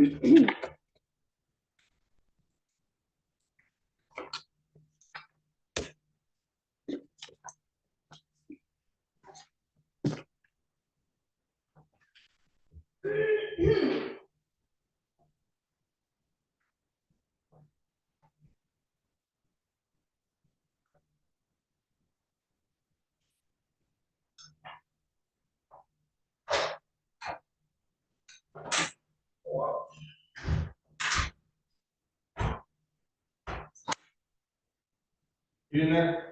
You in there?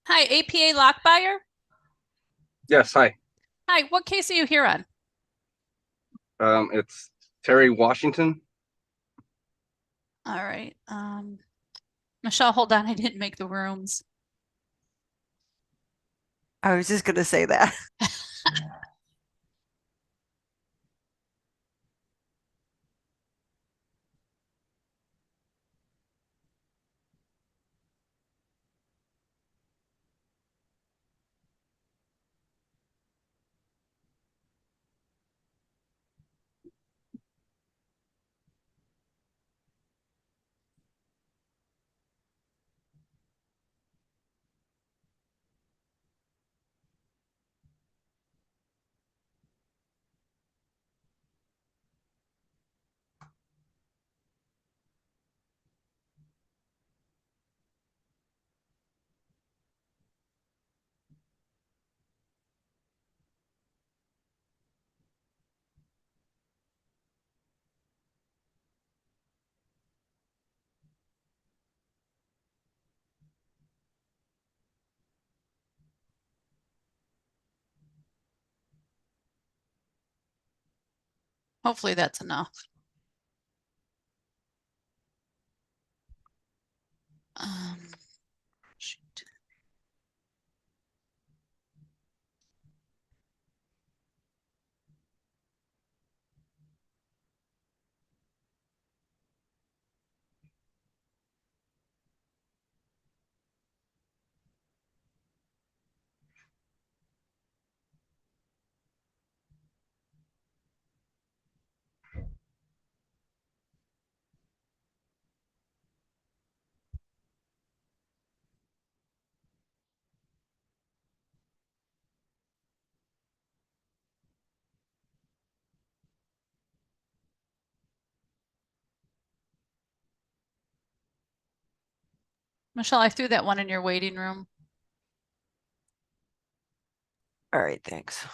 Hi, APA lock buyer. Yes, hi. Hi, what case are you here on? It's Terry Washington. All right. Michelle, hold on. I didn't make the rooms. I was just gonna say that. Hopefully that's enough. Shoot. Michelle, I threw that one in your waiting room. All right, thanks.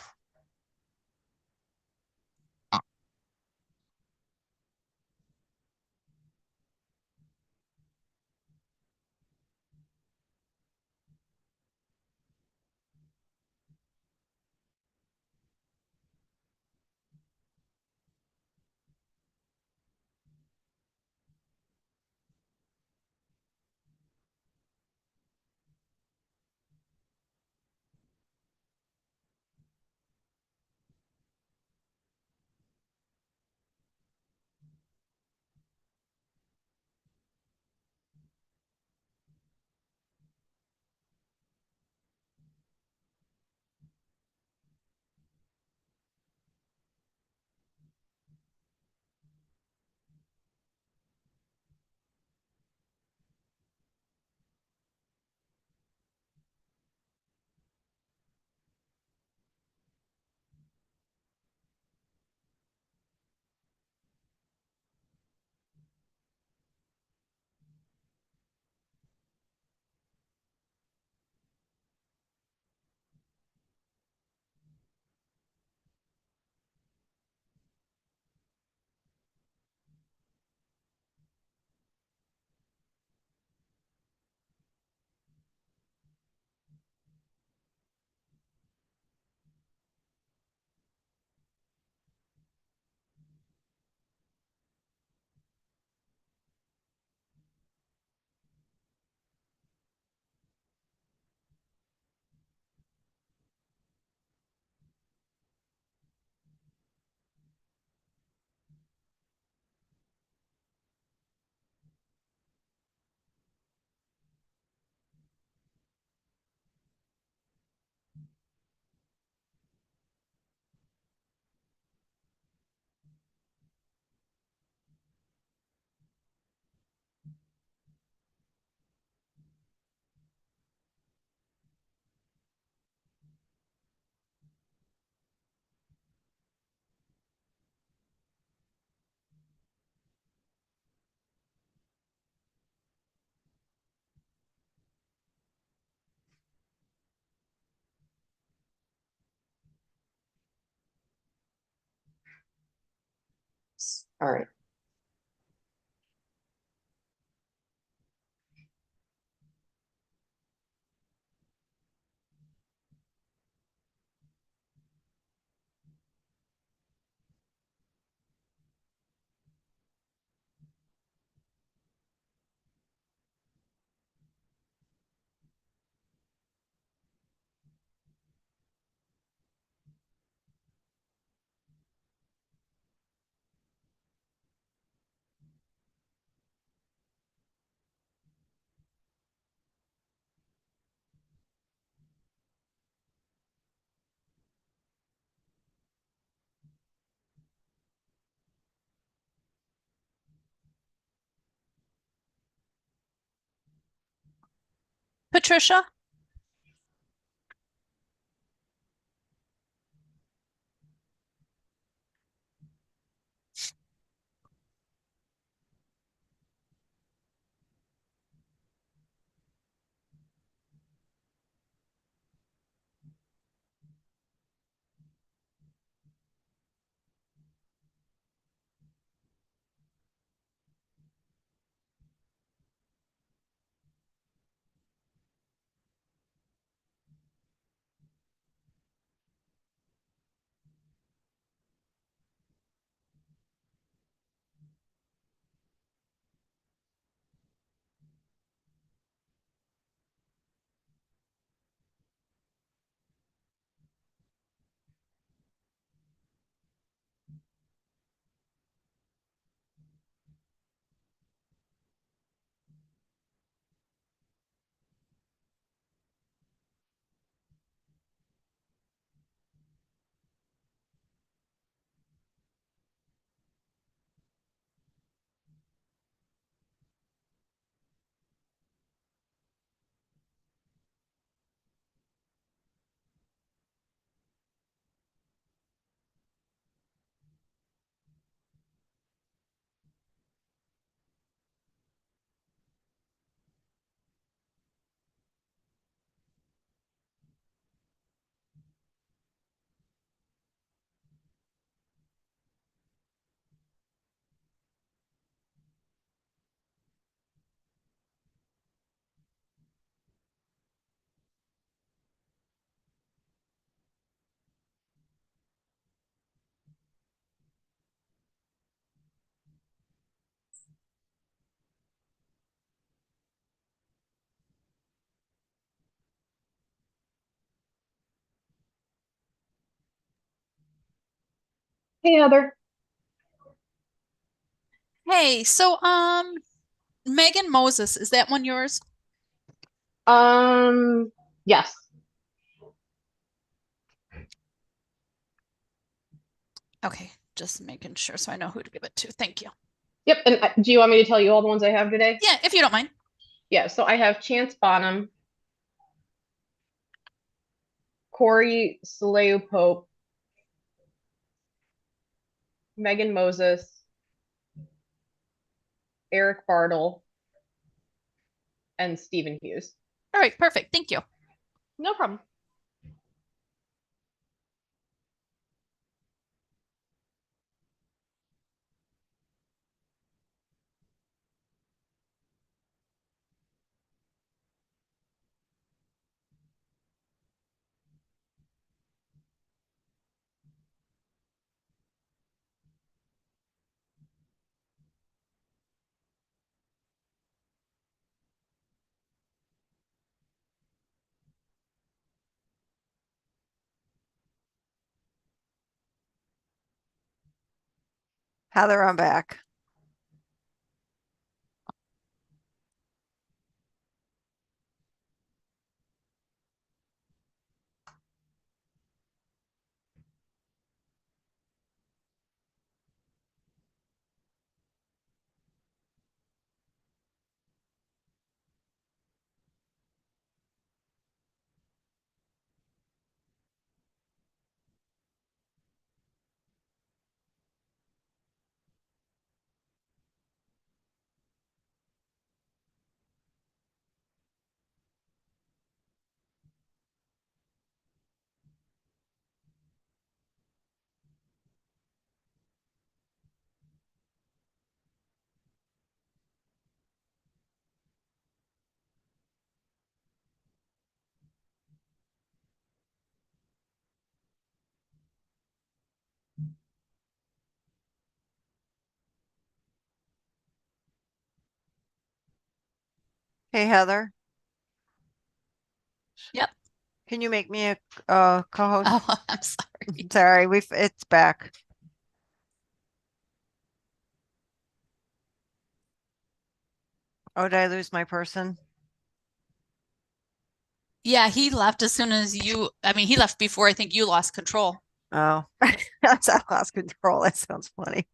All right. Patricia? Hey, Heather. Hey, so Megan Moses, is that one yours? Yes. Okay, just making sure so I know who to give it to. Thank you. Yep. And do you want me to tell you all the ones I have today? Yeah, if you don't mind. Yeah. So I have Chance Botom, Cory Pope, Megan Moses, Eric Bartle, and Stephen Hughes. All right, perfect. Thank you. No problem. Heather, I'm back. Hey, Heather. Yep. Can you make me a co-host? Oh, I'm sorry. Sorry, it's back. Oh, did I lose my person? Yeah, he left as soon as he left before I think you lost control. Oh, that's I lost control. That sounds funny.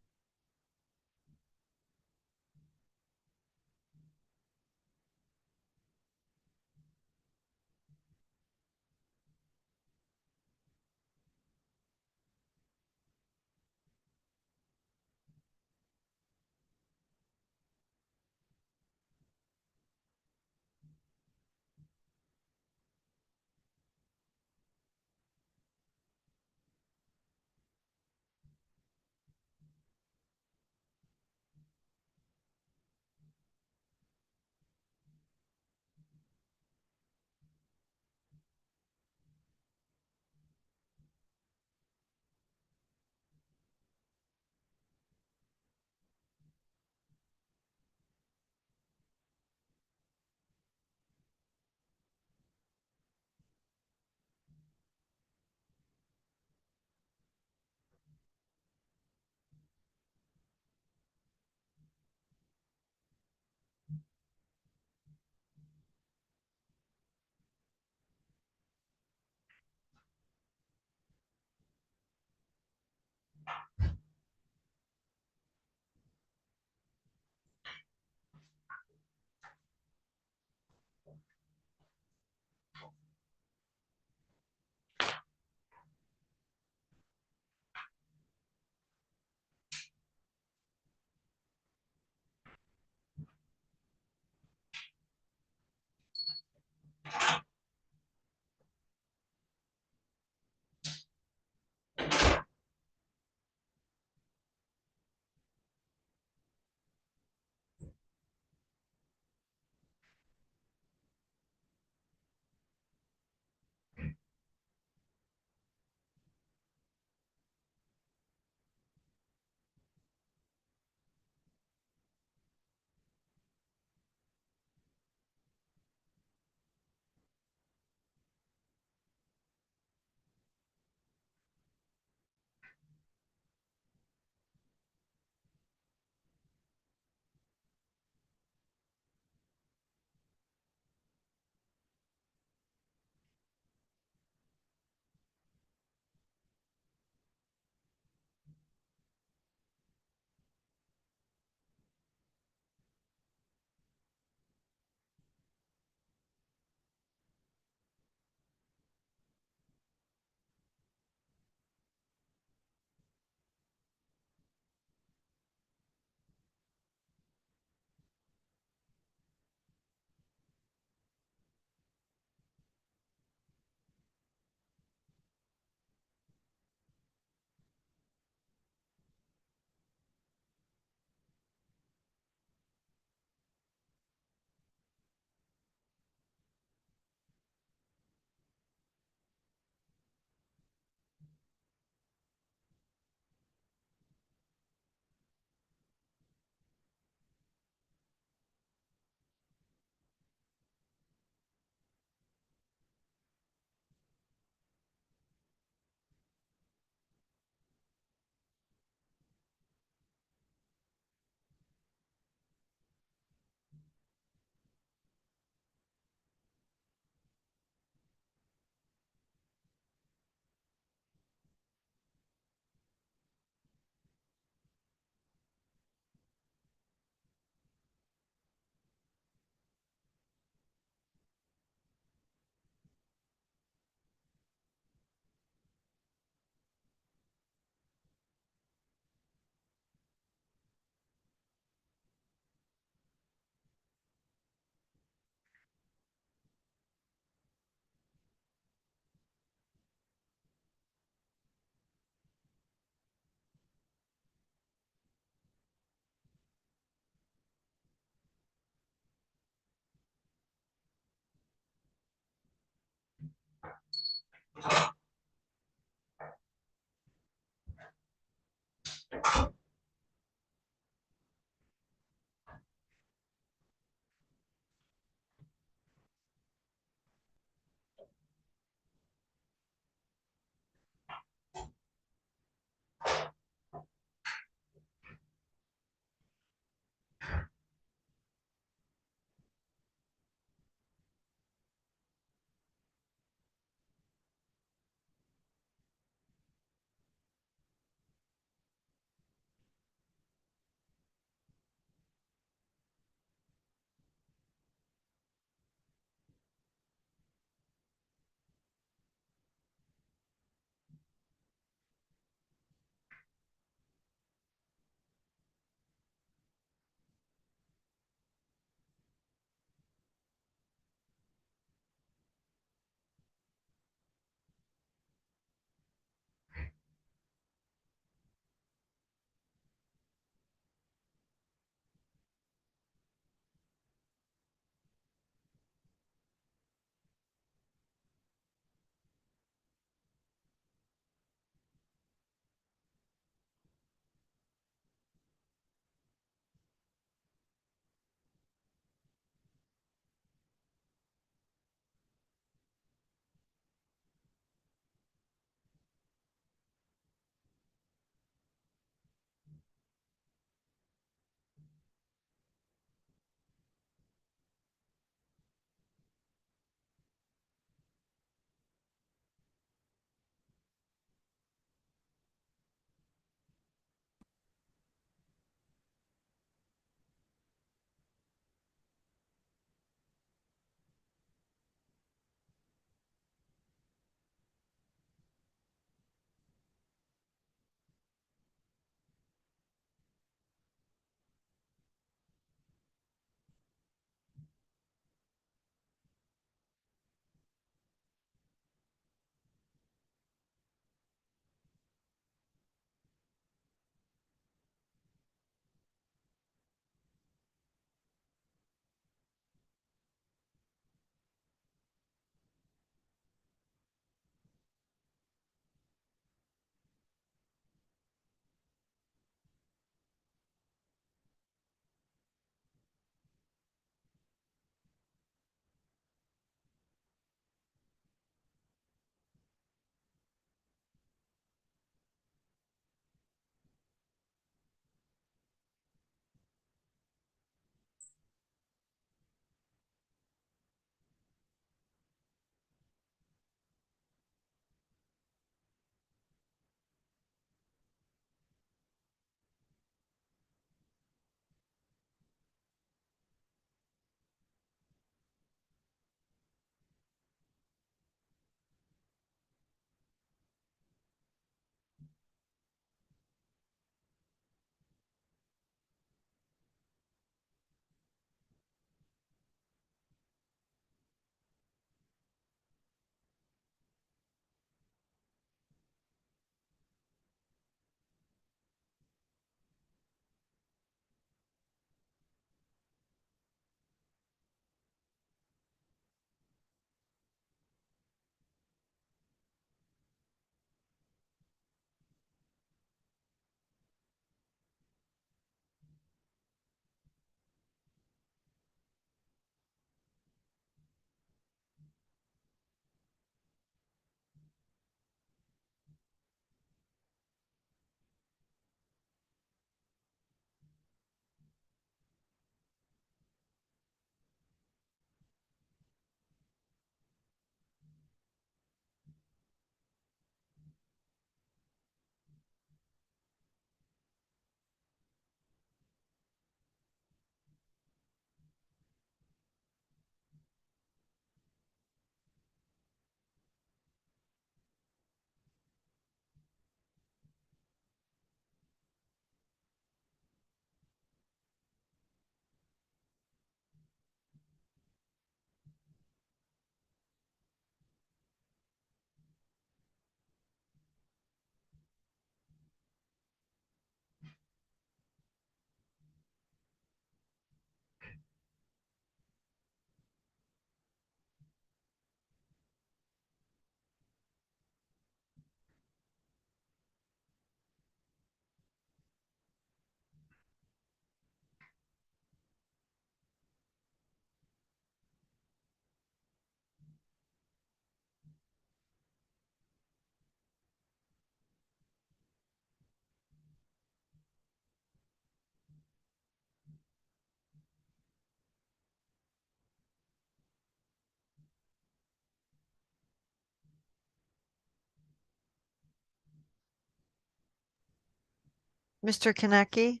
Mr. Kaneki,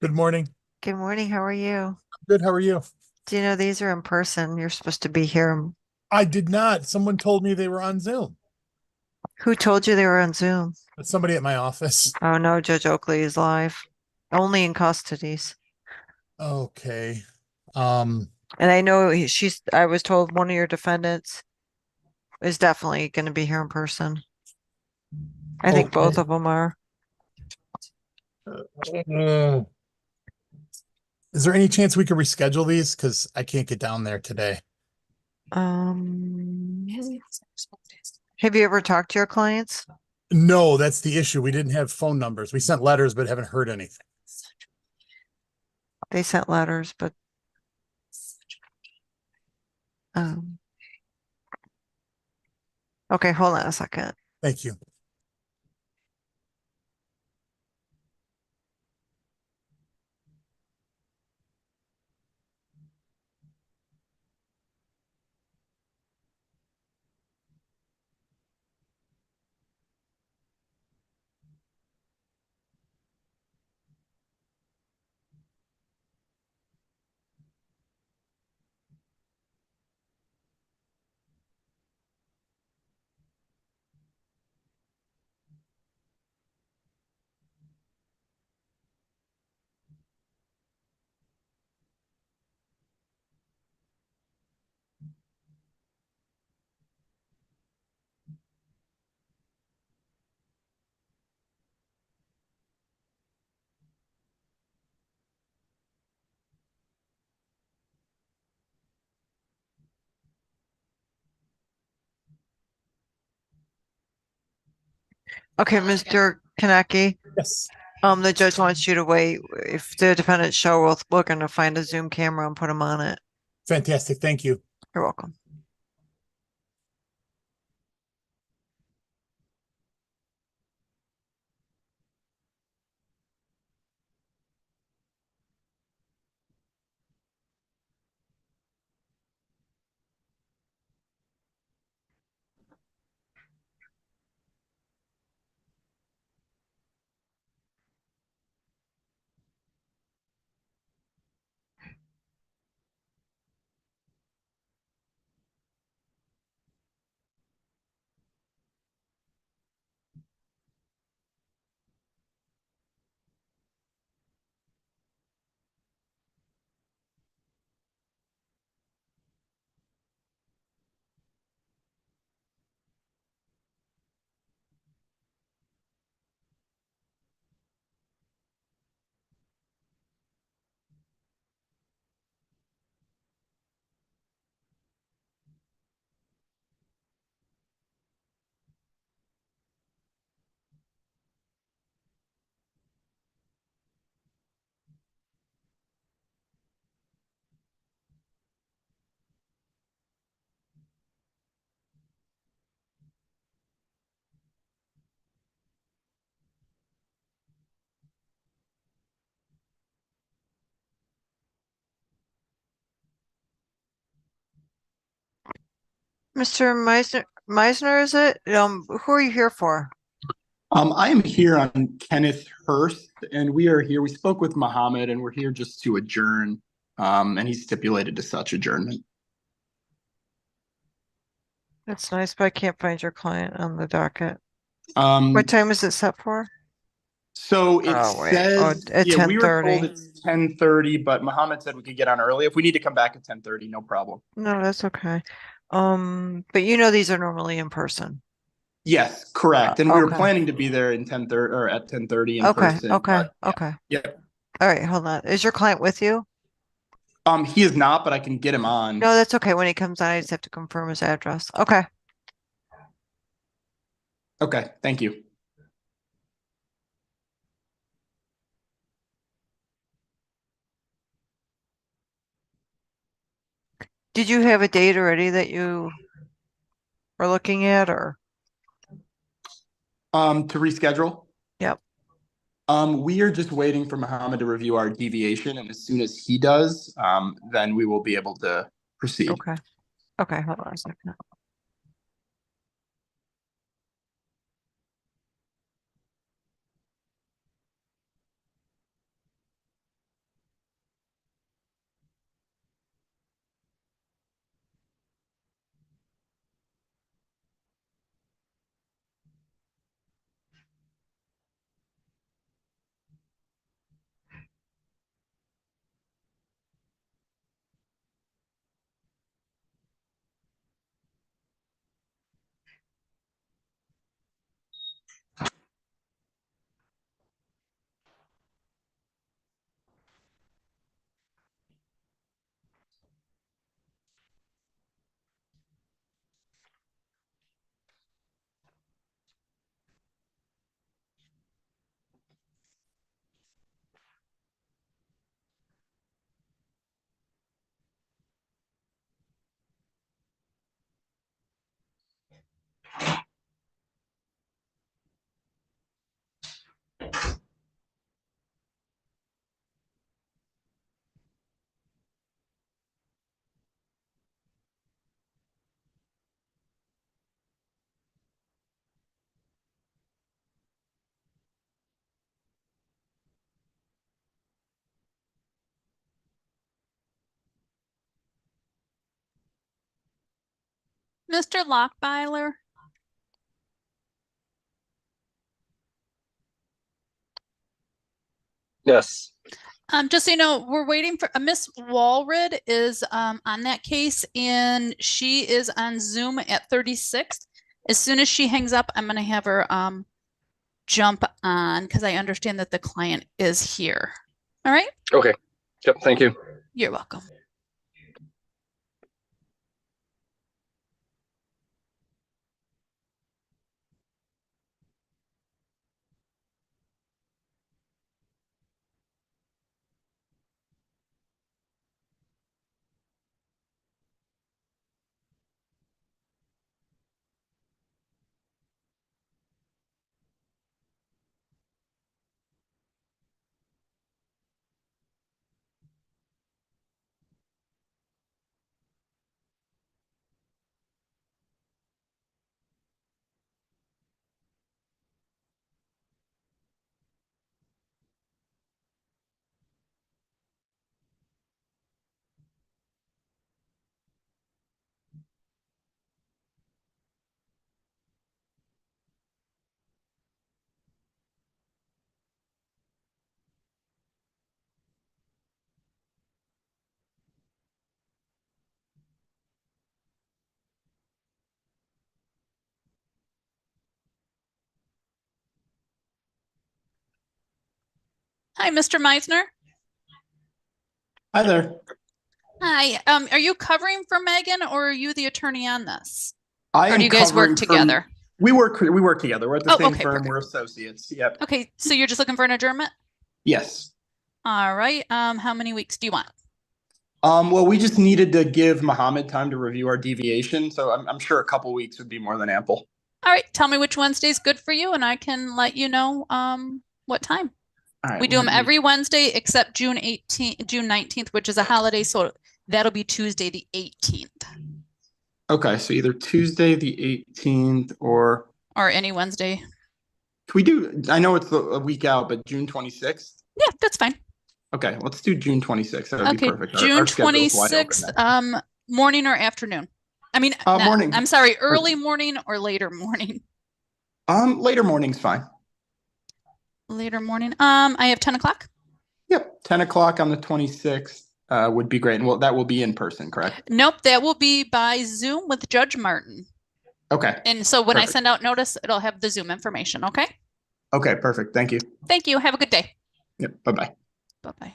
Good morning. good morning. How are you? Good. How are you? Do you know these are in person? You're supposed to be here. I did not. Someone told me they were on Zoom. Who told you they were on Zoom? But somebody at my office. Oh no, Judge Oakley is live. Only in custodies. Okay. And I know I was told one of your defendants is definitely going to be here in person. I think both Okay. of them are. Is there any chance we could reschedule these? Because I can't get down there today. Have you ever talked to your clients? No, that's the issue. We didn't have phone numbers. We sent letters, but haven't heard anything. They sent letters, but um okay, hold on a second. Thank you. Okay, Mr. Kaneki, Yes. the judge wants you to wait. If the defendants show, we're gonna find a Zoom camera and put them on it. Fantastic. Thank you. You're welcome. Mr. Meisner, is it? Who are you here for? I am here on Kenneth Hurst, and we are here. We spoke with Muhammad, and we're here just to adjourn. And he stipulated to such adjournment. That's nice, but I can't find your client on the docket. Um, What time is it set for? so it Oh, wait. says, At yeah, we were 10:30. told it's 10:30, but Muhammad said we could get on early. If we need to come back at 10:30, no problem. No, that's okay. But you know these are normally in person. Yes, correct. And we were Okay. planning to be there in 10:30 or at 10:30 in Okay, person. okay, but yeah. okay. Yep. All right, hold on. Is your client with you? He is not, but I can get him on. No, that's okay. When he comes on, I just have to confirm his address. Okay. Okay, thank you. Did you have a date already that you were looking at, or? To reschedule? Yep. We are just waiting for Muhammad to review our deviation, and as soon as he does, then we will be able to proceed. Okay. Okay, hold on a second. Mr. Lockbyler? Yes. Just so you know, we're waiting for Miss Walred is on that case, and she is on Zoom at 36. As soon as she hangs up, I'm gonna have her jump on because I understand that the client is here. All right, Okay. Yep. Thank you. you're welcome. Hi, Mr. Meisner. Hi there. Hi. Are you covering for Megan, or are you the attorney on this? I Or am do you guys work covering for- together? We work together. We're at the Oh, same okay, firm. perfect. We're associates. Yep. Okay, so you're just looking for an adjournment? Yes. All right. How many weeks do you want? Well, we just needed to give Mohammed time to review our deviation, so I'm sure a couple weeks would be more than ample. All right, tell me which Wednesday's good for you, and I can let you know what time. All right. We do them let me- every Wednesday except June 19th, which is a holiday, so that'll be Tuesday the 18th, Okay, so either Tuesday the 18th or or any Wednesday. can we do? I know it's a week out, but June 26th. Yeah, that's fine. Okay, let's do June 26th. That would be Okay, perfect. June Our schedule's wide open 26th, then. morning or afternoon? I mean, Morning. I'm sorry, early morning or later morning? Later morning's fine. Later morning. I have 10 o'clock. Yep, 10 o'clock on the 26th would be great. And well, that will be in person, correct? Nope, that will be by Zoom with Judge Martin. Okay. And so when I Perfect. send out notice, it'll have the Zoom information, okay? Okay, perfect. Thank you. Thank you. Have a good day. Yep, bye-bye. Bye-bye.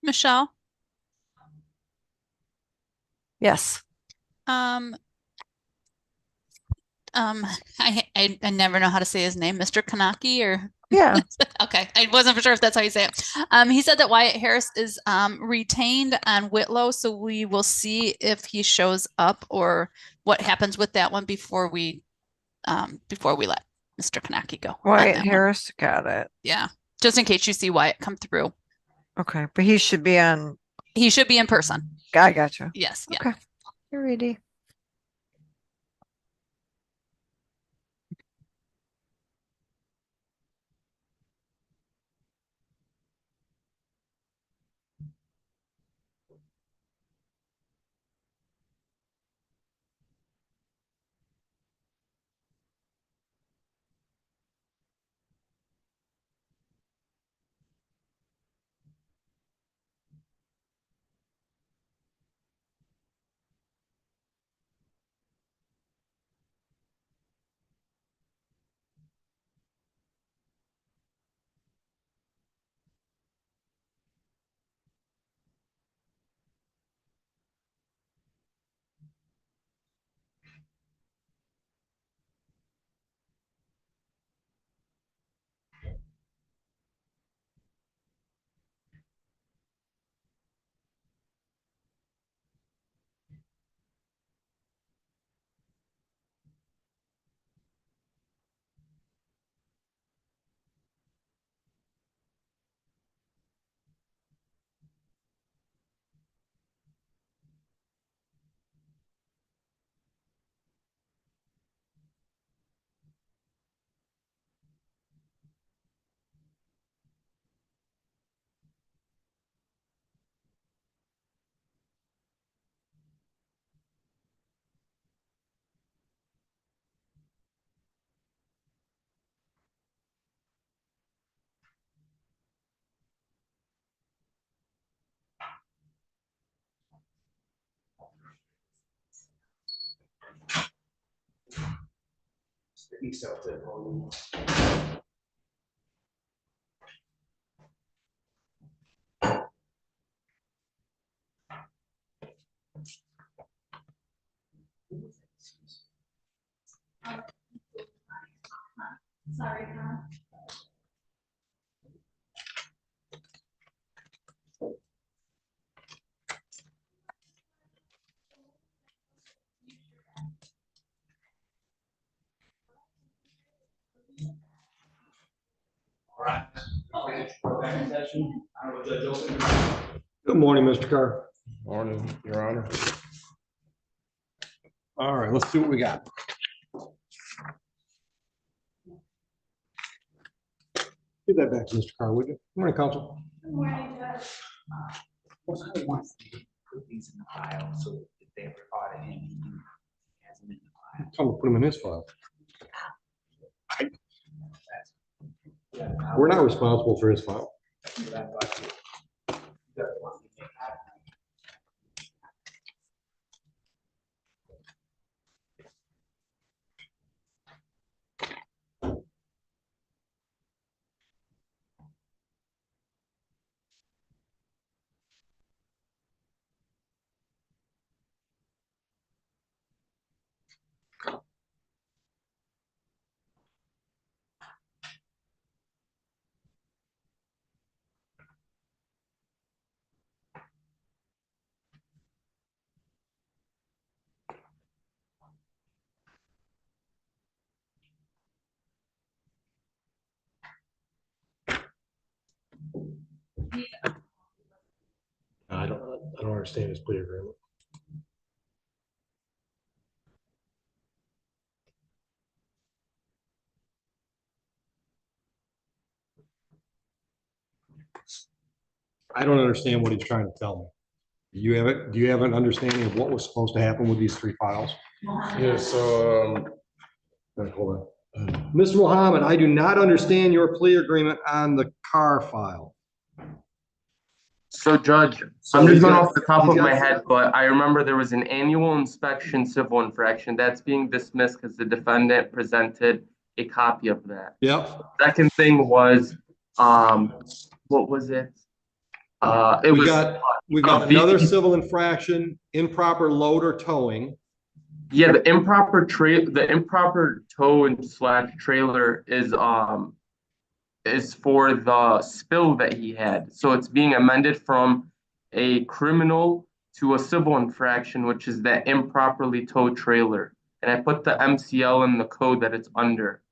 Michelle, Yes. um, I never know how to say his name, Mr. Kanaki or Yeah. okay. I wasn't for sure if that's how you say it. He said that Wyatt Harris is retained on Whitlow, so we will see if he shows up or what happens with that one before we let Mr. Kanaki go. on Wyatt that one. Harris, got it. Yeah. Just in case you see Wyatt come through. Okay, but he should be on. He should be in person. I gotcha. Yes. Yeah. Okay. You're ready. think so too. Sorry, huh? All right. Back in session. I don't know, Judge Oakley. Good morning, Mr. Carr. Morning, Your Honor. All right, let's see what we got. Give that back to Mr. Carr, would you? Good morning, Counsel. Good morning, Judge. Also, I want to put these in the file so that if they ever audit him, he has them in the file. Tell him to put them in his file. We're not responsible for his file. I don't understand his plea agreement. I don't understand what he's trying to tell me. Do you have an understanding of what was supposed to happen with these three files? Yeah, so, Hold on. Mr. Mohammed, I do not understand your plea agreement on the Carr file. So Judge, So I'm just he's going got- off the top he's of got- my head, but I remember there was an annual inspection civil infraction that's being dismissed because the defendant presented a copy of that. Yep. Second thing was, what was it? It was. We got uh, another VP civil infraction, improper load or towing. Yeah, the improper tow and slash trailer is for the spill that he had. So it's being amended from a criminal to a civil infraction, which is that improperly towed trailer. And I put the MCL in the code that it's under.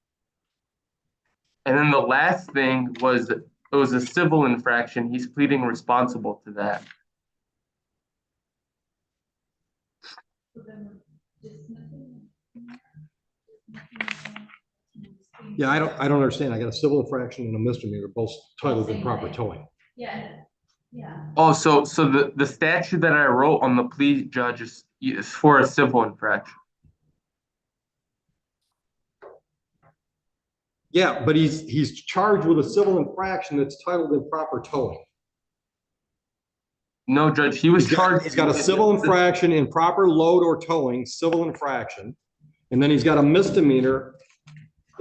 And then the last thing was, it was a civil infraction. He's pleading responsible to that. Yeah, I don't understand. I got a civil infraction and a misdemeanor, both titled improper towing. Yeah, yeah. Oh, so the statute that I wrote on the plea, Judge, is for a civil infraction. Yeah, but he's charged with a civil infraction that's titled improper towing. No, Judge, he was charged. He's got a civil infraction, improper load or towing, civil infraction, and then he's got a misdemeanor,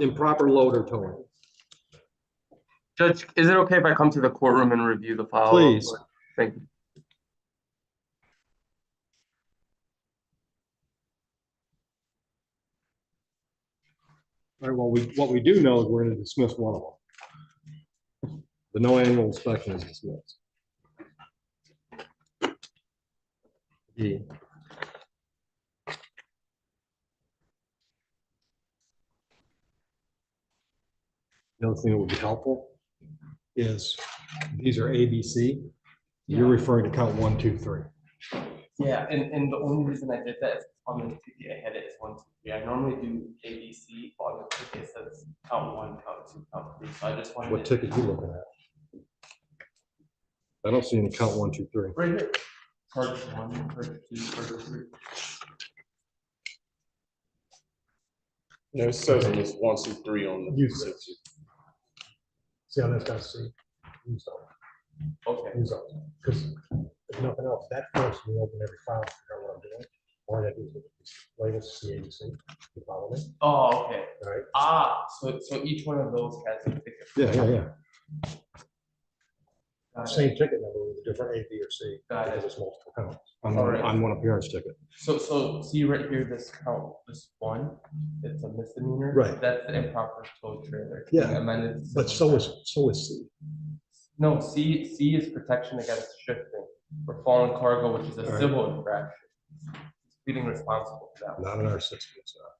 improper load or towing. Judge, is it okay if I come to the courtroom and review the file? Please. Thank you. All right, well, what we do know is we're going to dismiss one of them. The no annual inspection is dismissed. Yeah. The other thing that would be helpful is these are ABC. You're referring to count 1, 2, 3. Yeah, and the only reason I did that is on the ticket I had it as 1, 2, 3. I normally do ABC, but on the ticket it says count 1, count 2, count 3. So I just wanted. What ticket you looking at? I don't see any count 1, 2, 3. Right here. Charge 1, charge 2, charge 3. no, it says it was 1 through 3 on the. You said. See how that's got to see. Okay. Because if nothing else, that first we open every file, figure out what I'm doing. All that is label CAC. You follow me? Oh, okay. All right. So each one of those has a ticket. Yeah. Got it. Same ticket number with a different A, B, or C. Got it. Because it's multiple counts. On All one, right. on one appearance ticket. So see right here, this count, this one, it's a misdemeanor. Right. That's the improper tow trailer. Yeah, Amended. to But civil so is C. No, C is protection against shifting for fallen cargo, which is a All right. civil infraction. Being responsible for that. Not in our system. It's not.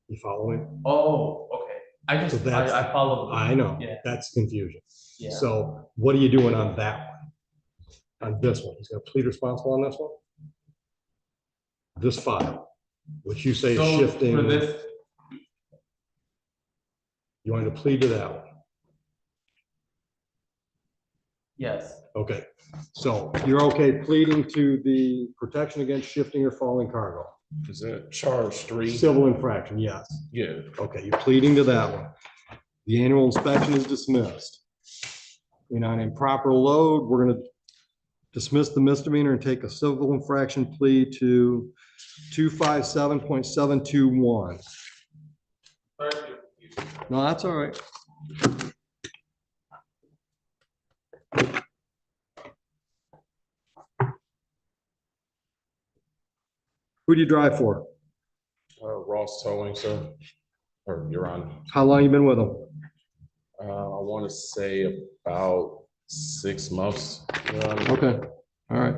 You following? Oh, okay. I So that's- I follow. I know, Yeah. that's confusion. Yeah. So what are you doing on that one? On this one, he's gonna plead responsible on this one? This file, which you say is So shifting, for this, you want to plead to that one? yes, Okay, so you're okay pleading to the protection against shifting or falling cargo? Is that charge 3? Civil infraction, yes. Yeah. Okay, you're pleading to that one. The annual inspection is dismissed. And on improper load, we're gonna dismiss the misdemeanor and take a civil infraction plea to 257.721. No, that's all right. Who do you drive for? Ross Towing, sir. Or you're on. How long you been with them? I want to say about 6 months. Okay, all right.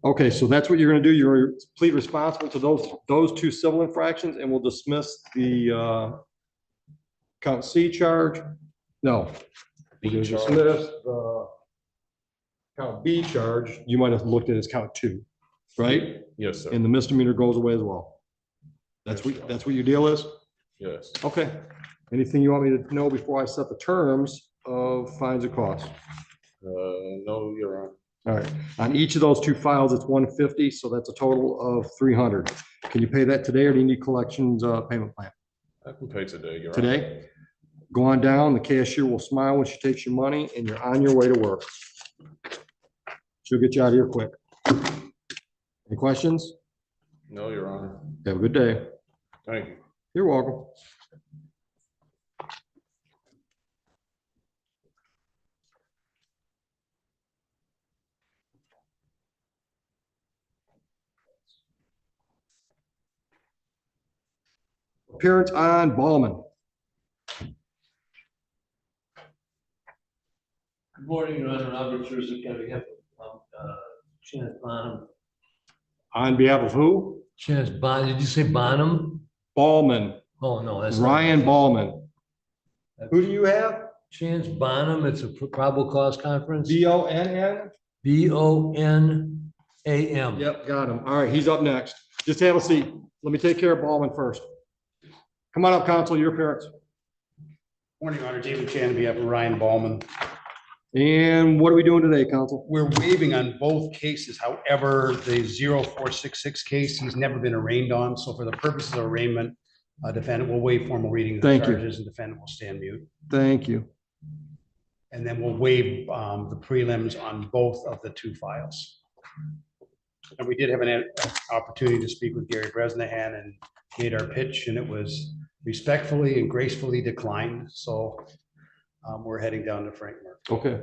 Okay, so that's what you're gonna do. You're gonna plead responsible to those two civil infractions, and we'll dismiss the count C charge. No. B We'll charge. dismiss the count B charge. You might have looked at it as count 2, right? Yes, sir. And the misdemeanor goes away as well. That's what your deal is? Yes. Okay. Anything you want me to know before I set the terms of fines and costs? No, you're on. All right, on each of those two files, it's 150, so that's a total of 300. Can you pay that today, or do you need collections payment plan? I can pay today. You're on. Today? Go on down, the cashier will smile when she takes your money, and you're on your way to work. She'll get you out of here quick. Any questions? No, you're on. Have a good day. Thank you. You're welcome. Appearance on Balman. Good morning, Your Honor. Robert Jersey County, Chance Bonham. On behalf of who? Chance Bonham, did you say Bonham? Balman, Oh, no, that's. not- Ryan Balman. That's Who do you have? Chance Bonham, it's a probable cause conference. B-O-N-N? Bonam. Yep, got him. All right, he's up next. Just have a seat. Let me take care of Balman first. Come on up, counsel, your appearance. Morning, Your Honor. David Chan, on behalf of Ryan Balman. And what are we doing today, counsel? We're waiving on both cases. However, the 0466 case, he's never been arraigned on. So for the purposes of arraignment, defendant will waive formal reading of the Thank you. charges and defendant will stand mute. Thank you. And then we'll waive the prelims on both of the two files. And we did have an opportunity to speak with Gary Bresnahan and made our pitch, and it was respectfully and gracefully declined. So we're heading down to Frankfurt. Okay.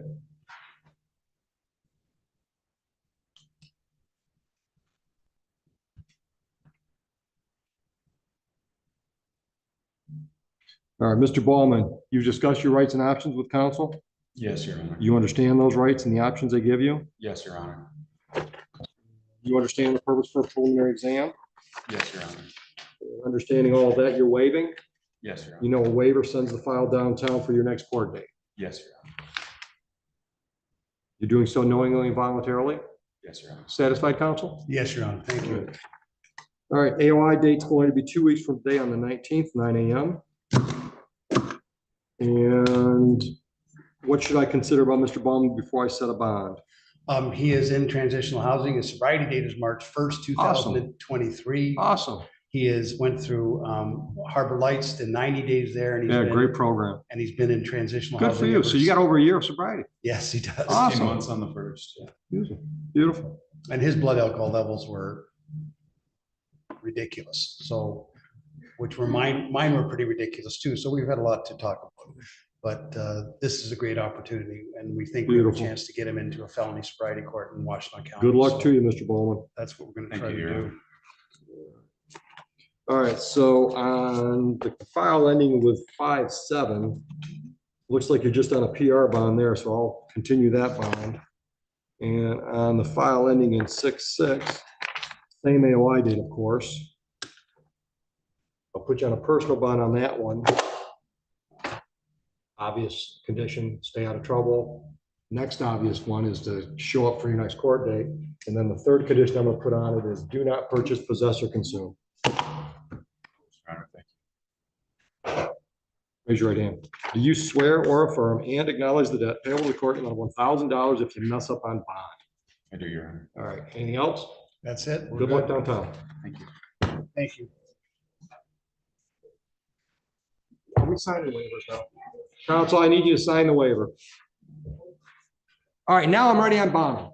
All right, Mr. Balman, you've discussed your rights and options with counsel. Yes, Your Honor. You understand those rights and the options they give you? Yes, Your Honor. You understand the purpose for a preliminary exam? Yes, Your Honor. Understanding all of that, you're waiving? Yes, Your Honor. You know, a waiver sends the file downtown for your next court date. Yes, Your Honor. You're doing so knowingly and voluntarily? Yes, Your Honor. Satisfied, counsel? Yes, Your Honor. Thank you. All right, AOI date's going to be 2 weeks from today on the 19th, 9 a.m. And what should I consider about Mr. Balman before I set a bond? He is in transitional housing. His sobriety date is March 1st, 2023. Awesome. He went through Harbor Lights, did 90 days there. And Yeah, great program. And he's been in transitional Good housing. for you. ever So you got over a year of sobriety. Yes, he does. Awesome. Months on the first. Yeah. Beautiful. And his blood alcohol levels were ridiculous. So, which were mine were pretty ridiculous too. So we've had a lot to talk about. But this is a great opportunity, and we think we have a Beautiful. chance to get him into a felony sobriety court in Washington County. Good luck So to you, Mr. Bowman. that's what we're going to Thank try you, to Your do. All right, so on the file ending with 5-7, looks like you're just on a PR bond there, so I'll continue that bond. And on the file ending in 6-6, same AOI date, of course. I'll put you on a personal bond on that one. Obvious condition, stay out of trouble. Next obvious one is to show up for your next court date. And then the third condition I'm gonna put on it is do not purchase, possess, or consume. Raise your right hand. Do you swear or affirm and acknowledge the debt payable to the court in $1,000 if you mess up on bond? I do, Your Honor. All right, anything else? That's it. We're Good luck downtown. Thank you. Thank you. Are we signing waivers now? Counsel, I need you to sign the waiver. All right, now I'm ready on bond.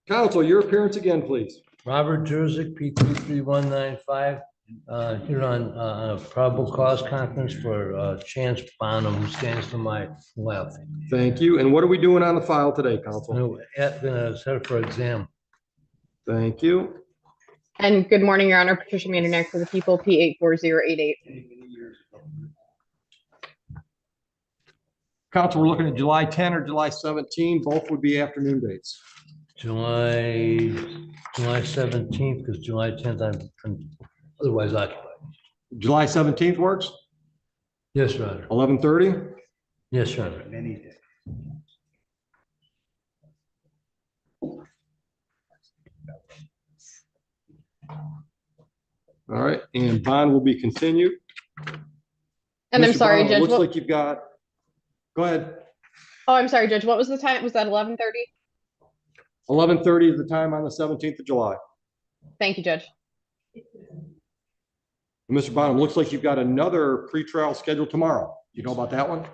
Counsel, your appearance again, please. Robert Jurzik, P 23195, here on a probable cause conference for Chance Botom, who stands to my left. Thank you. And what are we doing on the file today, counsel? Gonna set for exam. Thank you. And good morning, Your Honor. Patricia Mandernack for the people, P84088. Counsel, we're looking at July 10 or July 17. Both would be afternoon dates. July 17th, because July 10th, I'm otherwise occupied. July 17th works? Yes, Your Honor. 11:30? Yes, Your Honor. Many days. All right, and bond will be continued. And I'm Mr. sorry, Bono, Judge. Looks What, like you've got, go ahead. oh, I'm sorry, Judge. What was the time? Was that 11:30? 11:30 is the time on the 17th of July. Thank you, Judge. Mr. Bonham, looks like you've got another pretrial scheduled tomorrow. You know about that one?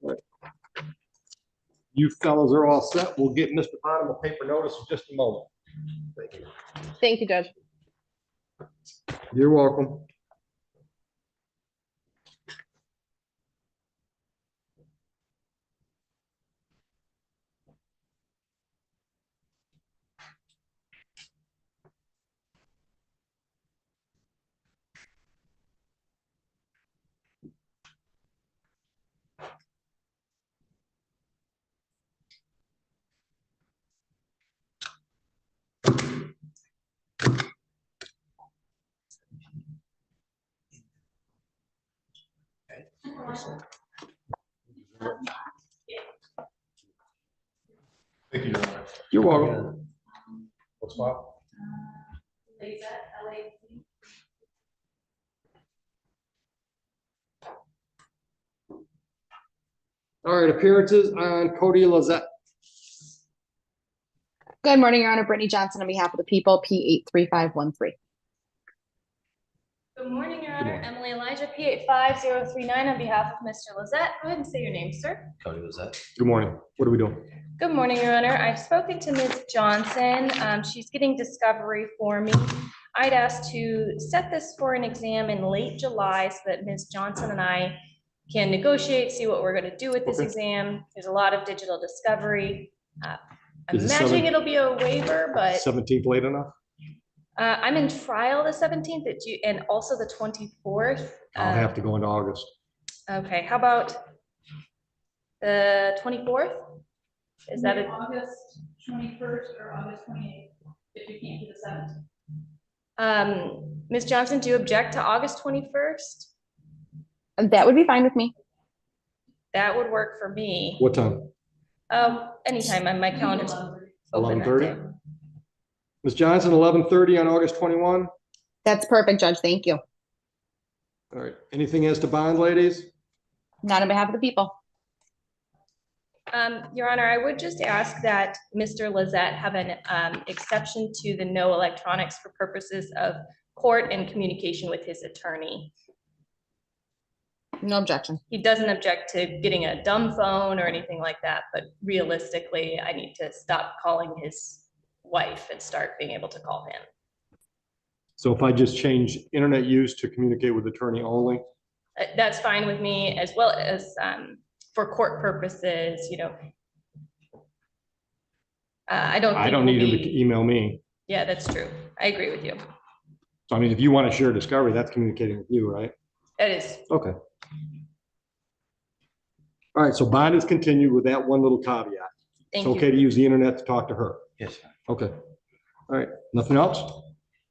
Right. You fellows are all set. We'll get Mr. Bonham a paper notice in just a moment. Thank you. Thank you, Judge. You're welcome. Thank you, Your Honor. You're welcome. What's up? All right, appearances on Cody Lazette. Good morning, Your Honor. Brittany Johnson on behalf of the people, P83513. Good morning, Your Good Honor. morning. Emily Elijah, P85039 on behalf of Mr. Lazette. Go ahead and say your name, sir. Cody Lazette. Good morning. What are we doing? Good morning, Your Honor. I've spoken to Ms. Johnson. She's getting discovery for me. I'd asked to set this for an exam in late July so that Ms. Johnson and I can negotiate, see what we're going to do with this Okay. exam. There's a lot of digital discovery. I'm Is the imagining 7th it'll be a waiver, but 17th late enough? I'm in trial the 17th and also the 24th. I'll have to go into August. Okay, how about the 24th? Is that a? August 21st or August 28th, if you can't do the 7th? Ms. Johnson, do you object to August 21st? That would be fine with me. That would work for me. What time? Anytime on my calendar's open that 11:30? day. Ms. Johnson, 11:30 on August 21. That's perfect, Judge. Thank you. All right, anything as to bond, ladies? Not on behalf of the people. Your Honor, I would just ask that Mr. Lazette have an exception to the no electronics for purposes of court and communication with his attorney. No objection. He doesn't object to getting a dumb phone or anything like that, but realistically, I need to stop calling his wife and start being able to call him. So if I just change internet use to communicate with attorney only, That's fine with me, as well as for court purposes, you know. I don't I think don't it will need him to be- email me. Yeah, that's true. I agree with you. So I mean, if you want to share discovery, that's communicating with you, right? It is. Okay. All right, so bond is continued with that one little caveat. Thank It's okay you. to use the internet to talk to her. Yes, sir. Okay. All right, nothing else?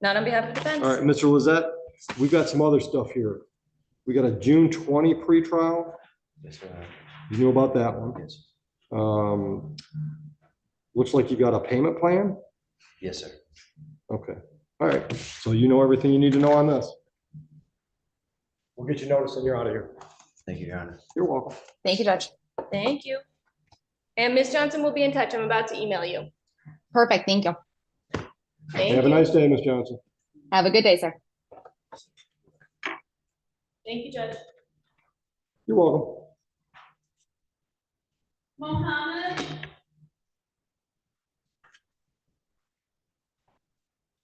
Not on behalf of defense. All right, Mr. Lazette, we've got some other stuff here. We got a June 20 pretrial. Yes, sir. You knew about that one. Yes. Looks like you got a payment plan. Yes, sir. Okay. All right. So you know everything you need to know on this. We'll get you notice and you're out of here. Thank you, Your Honor. You're welcome. Thank you, Judge. Thank you. And Ms. Johnson will be in touch. I'm about to email you. Perfect. Thank you. Thank Have a you. nice day, Ms. Johnson. Have a good day, sir. Thank you, Judge. You're welcome. Mohammed?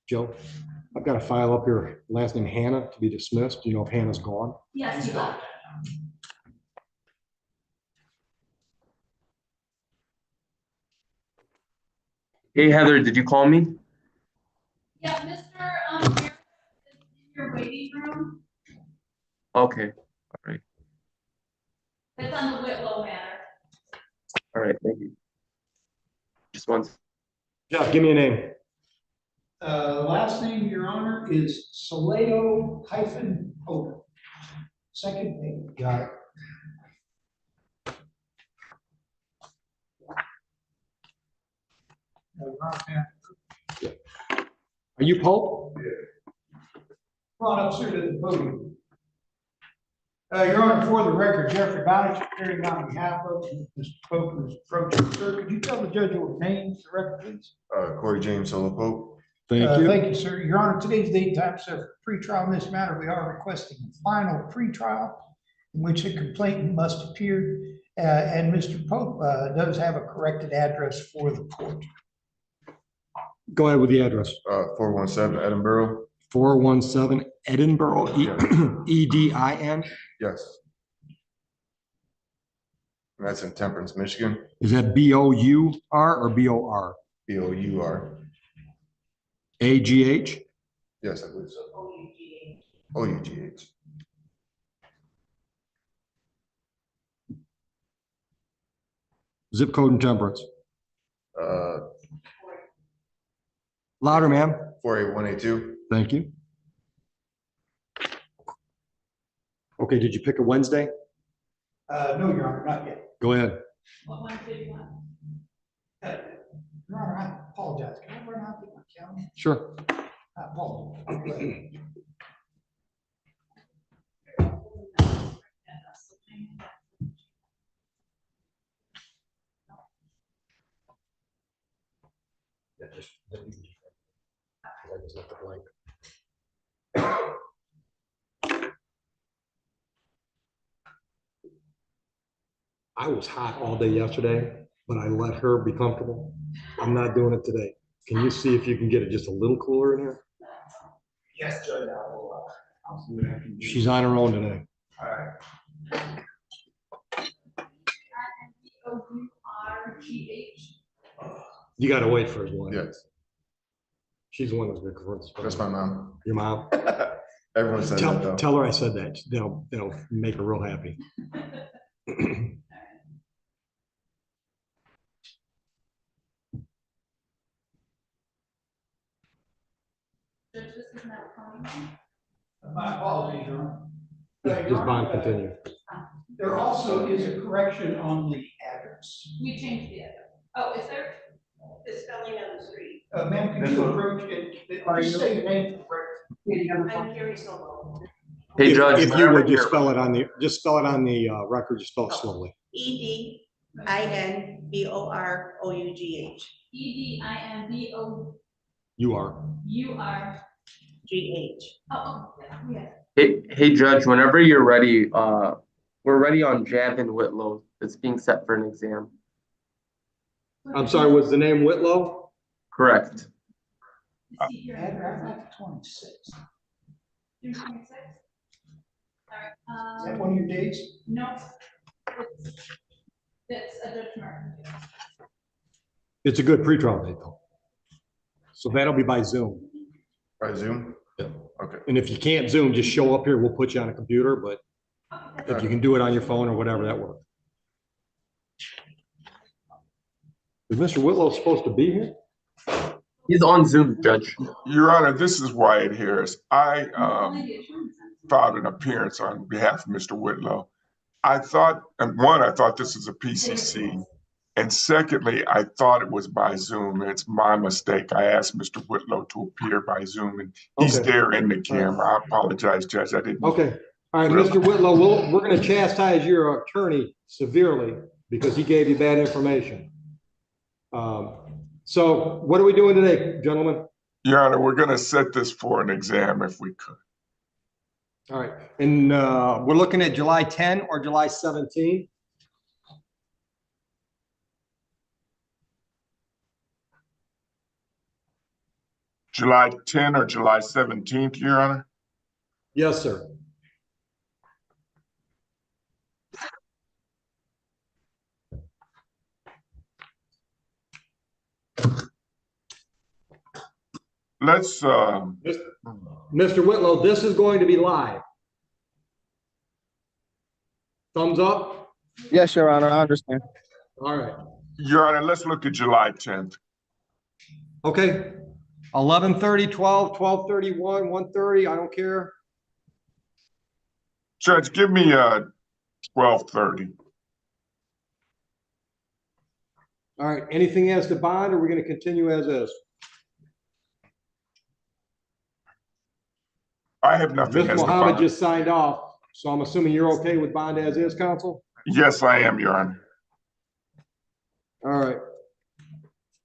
Joe, I've got a file up here, last name Hannah, to be dismissed. Do you know if Hannah's gone? Yes, you got. Hey, Heather, did you call me? Yeah, Mr. Garrett is in your waiting room. Okay, all right, It's on the Whitlow matter. all right, thank you. Just one. Jeff, give me a name. Last name, Your Honor, is Saleo-Pope. Second name. Got it. Are you Pope? Come on up, sir, to the podium. Your Honor, for the record, Jeffrey Bowditch, appearing on behalf of Mr. Pope, who is approaching. Sir, could you tell the judge your name, for the record, please? Corey James Solo Pope. Thank you. Thank you, sir. Your Honor, today's date and time, sir, for pretrial in this matter, we are requesting a final pretrial in which a complainant must appear, and Mr. Pope does have a corrected address for the court. Go ahead with the address. 417 Edinburgh. 417 Edinburgh, E-D-I-N. Yes. And that's in Temperance, Michigan. Is that B-O-U-R or B-O-R? B-O-U-R. A-G-H? Yes, I believe so. O-U-G-H. Zip code and temperance. Uh, Louder, ma'am. 48182. Thank you. Okay, did you pick a Wednesday? No, Your Honor, not yet. Go ahead. What one did you want? Your Honor, I apologize. Can I run out to my calendar? Sure. I apologize. I was hot all day yesterday, but I let her be comfortable. I'm not doing it today. Can you see if you can get it just a little cooler in here? Yes, Judge, I will. I'll see what I can do. She's on her own today. All right. B-O-U-R-G-H. You gotta wait for his wife. Yes. She's the one that's been confronted. That's my mom. Your mom? Everyone says that though. Tell her I said that. That'll make her real happy. Judge, this is not coming. My apologies, Your Honor. Just bond continue. There also is a correction on the address. We changed the address. Oh, is there? The spelling of the street. Ma'am, could you approach it? Just say your name for the record. I'm Carrie Solo. Hey, Judge. If you whenever would just you're- spell it on the record, just spell it slowly. E-D-I-N-B-O-R-O-U-G-H. E-D-I-N-B-O-U-R. You are. G-H. Oh, yeah. Hey, Judge, whenever you're ready, We're ready on Javin Whitlow. It's being set for an exam. I'm sorry, was the name Whitlow? Correct. Is that 26? June 26th? Is that one of your dates? No. It's a adjournment. It's a good pretrial date though. So that'll be by Zoom. By Zoom? Yeah. Okay. And if you can't Zoom, just show up here. We'll put you on a computer, but if you can do it on your phone or whatever, that works. Is Mr. Whitlow supposed to be here? He's on Zoom, Judge. Your Honor, this is Wyatt Harris. I filed an appearance on behalf of Mr. Whitlow. I thought, and one, I thought this was a PCC. And secondly, I thought it was by Zoom. It's my mistake. I asked Mr. Whitlow to appear by Zoom and he's there in the camera. I apologize, Judge. I didn't. Okay. All right, Mr. Whitlow, we're going to chastise your attorney severely because he gave you bad information. So what are we doing today, gentlemen? Your Honor, we're going to set this for an exam if we could. All right. And we're looking at July 10 or July 17. July 10 or July 17th, Your Honor? Yes, sir. Let's Mr. Whitlow, this is going to be live. Thumbs up? Yes, Your Honor, I understand. All right. Your Honor, let's look at July 10th. Okay. 11:30, 12, 12:31, 1:30, I don't care. Judge, give me 12:30. All right. Anything as to bond, or are we going to continue as is? I have nothing Mr. as to Mohammed bond. just signed off, so I'm assuming you're okay with bond as is, counsel? Yes, I am, Your Honor. All right.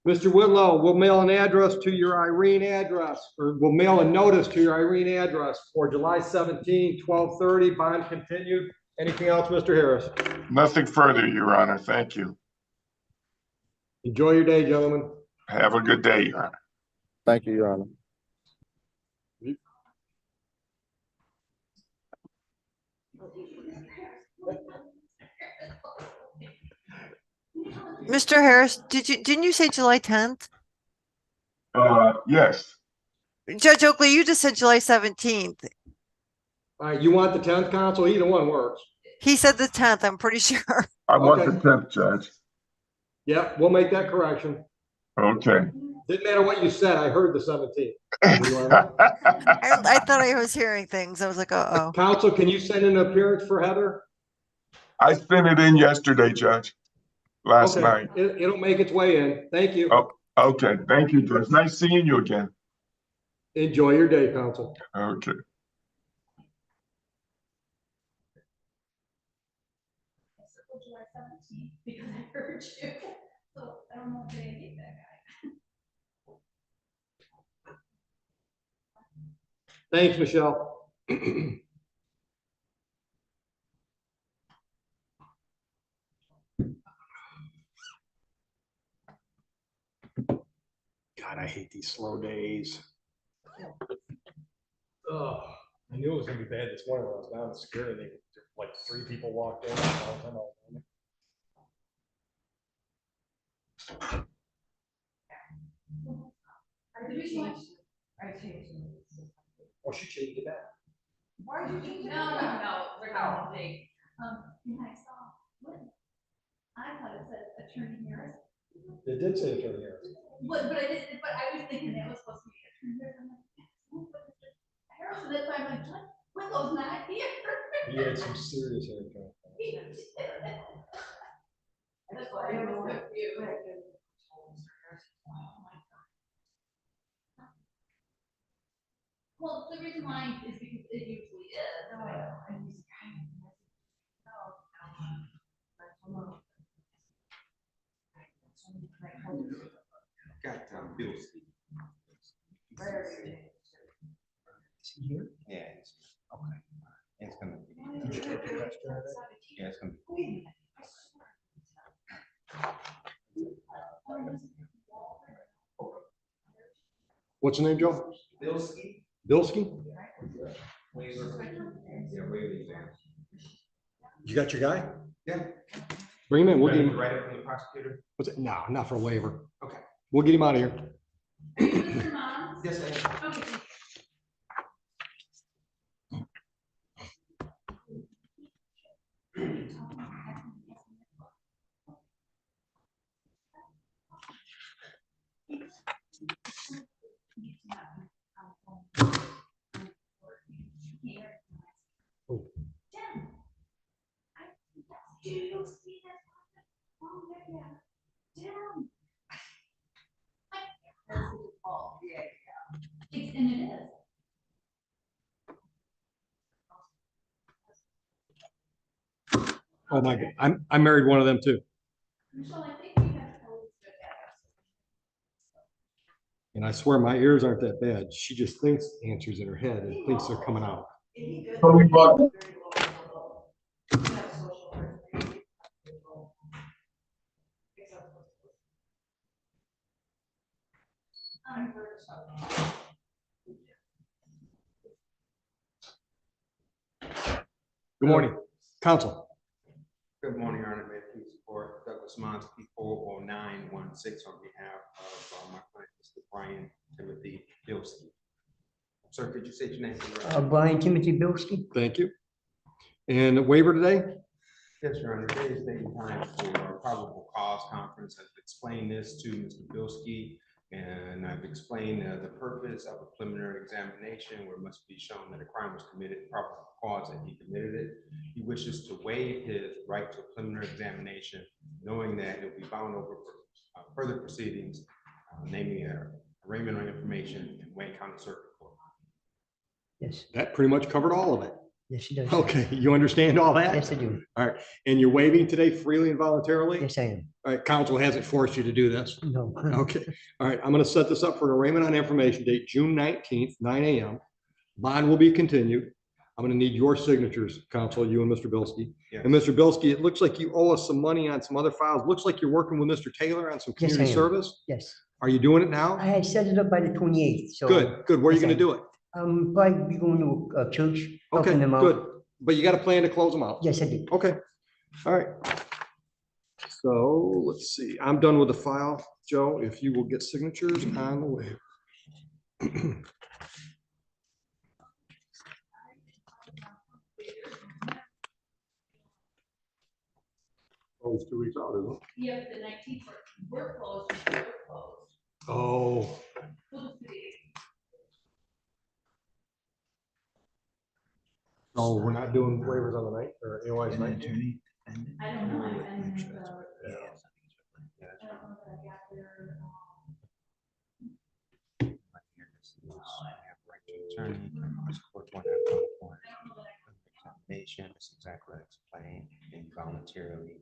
Mr. Whitlow, we'll mail an address to your Irene address, or we'll mail a notice to your Irene address for July 17, 12:30, bond continued. Anything else, Mr. Harris? Nothing further, Your Honor. Thank you. Enjoy your day, gentlemen. Have a good day, Your Honor. Thank you, Your Honor. Mr. Harris, didn't you say July 10th? Yes. Judge Oakley, you just said July 17th. All right, you want the 10th, counsel? Either one works. He said the 10th, I'm pretty sure. I want the 10th, Judge. Yeah, we'll make that correction. Okay. Didn't matter what you said, I heard the 17th. I thought I was hearing things. I was like, uh-oh. Counsel, can you send an appearance for Heather? I sent it in yesterday, Judge. Last night. It'll make its way in. Thank you. Oh, okay. Thank you, Judge. Nice seeing you again. Enjoy your day, counsel. Okay. July 17th because I heard you. So I don't know if they hate that guy. Thanks, Michelle. God, I hate these slow days. Oh, I knew it was gonna be bad this morning when I was down in security. Like 3 people walked in. Oh, she changed it back. Why did you? No, we're not big. And I saw, I thought it said Attorney Harris. It did say Attorney Harris. But I didn't, but I was thinking that was supposed to be Attorney Harris. I'm like, Harris, and that's why I'm like, what? Whitlow's not here. He had some serious haircut. That's why I was confused. Well, the reason why is because it usually is. No, I know. And he's kind of. Got Bilski. Where is he? Is he here? Yeah. Okay. It's gonna be. Yeah. What's your name, Joe? Bilski. Bilski? Waiver. Yeah, waiver exam. You got your guy? Yeah. Bring him in. We'll get him. Right up from the prosecutor. What's it? No, not for a waiver. Okay. We'll get him out of here. Yes, I am. Oh my God. I married one of them too. And I swear my ears aren't that bad. She just thinks answers in her head and thinks they're coming out. Good morning, counsel. Good morning, Your Honor. May it please support Douglas Mons, P 40916 on behalf of my client, Mr. Brian Timothy Bilski. Sir, could you say your name? Brian Timothy Bilski. Thank you. And the waiver today? Yes, Your Honor. Today is date and time for a probable cause conference. I've explained this to Mr. Bilski, and I've explained the purpose of a preliminary examination where it must be shown that a crime was committed, proper cause that he committed it. He wishes to waive his right to a preliminary examination, knowing that he'll be bound over for further proceedings, namely arraignment on information in Wayne County Circuit Court. Yes. That pretty much covered all of it. Yes, she does. Okay, you understand all that? Yes, I do. All right, and you're waiving today freely and voluntarily? Yes, I am. All right, counsel hasn't forced you to do this? No. Okay, all right, I'm gonna set this up for an arraignment on information date, June 19th, 9 a.m. Bond will be continued. I'm gonna need your signatures, counsel, you and Mr. Bilski. Yes. And Mr. Bilski, it looks like you owe us some money on some other files. Looks like you're working with Mr. Taylor on some Yes, I community am. service? Yes. Are you doing it now? I had set it up by the 28th. So Good, good. Where are you Yes, gonna I- do it? Probably be going to a church. Okay, helping them out. good. But you got a plan to close them out? Yes, I do. Okay, all right. So let's see, I'm done with the file. Joe, if you will get signatures on the waiver. Oh, it's 2 weeks out, isn't it? Yep, the 19th, we're closed, we're closed. Oh. Oh, we're not doing waivers on the night or AOI's night? I don't know, I don't know that I got their, Examination, it's exactly what I explained, involuntarily.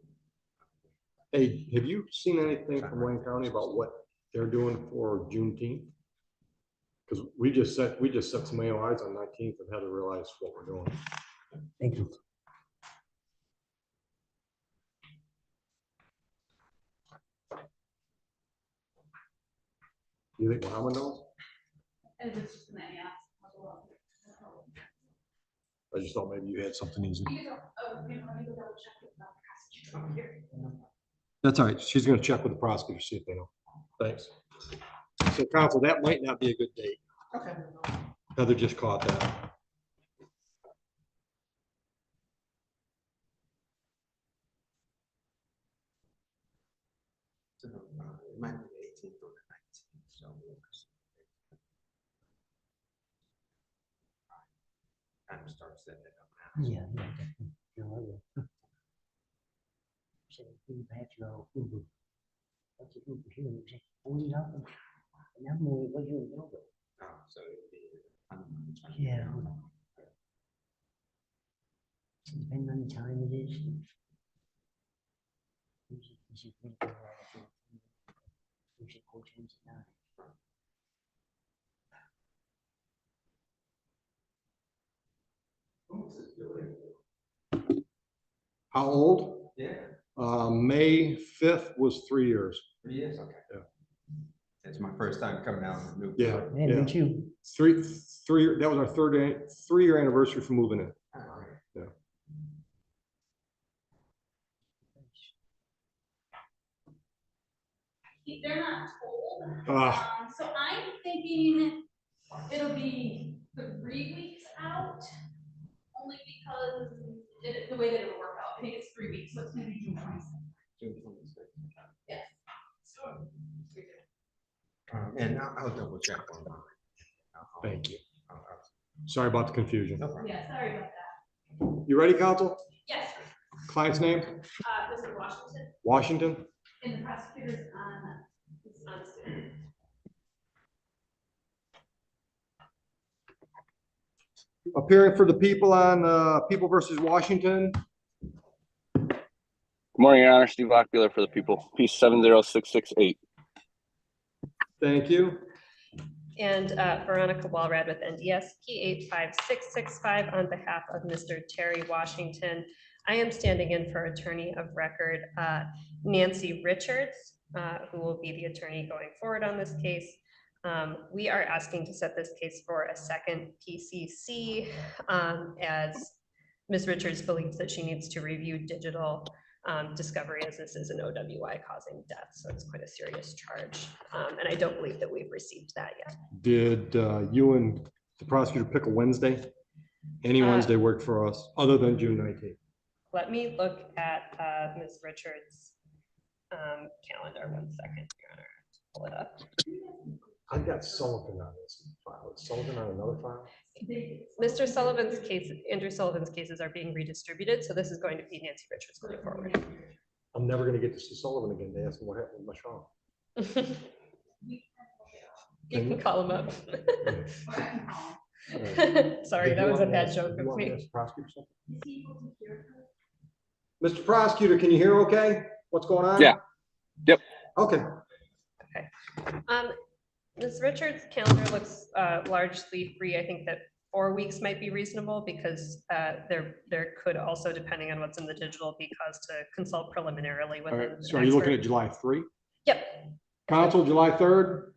Hey, have you seen anything from Wayne County about what they're doing for Juneteenth? Because we just set some AOIs on 19th and had to realize what we're doing. Thank you. Do you think Muhammad knows? it was just an yeah. I just thought maybe you had something easy. That's all right. She's gonna check with the prosecutor, see if they know. Thanks. So counsel, that might not be a good date. Okay. Heather just caught that. So, it might be the 18th or the 19th, so. Time to start setting it up now. Yeah, yeah, definitely. No, I will. So we have to go Uber. What's the Uber here? It's like $40. And I'm only what you know. Oh, so it'd be. Yeah. Depending on the time it is. How old? Yeah. May 5th was 3 years. 3 years, okay. Yeah. That's my first time coming out in the new. Yeah. Man, yeah. did you? Three, that was our 3-year anniversary for moving in. Yeah. They're not told. Ah. So I'm thinking it'll be 3 weeks out, only because the way that it'll work out. I think it's 3 weeks, so it's gonna be June 26th. June 26th. Yes. And I'll double check on that. Thank you. Sorry about the confusion. Yeah, sorry about that. You ready, counsel? Yes. Client's name? Mr. Washington. Washington? And the prosecutor's on student. Appearing for the people on People versus Washington. Good morning, Your Honor. Steve Lockbeeler for the people. Piece 70668. Thank you. And Veronica Walrad with NDS P85665 on behalf of Mr. Terry Washington. I am standing in for attorney of record Nancy Richards, who will be the attorney going forward on this case. We are asking to set this case for a second PCC as Ms. Richards believes that she needs to review digital discovery, as this is an OWI causing death. So it's quite a serious charge. And I don't believe that we've received that yet. Did you and the prosecutor pick a Wednesday? Any Wednesday worked for us other than June 19th? Let me look at Ms. Richards' calendar 1 second, Your Honor. Pull it up. I've got Sullivan on this file. Is Sullivan on another file? Mr. Sullivan's case, Andrew Sullivan's cases are being redistributed, so this is going to be Nancy Richards going forward. I'm never going to get to see Sullivan again. They ask him what happened with Michelle. You can call him up. Sorry, that was a bad joke of me. Mr. Prosecutor, can you hear okay? What's going on? Yeah. Yep. Okay. Ms. Richards' calendar looks largely free. I think that 4 weeks might be reasonable because there could also, depending on what's in the digital, be cause to consult preliminarily with an So are you looking expert. at July 3? Yep. Counsel, July 3rd?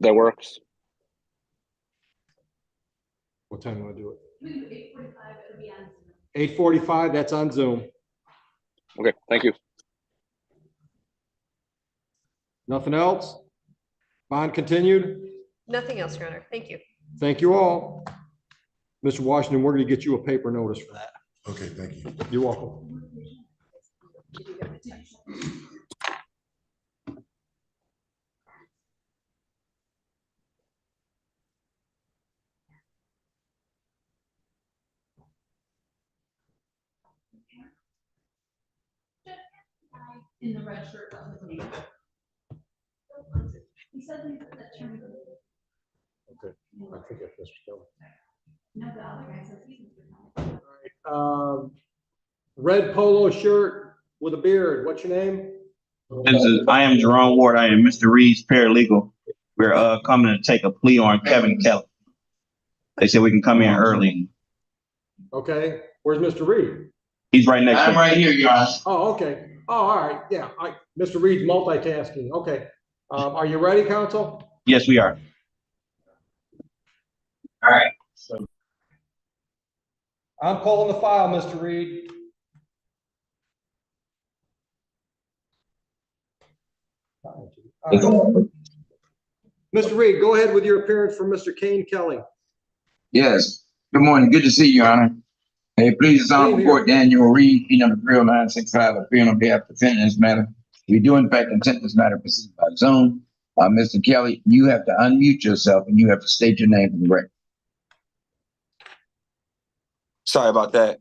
That works. What time do you want to do it? 8:45, it'll be on Zoom. 8:45, that's on Zoom. Okay, thank you. Nothing else? Bond continued? Nothing else, Your Honor. Thank you. Thank you all. Mr. Washington, we're going to get you a paper notice for that. Okay, thank you. You're welcome. In the red shirt on the table. He said that term. Okay, I think that's Mr. Kelly. No, the other guy says he's. Red polo shirt with a beard. What's your name? I am Jerome Ward. I am Mr. Reed's paralegal. We're coming to take a plea on Kevin Kelly. They said we can come in early. Okay, where's Mr. Reed? He's right next to me. I'm right here, you guys. Oh, okay. Oh, all right. Yeah, Mr. Reed's multitasking. Okay. Are you ready, counsel? Yes, we are. All right. So I'm calling the file, Mr. Reed. Mr. Reed, go ahead with your appearance for Mr. Kane Kelly. Yes. Good morning. Good to see you, Your Honor. Hey, please, Honorable Court, Daniel Reed, P number 30965, appearing on behalf of the defendant in this matter. We do, in fact, intend this matter proceed by Zoom. Mr. Kelly, you have to unmute yourself and you have to state your name for the record. Sorry about that.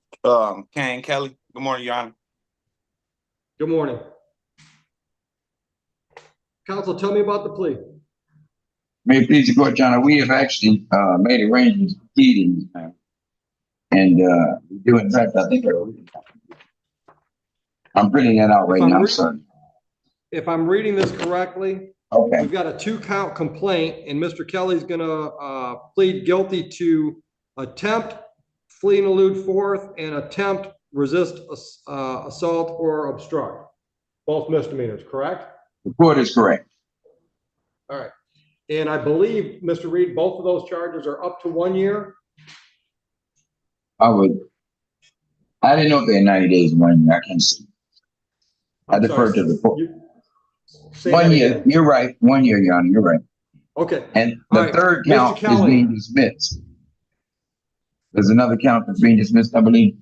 Kane Kelly. Good morning, Your Honor. Good morning. Counsel, tell me about the plea. May it please the court, Your Honor, we have actually made arrangements for pleading. And we do, in fact, I think I'm printing that out right now, sir. If I'm reading this correctly, okay, we've got a 2-count complaint, and Mr. Kelly's gonna plead guilty to attempt flee and elude fourth and attempt resist assault or obstruct. Both misdemeanors, correct? The court is correct. All right. And I believe, Mr. Reed, both of those charges are up to 1 year? I didn't know if they had 90 days, 1 year. I can't see. I defer to the court. Say 1 that year, again. you're right. 1 year, Your Honor, you're right. Okay. And All the right. third Mr. count is Kelly. being dismissed. There's another count that's being dismissed, I believe.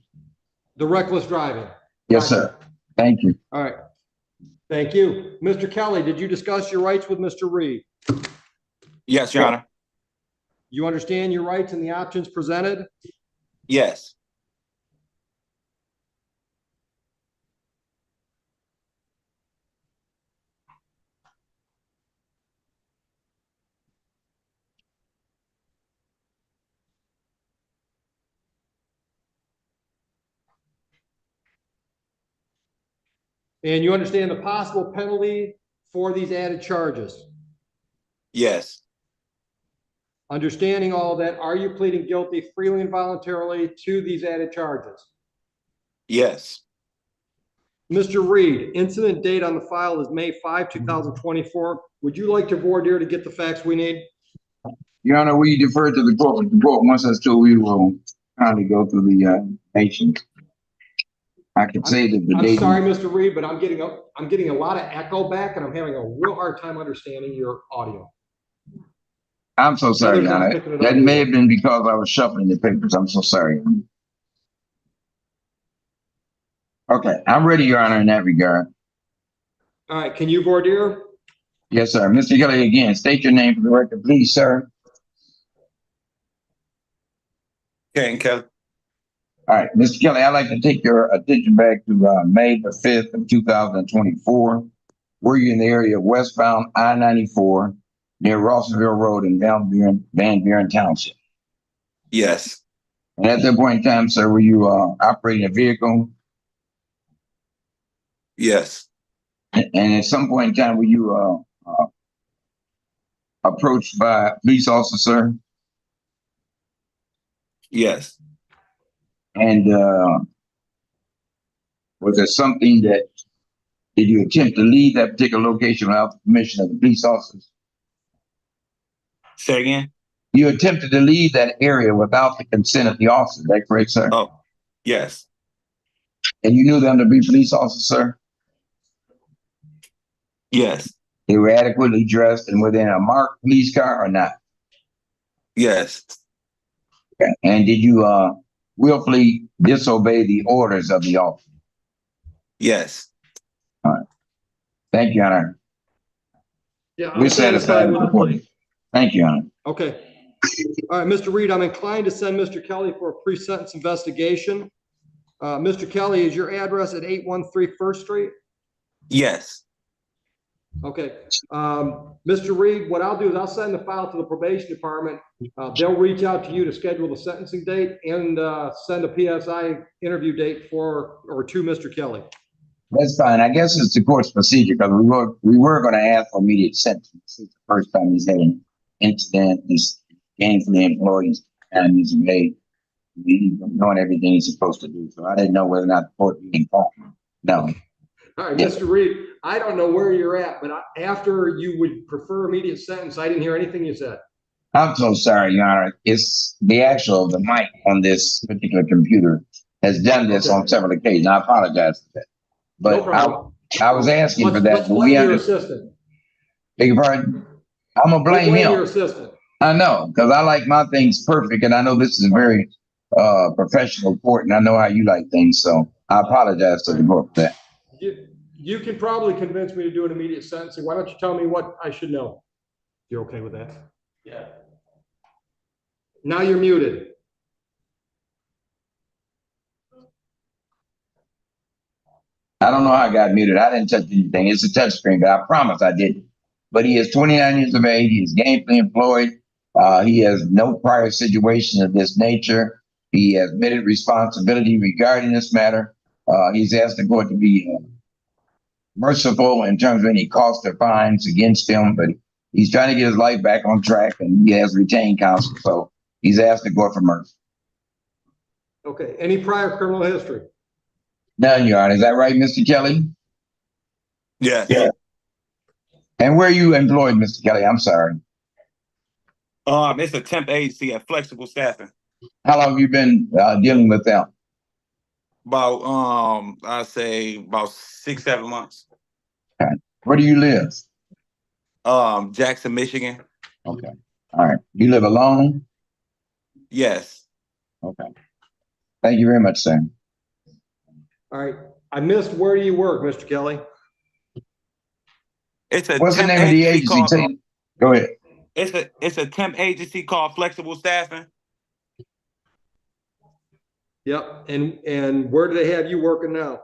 The reckless driving. Yes, sir. Thank you. All right. Thank you. Mr. Kelly, did you discuss your rights with Mr. Reed? Yes, Your Honor. You understand your rights and the options presented? Yes. And you understand the possible penalty for these added charges? Yes. Understanding all that, are you pleading guilty freely and voluntarily to these added charges? Yes. Mr. Reed, incident date on the file is May 5, 2024. Would you like to voir dire to get the facts we need? Your Honor, we defer to the court. The court wants us to, we will kindly go through the nation. I can say that the I'm date. sorry, Mr. Reed, but I'm getting a lot of echo back and I'm having a real hard time understanding your audio. I'm so sorry, Others Your aren't Honor. picking it up That may either. have been because I was shuffling the papers. I'm so sorry. Okay, I'm ready, Your Honor, in that regard. All right, can you voir dire? Yes, sir. Mr. Kelly, again, state your name for the record, please, sir. Ken Kelly. All right, Mr. Kelly, I'd like to take your attention back to May the 5th of 2024. Were you in the area of westbound I-94 near Rossville Road in Van Buren Township? Yes. And at that point in time, sir, were you operating a vehicle? Yes. And at some point in time, were you approached by a police officer? Yes. And was there something that, did you attempt to leave that particular location without the permission of the police officers? Say again? You attempted to leave that area without the consent of the officer, is that correct, sir? Oh, yes. And you knew them to be police officers, sir? Yes. They were adequately dressed and were they in a marked police car or not? Yes. Okay. And did you willfully disobey the orders of the officer? Yes. All right. Thank you, Your Honor. Yeah, We're satisfied with the court. Thank you, Your Honor. Okay. All right, Mr. Reed, I'm inclined to send Mr. Kelly for a pre-sentence investigation. Mr. Kelly, is your address at 813 First Street? Yes. Okay. Mr. Reed, what I'll do is I'll send the file to the probation department. They'll reach out to you to schedule the sentencing date and send a PSI interview date for or to Mr. Kelly. That's fine. I guess it's the court's procedure because we were going to ask for immediate sentence. This is the first time he's had an incident, he's gainfully employed, and he's made, he's doing everything he's supposed to do. So I didn't know whether or not the court would be informed. No. All right, Mr. Reed, I don't know where you're at, but after you would prefer immediate sentence, I didn't hear anything you said. I'm so sorry, Your Honor. It's the mic on this particular computer has done this on several occasions. I apologize for that. But No I was asking for that. Let's blame your assistant. Beg your pardon? I'm going to blame him. Your assistant. I know, because I like my things perfect, and I know this is a very professional court, and I know how you like things, so I apologize to the court for that. You can probably convince me to do an immediate sentencing. Why don't you tell me what I should know? You're okay with that? Yeah. Now you're muted. I don't know how I got muted. I didn't touch anything. It's a touch screen, but I promise I didn't. But he is 29 years of age. He is gainfully employed. He has no prior situation of this nature. He has admitted responsibility regarding this matter. He's asked the court to be merciful in terms of any costs or fines against him, but he's trying to get his life back on track, and he has retained counsel, so he's asked the court for mercy. Okay. Any prior criminal history? None, Your Honor. Is that right, Mr. Kelly? Yes. Yeah. And where are you employed, Mr. Kelly? I'm sorry. It's a temp agency at Flexible Staffing. How long have you been dealing with them? About I say about 6-7 months. Okay. Where do you live? Jackson, Michigan. Okay. All right. You live alone? Yes. Okay. Thank you very much, sir. All right. I missed, where do you work, Mr. Kelly? It's a What's the temp name of the agency? called, Go ahead. It's a temp agency called Flexible Staffing. Yep. And where do they have you working now?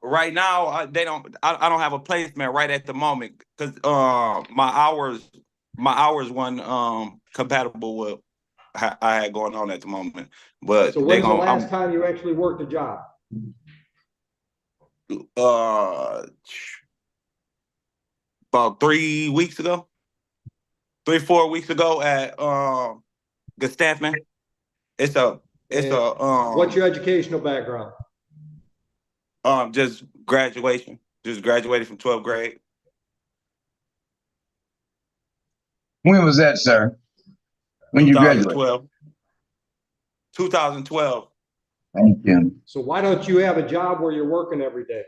Right now I don't have a placement right at the moment because my hours weren't compatible with I had going on at the moment. But So when's the last time you actually worked a job? About 3 weeks ago. 3-4 weeks ago at Gestaffman. What's your educational background? Just graduation. Just graduated from 12th grade. When was that, sir? When you graduated? 2012. Thank you. So why don't you have a job where you're working every day?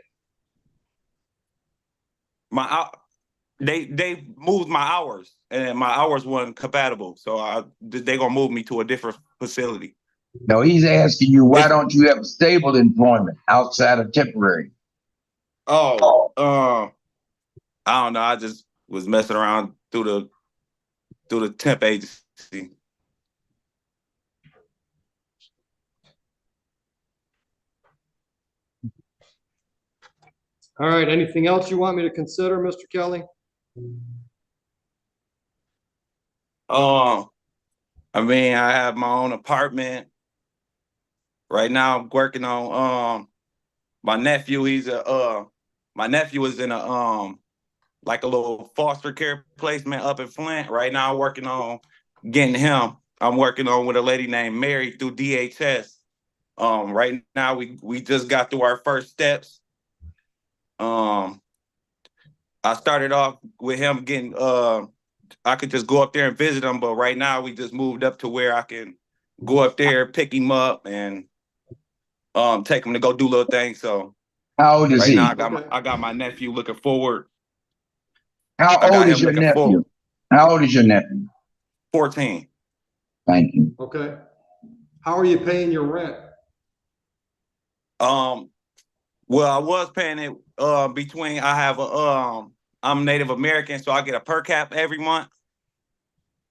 They moved my hours and my hours weren't compatible. So they gonna move me to a different facility. No, he's asking you, why don't you have stable employment outside of temporary? I don't know. I just was messing around through the temp agency. All right. Anything else you want me to consider, Mr. Kelly? I mean, I have my own apartment. Right now I'm working on my nephew. My nephew is in a like a little foster care placement up in Flint. Right now I'm working on getting him. I'm working on with a lady named Mary through DHS. Right now we just got through our first steps. I started off with him getting I could just go up there and visit him, but right now we just moved up to where I can go up there, pick him up, and take him to go do little things. So how old is he? Now I got my nephew looking forward. How old is your nephew? How old is your nephew? 14. Thank you. Okay. How are you paying your rent? Well, I was paying it between I'm Native American, so I get a per cap every month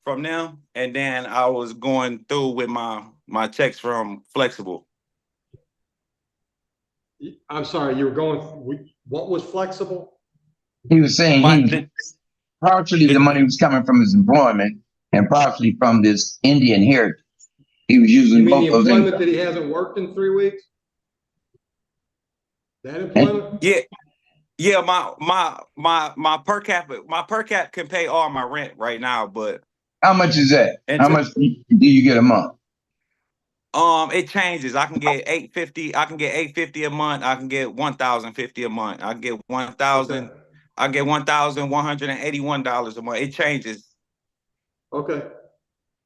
from them, and then I was going through with my checks from Flexible. I'm sorry, you were going, what was Flexible? He was saying partially the money was coming from his employment and partially from this Indian heritage. He was using both those. You mean the employment that he hasn't worked in 3 weeks? That employment? Yeah, my per cap can pay all my rent right now, but how much is that? How much do you get a month? It changes. I can get $850. I can get $850 a month. I can get $1,050 a month. I can get $1,000. I get $1,181 a month. It changes. Okay.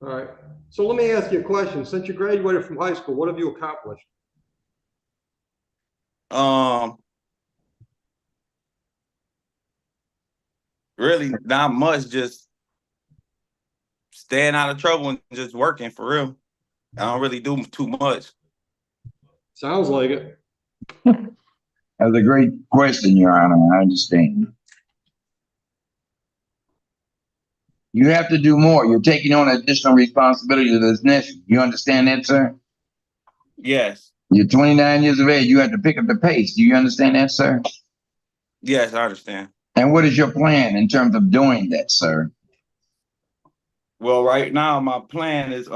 All right. So let me ask you a question. Since you graduated from high school, what have you accomplished? Really not much. Just staying out of trouble and just working for real. I don't really do too much. Sounds like it. That's a great question, Your Honor. I understand. You have to do more. You're taking on additional responsibility to this nation. You understand that, sir? Yes. You're 29 years of age. You have to pick up the pace. Do you understand that, sir? Yes, I understand. And what is your plan in terms of doing that, sir? Well, right now my plan is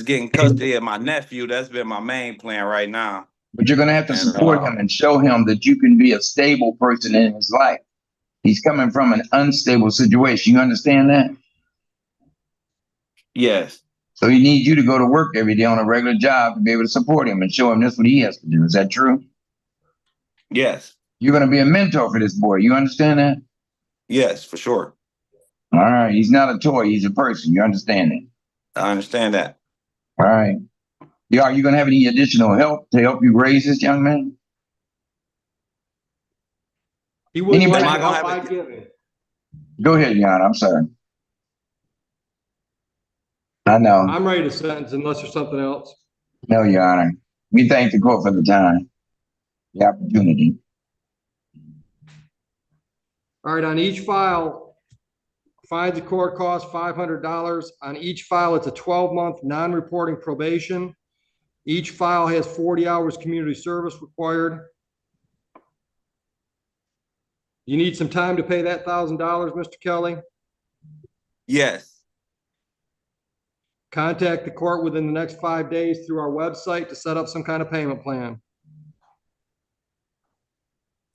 getting custody of my nephew. That's been my main plan right now. But you're going to have to support him and show him that you can be a stable person in his life. He's coming from an unstable situation. You understand that? Yes. So he needs you to go to work every day on a regular job to be able to support him and show him that's what he has to do. Is that true? Yes. You're gonna be a mentor for this boy. You understand that? Yes, for sure. All right. He's not a toy. He's a person. You understand that? I understand that. All right. Yeah. Are you gonna have any additional help to help you raise this young man? He wouldn't Anybody- like Am I the gonna help have I a- give him. Go ahead, Your Honor. I'm sorry. I know. I'm ready to sentence unless there's something else. No, Your Honor. We thank the court for the time, the opportunity. All right, on each file, fines the court cost $500. On each file, it's a 12-month non-reporting probation. Each file has 40 hours community service required. You need some time to pay that $1,000, Mr. Kelly? Yes. Contact the court within the next 5 days through our website to set up some kind of payment plan.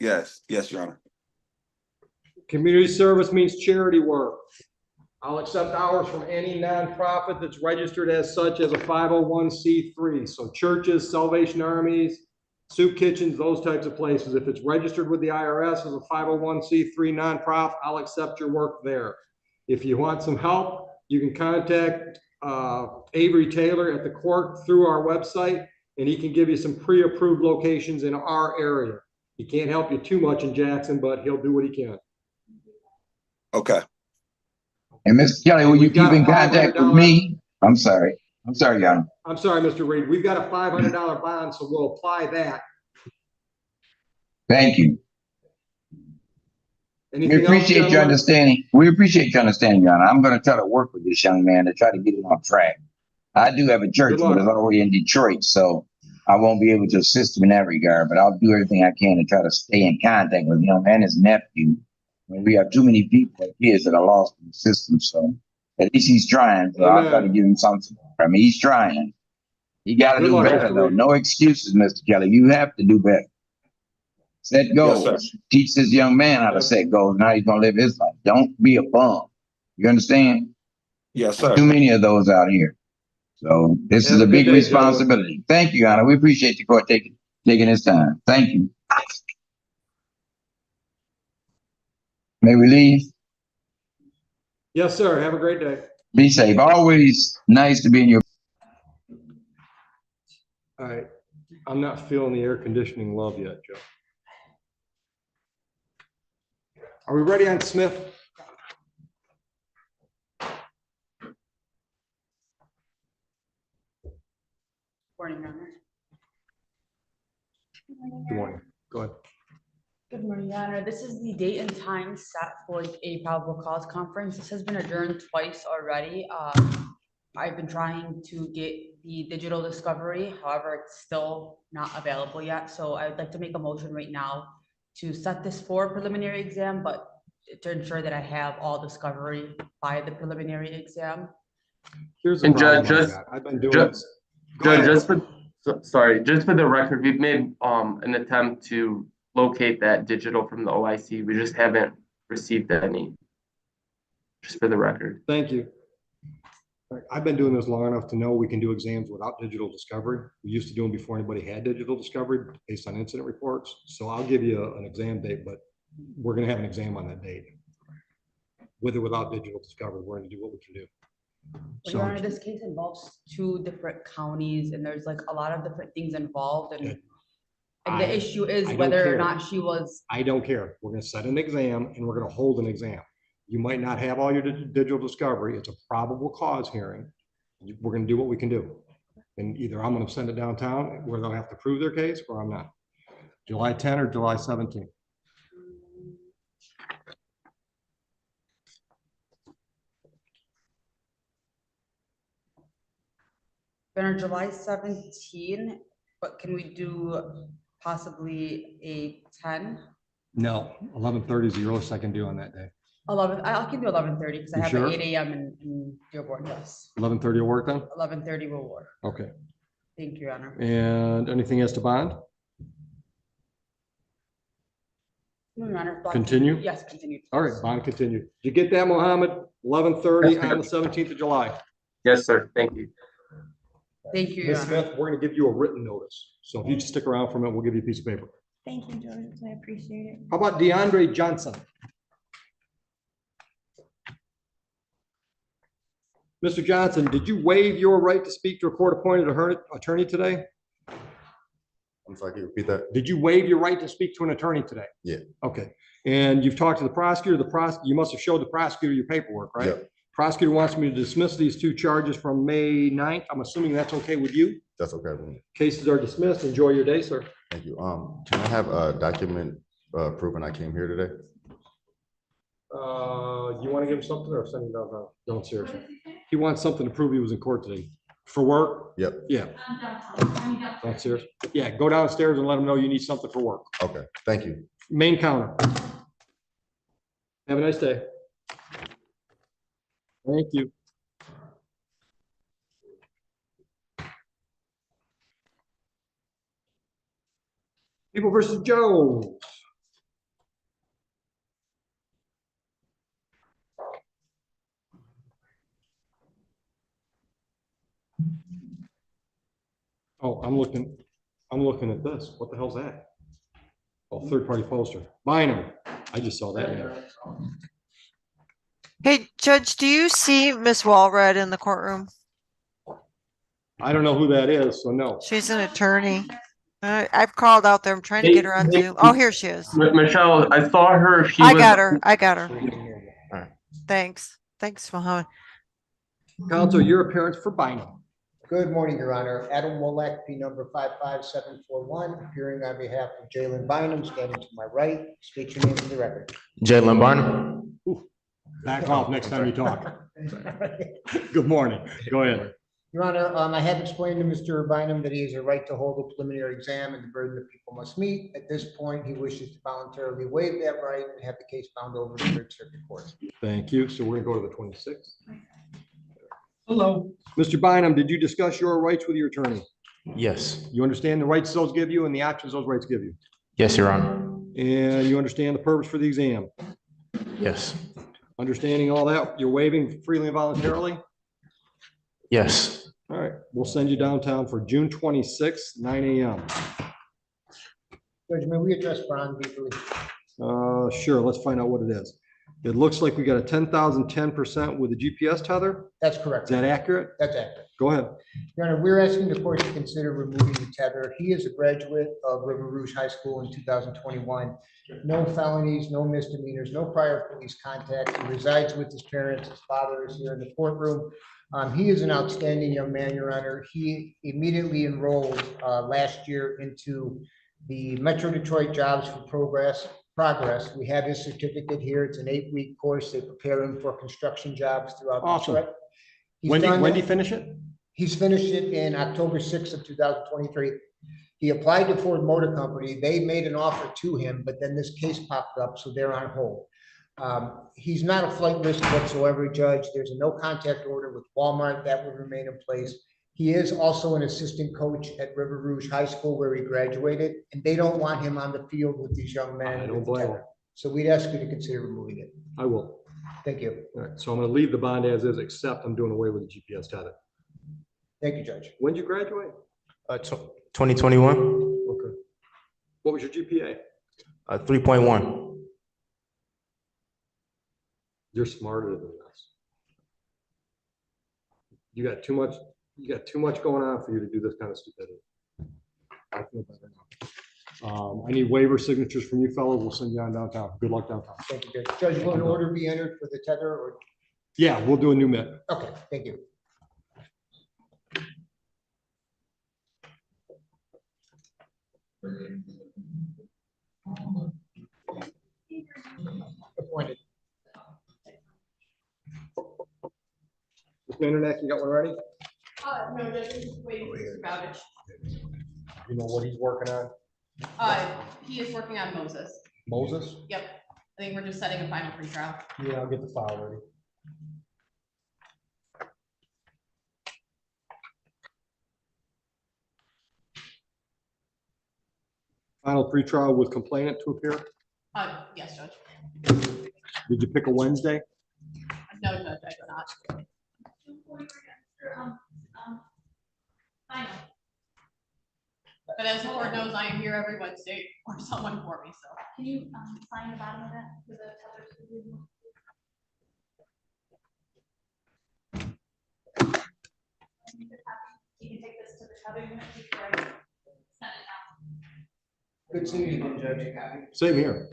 Yes. Yes, Your Honor. Community service means charity work. I'll accept hours from any nonprofit that's registered as such as a 501c3. So churches, Salvation Armies, soup kitchens, those types of places. If it's registered with the IRS as a 501c3 nonprofit, I'll accept your work there. If you want some help, you can contact Avery Taylor at the court through our website, and he can give you some pre-approved locations in our area. He can't help you too much in Jackson, but he'll do what he can. Okay. And Mr. Kelly, will you We've keep got in a contact with $500 me? I'm sorry, Your Honor. I'm sorry, Mr. Reed. We've got a $500 bond, so we'll apply that. Thank you. We Anything else, appreciate your gentlemen? understanding. We appreciate your understanding, Your Honor. I'm going to try to work with this young man to try to get him on track. I do have a church, Good luck. but it's already in Detroit, so I won't be able to assist him in that regard. But I'll do everything I can to try to stay in contact with him and his nephew. When we have too many people, kids that are lost in the system, so at least he's trying. So I'll try to give him something. I mean, he's trying. You got to Good do luck, better, Mr. though. Reed. No excuses, Mr. Kelly. You have to do better. Set goals. Yes, sir. Teach this young man how to set goals. Now he's gonna live his life. Don't be a bum. You understand? Yes, sir. Too many of those out here. So this Have is a a good big day, responsibility. Thank you, Your Honor. We appreciate the court taking his time. Thank you. May we leave? Yes, sir. Have a great day. Be safe. Always nice to be in your. All right. I'm not feeling the air conditioning love yet, Joe. Are we ready on Smith? Morning, Your Honor. Good morning. Go ahead. Good morning, Your Honor. This is the date and time set for a probable cause conference. This has been adjourned twice already. I've been trying to get the digital discovery, however, it's still not available yet. So I'd like to make a motion right now to set this for preliminary exam, but to ensure that I have all discovery by the preliminary exam. Here's the And problem Judge, I've just- got. I've been doing Judge, this. Go ahead. just for the record, we've made an attempt to locate that digital from the OIC. We just haven't received any. Just for the record. Thank you. I've been doing this long enough to know we can do exams without digital discovery. We used to do them before anybody had digital discovery based on incident reports. So I'll give you an exam date, but we're going to have an exam on that date. With or without digital discovery, we're going to do what we can do. Well, Your Honor, this case involves 2 different counties and there's like a lot of different things involved and the issue is I don't whether care. or not she was. I don't care. We're going to set an exam and we're going to hold an exam. You might not have all your digital discovery. It's a probable cause hearing. We're going to do what we can do. And either I'm going to send it downtown where they'll have to prove their case or I'm not. July 10 or July 17. On July 17, but can we do possibly a 10? No, 11:30 is the earliest I can do on that day. 11, I can do 11:30 because I You have sure? an 8 a.m. in Dearborn, yes. 11:30 will work then? 11:30 will work. Okay. Thank you, Your Honor. And anything else to bond? No, Your Honor. bond- Continue? Yes, continue. All right, bond continue. Did you get that, Mohammed? 11:30 on the 17th of July. Yes, sir. Thank you. Thank you, Your Ms. Honor. Smith, we're going to give you a written notice. So if you just stick around for a minute, we'll give you a piece of paper. Thank you, George. I appreciate it. How about DeAndre Johnson? Mr. Johnson, did you waive your right to speak to a court-appointed attorney today? I'm sorry, can you repeat that? Did you waive your right to speak to an attorney today? Yeah. Okay. And you've talked to the prosecutor. You must have showed the prosecutor your paperwork, right? Yep. Prosecutor wants me to dismiss these 2 charges from May 9th. I'm assuming that's okay with you? That's okay with me. Cases are dismissed. Enjoy your day, sir. Thank you. Can I have a document proving I came here today? You want to give him something or send him downtown? Don't seriously. He wants something to prove he was in court today. For work? Yep. Yeah. Don't serious. Yeah, go downstairs and let him know you need something for work. Okay, thank you. Main counter. Have a nice day. Thank you. People versus Jones. Oh, I'm looking at this. What the hell's that? Oh, third-party poster. Bynum. I just saw that. Hey, Judge, do you see Miss Walred in the courtroom? I don't know who that is, so no. She's an attorney. I've called out there. I'm trying to get her on Zoom. Oh, here she is. Michelle, I saw her. I got her. Thanks. Thanks, Mohammed. Counsel, your appearance for Bynum. Good morning, Your Honor. Adam Wolek, P number 55741, appearing on behalf of Jaylen Bam, standing to my right. State your name for the record. Jaylen Bam. Back off next time you talk. Good morning. Go ahead. Your Honor, I have explained to Mr. Bynum that he has a right to hold a preliminary exam and the burden that people must meet. At this point, he wishes to voluntarily waive that right and have the case bound over to the Third Circuit Court. Thank you. So we're gonna go to the 26th. Hello. Mr. Bynum, did you discuss your rights with your attorney? Yes. You understand the rights those give you and the options those rights give you? Yes, Your Honor. And you understand the purpose for the exam? Yes. Understanding all that, you're waiving freely and voluntarily? Yes. All right, we'll send you downtown for June 26th, 9 a.m. Judge, may we address Brown briefly? Sure, let's find out what it is. It looks like we got a 10,010% with a GPS tether. That's correct. Is that accurate? That's accurate. Go ahead. Your Honor, we're asking the court to consider removing the tether. He is a graduate of River Rouge High School in 2021. No felonies, no misdemeanors, no prior police contact. He resides with his parents. His father is here in the courtroom. He is an outstanding young man, Your Honor. He immediately enrolled last year into the Metro Detroit Jobs for Progress. We have his certificate here. It's an 8-week course. They prepare him for construction jobs throughout Detroit. When did he finish it? He's finished it in October 6th of 2023. He applied to Ford Motor Company. They made an offer to him, but then this case popped up, so they're on hold. He's not a flight risk whatsoever, Judge. There's a no contact order with Walmart that would remain in place. He is also an assistant coach at River Rouge High School where he graduated, and they don't want him on the field with these young men. I don't blame him. So we'd ask you to consider removing it. I will. Thank you. All right, so I'm gonna leave the bond as is, except I'm doing away with the GPS tether. Thank you, Judge. When did you graduate? 2021. Okay. What was your GPA? 3.1. You're smarter than us. You got too much going on for you to do this kind of stupidity. I feel better now. I need waiver signatures from you fellows. We'll send you on downtown. Good luck downtown. Thank you, Judge. Judge, will an order be entered for the tether or? Yeah, we'll do a new mit. Okay, thank you. Appointed. Mr. Internet, you got one ready? No, just waiting for Mr. Bowditch. You know what he's working on? He is working on Moses. Moses? Yep. I think we're just setting a final pretrial. Yeah, I'll get the file ready. Final pretrial with complainant to appear? Yes, Judge. Did you pick a Wednesday? No, Judge, I do not. But as the court knows, I am here every Wednesday or someone for me, so. Can you sign the bottom of that for the tether to the legal? You can take this to the tether unit before I send it out. Good seeing you again, Judge. Same here.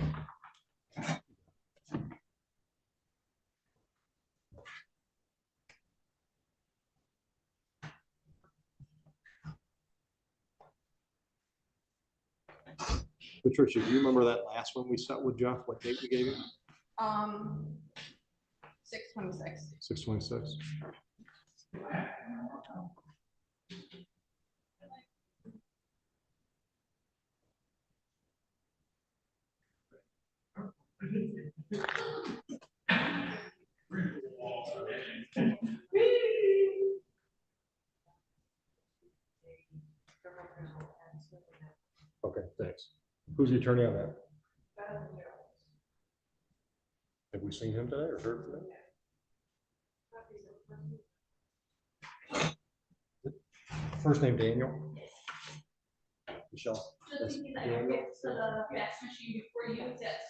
Patricia, do you remember that last one we set with Jeff? What date we gave you? 6/26. 6/26. Okay, thanks. Who's the attorney on that? Have we seen him today or heard from him? First name Daniel. Michelle. Just need that Daniel. to the fax machine before you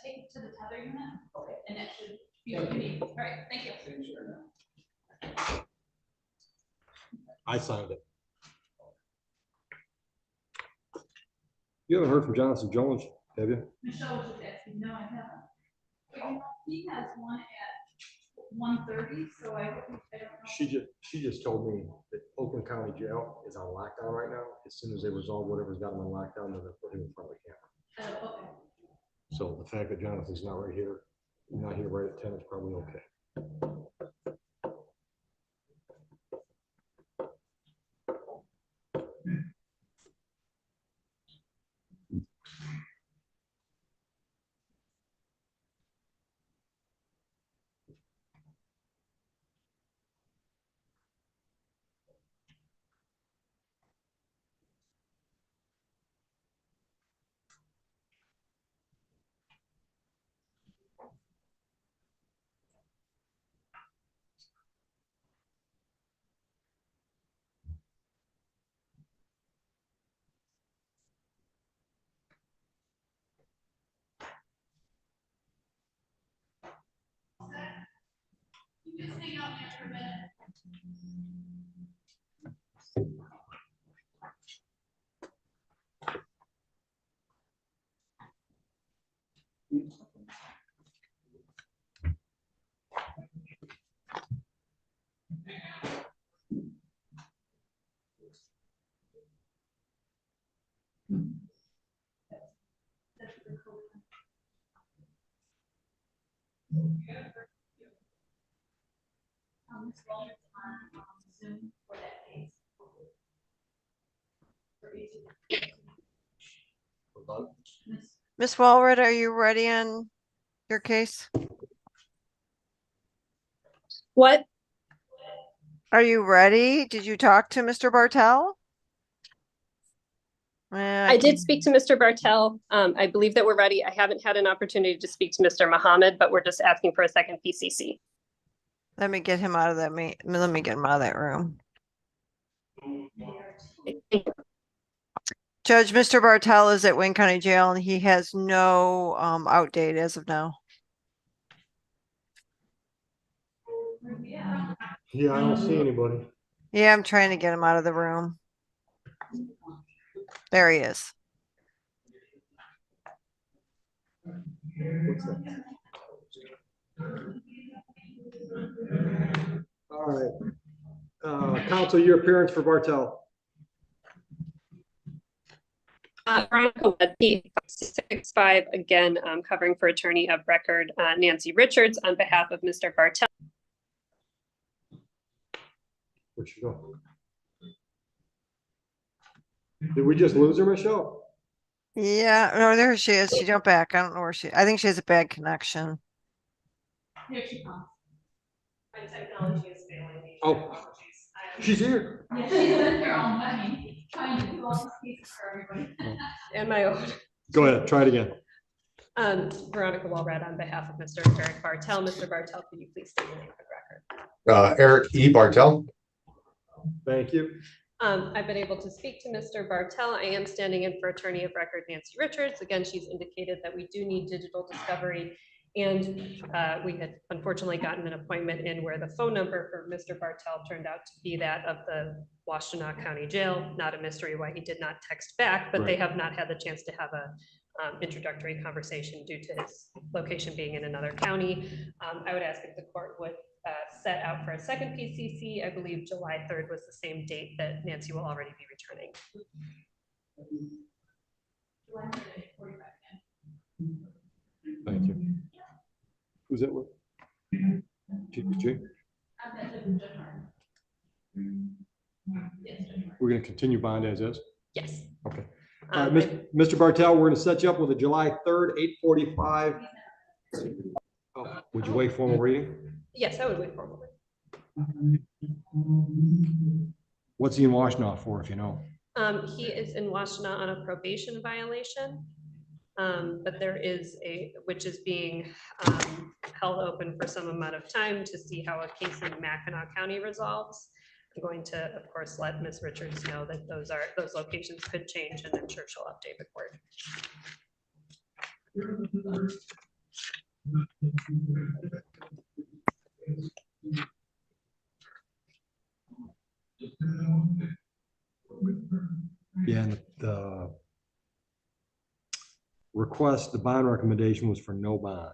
take it to the tether unit. Okay. And that should be what you need. All right, thank you. I signed it. You haven't heard from Jonathan Jones, have you? Michelle was just asking, no, I haven't. But, you know, he has one at 1:30, so I don't know. She just told me that Oakland County Jail is on lockdown right now. As soon as they resolve whatever's got them on lockdown, they're gonna put him in front of the camera. Okay. So the fact that Jonathan's not right here, not here right at 10 is probably okay. You just hang out there for a minute. Ms. Walters on Zoom for that case. Miss Walred, are you ready on your case? What? Are you ready? Did you talk to Mr. Bartell? I did speak to Mr. Bartell. I believe that we're ready. I haven't had an opportunity to speak to Mr. Muhammad, but we're just asking for a second PCC. Let me get him out of that let me get him out of that room. Judge, Mr. Bartell is at Wayne County Jail and he has no out date as of now. Yeah, I don't see anybody. Yeah, I'm trying to get him out of the room. There he is. All right. Counsel, your appearance for Bartell. Veronica Ledby, 665, again, covering for attorney of record Nancy Richards on behalf of Mr. Bartell. Where'd she go? Did we just lose her, Michelle? Yeah, no, there she is. She jumped back. I don't know where I think she has a bad connection. Here she comes. My technology is failing me. Oh, she's here. Yeah, she's in here all money, trying to do all these cases for everybody. And my own. Go ahead, try it again. Veronica Walred on behalf of Mr. Eric Bartell. Mr. Bartell, could you please state your name for the record? Eric E. Bartell. Thank you. I've been able to speak to Mr. Bartell. I am standing in for attorney of record Nancy Richards. Again, she's indicated that we do need digital discovery. And we had unfortunately gotten an appointment in where the phone number for Mr. Bartell turned out to be that of the Washtenaw County Jail. Not a mystery why he did not text back, but they have not had the chance to have a introductory conversation due to his location being in another county. I would ask if the court would set out for a second PCC. I believe July 3rd was the same date that Nancy will already be returning. Thank you. Who's that with? We're going to continue bond as is? Yes. Okay. All right, Mr. Bartell, we're going to set you up with a July 3rd, 8:45. Oh, would you waive formal reading? Yes, I would wait formally. What's he in Washtenaw for, if you know? He is in Washtenaw on a probation violation. But there is which is being held open for some amount of time to see how a case in Mackinac County resolves. I'm going to, of course, let Ms. Richards know that those locations could change, and I'm sure she'll update the court. Yeah, and the request, the bond recommendation was for no bond.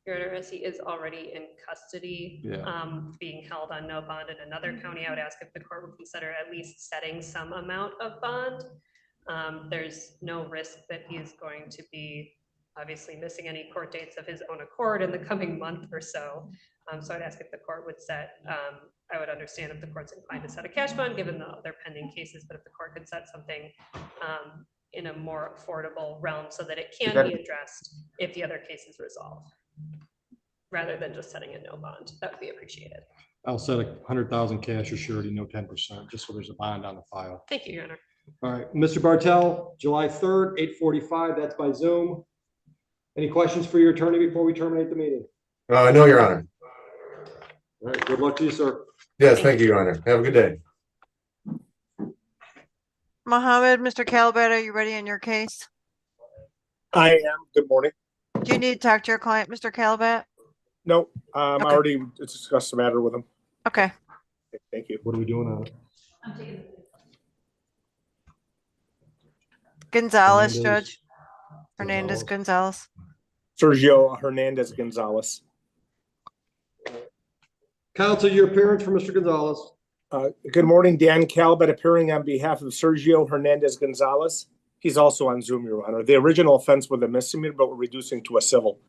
Your Honor, as he is already in custody, being held on no bond in another county, I would ask if the court would consider at least setting some amount of bond. There's no risk that he is going to be obviously missing any court dates of his own accord in the coming month or so. So I'd ask if the court would set, I would understand if the court's inclined to set a cash bond given the other pending cases, but if the court could set something in a more affordable realm so that it can be addressed if the other case is resolved, rather than just setting a no bond, that would be appreciated. I'll set 100,000 cash or surety, no 10%, just so there's a bond on the file. Thank you, Your Honor. All right, Mr. Bartell, July 3rd, 8:45, that's by Zoom. Any questions for your attorney before we terminate the meeting? No, Your Honor. All right, good luck to you, sir. Yes, thank you, Your Honor. Have a good day. Mohammed, Mr. Calabat, are you ready in your case? I am. Good morning. Do you need to talk to your client, Mr. Calabat? No, I already discussed the matter with him. Okay. Thank you. What are we doing on it? Gonzalez, Judge. Hernandez Gonzalez. Sergio Hernandez Gonzalez. Counsel, your appearance for Mr. Gonzalez. Good morning, Dan Calabat appearing on behalf of Sergio Hernandez Gonzalez. He's also on Zoom, Your Honor. The original offense was a misdemeanor, but we're reducing to a civil.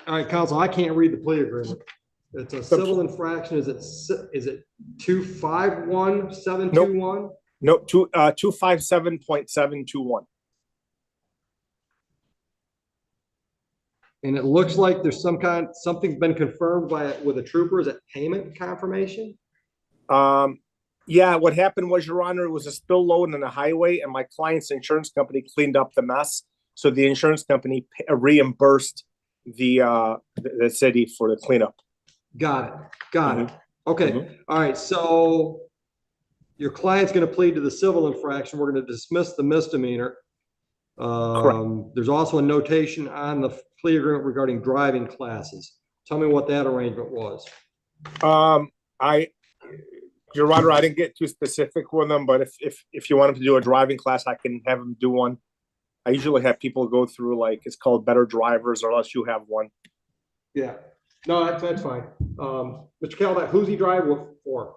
All right, counsel, I can't read the plea agreement. It's a civil infraction. Is it 251721? No, 257.721. And it looks like there's something's been confirmed with a trooper. Is it payment confirmation? Yeah, what happened was, Your Honor, it was a spill load on the highway, and my client's insurance company cleaned up the mess. So the insurance company reimbursed the city for the cleanup. Got it. Okay. All right. So your client's going to plead to the civil infraction. We're going to dismiss the misdemeanor. There's also a notation on the plea agreement regarding driving classes. Tell me what that arrangement was. Your Honor, I didn't get too specific with them, but if you want him to do a driving class, I can have him do one. I usually have people go through, like, it's called Better Drivers, or else you have one. Yeah. No, that's fine. Mr. Calabat, who's he drive for?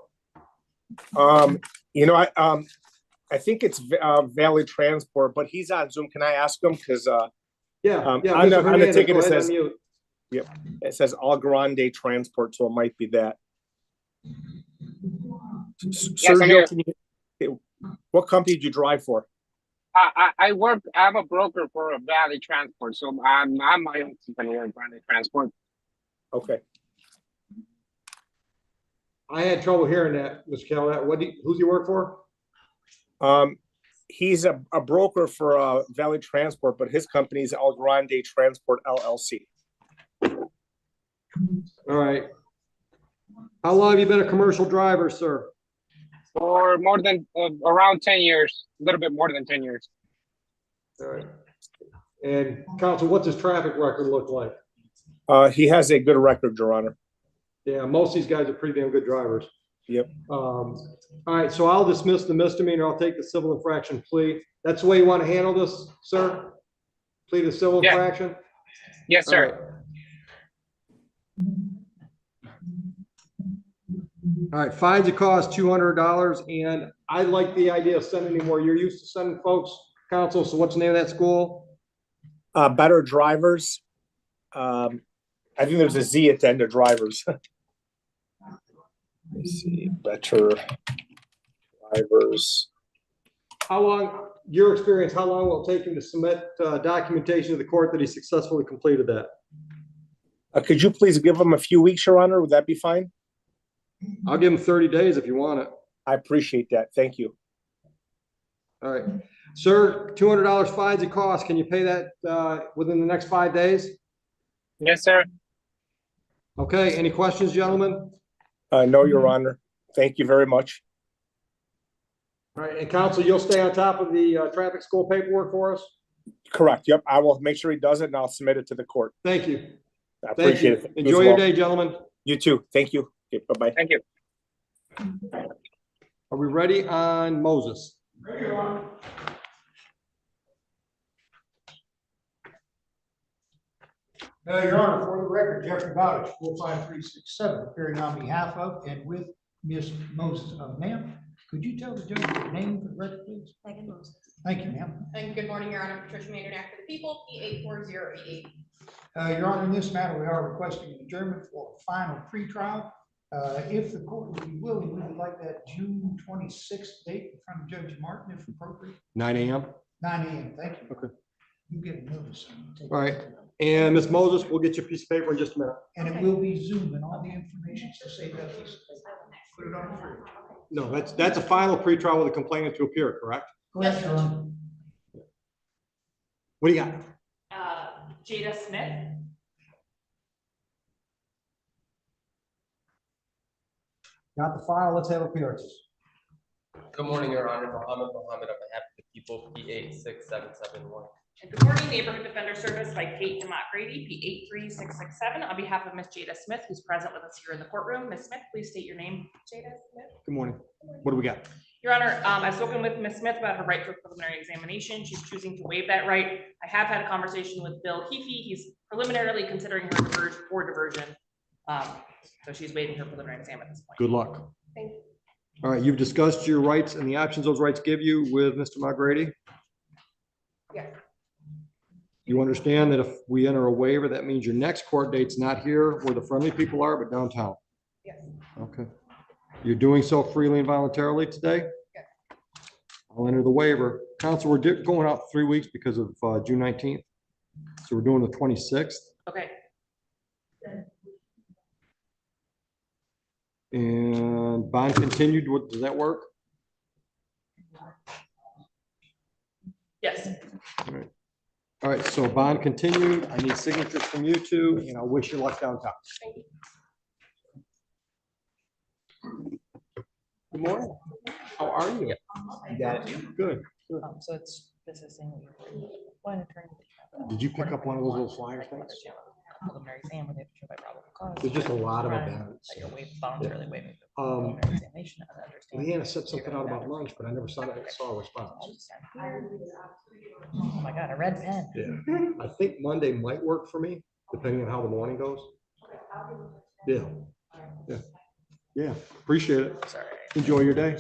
You know, I think it's Valley Transport, but he's on Zoom. Can I ask him? Because on the ticket it says, yep, it says All Grande Transport, so it might be that. Sergio, what company did you drive for? I'm a broker for a Valley Transport, so I'm my own company, Grande Transport. Okay. I had trouble hearing that, Mr. Calabat. Who's he work for? He's a broker for Valley Transport, but his company is El Grande Transport LLC. All right. How long have you been a commercial driver, sir? For more than around 10 years, a little bit more than 10 years. All right. And counsel, what's his traffic record look like? He has a good record, Your Honor. Yeah, most of these guys are pretty damn good drivers. Yep. All right, so I'll dismiss the misdemeanor. I'll take the civil infraction plea. That's the way you want to handle this, sir? Plead the civil infraction? Yes, sir. All right, fines it costs $200, and I like the idea of sending anymore. You're used to sending folks, counsel, so what's the name of that school? Better Drivers. I think there's a Z at the end of Drivers. Let's see, Better Drivers. How long, your experience, how long will it take him to submit documentation to the court that he successfully completed that? Could you please give him a few weeks, Your Honor? Would that be fine? I'll give him 30 days if you want it. I appreciate that. Thank you. All right. Sir, $200 fines it costs. Can you pay that within the next 5 days? Yes, sir. Okay. Any questions, gentlemen? No, Your Honor. Thank you very much. All right. And counsel, you'll stay on top of the traffic school paperwork for us? Correct. Yep. I will make sure he does it and I'll submit it to the court. Thank you. I appreciate it. Enjoy your day, gentlemen. You too. Thank you. Okay, bye-bye. Thank you. Are we ready on Moses? Ready, Your Honor. Your Honor, for the record, Jeffrey Bowditch, 45367, appearing on behalf of and with Ms. Moses. Ma'am, could you tell the judge your name for the record, please? Megan Moses. Thank you, ma'am. And good morning, Your Honor. Patricia Mandernack for the people, P84088. Your Honor, in this matter, we are requesting an adjournment for a final pretrial. If the court would be willing, we would like that June 26th date in front of Judge Martin, if appropriate. 9 a.m. 9 a.m. Thank you. Okay. You get a notice. All right. And Ms. Moses, we'll get you a piece of paper in just a minute. And it will be Zoom and all the information, so save that piece of paper. Put it on the fridge. No, that's a final pretrial with a complainant to appear, correct? Correct, Your Honor. What do you got? Jada Smith. Got the file. Let's have appearances. Good morning, Your Honor. Mohammed on behalf of the people, P86771. And good morning, Neighborhood Defender Service by Kate Demott Grady, P83667, on behalf of Ms. Jada Smith, who's present with us here in the courtroom. Ms. Smith, please state your name. Jada Smith. Good morning. What do we got? Your Honor, I've spoken with Ms. Smith about her right to a preliminary examination. She's choosing to waive that right. I have had a conversation with Bill Heafy. He's preliminarily considering her diversion. So she's waiving her preliminary exam at this point. Good luck. Thank you. All right, you've discussed your rights and the options those rights give you with Mr. McGrady. Yeah. You understand that if we enter a waiver, that means your next court date's not here where the friendly people are, but downtown. Yes. Okay. You're doing so freely and voluntarily today? Yes. I'll enter the waiver. Counsel, we're going out 3 weeks because of June 19th. So we're doing the 26th. Okay. And bond continued. What does that work? Yes. All right. All right. So bond continued. I need signatures from you two, and I wish you luck downtown. Thank you. Good morning. How are you? You got it. Good. So this is saying one attorney. Did you pick up one of those little flyer things? Preliminary exam where they have to show by probable cause. There's just a lot of events. That you're voluntarily waiving the preliminary examination and understand. Leanna said something out about lunch, but I never saw a response. Oh my God, a red pen. Yeah. I think Monday might work for me, depending on how the morning goes. Yeah. Yeah. Yeah. Appreciate it. Sorry. Enjoy your day.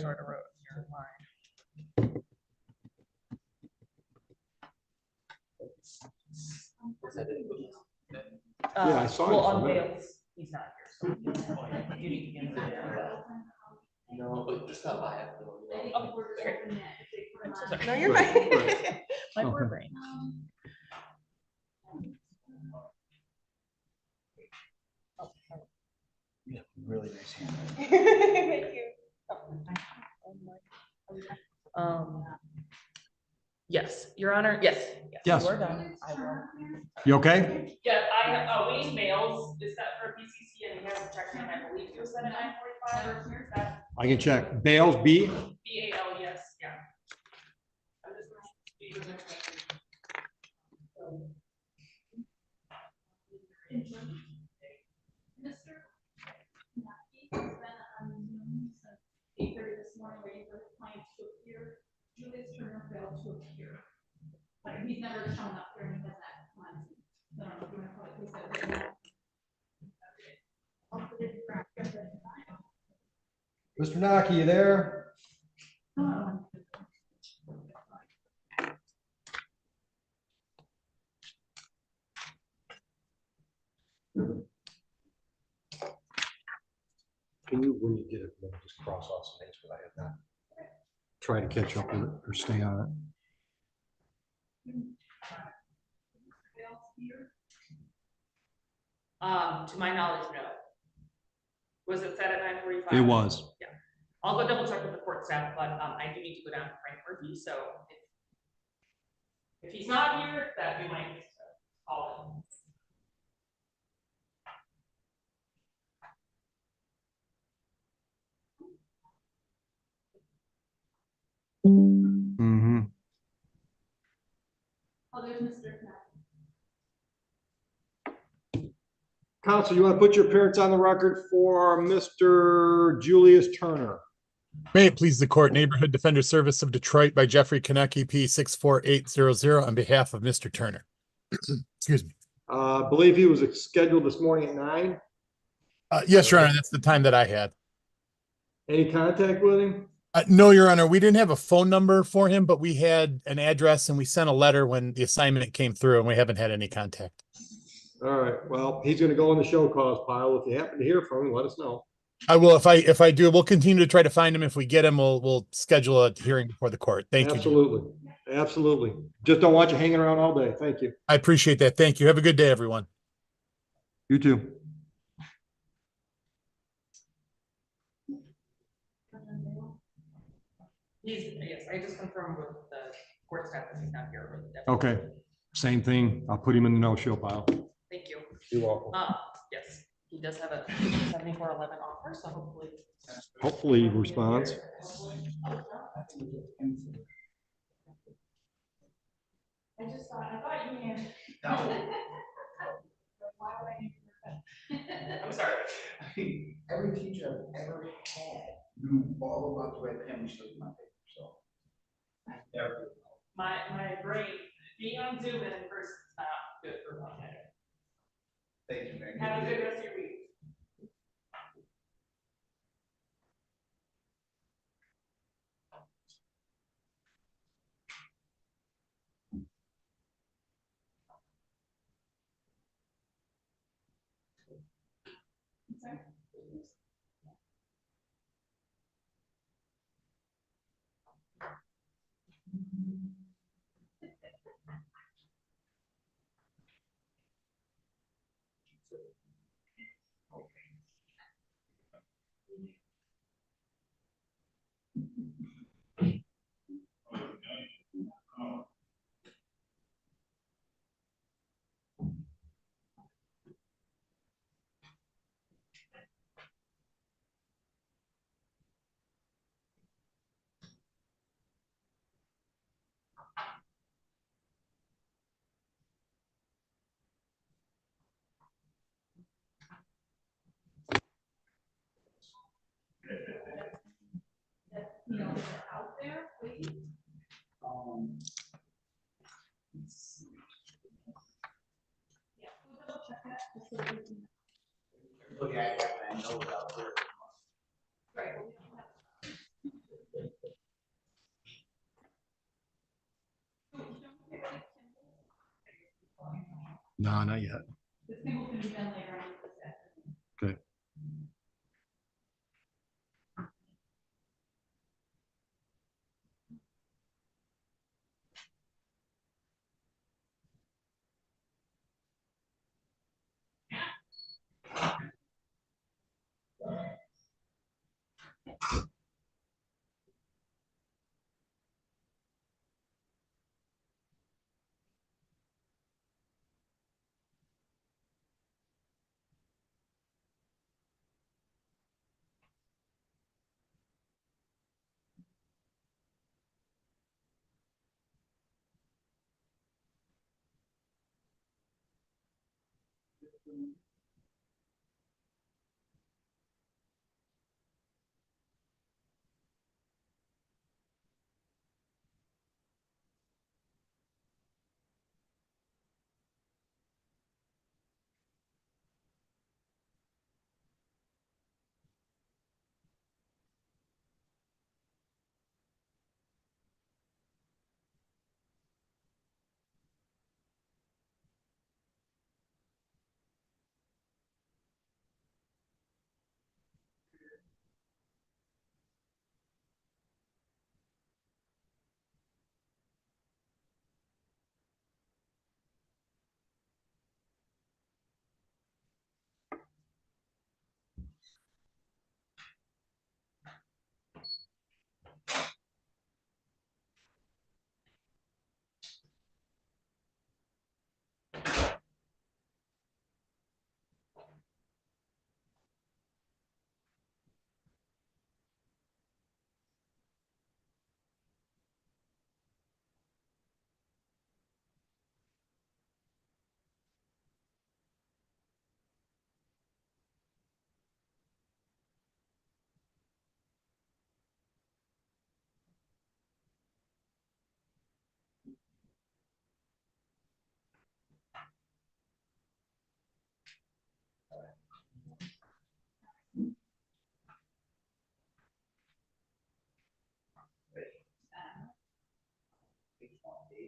Yeah, I saw well, it. on Bales, he's not here. So you need to get him there. No, but just stop by. Oh, great. I'm so sorry. No, you're right. My poor brain. Yeah, really nice hand. Thank you. Yes, Your Honor, yes. Yes. You are done. I will. You okay? Yeah, Wayne Bales is set for PCC and he hasn't checked in. I believe he was set at 9:45. I can check. Bales, B. BAL, yes, yeah. I'm just gonna speak with him. Mr. He has been on Zoom since 8:30 this morning waiting for his client to appear. Julius Turner failed to appear. But he's never shown up here and he has that on. So I don't know if you want to call it case that. Mr. Naki, you there? Can you, when you get it, just cross off some names, but I have not. Try to catch up with it or stay on it. To my knowledge, no. Was it set at 9:45? It was. Yeah. I'll go double check with the court staff, but I do need to go down to Frank Murphy, so if he's not here, that we might call him. Mm-hmm. Oh, there's Mr. Counsel, you want to put your appearance on the record for Mr. Julius Turner? May it please the court, Neighborhood Defender Service of Detroit by Jeffrey Konecki, P 64800 on behalf of Mr. Turner. Excuse me. I believe he was scheduled this morning at 9. Yes, Your Honor, that's the time that I had. Any contact with him? No, Your Honor, we didn't have a phone number for him, but we had an address and we sent a letter when the assignment came through and we haven't had any contact. All right, well, he's going to go in the show cause pile. If you happen to hear from him, let us know. I will. If I do, we'll continue to try to find him. If we get him, we'll schedule a hearing before the court. Thank you. Absolutely. Absolutely. Just don't want you hanging around all day. Thank you. I appreciate that. Thank you. Have a good day, everyone. You too. Yes, I just confirmed with the court staff that he's not here. Okay. Same thing. I'll put him in the no-show pile. Thank you. You're welcome. Yes, he does have a 7411 offer, so hopefully. Hopefully he responds. I thought you knew. Why would I need to? I'm sorry. Every teacher I've ever had knew all about the way the family should my paper, so. My brain, being on Zoom and in person is not good for one day. Thank you, man. Have a good rest of your week. Out there, please. Yeah, we'll double check that just so we can. Look at it, I know it's out there. Right. No, not yet. This thing will be done later on this afternoon. Okay.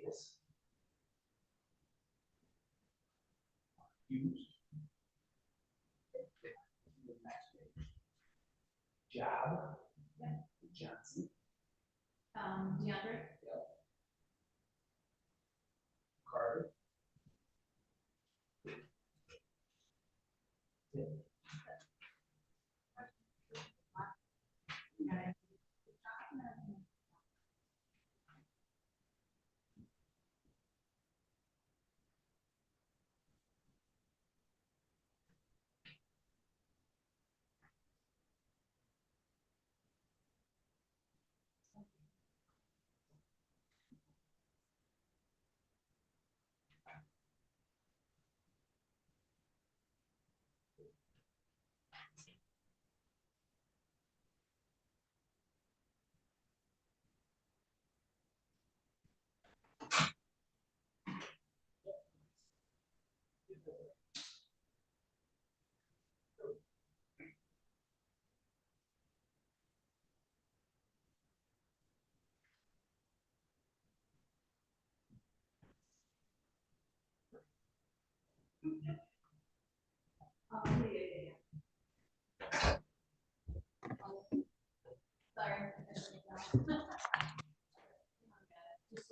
Davis. Hughes. Job. Johnson. DeAndre. Carter.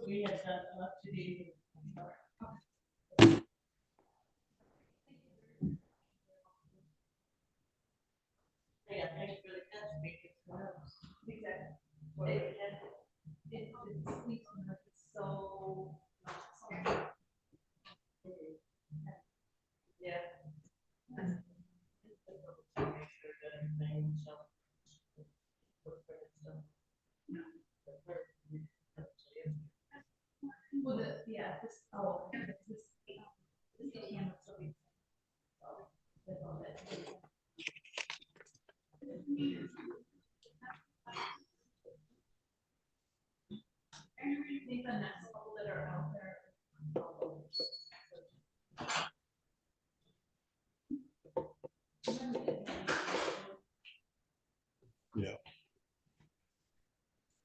We had done up to date. Yeah, thanks for the catch. Exactly. It's so. Yeah. Well, yeah, this, this camera still be. I think the next couple that are out there. Yeah.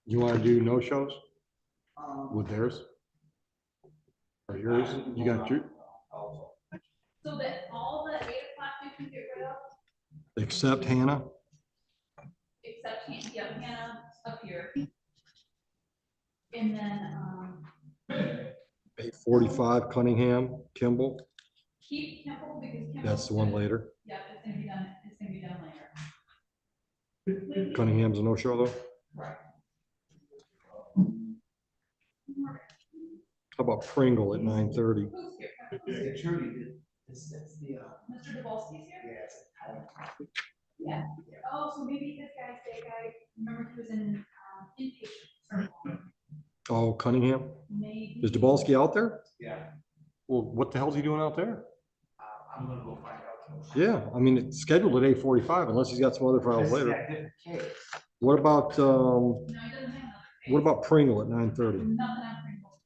You want to do no shows with theirs? Or yours? You got your, So that all the 8 o'clock you can get rid of, except Hannah? except Hannah up here. And then, 8:45 Cunningham, Kimball. keep Kimball because Kimball. That's the one later. Yeah, it's gonna be done, it's gonna be done later. Cunningham's a no-show though. Right. How about Pringle at 9:30? Who's here? The attorney did. That's the, Mr. Bilski's here? yeah. Yeah. Oh, so maybe this guy's that guy, remember he was in, inpatient. Oh, Cunningham? Maybe. Is Dabalski out there? Yeah. Well, what the hell's he doing out there? I'm gonna go find Yeah, I mean, it's scheduled at 8:45 unless he's got some other files This is later. that different case. What about Pringle at 9:30? Nothing on Pringle.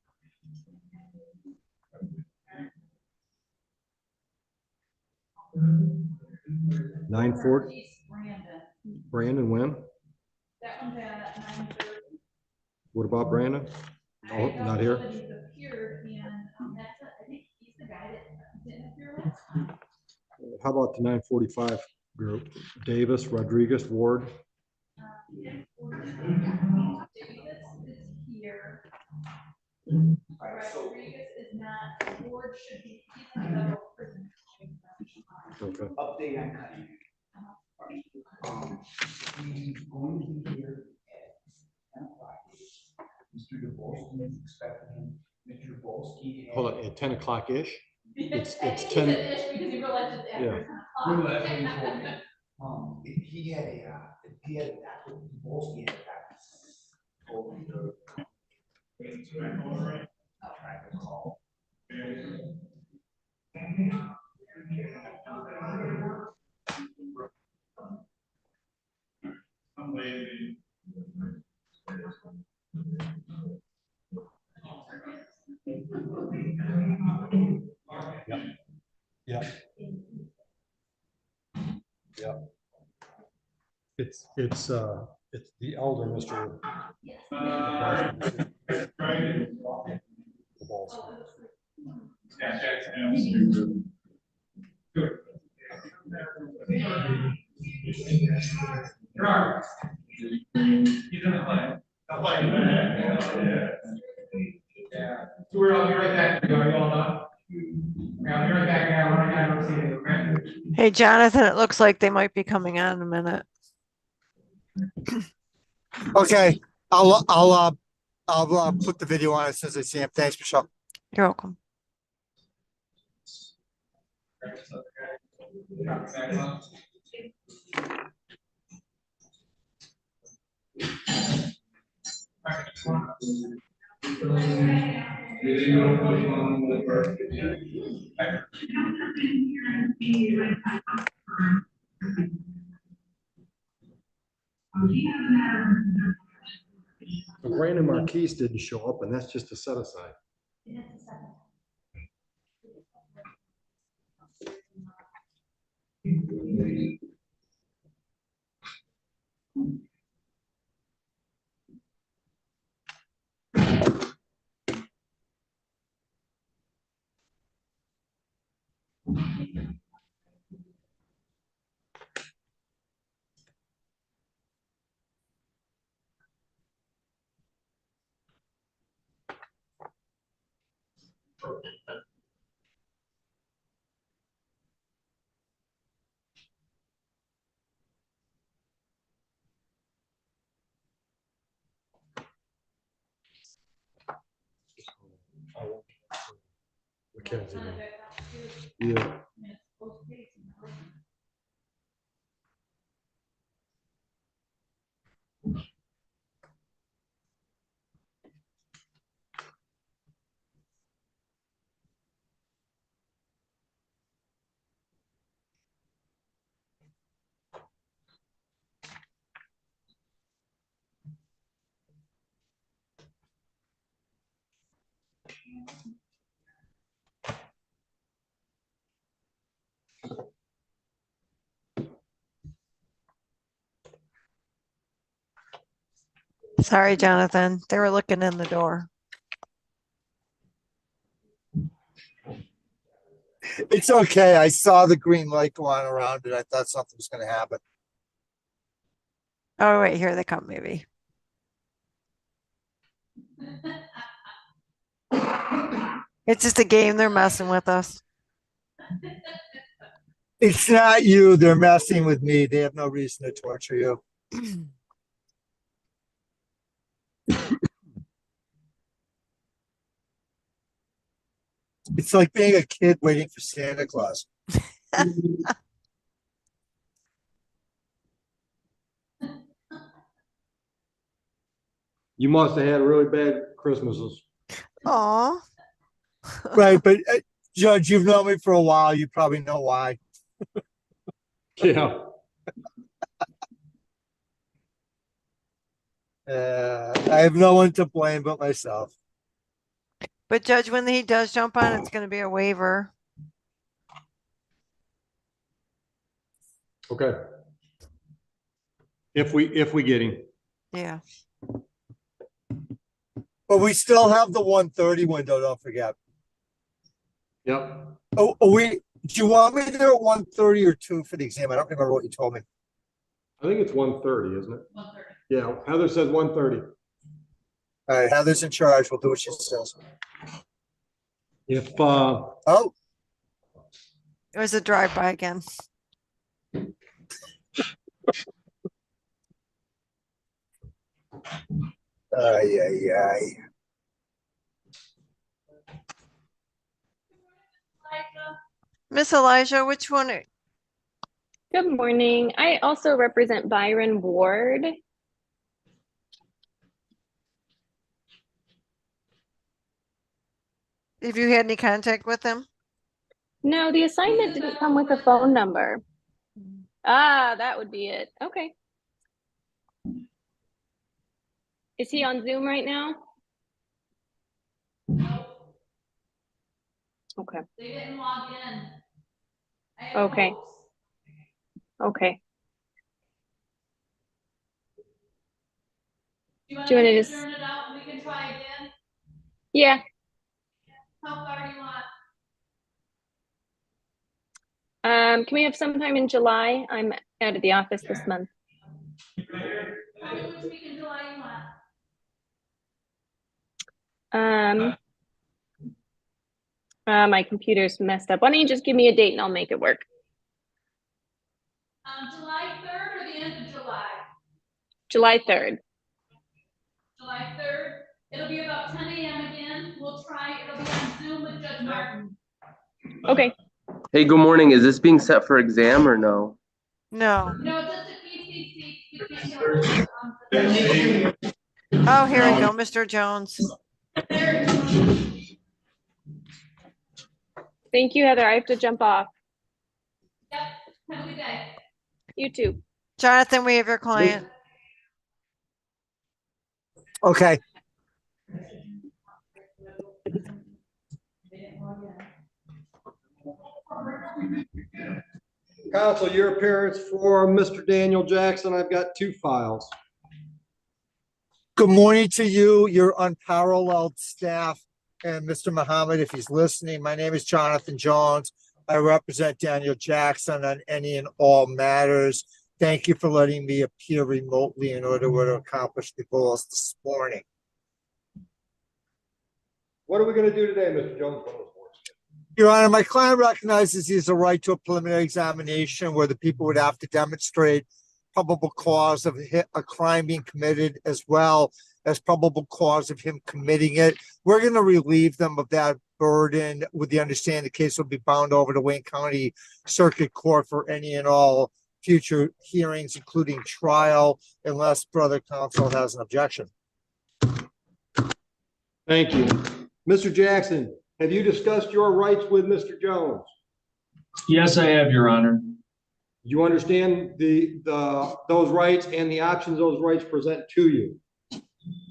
9:40? Brandon. Brandon, when? That one's at 9:30. What about Brandon? Oh, not here. He's appeared and I think he's the guy that didn't appear last time. How about the 9:45 group? Davis, Rodriguez, Ward? Davis is here. Rodriguez is not. Ward should be. He's in federal prison. Okay. Update on Cunningham. He's going to be here at 10 o'clock. Mr. Bilski is expecting him. Mr. Bilski. Hold on, at 10 o'clock-ish? It's I think 10. he said ish because he realized it's after Yeah. 10 o'clock. That's what he told me. He had a doctor, Bilski had a doctor. Told me to. I'll try to call. I'm lazy. Yeah. Yeah. It's the elder Mr. The balls. Hey, Jonathan, it looks like they might be coming on in a minute. Okay, I'll put the video on as soon as I see him. Thanks, Michelle. You're welcome. So Brandon Marquise didn't show up, and that's just a set aside. Mackenzie. Yeah. Sorry, Jonathan. They were looking in the door. It's okay. I saw the green light go on around it. I thought something was going to happen. Oh, wait, here they come, maybe. It's just a game. They're messing with us. It's not you. They're messing with me. They have no reason to torture you. It's like being a kid waiting for Santa Claus. You must have had really bad Christmases. Aw. Right, but Judge, you've known me for a while. You probably know why. Yeah. I have no one to blame but myself. But Judge, when he does jump on, it's gonna be a waiver. Okay. If we get him. Yeah. But we still have the 1:30 window, don't forget. Yep. Oh, do you want me there at 1:30 or 2 for the exam? I don't remember what you told me. I think it's 1:30, isn't it? 1:30. Yeah, Heather says 1:30. All right, Heather's in charge. We'll do what she says. If oh, It was a drive-by again. Ay. Miss Elijah, which one? Good morning. I also represent Byron Ward. Have you had any contact with him? No, the assignment didn't come with a phone number. Ah, that would be it. Okay. Is he on Zoom right now? Okay. They didn't log in. Okay. Okay. Do you want Do you to wanna just- turn it out and we can try again? Yeah. How far do you want? Can we have sometime in July? I'm out of the office this month. Tell me which week in July you want. My computer's messed up. Why don't you just give me a date and I'll make it work? July 3rd or the end of July? July 3rd. July 3rd. It'll be about 10 a.m. again. We'll try. It'll be on Zoom with Judge Martin. Okay. Hey, good morning. Is this being set for exam or no? No. No, just a PCC. We can't go. Oh, here we go, Mr. Jones. Thank you, Heather. I have to jump off. Yep. Have a good day. You too. Jonathan, we have your client. okay. Counsel, your appearance for Mr. Daniel Jackson. I've got 2 files. Good morning to you, your unparalleled staff, and Mr. Muhammad, if he's listening. My name is Jonathan Jones. I represent Daniel Jackson on any and all matters. Thank you for letting me appear remotely in order to accomplish the goals this morning. What are we going to do today, Mr. Jones? Your Honor, my client recognizes he has a right to a preliminary examination where the people would have to demonstrate probable cause of a crime being committed as well as probable cause of him committing it. We're going to relieve them of that burden with the understanding the case will be bound over to Wayne County Circuit Court for any and all future hearings, including trial, unless brother counsel has an objection. Thank you. Mr. Jackson, have you discussed your rights with Mr. Jones? Yes, I have, Your Honor. You understand those rights and the options those rights present to you?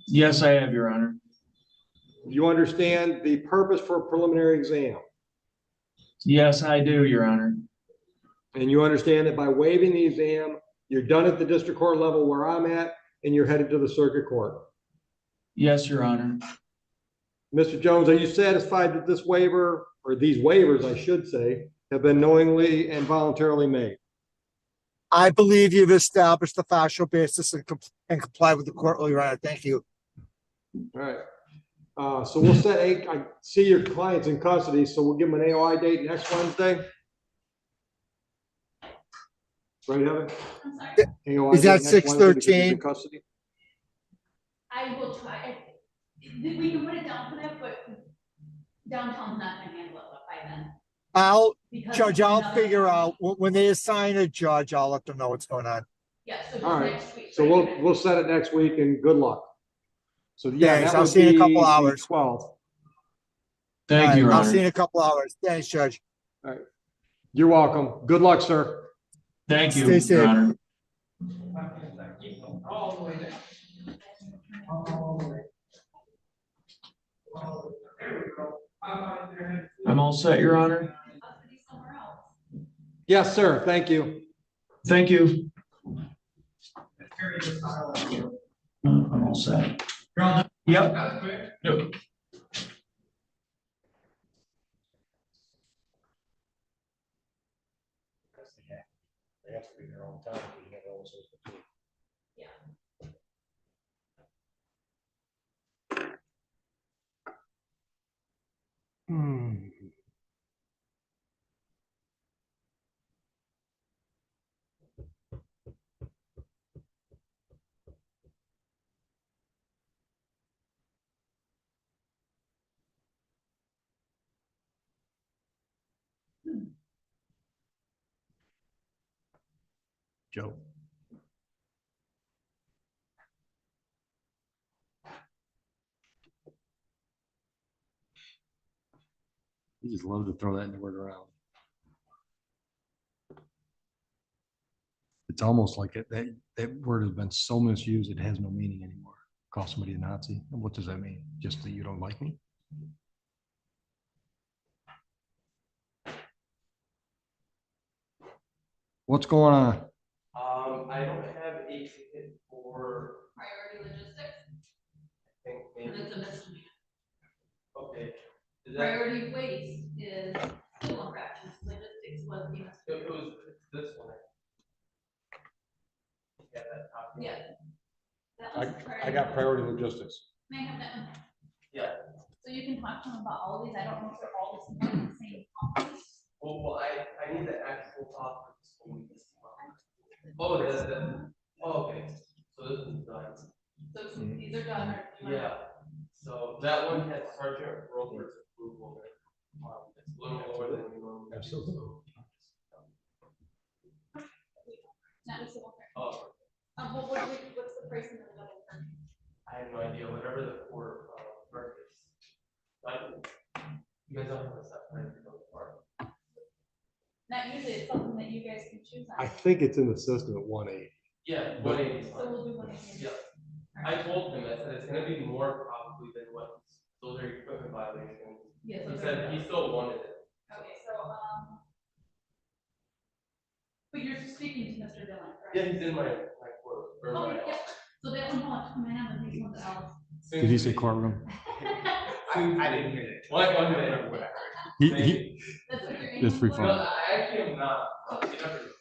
Yes, I have, Your Honor. You understand the purpose for a preliminary exam? Yes, I do, Your Honor. And you understand that by waiving the exam, you're done at the district court level where I'm at, and you're headed to the circuit court? Yes, Your Honor. Mr. Jones, are you satisfied that this waiver, or these waivers, I should say, have been knowingly and voluntarily made? I believe you've established the factual basis and comply with the court, Your Honor. Thank you. All right. So we'll set I see your client's in custody, so we'll give him an AOI date next Wednesday. Right, Heather? I'm sorry. AOI Is that date next Wednesday because he's in 6/13? custody? I will try. We can put it down for that, but downtown's not gonna handle it by then. Judge, I'll figure out when they assign a judge, I'll let them know what's going on. Yeah, so just All right. next week. So we'll set it next week, and good luck. So yeah, Thanks. that I'll would see you in a be couple hours. 12th. Thank you, Your I'll Honor. see you in a couple hours. Thanks, Judge. All right. You're welcome. Good luck, sir. Thank you, Stay Your safe. Honor. I'm all set, Your Honor. Yes, sir. Thank you. Thank you. I'm all set. Yep. Yep. They have to be their own time. Joe. You just love to throw that word around. It's almost like that word has been so misused, it has no meaning anymore. Call somebody a Nazi. What does that mean? Just that you don't like me? What's going on? I don't have a ticket for Priority logistics, I think and maybe. it's a misdemeanor. Okay. Is that- Priority waste is civil infractions, logistics was the misdemeanor. It was this one. Yeah, that copy. Yeah. That one's I got priority logistics. May I have that one? Yeah. So you can talk to them about all these, I don't know if they're all the same companies. Well, I need the actual top for this one. Oh, okay. So this one's done. So these are done, or? Yeah. So that one has Sergeant Roper's approval. It's a little more than we normally do. Absolutely. Not a civil infraction. Oh, What's the price of the double permit? I have no idea, whatever the court, purchase. Like, you guys don't have a set price for the court. Not usually, it's something that you guys can choose on. I think it's in the system at 180. Yeah, But- 180. So we'll do 180. Yeah. I told him, I said, it's gonna be more probably than what, those are equipment violations. Yes. He said he still wanted it. Okay, so, but you're speaking to Mr. Dillon, correct? Yeah, he's in my court, or my Okay, yeah, office. so that one will have to come in, and these ones out. Soon Did he to say be. courtroom? I didn't hear that. One day. That's what you're It's aiming free for? phone. No, I actually am not. You never know.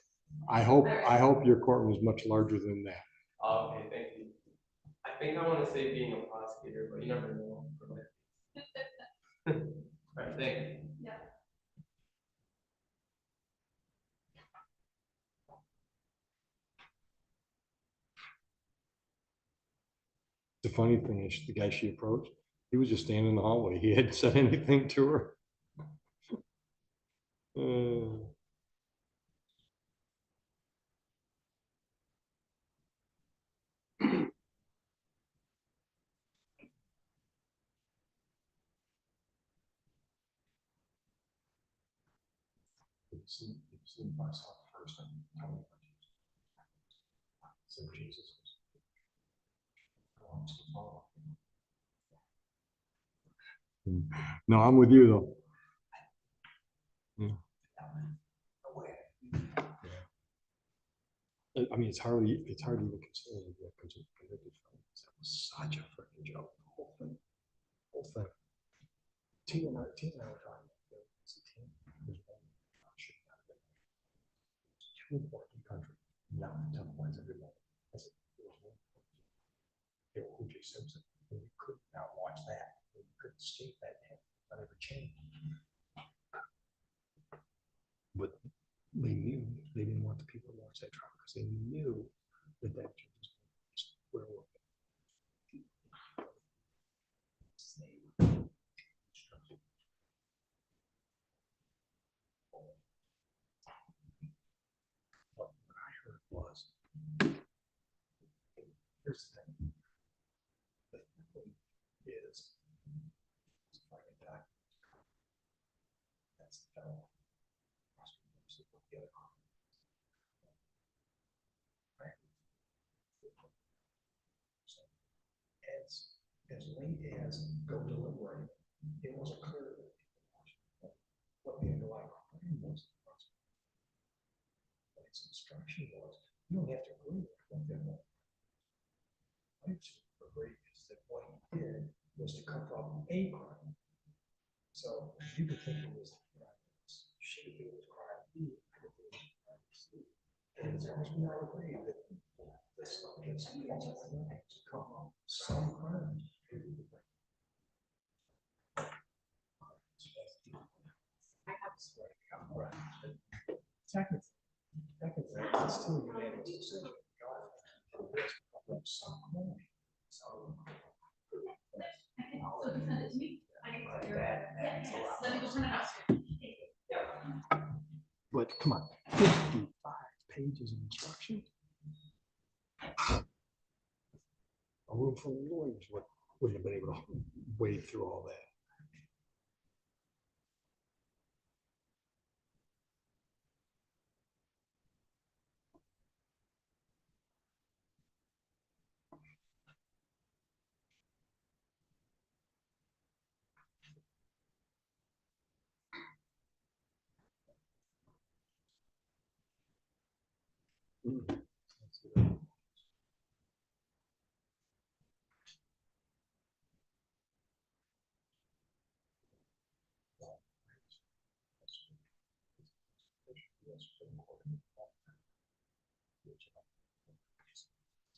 I hope your courtroom is much larger than that. Okay, thank you. I think I want to say being a prosecutor, but you never know. All right, thank you. Yeah. The funny thing is, the guy she approached, he was just standing in the hallway. He hadn't said anything to her. See myself first and tell me what you so Jesus wants to follow. No, I'm with you though. Yeah. I mean, it's hardly even considered a convicted felon. That was such a freaking joke. The whole thing. Tina and I were talking. It's a team. There's one should not have been. Too important country. Now, tell me why is everybody. I said, there was one. O.J. Simpson. And you could not watch that. You couldn't escape that. That ever changed. But they knew they didn't want the people to watch that trial because they knew that that judge was going to what I heard was, here's the thing. The thing is, it's like a document. That's the fellow. as late as go deliberate, it wasn't clear what the underlying crime was. But its instruction was, you don't have to agree with what that was. I agree is that what he did was to cover up a crime. So you could think it was she could think it was crime B, I could think it was crime C. And as long as we all agree that this against the to cover up some crime. Technically, it's still unanimous decision. Some crime. So. I can also send it to me. I can put your, yes, let me go turn it out. But come on, 55 pages of instruction. A room full of lawyers wouldn't have been able to wade through all that.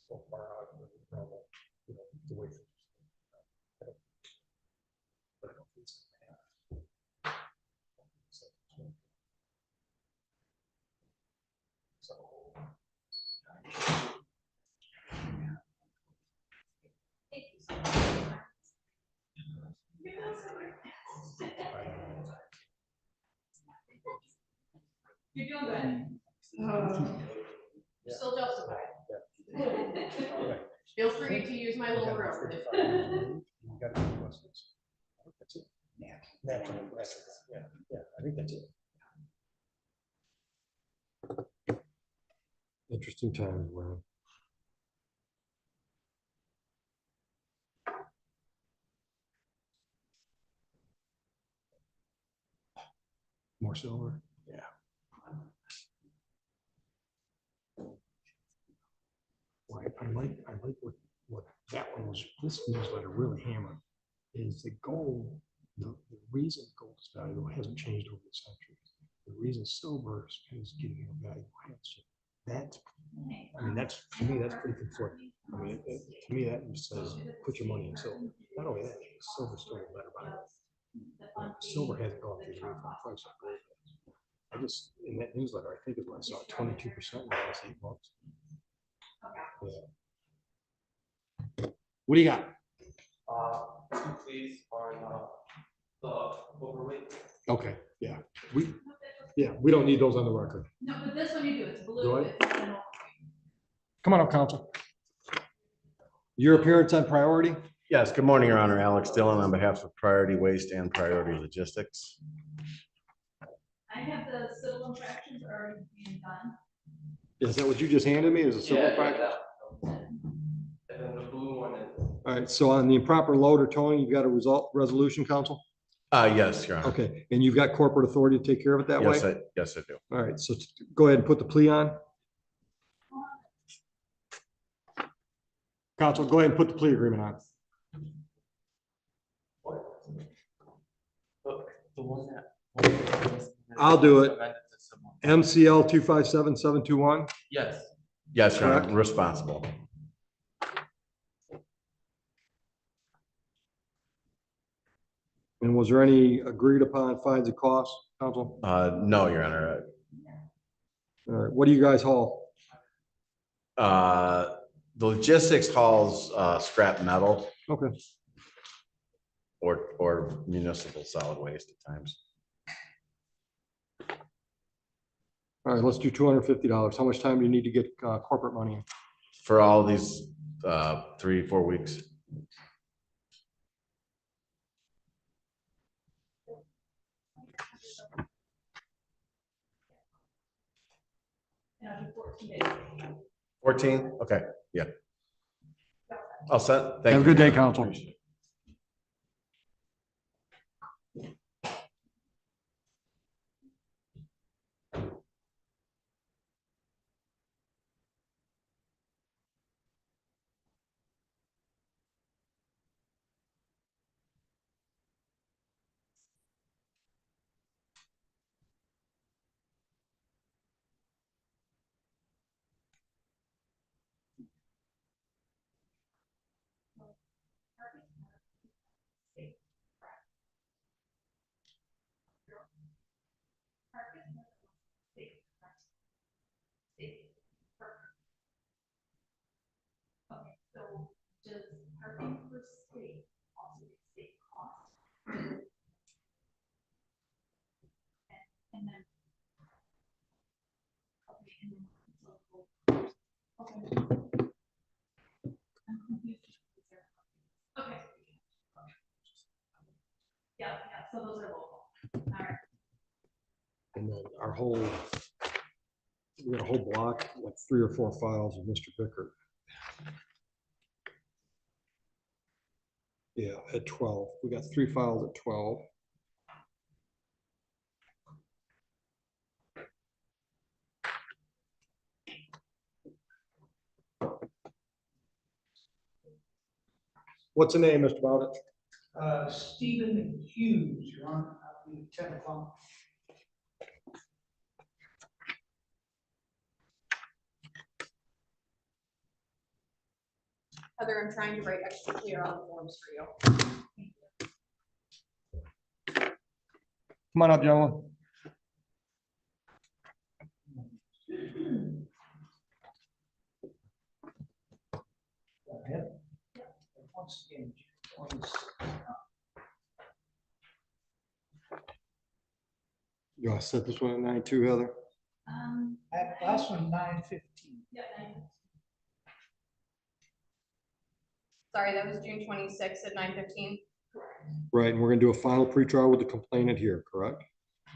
So far out of the normal, the way. But I don't think it's gonna happen. So. You're doing good. Still justified. Feel free to use my little room. Natural aggressive. Yeah, I think that's it. Interesting times, Ron. More silver. Yeah. Well, I like what that one was. This newsletter really hammered is the gold. The reason gold's value hasn't changed over the centuries. The reason silver is getting a value has changed. That's, I mean, that's for me, that's pretty conflicting. I mean, to me, that just says put your money in silver. Not only that, silver's still a better value. Silver hasn't gone through the roof on price of gold. I just, in that newsletter, I think it was 22% in the last 8 months. Yeah. What do you got? 2 pleas on the overweight. Okay, yeah. We don't need those on the record. No, but this one you do, it's blue. Do I? It's general. Come on up, counsel. Your appearance on priority? Yes, good morning, Your Honor. Alex Dillon on behalf of Priority Waste and Priority Logistics. I have the civil infractions already being done. Is that what you just handed me? Is a civil infraction? And then the blue one is. All right, so on the improper load or towing, you've got a resolution, counsel? Yes, Your Honor. Okay, and you've got corporate authority to take care of it that way? Yes, I do. All right, so go ahead and put the plea on. Counsel, go ahead and put the plea agreement on. The one that. I'll do it. MCL 257721. Yes. Yes, Your Correct. Honor, responsible. And was there any agreed upon fines and costs, counsel? No, Your Honor. All right, what do you guys haul? The logistics hauls scrap metal. Okay. Or municipal solid waste at times. All right, let's do $250. How much time do you need to get corporate money in? For all these 3-4 weeks. And I'll do 14 days. 14? Okay, yeah. All set. Thank you. Have a good day, counsel. per state, also state cost. And then. Okay, and then. Okay. I'm confused. Okay. Yeah, so those are local. All right. And then our whole, we got a whole block, like 3 or 4 files of Mr. Bicker. Yeah, at 12. We got 3 files at 12. What's the name, Mr. Bowden? Stephen Hughes, Your Honor, at the 10 o'clock. Heather, I'm trying to write extra clear on the forms for you. Come on up, gentlemen. Once again, You want to set this one at 9-2, Heather? at last one, 9:15. Yeah. Sorry, that was June 26th at 9:15. Right, and we're gonna do a final pretrial with the complainant here, correct?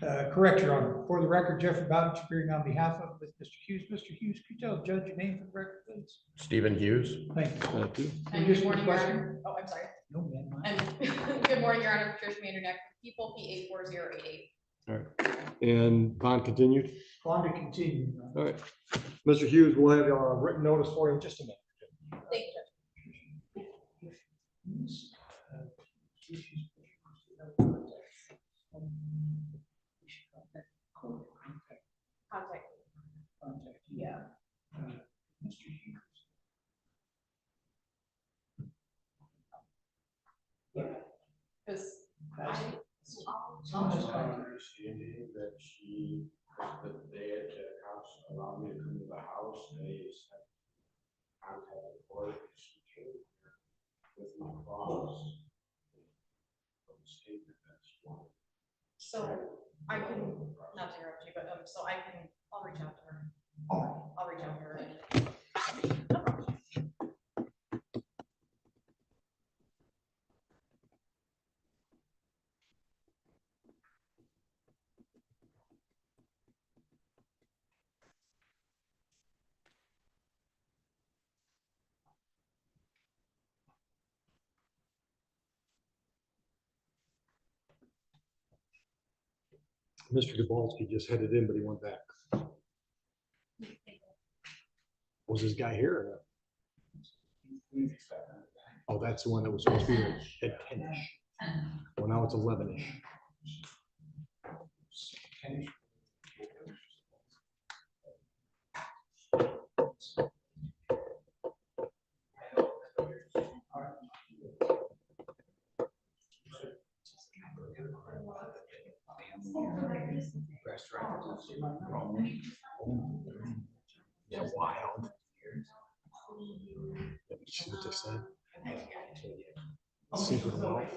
Correct, Your Honor. For the record, Jeffrey Bowden appearing on behalf of Mr. Hughes. Mr. Hughes, could you tell the judge your name for the record, please? Stephen Hughes. Thank you. Thank you. And good morning, Your Honor. Oh, I'm sorry. No, man. And good morning, Your Honor. Patricia Manderneck, People P84088. All right, and bond continued? Bond to continue. Your Honor. All right, Mr. Hughes, we'll have a written notice for you in just a minute. Thank you, Judge. Contact. Yeah. Mr. Hughes. Because Someone's coming. Understanding that she, that they at the house allowed me to come to the house, they said, contact the court, she came here with my clause. Statement that's one. So I can, not to interrupt you, but so I'll reach out to her. I'll reach out to her. Mr. Dabalski just headed in, but he went back. Was this guy here? Or not? Oh, that's the one that was supposed to be at 10-ish. Well, now it's 11-ish. Yeah, wild. See what they said? Secret wealth.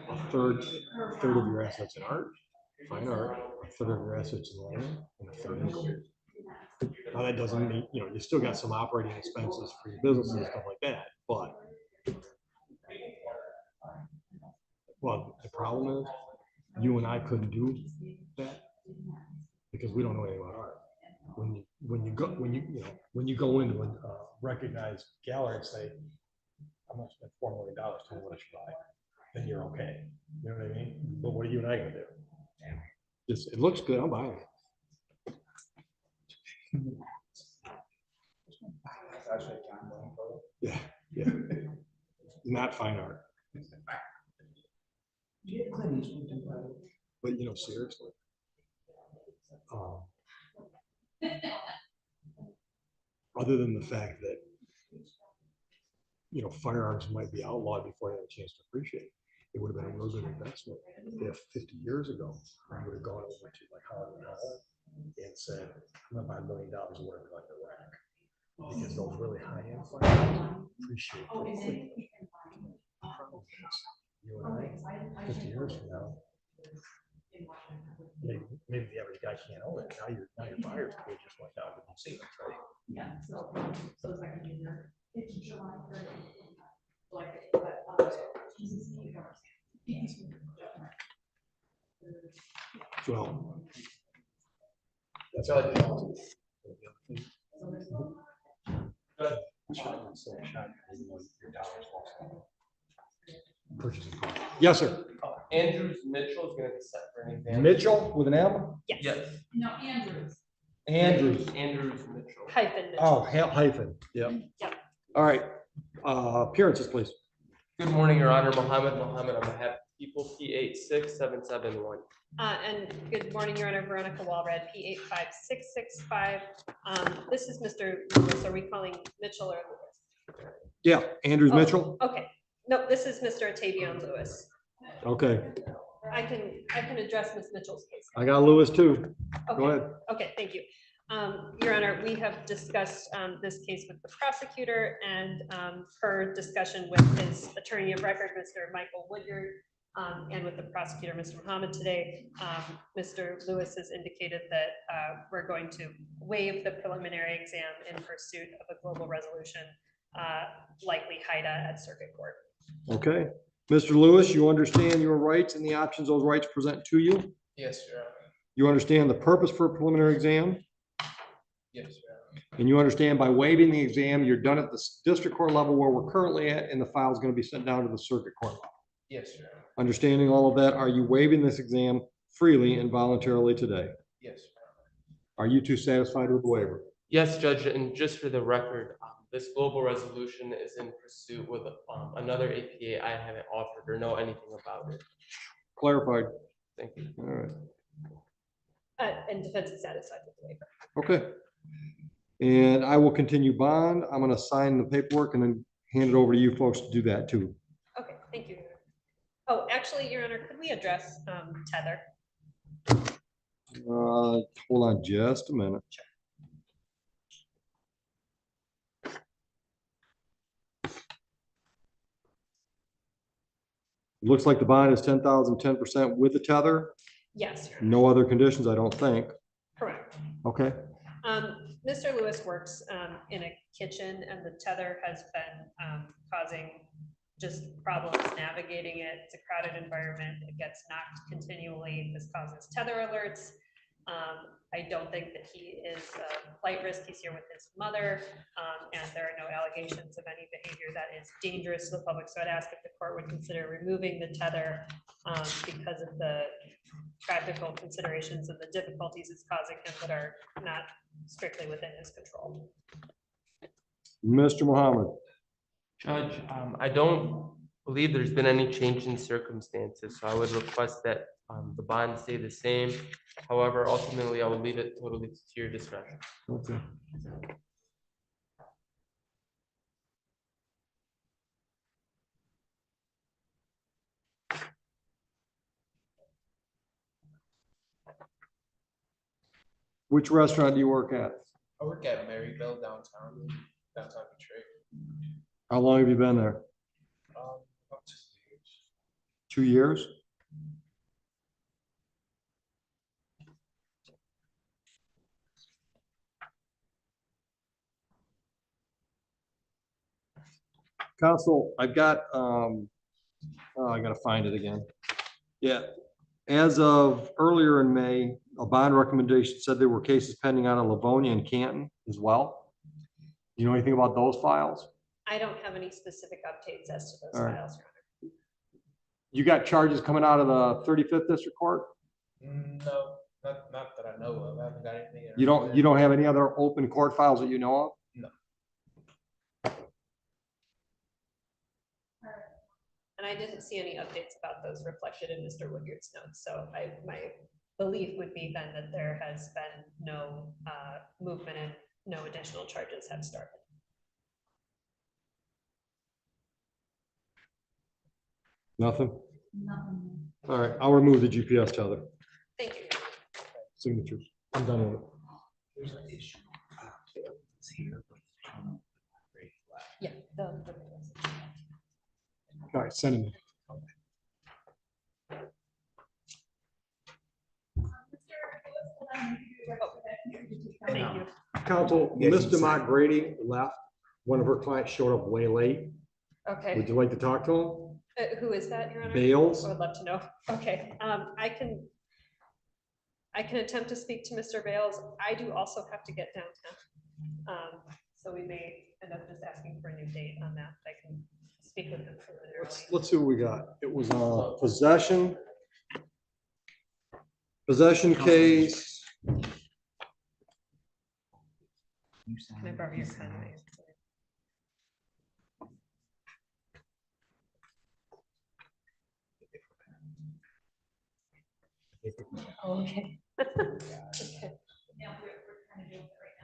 A third of your assets in art, fine art, a third of your assets in land, and a third in gold. Now that doesn't mean, you know, you still got some operating expenses for your business and stuff like that, but well, the problem is you and I couldn't do that because we don't know anything about art. When you go into a recognized gallery and say, I'm gonna spend $4 million, tell me what I should buy, then you're okay. You know what I mean? But what are you and I gonna do? It looks good, I'm buying it. Yeah, yeah. Not fine art. But you know, seriously. Other than the fact that, you know, firearms might be outlawed before you have a chance to appreciate it, it would have been a real good investment if 50 years ago I would have gone over to like Hollywood and said, I'm gonna buy $1 million of whatever like the rack. because those really high end clients appreciate. Oh, is it? The problem is, you and I, 50 years from now, maybe the average guy can't own it. Now your buyers will just went down to the proceedings, right? Yeah, so it's like it's July 30th. Like, So. That's all I do. Purchasing. Yes, sir. Andrews Mitchell is gonna be set for an exam. Mitchell with an M? Yes. No, Andrews. Andrews. Mitchell. Hyphen Mitchell. Oh, hyphen. Yep. Yep. All right. Appearances, please. Good morning, Your Honor. Mohammed on behalf of people, P86771. And good morning, Your Honor. Veronica Walred, P85665. This is Mr. Lewis. Are we calling Mitchell or Lewis? Yeah, Andrews Oh, Mitchell. Okay. No, this is Mr. Tavion Lewis. Okay. I can address Ms. Mitchell's case. I got Lewis too. Go Okay. ahead. Okay, thank you. Your Honor, we have discussed this case with the prosecutor and her discussion with his attorney of record, Mr. Michael Woodyard, and with the prosecutor, Mr. Muhammad today. Mr. Lewis has indicated that we're going to waive the preliminary exam in pursuit of a global resolution, likely HIDA at circuit court. Okay. Mr. Lewis, you understand your rights and the options those rights present to you? Yes, Your Honor. You understand the purpose for a preliminary exam? Yes, Your Honor. And you understand by waiving the exam, you're done at the district court level where we're currently at, and the file is going to be sent down to the circuit court level. Yes, Your Honor. Understanding all of that, are you waiving this exam freely and voluntarily today? Yes, Your Honor. Are you two satisfied with the waiver? Yes, Judge, and just for the record, this global resolution is in pursuit with another APA. I haven't offered or know anything about it. Clarified. Thank you. All right. And defense is satisfied with the waiver. Okay. And I will continue bond. I'm going to sign the paperwork and then hand it over to you folks to do that too. Okay, thank you. Oh, actually, Your Honor, could we address tether? Hold on just a minute. Looks like the bond is 10,000, 10% with the tether. Yes, Your Honor. No other conditions, I don't think. Correct. Okay. Mr. Lewis works in a kitchen, and the tether has been causing just problems navigating it. It's a crowded environment. It gets knocked continually. This causes tether alerts. I don't think that he is a flight risk. He's here with his mother, and there are no allegations of any behavior that is dangerous to the public. So I'd ask if the court would consider removing the tether because of the practical considerations and the difficulties it's causing him that are not strictly within his control. Mr. Muhammad. Judge, I don't believe there's been any change in circumstances, so I would request that the bond stay the same. However, ultimately, I will leave it totally to your discretion. Okay. Which restaurant do you work at? I work at Maryville downtown Detroit. How long have you been there? About 2 years? Counsel, I've got, oh, I gotta find it again. Yeah, as of earlier in May, a bond recommendation said there were cases pending out of Livonia and Canton as well. Do you know anything about those files? I don't have any specific updates as to those All right. files, Your Honor. You got charges coming out of the 35th District Court? No, not that I know of. I haven't got anything. You don't have any other open court files that you know of? No. And I didn't see any updates about those reflected in Mr. Woodyard's notes. So my belief would be then that there has been no movement and no additional charges have started. Nothing? Nothing. All right, I'll remove the GPS tether. Thank you. Signatures. I'm done with it. There's an issue. It's here, but All right, send him. Thank you. Counsel, Ms. Demont Grady left. One of her clients showed up way late. Okay. Would you like to talk to him? Who is that, Your Honor? Bales. I would love to know. Okay, I can attempt to speak to Mr. Bales. I do also have to get downtown. So we may end up just asking for a new date on that. I can speak with him preliminarily. Let's see what we got. It was possession. Possession case. Can I borrow your pen? Oh, okay. Okay. Yeah, we're kind of doing it right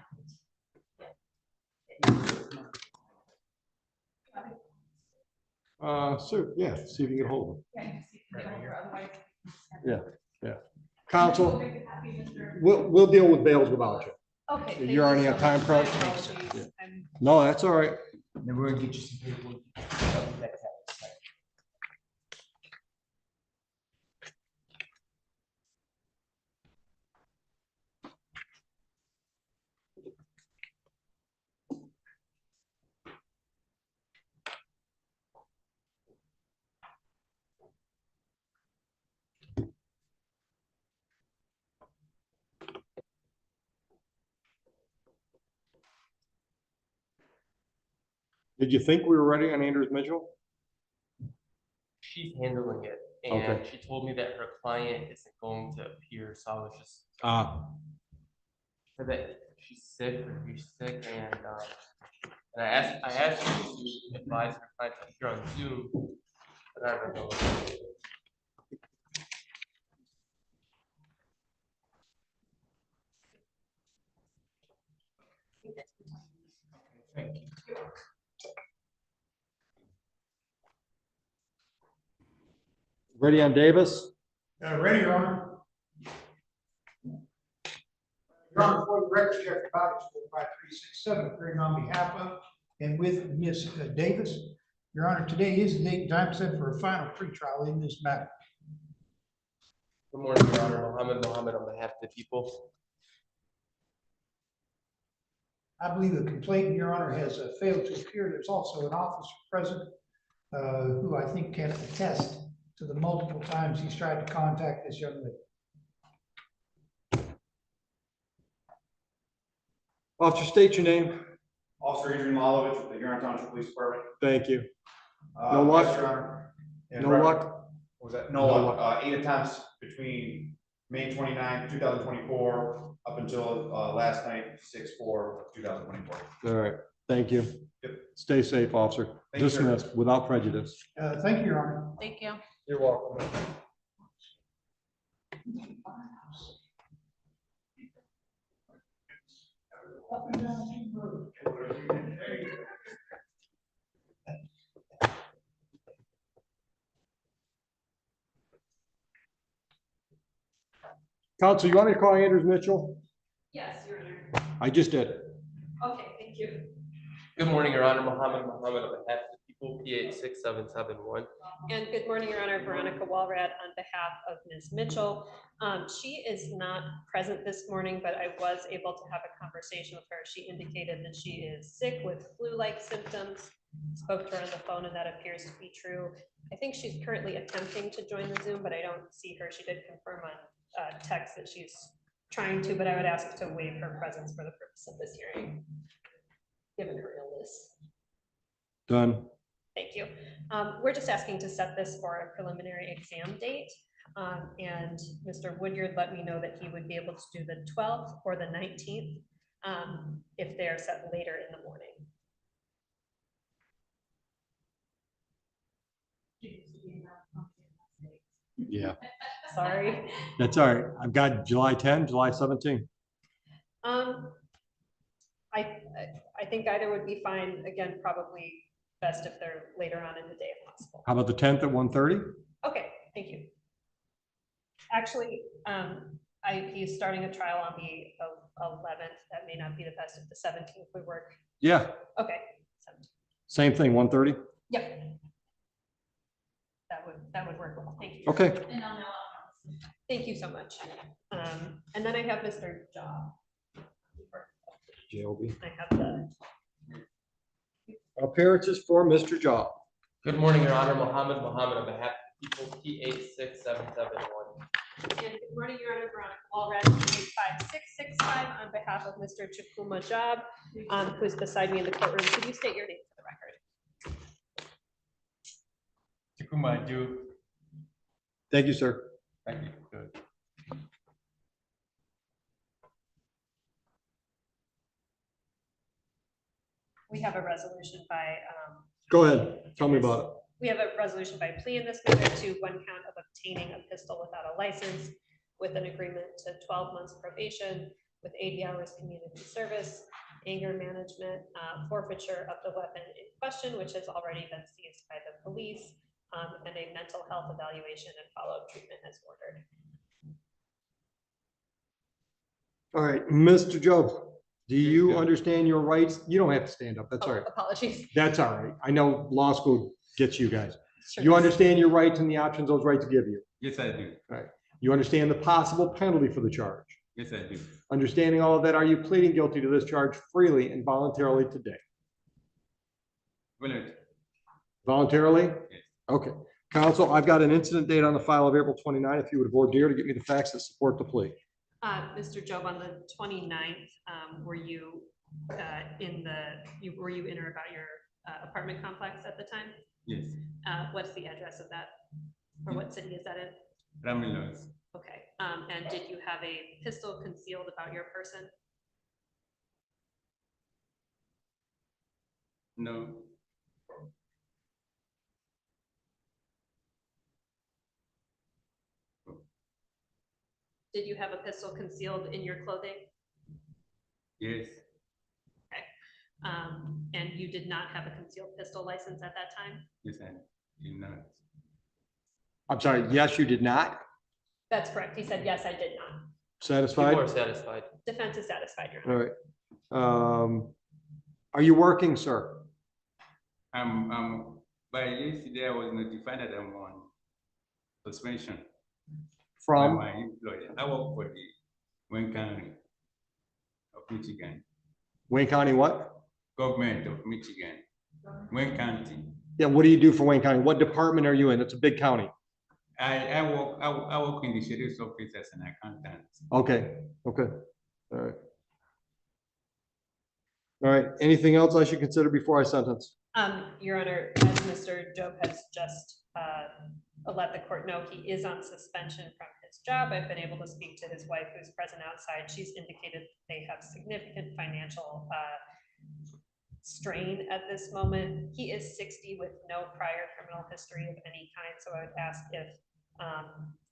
now. So yeah, see if you can hold them. Yeah, you can see from here, otherwise. Yeah. Counsel, we'll deal with Bales without you. Okay. thank You're already you on so time much. crunch? My apologies. I'm- No, that's all right. Then we're gonna get you some paperwork. Did you think we were ready on Anders Mitchell? She's handling it, Okay. and she told me that her client isn't going to appear, so I was just for that she's sick or he's sick, and I asked her to advise her client to appear on Zoom, but I don't know. Thank you. Ready on Davis? Ready, Your Honor. Your Honor, for the record, Jeffrey Bowden, 5367, appearing on behalf of and with Ms. Davis. Your Honor, today is the date and time set for a final pretrial in this matter. Good morning, Your Honor. Mohammed on behalf of the people. I believe the complainant, Your Honor, has failed to appear. There's also an officer present who I think can attest to the multiple times he's tried to contact this young lady. Officer, state your name. Officer Adrian Malovich with the Huron Township Police Department. Thank you. No luck? Yes, Your Honor. No luck? What was that? No luck. 8 attempts between May 29th, 2024, up until last night, 6/4/2024. All right, thank you. Yep. Stay safe, officer. Thank you, sir. Dismissed without prejudice. Thank you, Your Honor. Thank you. You're welcome. Counsel, you want me to call Anders Mitchell? Yes, Your Honor. I just did. Okay, thank you. Good morning, Your Honor. Mohammed on behalf of the people, PH 6771. And good morning, Your Honor. Veronica Walrad on behalf of Ms. Mitchell. She is not present this morning, but I was able to have a conversation with her. She indicated that she is sick with flu-like symptoms. Spoke to her on the phone, and that appears to be true. I think she's currently attempting to join the Zoom, but I don't see her. She did confirm on text that she's trying to, but I would ask to waive her presence for the purpose of this hearing, given her illness. Done. Thank you. We're just asking to set this for a preliminary exam date. And Mr. Woodyard let me know that he would be able to do the 12th or the 19th if they're set later in the morning. Yeah, Sorry. that's all right. I've got July 10, July 17. I think either would be fine. Again, probably best if they're later on in the day if possible. How about the 10th at 1:30? Okay, thank you. Actually, he's starting a trial on the 11th. That may not be the best if the 17th would work. Yeah, Okay. 17th. same thing, 1:30? Yep. would work well. Thank you. Okay. And I'll know. Thank you so much. And then I have Mr. Job. JLB. I have the. Appearances for Mr. Job. Good morning, Your Honor. Mohammed on behalf of people, P86771. And good morning, Your Honor. Veronica Allred, 5665 on behalf of Mr. Chuma Job, who's beside me in the courtroom. Could you state your name for the record? Chuma Job. Thank you, sir. Thank you. Good. We have a resolution by. Go ahead. Tell me about it. We have a resolution by plea in this matter to one count of obtaining a pistol without a license with an agreement to 12 months probation with 80 hours community service, anger management, forfeiture of the weapon in question, which has already been seized by the police, and a mental health evaluation and follow-up treatment as ordered. All right, Mr. Job, do you understand your rights? You don't have to stand up. That's all right. Apologies. That's all right. I know law school gets you guys. Sure You does. understand your rights and the options those rights give you. Yes, I do. All right. You understand the possible penalty for the charge. Yes, I do. Understanding all of that, are you pleading guilty to this charge freely and voluntarily today? Well, Voluntarily? Yes. Okay. Counsel, I've got an incident date on the file of April 29. If you would voir dire to get me the facts that support the plea. Mr. Job, on the 29th, were you were you in or about your apartment complex at the time? Yes. What's the address of that? Or what city is that in? Ramilos. Okay, and did you have a pistol concealed about your person? No. Did you have a pistol concealed in your clothing? Yes. Okay, and you did not have a concealed pistol license at that time? Yes, I did not. I'm sorry. Yes, you did not. That's correct. He said, yes, I did not. Satisfied? People are satisfied. Defense is satisfied, Your All Honor. right. Are you working, sir? By yesterday, I was notified that I'm on suspension. From? By my employer. I work for the Wayne County of Michigan. Wayne County what? Government of Michigan. Wayne County. Yeah, what do you do for Wayne County? What department are you in? It's a big county. I work in the sheriff's office as an accountant. Okay, okay. All right. All right, anything else I should consider before I sentence? Your Honor, as Mr. Job has just let the court know, he is on suspension from his job. I've been able to speak to his wife, who's present outside. She's indicated they have significant financial strain at this moment. He is 60 with no prior criminal history of any kind. So I would ask if,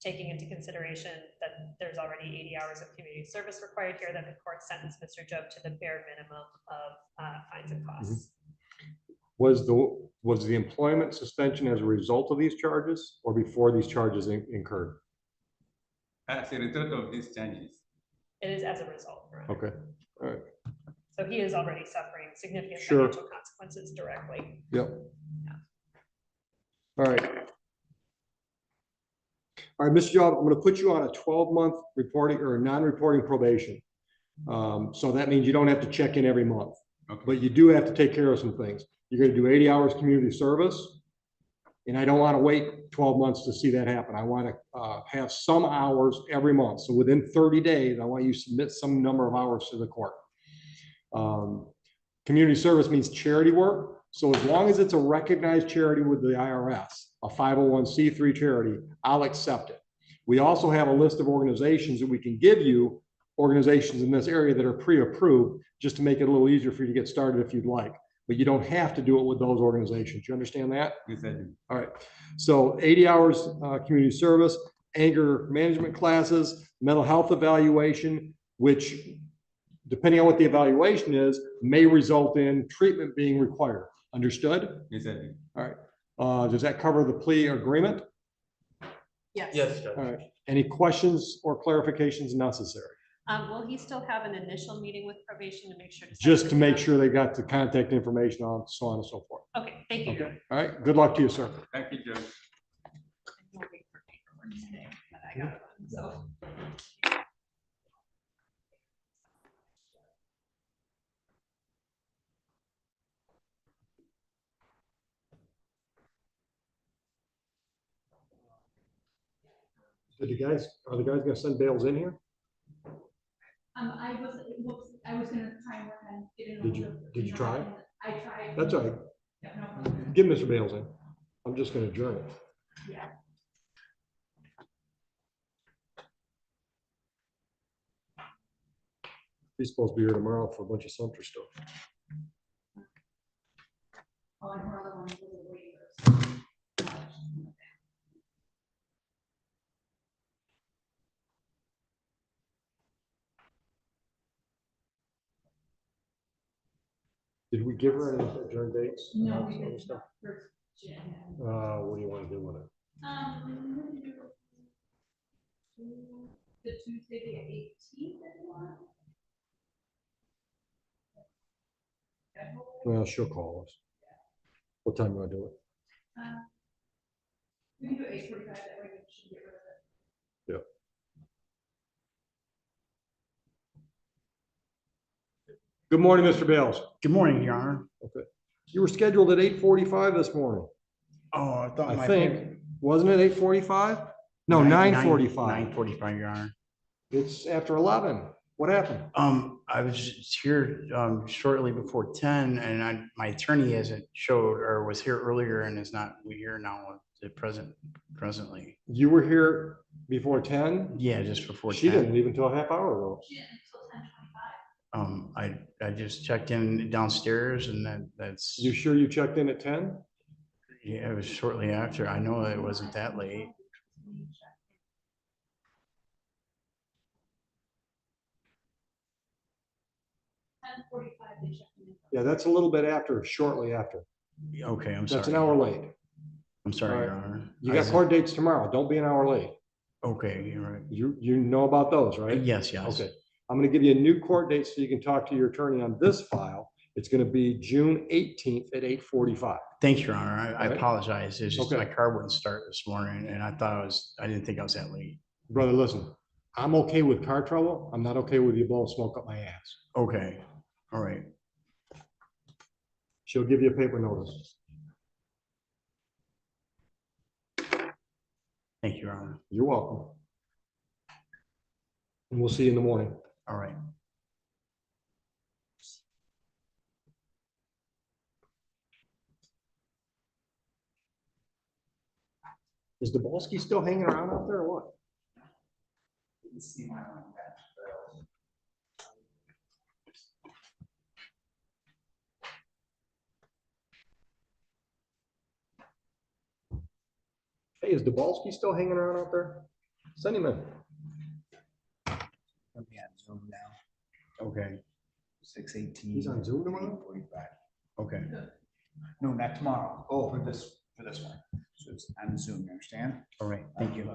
taking into consideration that there's already 80 hours of community service required here, that the court sentence Mr. Job to the bare minimum of fines and costs. Was the employment suspension as a result of these charges or before these charges incurred? As a result of these charges. It is as a result, Your Honor. Okay, all right. So he is already suffering significant Sure. financial consequences directly. Yep. All right. All right, Mr. Job, I'm going to put you on a 12-month reporting or non-reporting probation. So that means you don't have to check in every month, but you do have to take care of some things. You're going to do 80 hours community service, and I don't want to wait 12 months to see that happen. I want to have some hours every month. So within 30 days, I want you to submit some number of hours to the court. Community service means charity work. So as long as it's a recognized charity with the IRS, a 501c3 charity, I'll accept it. We also have a list of organizations that we can give you, organizations in this area that are pre-approved, just to make it a little easier for you to get started if you'd like. But you don't have to do it with those organizations. You understand that? Yes, I do. All right. So 80 hours community service, anger management classes, mental health evaluation, which depending on what the evaluation is, may result in treatment being required. Understood? Yes, I do. All right. Does that cover the plea agreement? Yes. Yes, Judge. All right. Any questions or clarifications necessary? Will he still have an initial meeting with probation to make sure? Just to make sure they got the contact information on, so on and so forth. Okay, thank you. Okay. All right. Good luck to you, sir. Thank you, Judge. I got one, so. Are the guys gonna send Bales in here? I was gonna try and work on getting. Did you try? I tried. That's all right. Yeah, no problem. Give Mr. Bales in. I'm just gonna adjourn it. Yeah. He's supposed to be here tomorrow for a bunch of Sumter stuff. Oh, and her other one was a waivers. Did we give her any adjourn dates? No, we Other didn't. stuff? First, yeah. What do you want to do with it? The Tuesday, the 18th, if you want. Well, she'll call us. What time do I do it? We can do 8:45, that way we should get rid of it. Yep. Good morning, Mr. Bales. Good morning, Your Honor. Okay. You were scheduled at 8:45 this morning. Oh, I thought I my think, wasn't it 8:45? No, 9:45. 9:45, Your Honor. It's after 11. What happened? I was just here shortly before 10, and my attorney hasn't showed or was here earlier and is not here now at presently. You were here before 10? Yeah, just before 10. She didn't leave until a half hour ago. I just checked in downstairs and that's. You sure you checked in at 10? Yeah, it was shortly after. I know it wasn't that late. Yeah, that's a little bit after, shortly after. Okay, I'm sorry. That's an hour late. I'm sorry, All Your right. Honor. You got court dates tomorrow. Don't be an hour late. Okay, you're right. You know about those, right? Yes. Okay. I'm going to give you a new court date so you can talk to your attorney on this file. It's going to be June 18th at 8:45. Thank you, Your Honor. I Right. apologize. It's just Okay. my car wouldn't start this morning and I didn't think I was that late. Brother, listen, I'm okay with car trouble. I'm not okay with you blowing smoke up my ass. Okay, all right. She'll give you a paper notice. Thank you, Your Honor. You're welcome. And we'll see you in the morning. All right. Is the Bilski still hanging around out there or what? Hey, is Bilski still hanging around out there? Send him in. Let me on Zoom now. Okay. 6:18. He's on Zoom tomorrow? 45. Okay. No, not tomorrow. Oh, for this one. So it's on Zoom, you understand? All right, thank you.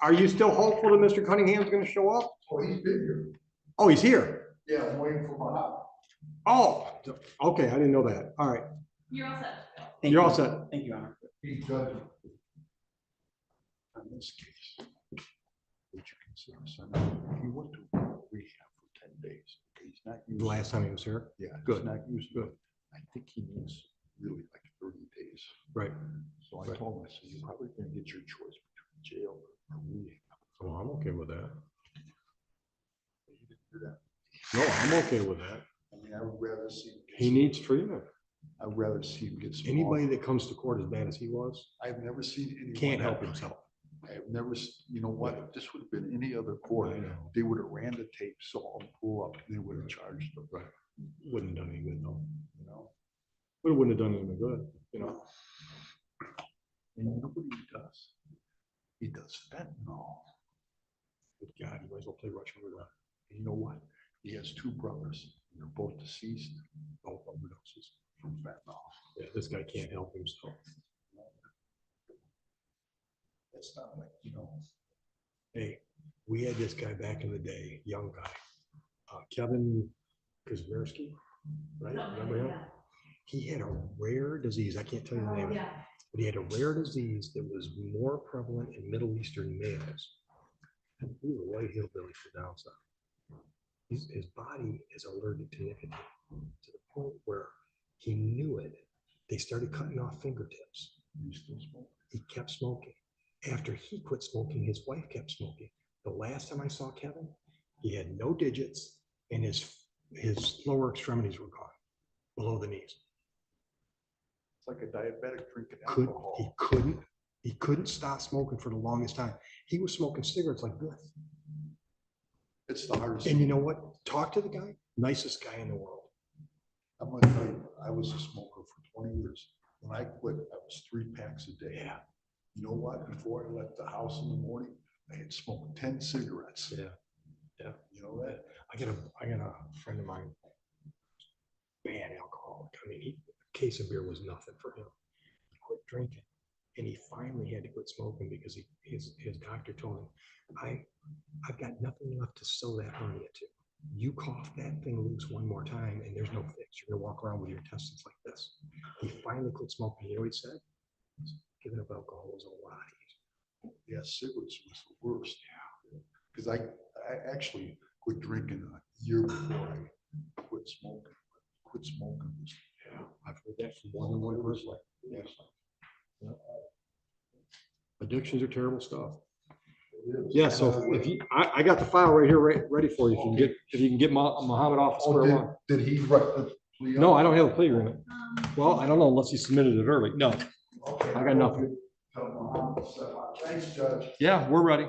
Are you still hopeful that Mr. Cunningham's gonna show up? Oh, he's been here. Oh, he's here. Yeah, I'm waiting for my house. Oh, okay, I didn't know that. All right. You're all set. You're all set. Thank you, Your Honor. He judged. On this case, would you consider sending, he went to rehab for 10 days. He's not used. The last time he was here? Yeah. Good. He's not used to it. I think he needs really like 30 days. Right. So I told him, I said, you're probably gonna get your choice between jail or rehab. Oh, I'm okay with that. You didn't do that. No, I'm okay with that. I mean, I would rather see. him get He needs treatment. I'd rather see him get. some Anybody off. that comes to court as bad as he was, I've never seen anyone. can't help that- himself. I've never, you know what, if this would have been any other court, I know. they would have ran the tape, saw him pull up, they would have charged him. Right. Wouldn't have done any good though. You know? But it wouldn't have done any good, you know? And you know what he does? He does fentanyl. Good God, you might as well play Russian roulette. And you know what? He has two brothers, and they're both deceased, both overdoses from fentanyl. Yeah, this guy can't help himself. It's not like, you know. Hey, we had this guy back in the day, young guy, Kevin Kazmierski, right? Remember him? He had a rare disease. I can't tell you the name of it. but he had a rare disease that was more prevalent in Middle Eastern males. And he was a white hillbilly for down south. His body is allergic to nicotine to the point where he knew it. They started cutting off fingertips. He kept smoking. After he quit smoking, his wife kept smoking. The last time I saw Kevin, he had no digits and his lower extremities were gone, below the knees. It's like a diabetic drinking He alcohol. couldn't stop smoking for the longest time. He was smoking cigarettes like this. It's the hardest. And you know what? Talk to the guy, nicest guy in the world. I'm gonna tell you, I was a smoker for 20 years. When I quit, I was 3 packs a day. Yeah. You know what? Before I left the house in the morning, I had smoked 10 cigarettes. Yeah. Yeah. You know that? I got a friend of mine, bad alcoholic. I mean, a case of beer was nothing for him. He quit drinking, and he finally had to quit smoking because his doctor told him, I've got nothing left to sew that hernia to. You cough that thing loose one more time, and there's no fix. You're gonna walk around with your intestines like this. He finally quit smoking. You know what he said? Giving up alcohol was a lot easier. Yeah, cigarettes was the worst. Yeah. Because I actually quit drinking a year before I quit smoking. Quit smoking was, Yeah, I've heard that from more than one person. yes. Yeah. Addictions are terrible stuff. Yeah, so if you, I got the file right here, ready for you. If you can get Muhammad off square one. Did he write the plea? No, I don't have a plea agreement. Well, I don't know unless he submitted it early. No, Okay. I got nothing. Thanks, Judge. Yeah, we're ready.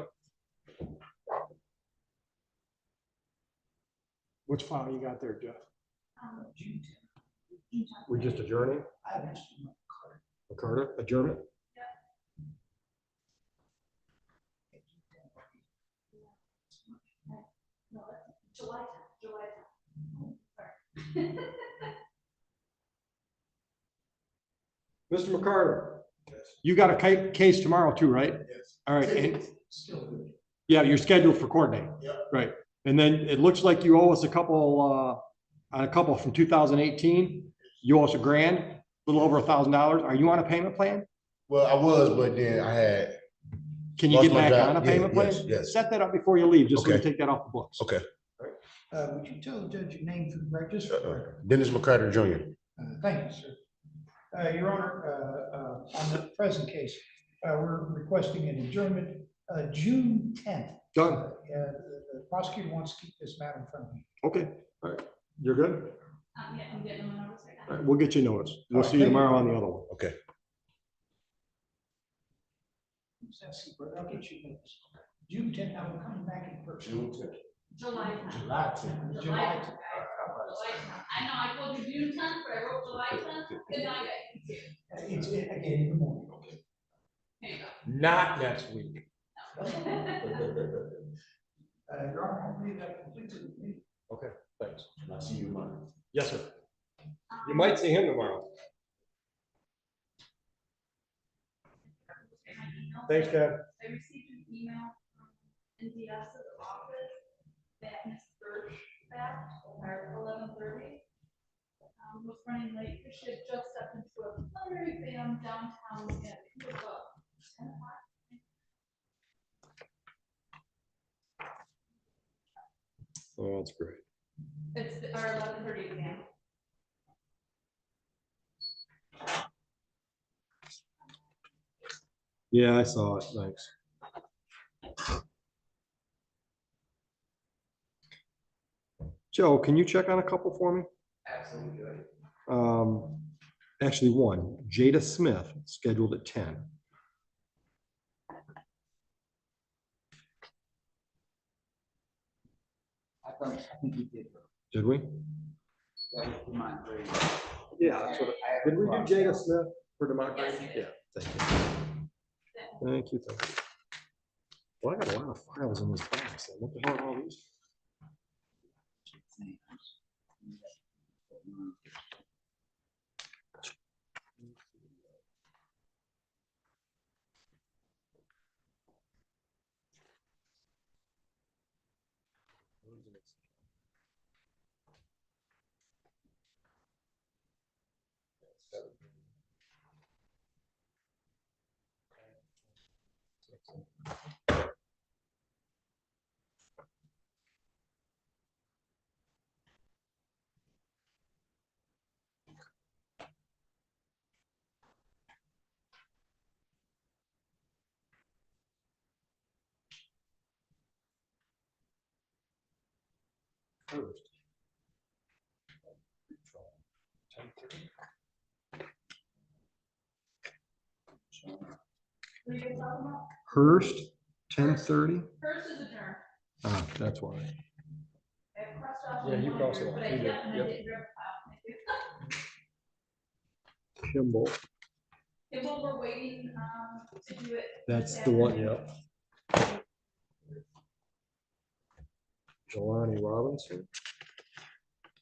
Which file you got there, Jeff? We're just adjourning? Carter, adjournment? No, that's July 10th, Sorry. Mr. McCarter, you got a case tomorrow too, right? Yes. All right. And, Still good. yeah, you're scheduled for court day. Yeah. Right. And then it looks like you owe us a couple from 2018. You owe us $1,000, a little over $1,000. Are you on a payment plan? Well, I was, but then I had. Can you lost get my back job. on a Yeah, payment plan? yes. Set that up before you leave, just so you Okay. take that off the books. Okay. Would you tell the judge your name for the register? Dennis McCarter Jr. Thank you, sir. Your Honor, on the present case, we're requesting an adjournment, June 10th. Done. The prosecutor wants to keep this matter in front of me. Okay. All right. You're good? Yeah, I'm getting my notice right now. All right. We'll get you notice. We'll All right, see you thank you. tomorrow on the other one. Okay. I'll get you notice. June 10th, I'm coming back in person. July 10th. July 10th. July 10th. July 10th. I know I told you June 10th, but I wrote July 10th, and then I got confused. It's again in the morning. Okay. There you go. Not next week. Your Honor, I believe that completed the meeting. Okay. Thanks. I'll see you tomorrow. Yes, sir. You might see him tomorrow. Thanks, Ted. I received an email from NDS of the office that Ms. Birch back at 11:30. Was running late because she had just stepped into a plenary exam downtown and it was about 10 o'clock. Oh, that's great. It's our 11:30 exam. Yeah, I saw it. Thanks. Joe, can you check on a couple for me? Absolutely. Actually one, Jada Smith, scheduled at 10. I think you did. Did we? That was mine, very. Yeah, that's what, did we do Jada Smith for democracy? Yes, you Yeah, did. thank you. Thank you, thank you. Well, I got a lot of files in this box. What the hell are all these? First. What are you guys talking about? Hurst, 10:30. First is adjourned. Ah, that's why. I have crossed off. Yeah, you one crossed here, it off. But I You did, did. and I Yep. didn't grab the file. Thank you. Kimball, Okay, well, we're waiting, to do it. that's this the one, afternoon. yeah. Jelani Robinson.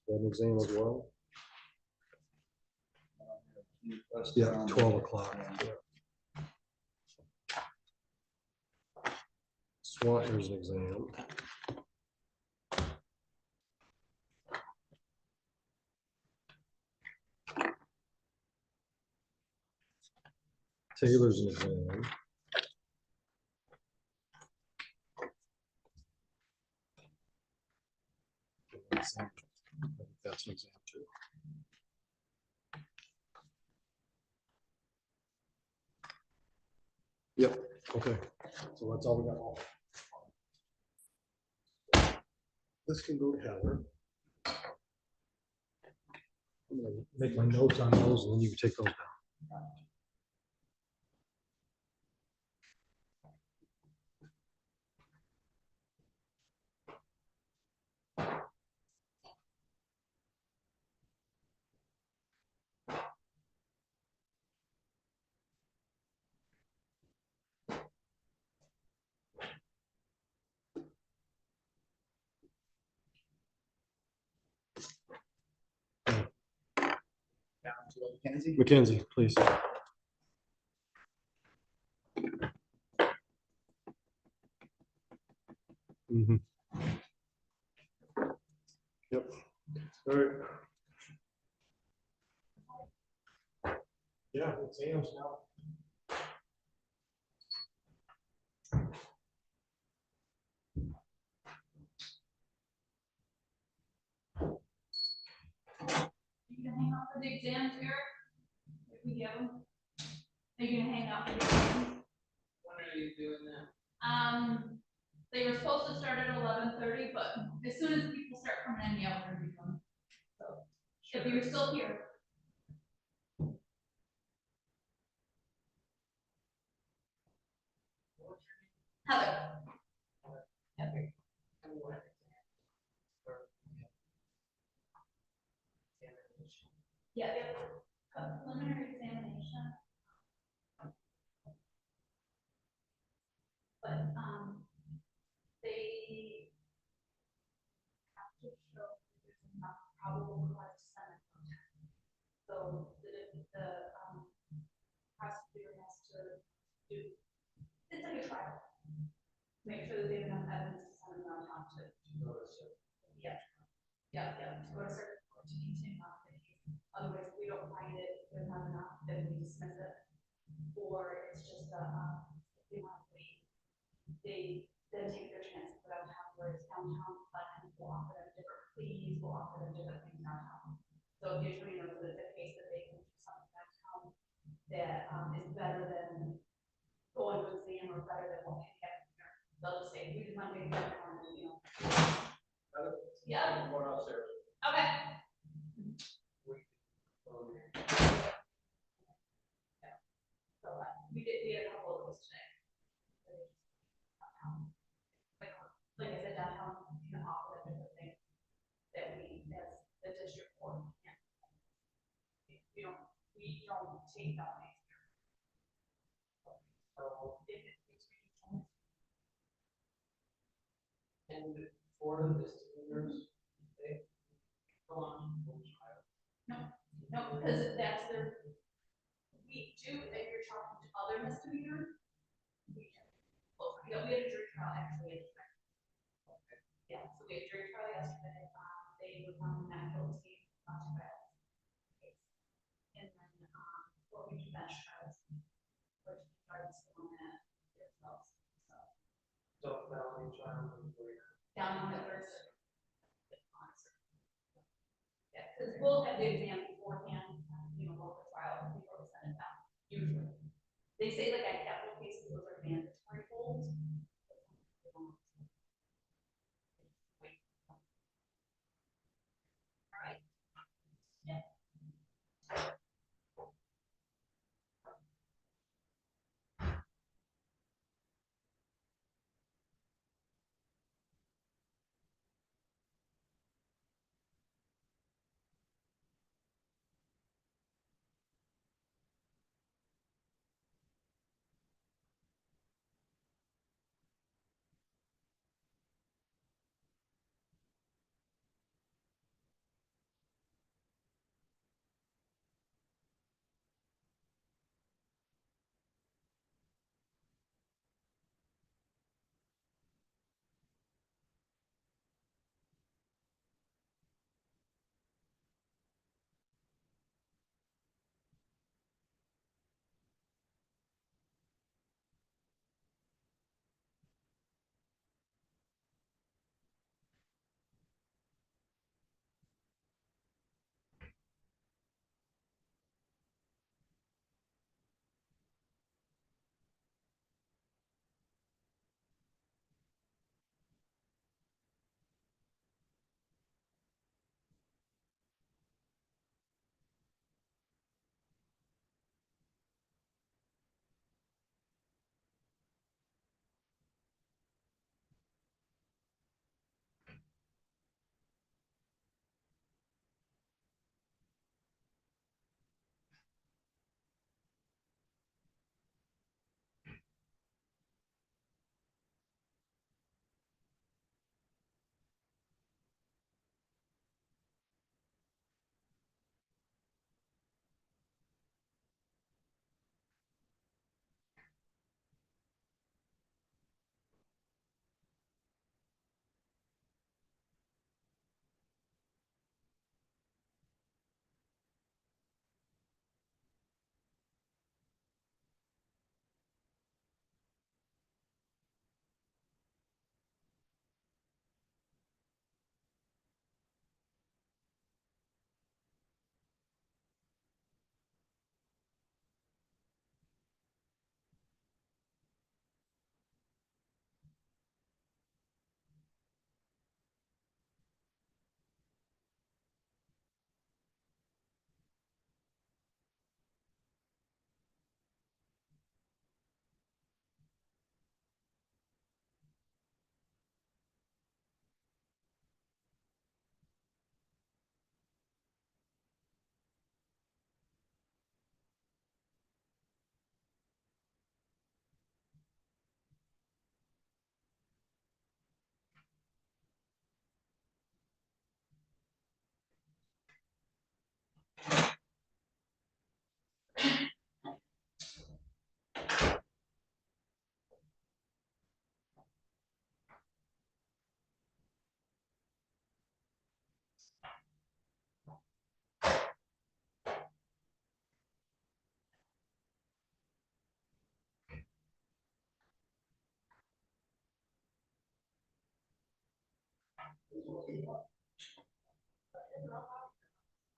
Got an exam as well. Yeah, 12 o'clock. Swatner's an exam. Taylor's an exam. That's an exam too. Yep, okay, so that's all we got. This can go to Heather. I'm gonna make my notes on those and then you can take those down. Mackenzie, please. Mhm. Yep. All right. Yeah, exams now. You gonna hang out for the exams, Eric? If we get them? Are you gonna hang out for the exams? When are you doing that? They were supposed to start at 11:30, but as soon as people start coming in, yeah, we're gonna do them. So, if you're still here. Heather. Heather. Yeah, they have a preliminary examination. But, they have to show that there's enough probable cause to send it. So the prosecutor has to do, it's like a trial. Make sure that they have enough evidence to send them around town to. Yeah. Yeah, to go to circuit court to continue on the case. Otherwise, if we don't find it, there's not enough, then we dismiss it. Or it's just they want to wait. They then take their chance for downtown, where it's downtown, but we'll offer them different pleas, we'll offer them different things downtown. So if the attorney knows that it's a case that they can do something downtown that is better than going to exam or better than what they have here, they'll just say, we just want to make downtown, and, you know. Yeah. Going upstairs. Okay. So we had a couple of those today. Like I said, downtown can offer them different things that we, as the district court, can't. We don't take that way. So if it takes me. And for the misdemeanors, they go on. No, because that's their, we do, if you're talking to other misdemeanors, we can. Well, we had a jury trial actually yesterday. Yeah, so we had a jury trial yesterday, they were on that guilty, not too bad. And then, what we do bench trials, which are still on that themselves. down on the third circuit. Yeah, because we'll have the exam beforehand, you know, over the trial before we send it down, usually. They say like at capital cases, those are mandatory holds. All right. Yeah.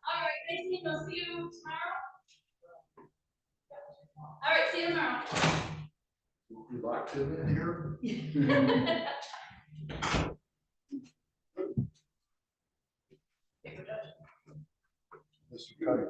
All right, thank you. We'll see you tomorrow. All right, see you tomorrow. You locked him in here? Mr. Cunningham.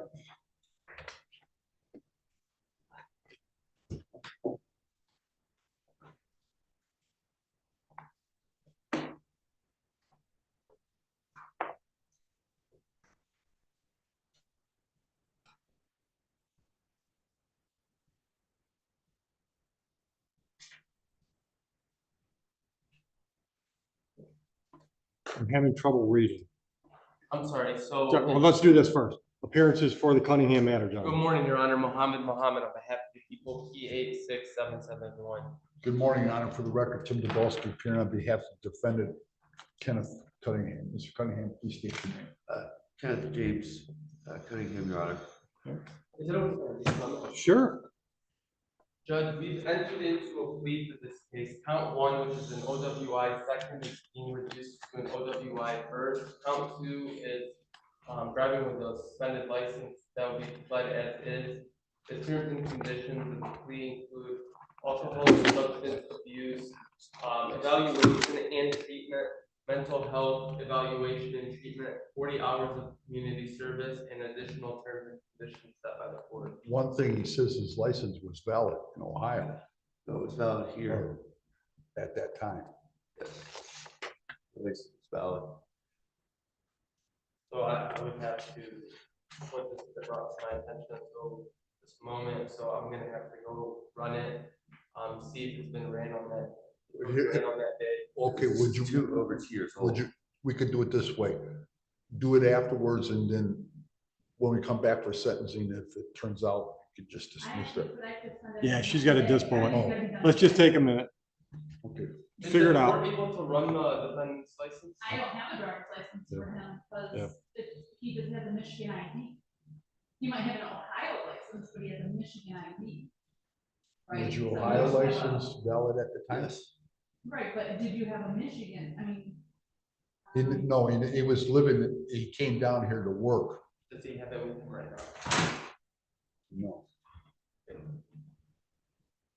I'm having trouble reading. I'm sorry, so. Well, let's do this first. Appearances for the Cunningham matter, John. Good morning, Your Honor. Mohammed on behalf of the people, P86771. Good morning, Your Honor. For the record, Tim Bilski appearing on behalf of defendant Kenneth Cunningham. Mr. Cunningham, please state your name. Kenneth James Cunningham, Your Honor. Is it okay? Sure. Judge, we've entered into a plea for this case. Count 1, which is an OWI second, is being reduced to an OWI first. Count 2 is driving with a suspended license that will be pled as is. The terms and conditions of the plea include alcohol and substance abuse, evaluation and treatment, mental health evaluation and treatment, 40 hours of community service, and additional terms and conditions set by the court. One thing, he says his license was valid in Ohio. No, it's valid here. At that time. At least it's valid. So I would have to put this that brought to my attention until this moment. So I'm gonna have to go run it, see if it's been ran on that. Ran on that day. Okay, would you? Over 2 years old. Would you, we could do it this way. Do it afterwards, and then when we come back for sentencing, if it turns out, you could just dismiss it. Yeah, she's got a dispo. Oh, let's just take a minute. Okay. Figure it out. Is the court able to run the defendant's license? I don't have a driver's license for him, because he doesn't have a Michigan ID. He might have an Ohio license, but he has a Michigan ID. Right? Was your So Ohio most of them- license valid at the time? Yes. Right, but did you have a Michigan? I mean. He didn't, no, he was living, he came down here to work. Does he have it with him right now? No.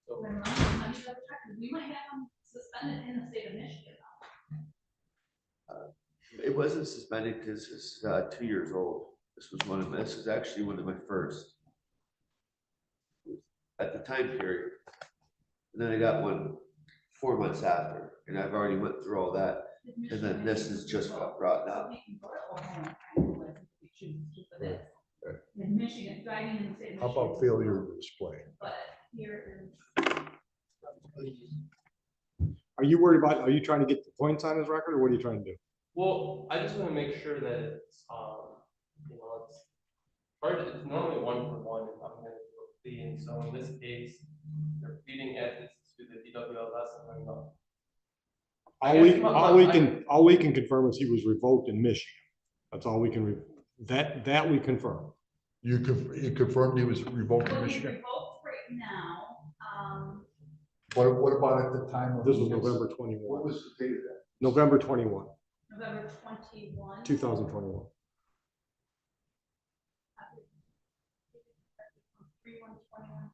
So Then let me double check, 'cause we might have him suspended in the state of Michigan. It wasn't suspended because it's 2 years old. This is actually one of my first. At the time period. And then I got one 4 months after, and I've already went through all that. And then this is just got brought up. In Michigan, driving in the state of How Michigan. about failure to display? But here Are you worried about, are you trying to get the points on his record, or what are you trying to do? Well, I just want to make sure that it's, you know, it's hard. It's normally 1-for-1 if I'm going to do a plea, and so in this case, they're pleading as it's to the DWLS and I'm not. All we can confirm is he was revoked in Michigan. That's all we can, that we confirm. You confirmed he was revoked in Well, he's Michigan? revoked right now, What about at the time of? This was November 21. What was the date of that? November 21, November 21. 2021. 3/1/21,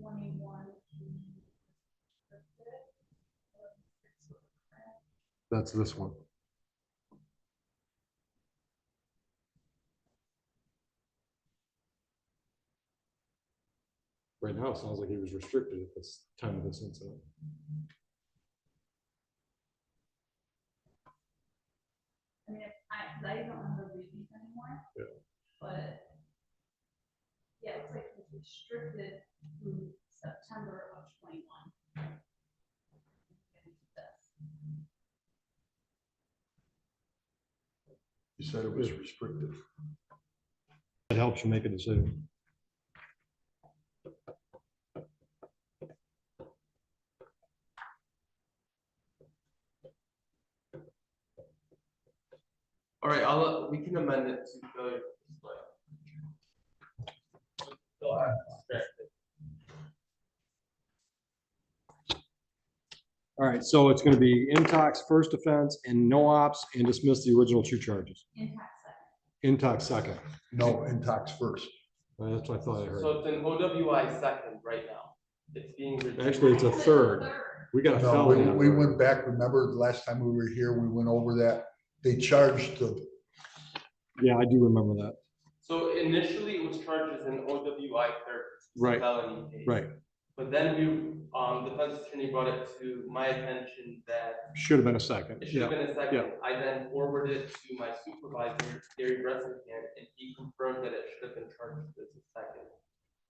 9/6/21. That's this one. Right now, it sounds like he was restricted at this time of this incident. I mean, I don't remember reading anymore. Yeah. But yeah, it looks like it's restricted through September of 21. You said it was restricted. It helps you make a decision. All right, we can amend it to failure to display. Still have distracted. All right, so it's going to be intox first offense and no ops, and dismiss the original 2 charges. Intox second. No, intox first. That's what I thought I heard. So it's an OWI second right now. It's being. Actually, it's a third. We got a No, felony. we went back, remember the last time we were here, we went over that. They charged the. Yeah, I do remember that. So initially it was charged as an OWI third. Right. Felony case. Right. But then the defense attorney brought it to my attention that. Should have been a second. It should have Yeah. been a second. Yeah. I then forwarded it to my supervisor, Gary Bressingham, and he confirmed that it should have been charged as a second.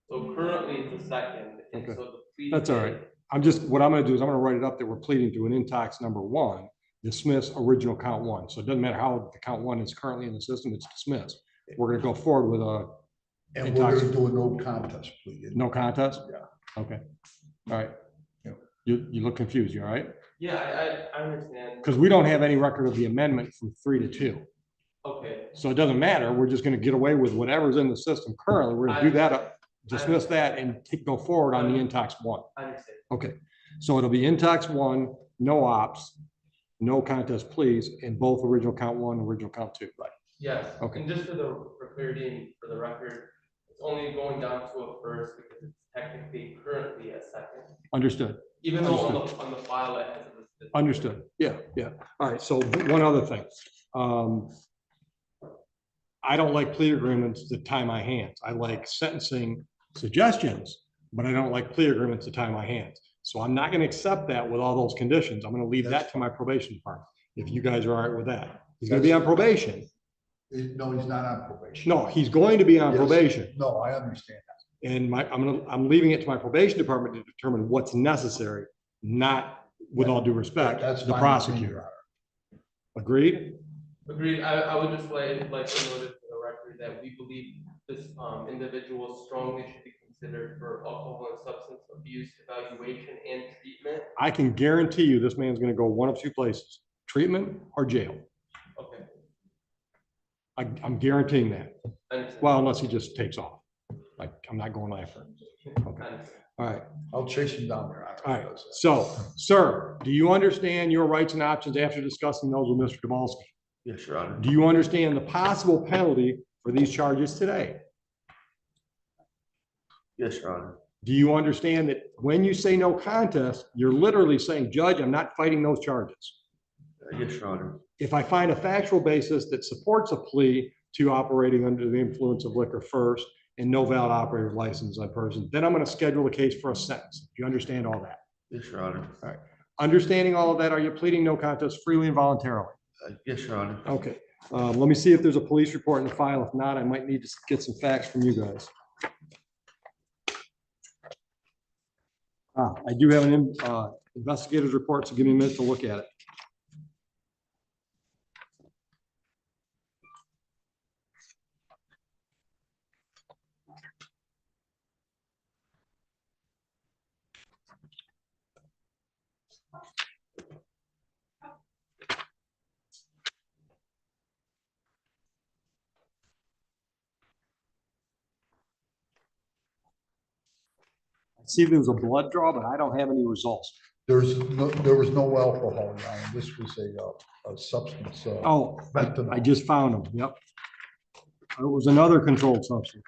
So currently it's a second, and Okay. so the plea. That's all right. What I'm going to do is I'm going to write it up that we're pleading to an intox number 1, dismiss original count 1. So it doesn't matter how the count 1 is currently in the system, it's dismissed. We're going to go forward with a. And we're gonna do a no contest plea. No contest? Yeah. Okay. All right. You look confused, you all right? Yeah, I understand. Because we don't have any record of the amendment from 3 to 2. Okay. So it doesn't matter. We're just going to get away with whatever's in the system currently. We're going to do that up. dismiss that and go forward on the intox one. I understand. Okay, so it'll be intox one, no ops, no contest pleas, in both original count one, original count two, right? Yes. Okay. And just for clarity and for the record, it's only going down to a first because it's technically currently a second. Understood. Even though Understood. on the file it has it listed. Understood. Yeah, yeah. All right, so one other thing. I don't like plea agreements that tie my hands. I like sentencing suggestions, but I don't like plea agreements that tie my hands. So I'm not gonna accept that with all those conditions. I'm gonna leave that to my probation department, if you guys are all right with that. He's gonna be on probation. No, he's not on probation. No, he's going to be on Yes. probation. No, I understand that. And I'm leaving it to my probation department to determine what's necessary, not, with all due respect, That's the fine with me, prosecutor. Your Honor. Agreed? Agreed. I would just like to note it for the record that we believe this individual strongly should be considered for alcohol and substance abuse evaluation and treatment. I can guarantee you this man's gonna go one of two places, treatment or jail. Okay. I'm guaranteeing that. I understand. Well, unless he just takes off. Like, I'm not going after him. Okay. All right. I'll chase him down there. All right. So, sir, do you understand your rights and options after discussing those with Mr. Dabalski? Yes, Your Honor. Do you understand the possible penalty for these charges today? Yes, Your Honor. Do you understand that when you say no contest, you're literally saying, Judge, I'm not fighting those charges? Yes, Your Honor. If I find a factual basis that supports a plea to operating under the influence of liquor first and no valid operator's license on person, then I'm going to schedule a case for a sentence. Do you understand all that? Yes, Your Honor. All right. Understanding all of that, are you pleading no contest freely and voluntarily? Yes, Your Honor. Okay. Let me see if there's a police report in the file. If not, I might need to get some facts from you guys. I do have an investigator's report, so give me a minute to look at it. I see there was a blood draw, but I don't have any results. There was no alcohol, Your Honor. This was a substance. Oh, fentanyl. I just found them. Yep. It was another controlled substance.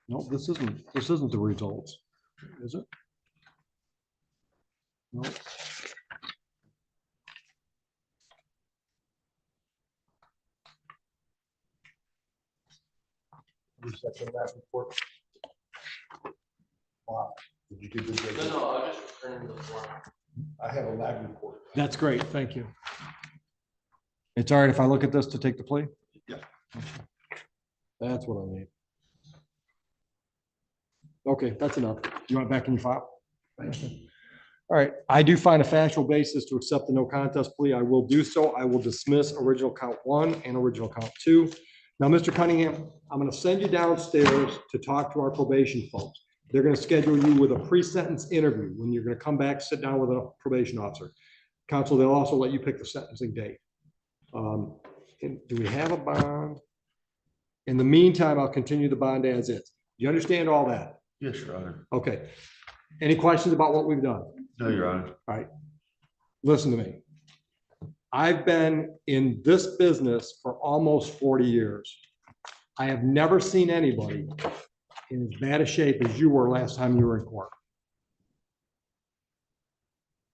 No, this isn't the results, is it? No. Is that the lab report? Wow. Did you give this? No, I'll just return the form. I have a lab report. That's great. Thank you. It's all right if I look at this to take the plea? Yeah. That's what I need. Okay, that's enough. You want it back in your file? Thank you. All right, I do find a factual basis to accept the no contest plea. I will do so. I will dismiss original count one and original count two. Now, Mr. Cunningham, I'm going to send you downstairs to talk to our probation folks. They're going to schedule you with a pre-sentence interview when you're going to come back, sit down with a probation officer. Counsel, they'll also let you pick the sentencing date. And do we have a bond? In the meantime, I'll continue the bond as is. Do you understand all that? Yes, Your Honor. Okay. Any questions about what we've done? No, Your Honor. All right. Listen to me. I've been in this business for almost 40 years. I have never seen anybody in as bad a shape as you were last time you were in court.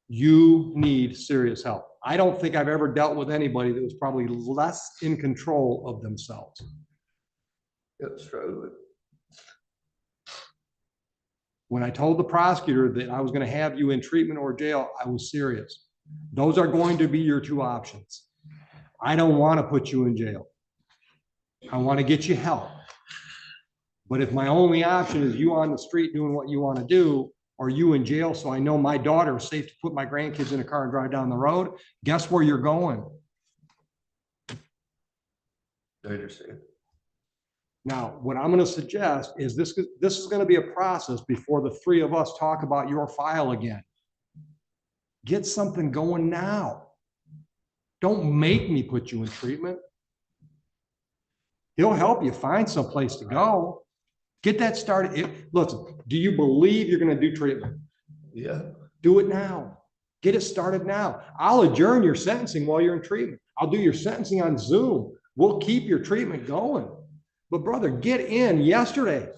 You need serious help. I don't think I've ever dealt with anybody that was probably less in control of themselves. Yep, struggling. When I told the prosecutor that I was going to have you in treatment or jail, I was serious. Those are going to be your two options. I don't want to put you in jail. I want to get you help. But if my only option is you on the street doing what you want to do, or you in jail so I know my daughter is safe to put my grandkids in a car and drive down the road, guess where you're going? I understand. Now, what I'm going to suggest is this is going to be a process before the three of us talk about your file again. Get something going now. Don't make me put you in treatment. He'll help you find someplace to go. Get that started. Listen, do you believe you're gonna do treatment? Yeah. Do it now. Get it started now. I'll adjourn your sentencing while you're in treatment. I'll do your sentencing on Zoom. We'll keep your treatment going. But brother, get in yesterday.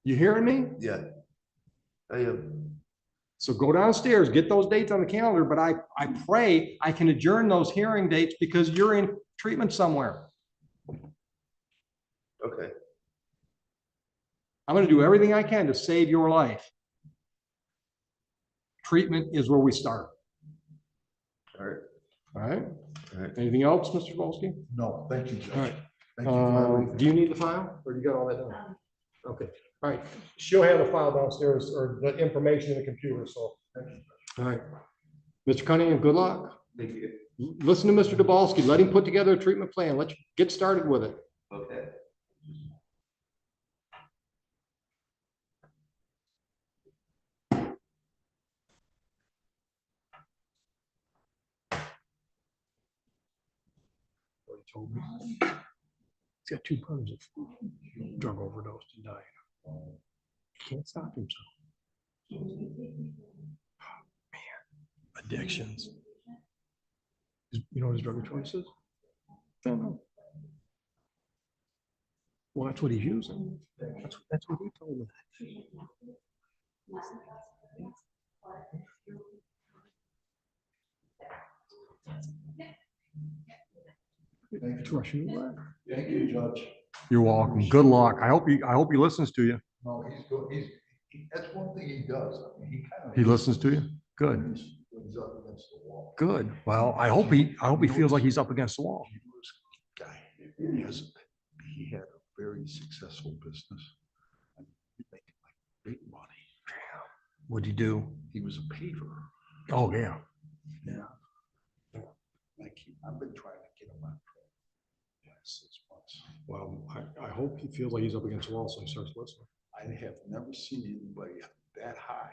You hearing me? Yeah. I am. So go downstairs, get those dates on the calendar, but I pray I can adjourn those hearing dates because you're in treatment somewhere. Okay. I'm gonna do everything I can to save your life. Treatment is where we start. All right. All right? All right. Anything else, Mr. Bilski? No, thank you, Judge. All right. Thank you for everything. Do you need the file or you got all that done? Okay. All right. She'll have the file downstairs or the information in the computer. So, all right. Mr. Cunningham, good luck. Thank you. Listen to Mr. Dabalski. Let him put together a treatment plan. Let's get started with it. Okay. Told me. He's got 2 brothers that drug overdosed and died. He can't stop himself. Man, addictions. You know what his drug of choice is? I don't know. Well, that's what he's using. That's what he told me. It's rushing away. Thank you, Judge. You're welcome. Good luck. I hope he listens to you. No, he's good. That's one thing he does. I mean, he kind of. He listens to you? Good. He's up against the wall. Good. Well, I hope he feels like he's up against the wall. Guy, he had a very successful business. He made like big money. What'd you do? He was a paver. Oh, yeah. Yeah. I've been trying to get him on track. Yeah, 6 months. Well, I hope he feels like he's up against the wall, so he starts listening. I have never seen anybody that high,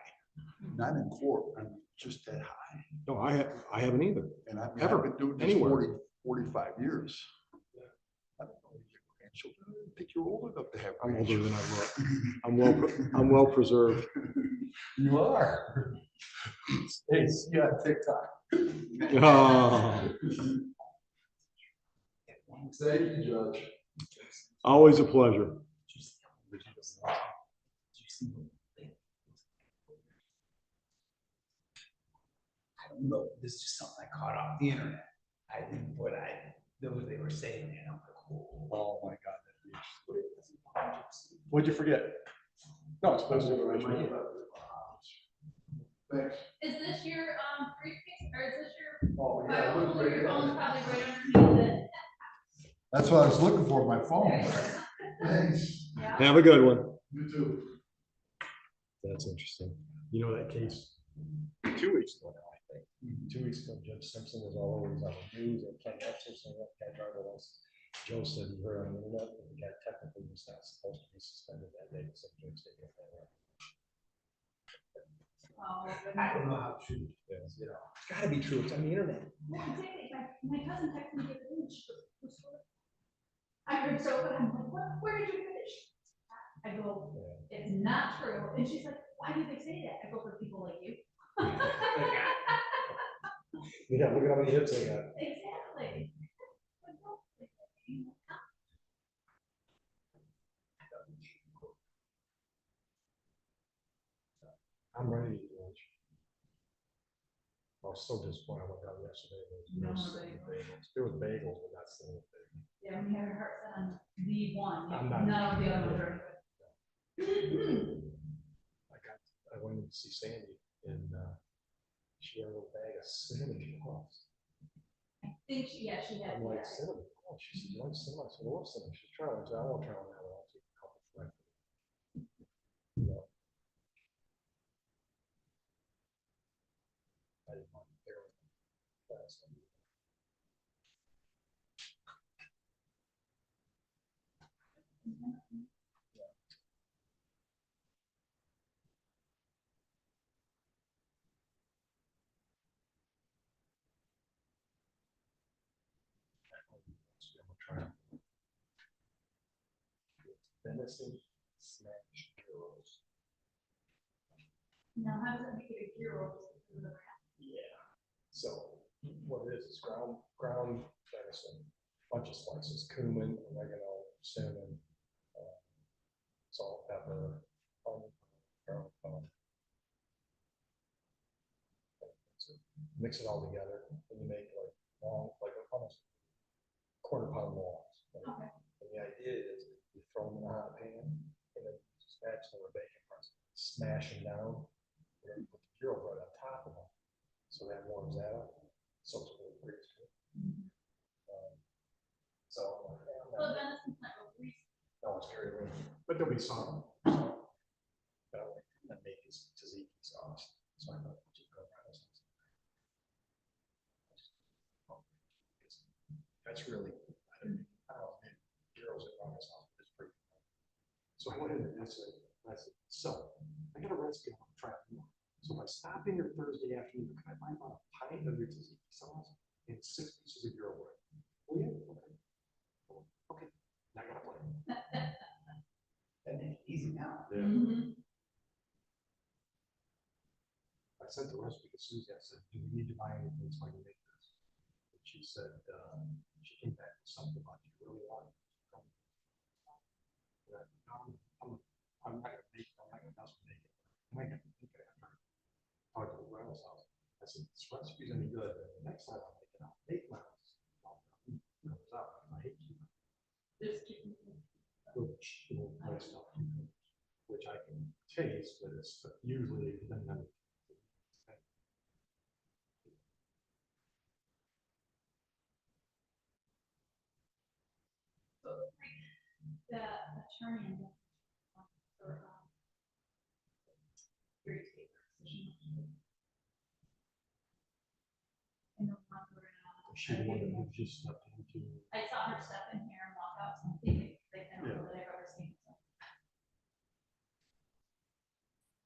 not in court, I mean, just that high. No, I haven't either. And I've Ever, been doing this anywhere. 45 years. I don't know your grandchildren. I don't think you're old enough to have. I'm older than I look. I'm well preserved. You are. Hey, see you on TikTok. Oh, Thank you, Judge. always a pleasure. I don't know, this is just something I caught off the internet. I think what they were saying, and I'm like, Oh my God. What'd you forget? No, it's supposed to. Thanks. Is this your, briefcase, or is this your? Oh, yeah. file? Your phone's probably right underneath it. That's what I was looking for, my phone. Thanks. Have a good one. You too. That's interesting. You know that case 2 weeks ago now, I think. 2 weeks ago, Judge Simpson was all over, he was on the news, and Ken Hester saying that guy driver was. Joe said he heard on the internet that the guy technically was not supposed to be suspended that day, so Judge said, "Get that right." I don't know how true it is, you know, it's gotta be true, it's on the internet. Well, exactly. My cousin texted me the other day, I heard so, but I'm like, what, where did you finish? I go, it's not true. And she's like, why do they say that? I go, for people like you. Yeah, look at how many hits they got. Exactly. I'm ready to eat lunch. I was so disappointed when I got yesterday. There was bagels, but not still bagels. Yeah, we have our hearts set on the one. I'm not- None of the others are good. I went to see Sandy and she had a little bag of cinnamon puffs. I think she had. I'm like, cinnamon? Oh, she said, you like cinnamon? I said, I love cinnamon. She's trying. I said, I won't try on that one. I'll take a couple for my food. Yeah. I didn't want to pair with them. That's what trial. Venison smash girls. Now, how does that make it a hero? Yeah. So what it is ground venison, bunch of slices, cumin, oregano, cinnamon, salt, pepper, garlic powder. So mix it all together, and you make like long, like almost quarter-pound longs. Right? Okay. And the idea is you throw them in a hot pan, and then smash them with a bacon press, smash them down, and then put the gyro bread on top of them. So that warms that up. So it's really great too. So venison's not real greasy. no, it's very rich, but there'll be some. That make his tzatziki sauce. So I thought you go around. That's really, I don't know, gyros at ramen sauce, it's pretty. So I went in and I said, so I got a recipe I'm trying to do. So if I stop in here Thursday afternoon, can I buy about a pint of your tzatziki sauce and 6 pieces of gyro bread? Oh yeah, okay. Okay, now I gotta play. That makes it easy now. Yeah. Mhm. I sent the recipe to Susie. I said, do we need to buy anything so I can make this? And she said, she came back with something about you really want. I'm not gonna make it. I'm not gonna mess with it. I might have to think it after. Talk to the Reynolds house. I said, this recipe's any good. The next time I'll make it, I'll make Reynolds. I hate you. There's chicken. Which I can taste, but it's usually then. So the attorney for jury taker position. And the one we're She the one that just stepped into. I saw her step in here and walk out something like I don't know that I've ever seen.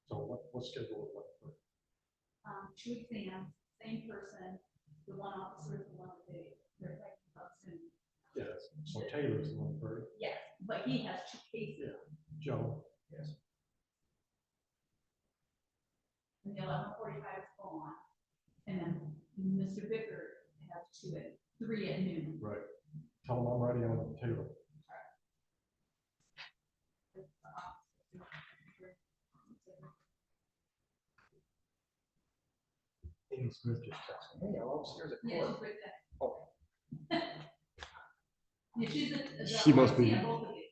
So what schedule is what? 2 exams, same person, the one officer is the one that they're like about soon. Yes, so Taylor's the one for. Yes, but he has 2 cases. Joe. Yes. And the 11:45 is gone. And then Mr. Vicker has 3 at noon. Right. Tell him I'm ready on Taylor. Amy Smith just texted me, hey, I'm upstairs at Yeah, court. she's right there. Oh. Yeah, she's She must be. both of you.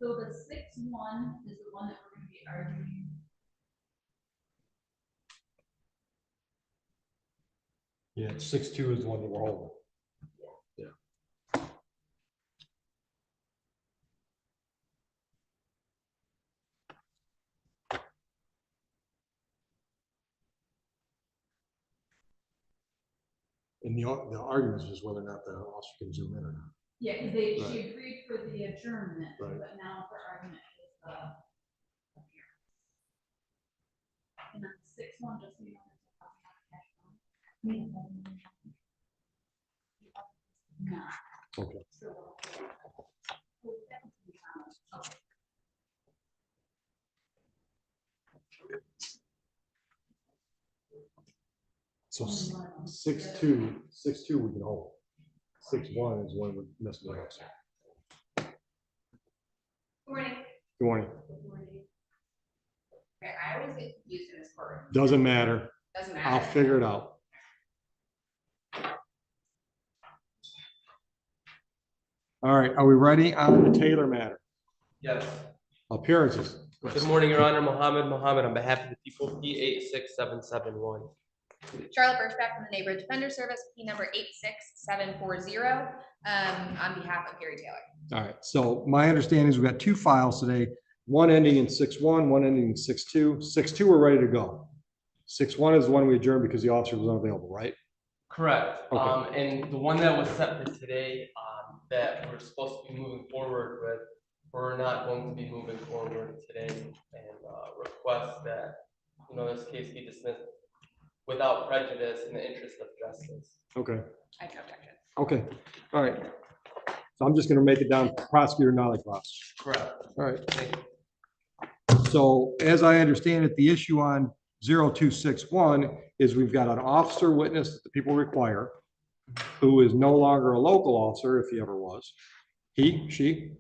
So the 6-1 is the one that we're gonna be arguing. Yeah, 6-2 is the one that we're holding. Yeah. And the argument is just whether or not the officer can zoom in or not. Yeah, because Right. she agreed for the adjournment, Right. but now for argument is the appearance. And then the 6-1, just so you know, there's a copy on the cash file. No. Okay. Okay. So 6-2 we can hold. 6-1 is when we're missing the officer. Good morning. Good morning. Okay, I always get confused in this courtroom. Doesn't matter. Doesn't matter. I'll figure it out. All right, are we ready on the Taylor matter? Yes. Appearances. Good morning, Your Honor. Mohammed on behalf of the people, P86771. Charlotte Birchback from the Neighborhood Defender Service, P number 86740, on behalf of Gary Taylor. All right, so my understanding is we've got 2 files today, one ending in 6-1, one ending in 6-2. 6-2, we're ready to go. 6-1 is the one we adjourned because the officer was unavailable, right? Correct. Okay. And the one that was set for today, that we're supposed to be moving forward with, we're not going to be moving forward today, and request that, this case be dismissed without prejudice in the interest of justice. Okay, I have no objection. okay, all right. So I'm just gonna make it down prosecutor Norcross. Correct. All right. Thank you. So as I understand it, the issue on 0261 is we've got an officer witness that the people require, who is no longer a local officer, if he ever was. She,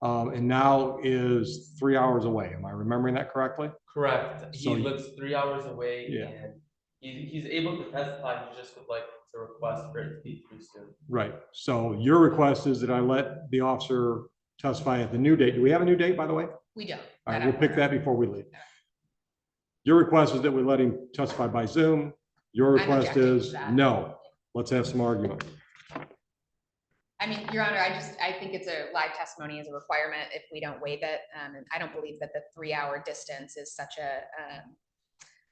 and now is 3 hours away. Am I remembering that correctly? Correct. He So lives 3 hours away, Yeah. and he's able to testify. He just would like to request for it to be through soon. Right. So your request is that I let the officer testify at the new date. Do we have a new date, by the way? We don't. All right, we'll pick that before we leave. Your request is that we let him testify by Zoom. Your I'm request objecting to is that. no. Let's have some argument. I mean, Your Honor, I think it's a live testimony is a requirement if we don't waive it. And I don't believe that the 3-hour distance is such a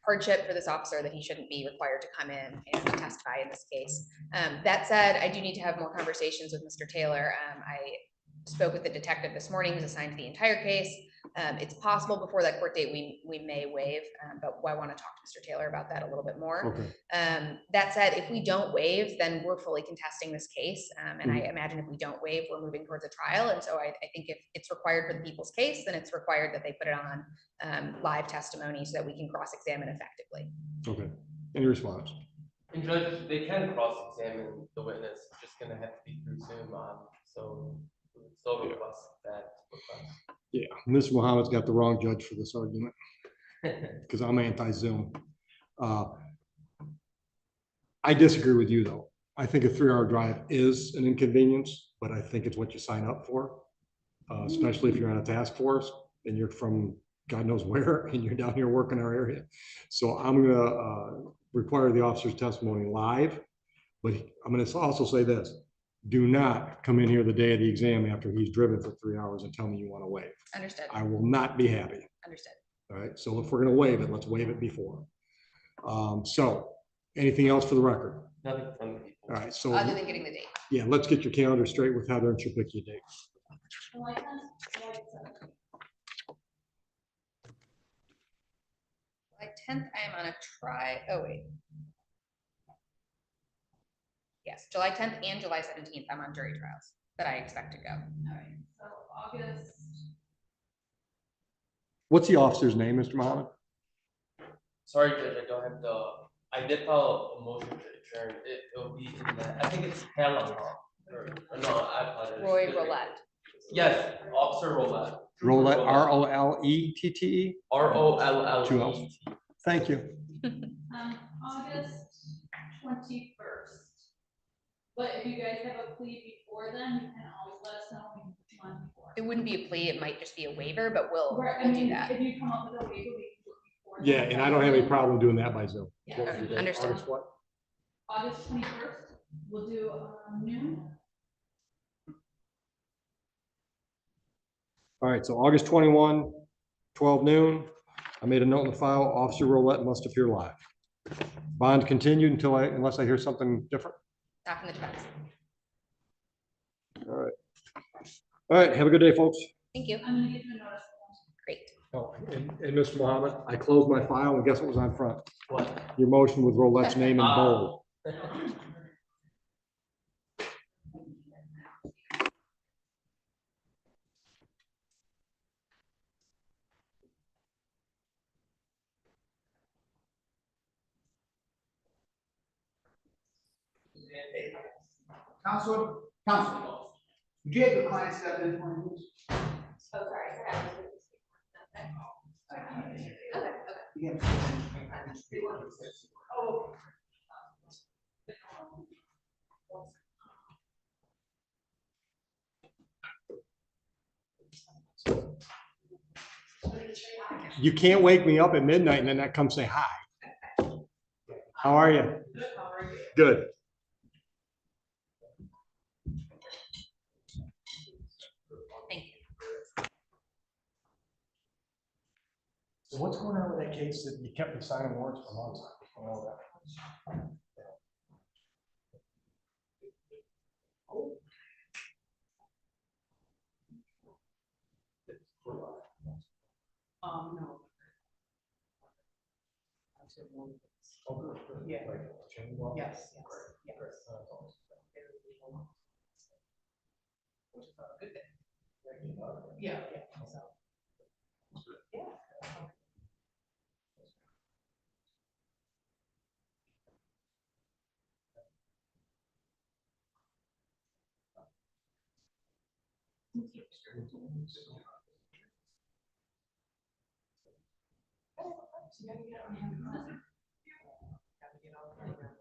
hardship for this officer that he shouldn't be required to come in and testify in this case. That said, I do need to have more conversations with Mr. Taylor. I spoke with the detective this morning who's assigned to the entire case. It's possible before that court date we may waive, but I want to talk to Mr. Taylor about that a little bit more. Okay. That said, if we don't waive, then we're fully contesting this case. And I imagine if we don't waive, we're moving towards a trial. And so I think if it's required for the people's case, then it's required that they put it on live testimony so that we can cross-examine effectively. Okay. Any response? And Judge, they can cross-examine the witness. It's just going to have to be through Zoom. So we would still request that request. Yeah, Mr. Muhammad's got the wrong judge for this argument because I'm anti-Zoom. I disagree with you, though. I think a 3-hour drive is an inconvenience, but I think it's what you sign up for, especially if you're on a task force and you're from God knows where and you're down here working our area. So I'm going to require the officer's testimony live, but I'm going to also say this. Do not come in here the day of the exam after he's driven for 3 hours and tell me you want to waive. Understood. I will not be happy. Understood. All right, so if we're gonna waive it, let's waive it before. So, anything else for the record? Nothing from the people. All right, so. Other than getting the date. Yeah, let's get your calendar straight with Heather and she'll pick you a date. July 10th, July 7th. July 10th, I am on a oh wait. Yes, July 10th and July 17th, I'm on jury trials that I expect to go. All right, so August. What's the officer's name, Mr. Muhammad? Sorry, Judge, I don't have I did file a motion to adjourn. It'll be in the, I think it's Helen. Or no, I apologize. Roy Roulette. Yes, Officer Roulette. Roulette, R-O-L-E-T-T-E? R-O-L-L-E-T. 2 L's. Thank you. August 21st. But if you guys have a plea before then, you can always let us know. We can put you on before. It wouldn't be a plea, it might just be a waiver, but we'll Right, I do mean, that. if you come up with a waiver, we can do it before. Yeah, and I don't have any problem doing that by Zoom. Yeah. What was the date? Understood. August what? August 21st, we'll do noon. All right, so August 21, 12 noon. I made a note in the file, Officer Roulette must appear live. Bond continued unless I hear something different. Not from the defense. All right. All right, have a good day, folks. Thank you. I'm gonna give you a notice. Great. Oh, and Mr. Muhammad, I closed my file and guess what was on front? What? Your motion with Roulette's name in bold. Counselor, would you have the client step in for me, please? Oh, sorry. Yeah. Oh. You can't wake me up at midnight and then not come say hi. How are you? Good. Thank you. So what's going on with that case that you kept me signing warrants for months? I don't know that. No. Yeah. Yes, yes, yes. Which is a good thing. Yeah, yeah, so. Yeah.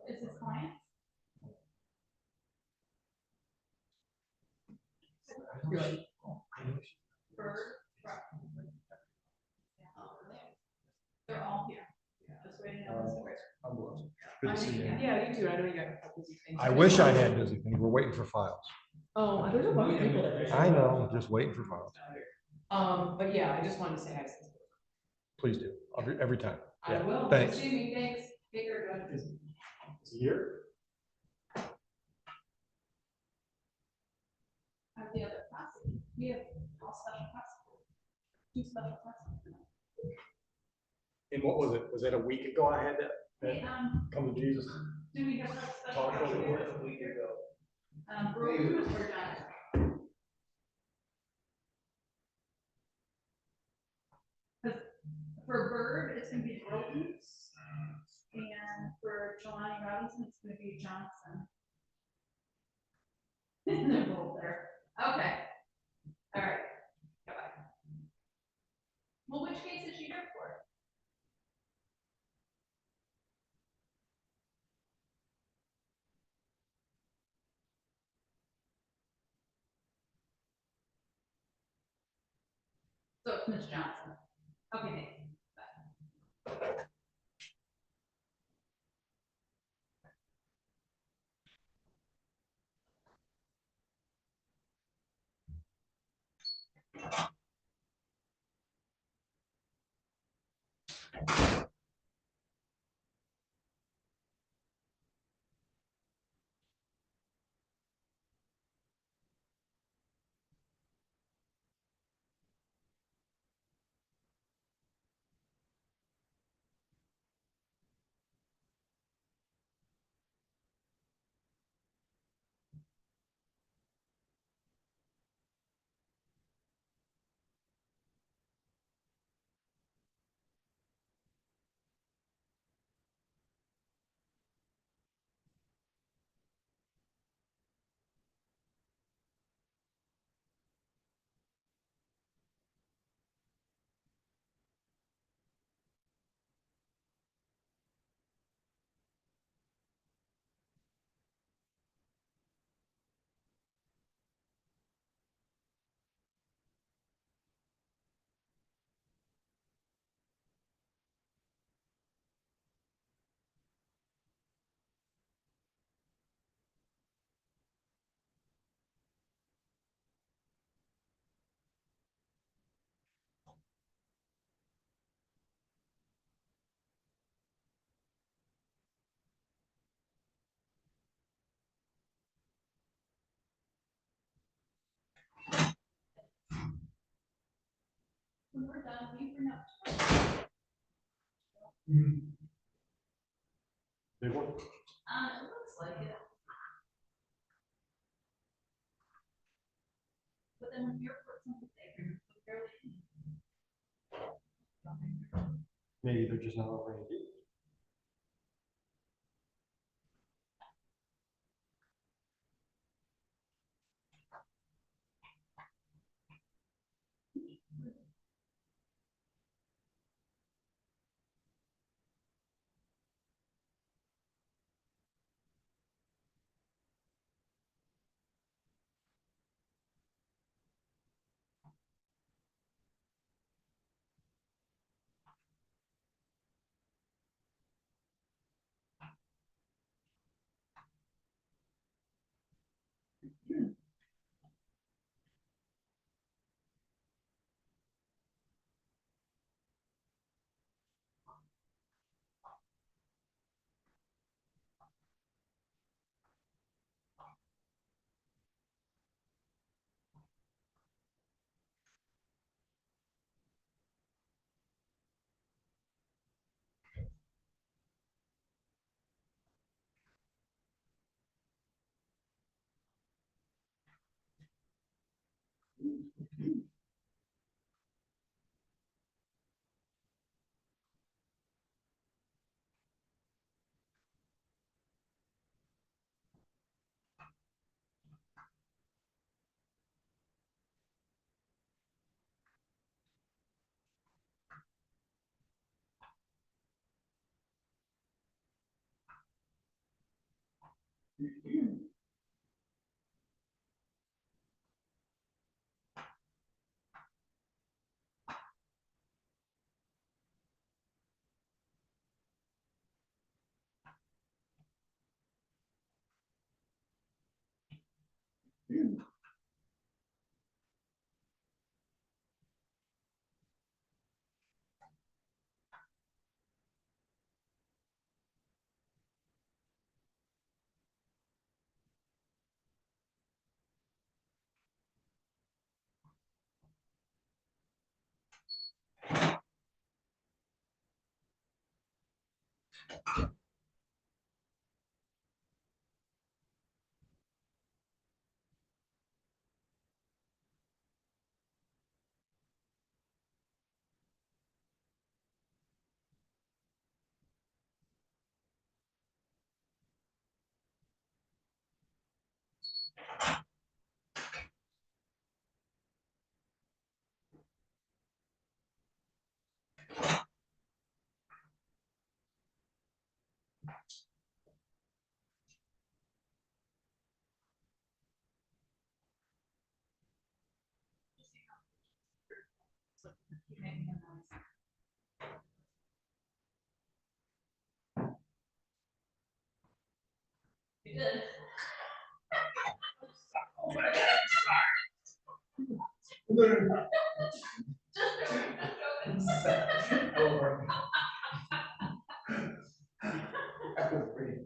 Is this client? They're all here. Just waiting on this order. Good to see you. Yeah, you too. I know you got busy things. I wish I had busy things. We're waiting for files. Oh, there's a lot of people that. I know, just waiting for files. But yeah, I just wanted to say hi. Please do, every time. I Yeah, will. thanks. See me, thanks. Take care, guys. Here? Have the other classes. We have all special classes. 2 special classes. And what was it? Was that a week ago I had that? Hey, Come to Jesus? do we have a special? Talk class over here? it. A week ago. Brokers were done. For Bird, it's gonna be Brokers. And for Jelani Robinson, it's gonna be Johnson. They're both there. Okay. All right. Bye-bye. Well, which case is she here for? So it's Miss Johnson. Okay, thanks. When we're done, we bring up. Big one? It looks like it. But then when you're for something bigger, it's barely. Maybe they're just not offering it. You did.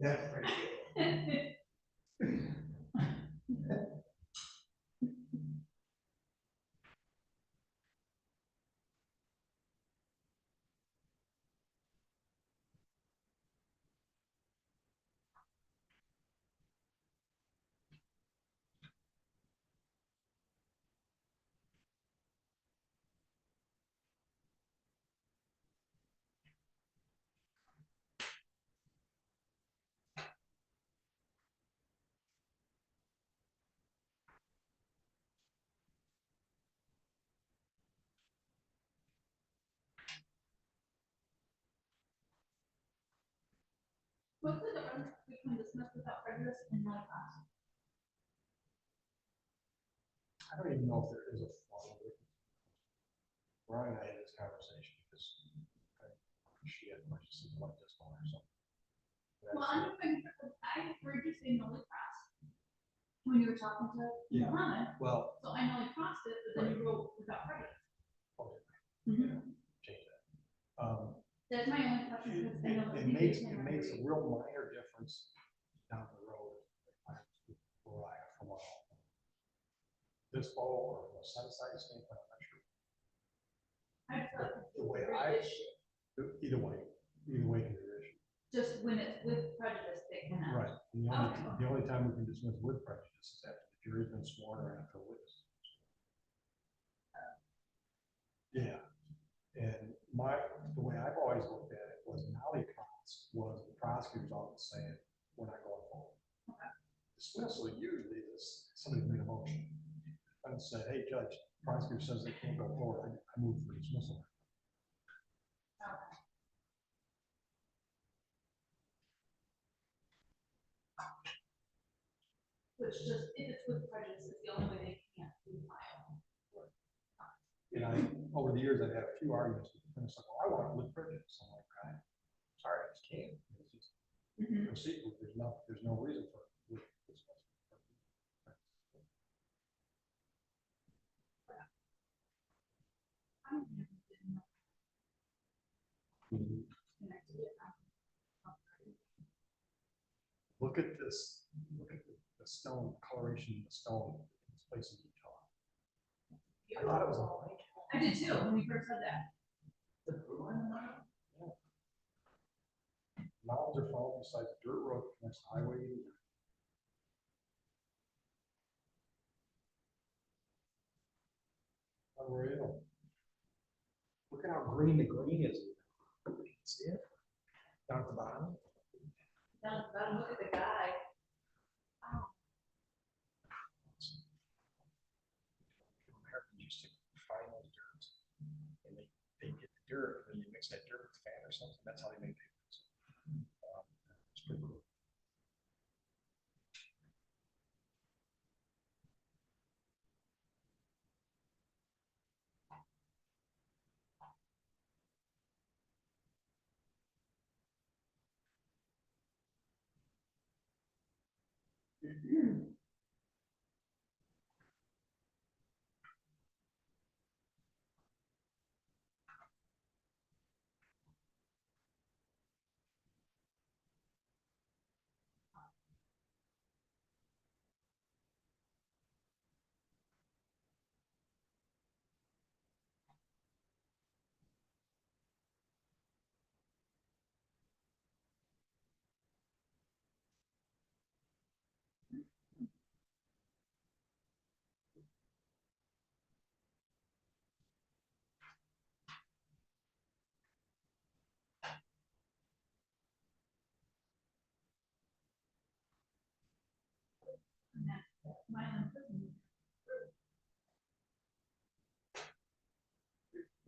That's pretty good. What's the difference between dismissed without prejudice and no cause? I don't even know if there is a formal difference. Ryan and I had this conversation because she had questions like this one or something. Well, I heard you say no cross when you were talking to Yeah. Muhammad. Well, So I know he crossed it, but then you wrote without prejudice. change that. That's my only question. because I know It the makes, DBA it makes a real minor difference down the road. Where I from this fall or a set aside standpoint, I'm not sure. The way either way can be an issue. Just when it's with prejudice, they cannot. Right. And the only time we can dismiss with prejudice is after the jury's been sworn or after a witness. Yeah. And the way I've always looked at it was nollie-cross was the prosecutor's office saying, we're not going forward. Dismissal usually is somebody made a motion and said, hey, judge, prosecutor says they can't go forward. I move for dismissal. Which just, if it's with prejudice, is the only way they can't refile. You know, over the years, I've had a few arguments with defendants like, well, I want it with prejudice. I'm like, I'm sorry, I just can't. It's just procedural. There's no reason for it. Look at this. Look at the stone coloration of the stone. This place in Utah. I thought it was a blank. I did too, when we first said that. Mountains are found beside the dirt road that connects the highway. where, you know, look at how green the green is. You can see it down at the bottom. Down, look at the guy. Americans used to find those dirt, and they get the dirt, and then you mix that dirt with fat or something. That's how they make papers. It's pretty cool.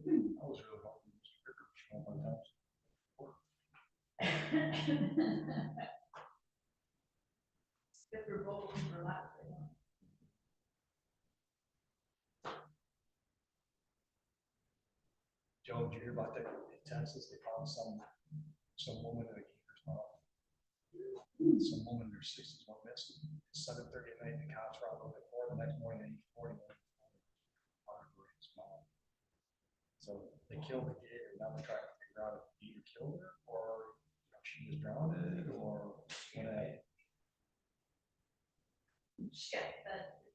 I was really hoping Mr. Picker would show up on time. If we're both for last. Joe, did you hear about that in Texas? They found some woman in a gator's mouth. Some woman in her sixties went missing. 7:30 at night, the cops were out looking for her. The next morning, at 8:40, so they killed the gator. Now they're trying to figure out if the gator killed her or she was drowned or what. Shit, that.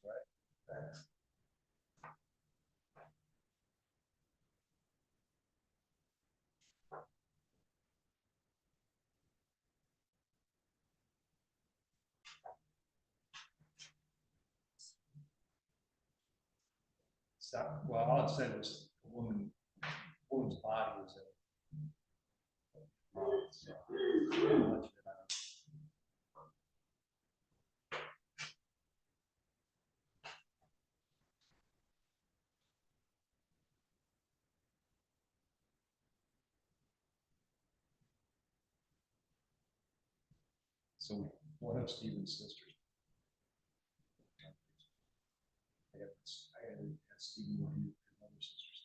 Right. Thanks. So, well, all it said was the woman's body was in. So, so one of Stephen's sisters. I got Stephen, one of his other sisters.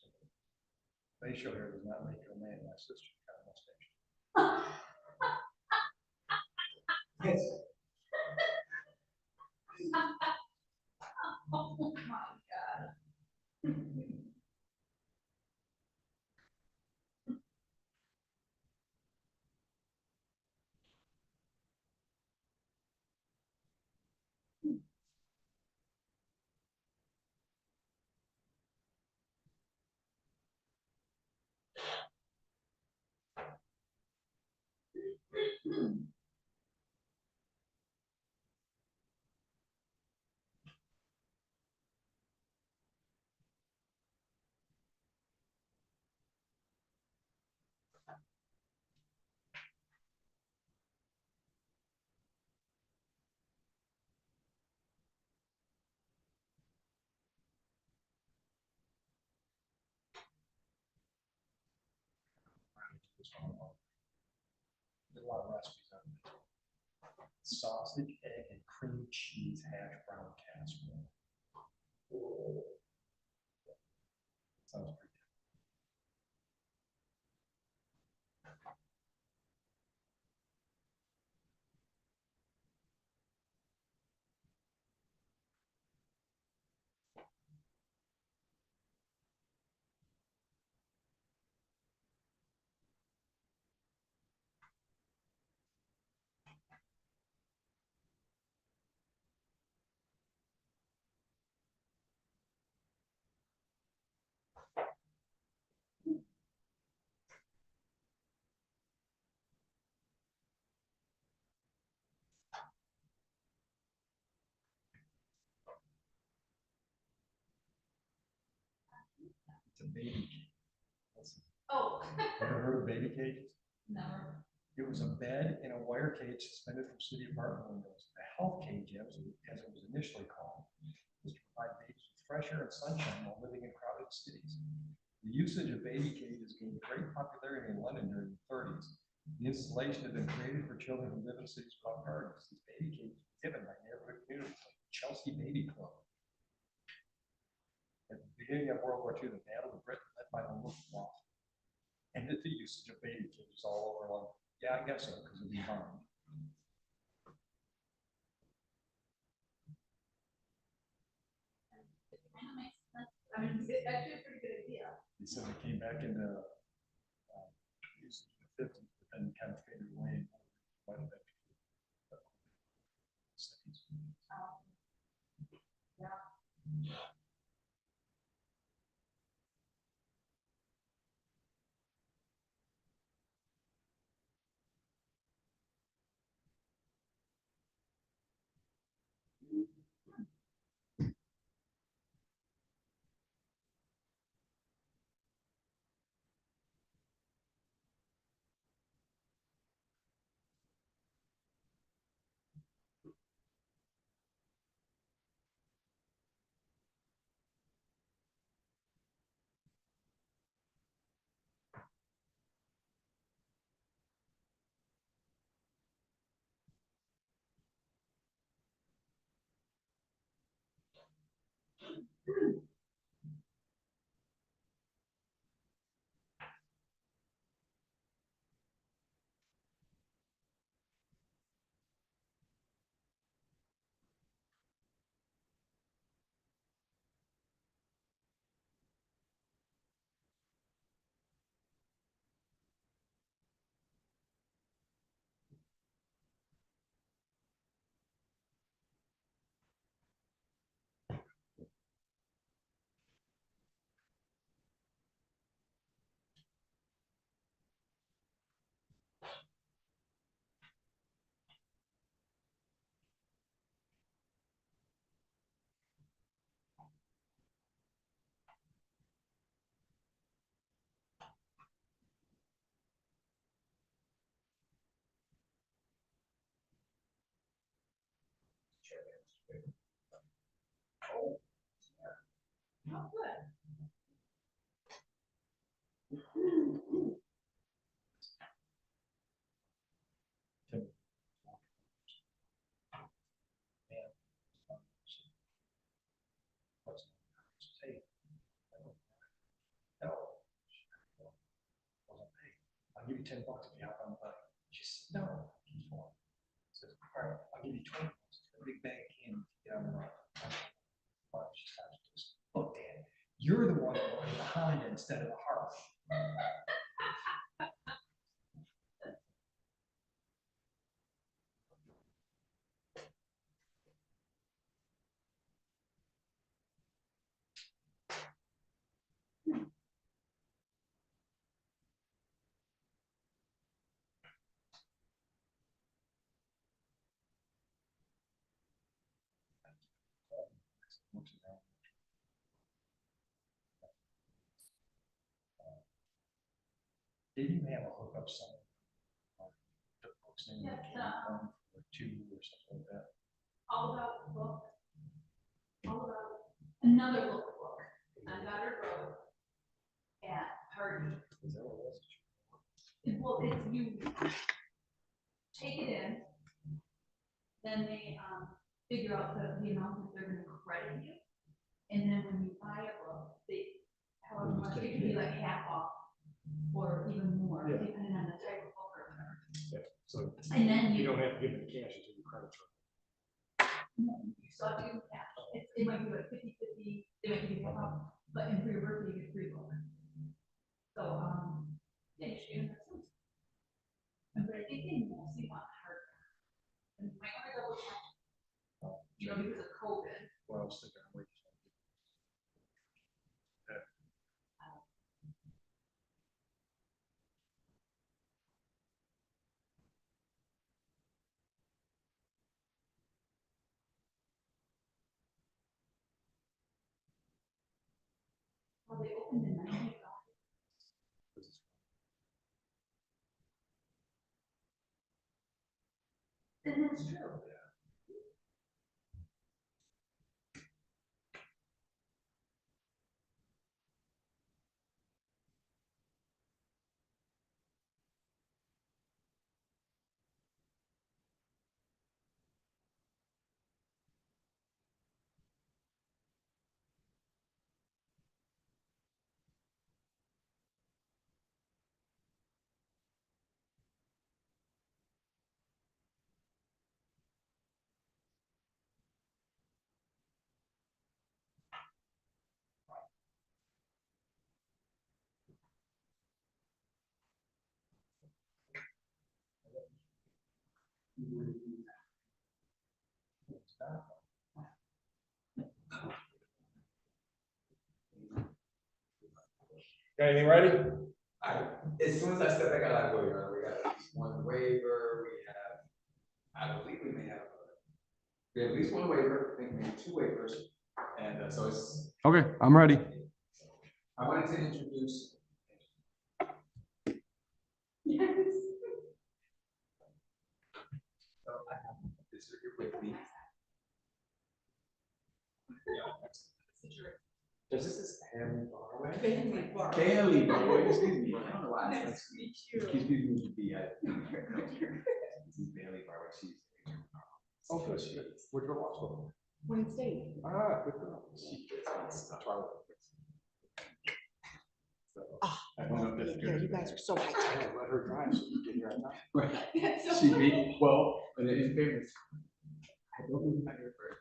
Facial hair does not make you a man. My sister got a mustache. Yes. Oh my God. There's a lot of recipes on it. Sausage, egg, and cream cheese hash brown casserole. Sounds pretty good. It's a baby cage. Oh. Ever heard of baby cages? Never. It was a bed in a wire cage suspended from city apartment windows. A health cage, as it was initially called, was to provide babies with fresh air and sunshine while living in crowded cities. The usage of baby cages gained great popularity in London during the 30s. The installation had been created for children who live in cities without gardens. These baby cages were given by neighborhood communities like Chelsea Baby Club. At the beginning of World War II, the Battle of Britain, led by the Luftwaffe, ended the usage of baby cages all over London. Yeah, I guess so, because of the environment. I mean, it's actually a pretty good idea. They said they came back into use in the 50s, but then kind of faded away. Quite a bit. Yeah. Oh, good. I'll give you $10 if you hop on the bike. She said, no. He says, all right, I'll give you $20. A big bag of candy to get on the ride. She says, look, Dad, you're the one that wanted the Honda instead of the Harley. Didn't you have a hookup site? The books in the one or two or something like that. All about the book. All about another lookbook on Goddard Road at Hardy. Is that what it was? Well, it's you take it in, then they figure out the amount that they're gonna credit you. And then when you buy a book, they, however much, it could be like half off or even more, Yeah. depending on the type of book or whatever. Yeah, so. And then You you. don't have to give them cash until you credit for it. No, you still have to give them cash. It might be like 50/50, they might give you a half, but in for your birthday, you get free book. So, yeah, you should get them. But I think they mostly want hardback. And you might want to double check. You know, because of COVID. Well, I was thinking, wait. they opened in 95. And that's true. Got anything ready? As soon as I step back out, I go, Your Honor, we got at least one waiver, we have, I believe we may have, we have at least one waiver, I think maybe two waivers, and so it's. Okay, I'm ready. I wanted to introduce. Yes. So I have this here with me. This is Haley Barway. Bailey Barway. Bailey Barway, excuse me. I don't know why. Nice to meet you. Excuse me, to be at. This is Bailey Barway, she's. Oh, good. Which one was it? Wayne State. Ah, good girl. You guys are so high tech. Let her drive so you get here on time. Right. That's so She funny. beat, well, but in fairness, I don't know if I heard her,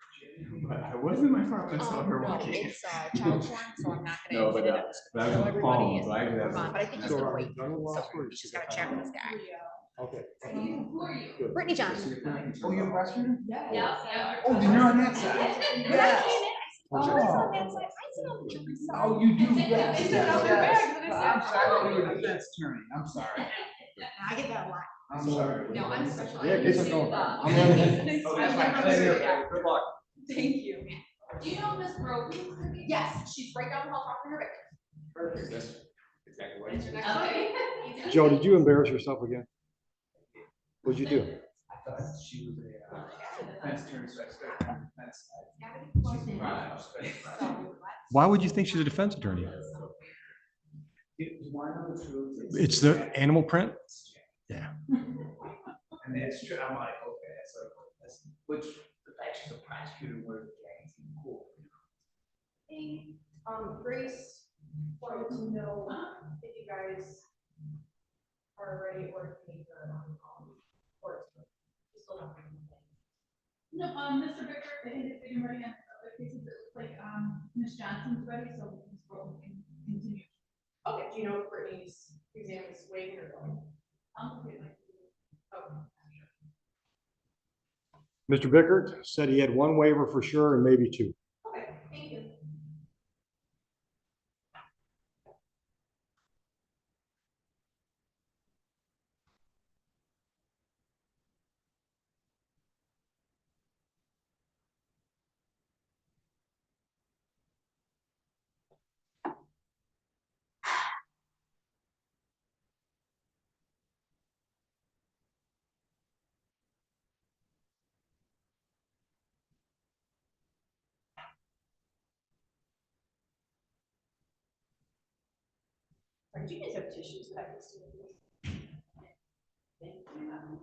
but I was in my car when I saw her walking. It's child porn, so I'm not gonna. No, but I was on the phone, so I did that. But I think he's gonna wait. So she's gotta chat with this guy. Okay. Who are you? Good. Brittany Johnson. Oh, you're a prosecutor? Yeah. Oh, then you're on that side. Yes. Oh. Oh, he's on that side. I sit on the jury side. Oh, you do, They yes. said yes, out their yes. bags, and I said, I'm sorry, "Oh." you were the defense attorney, I'm sorry. I get that a lot. I'm sorry. No, I'm special. Yeah, get us going. I'm ready. Oh, that's right. Good luck. Thank you. Do you know Miss Brogan? Yes, she's right down the hall talking to her victim. Perfect, that's exactly what. That's your next Okay. one. Joe, did you embarrass yourself again? What'd you do? I thought she was a defense attorney, so I expected her defense side. She's right, I expected. Why would you think she's a defense attorney? You want to know the truth? It's the animal print? Yeah. And that's true, I'm like, okay, that's, which, the fact she's a prosecutor, where the gang's cool. Hey, Grace wanted to know if you guys are ready or if you need the, or it's still not. No, Mr. Vicker, I think it's getting ready on other cases, it looks like, Ms. Johnson's ready, so Ms. Brogan can continue. Okay, do you know if Brittany's exam is waiting or going? Okay, like, Okay. Mr. Bickert said he had one waiver for sure and maybe two. Okay, thank you. Do you guys have tissues that I can see? Thank you.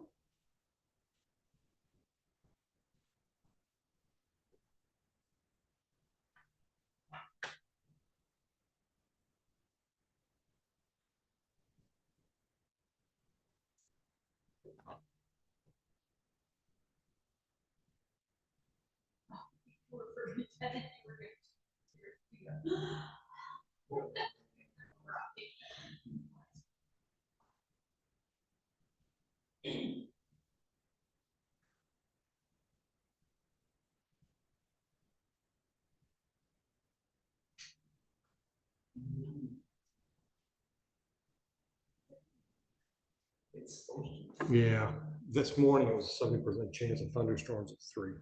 Yeah, this morning it was a 70% chance of thunderstorms at 3.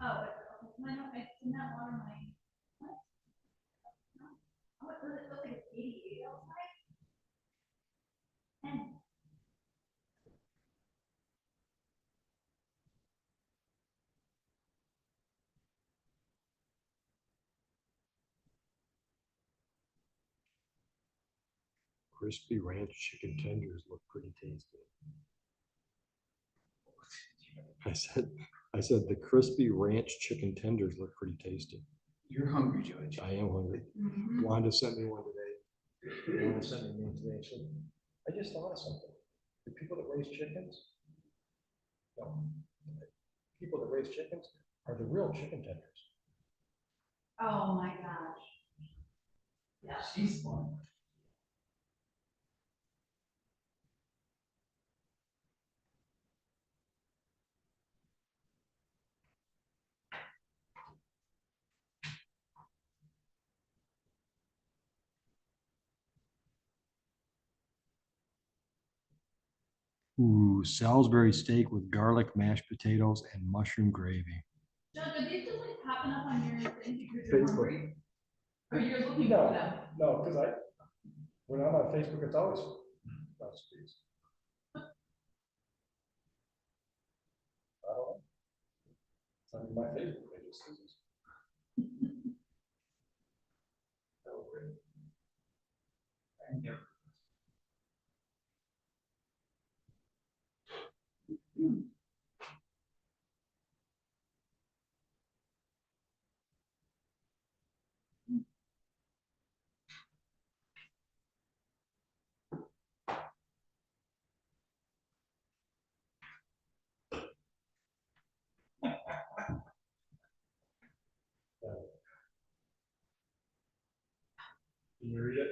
oh, I did not water my. What? crispy ranch chicken tenders look pretty tasty. I said the crispy ranch chicken tenders look pretty tasty. You're hungry, Judge. I am hungry. Wanda sent me one today. Wanda sent me one today. So I just thought of something. The people that raise chickens, no, people that raise chickens are the real chicken tenders. Oh my gosh. Yeah. She's fun. Ooh, Salisbury steak with garlic, mashed potatoes, and mushroom gravy. Judge, are these just like popping up on your thing because you're hungry? Or you're looking No, for them? no, because when I'm on Facebook, it's always recipes. I don't know. It's on my Facebook page. Thank you. Can you read it?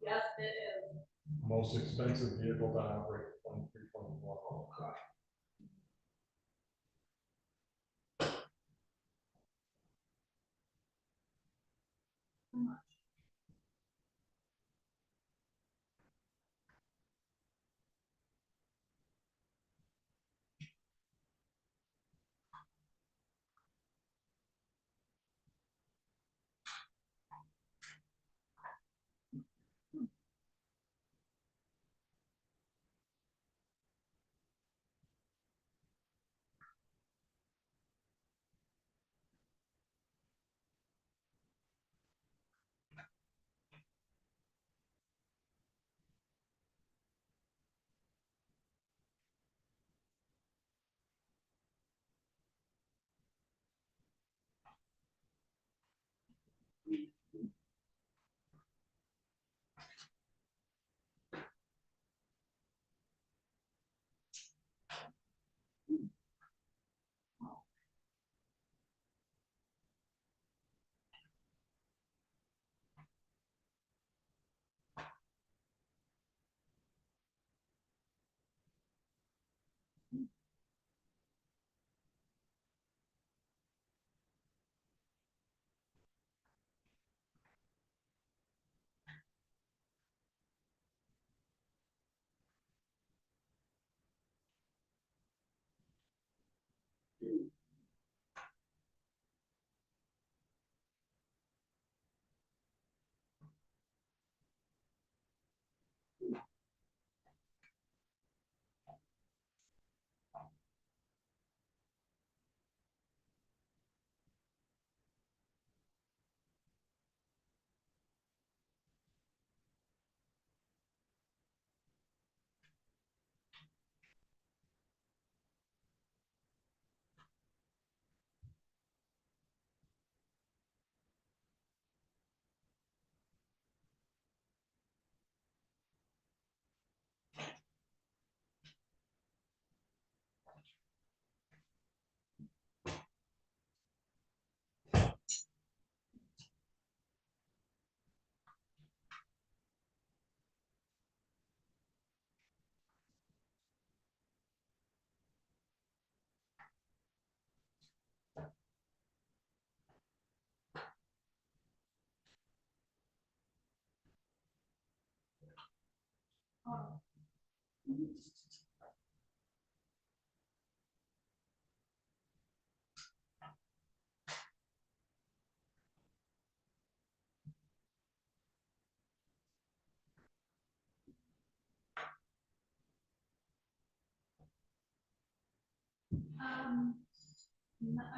Yes, it is. Most expensive vehicle to operate 2324. Oh, gosh. How much?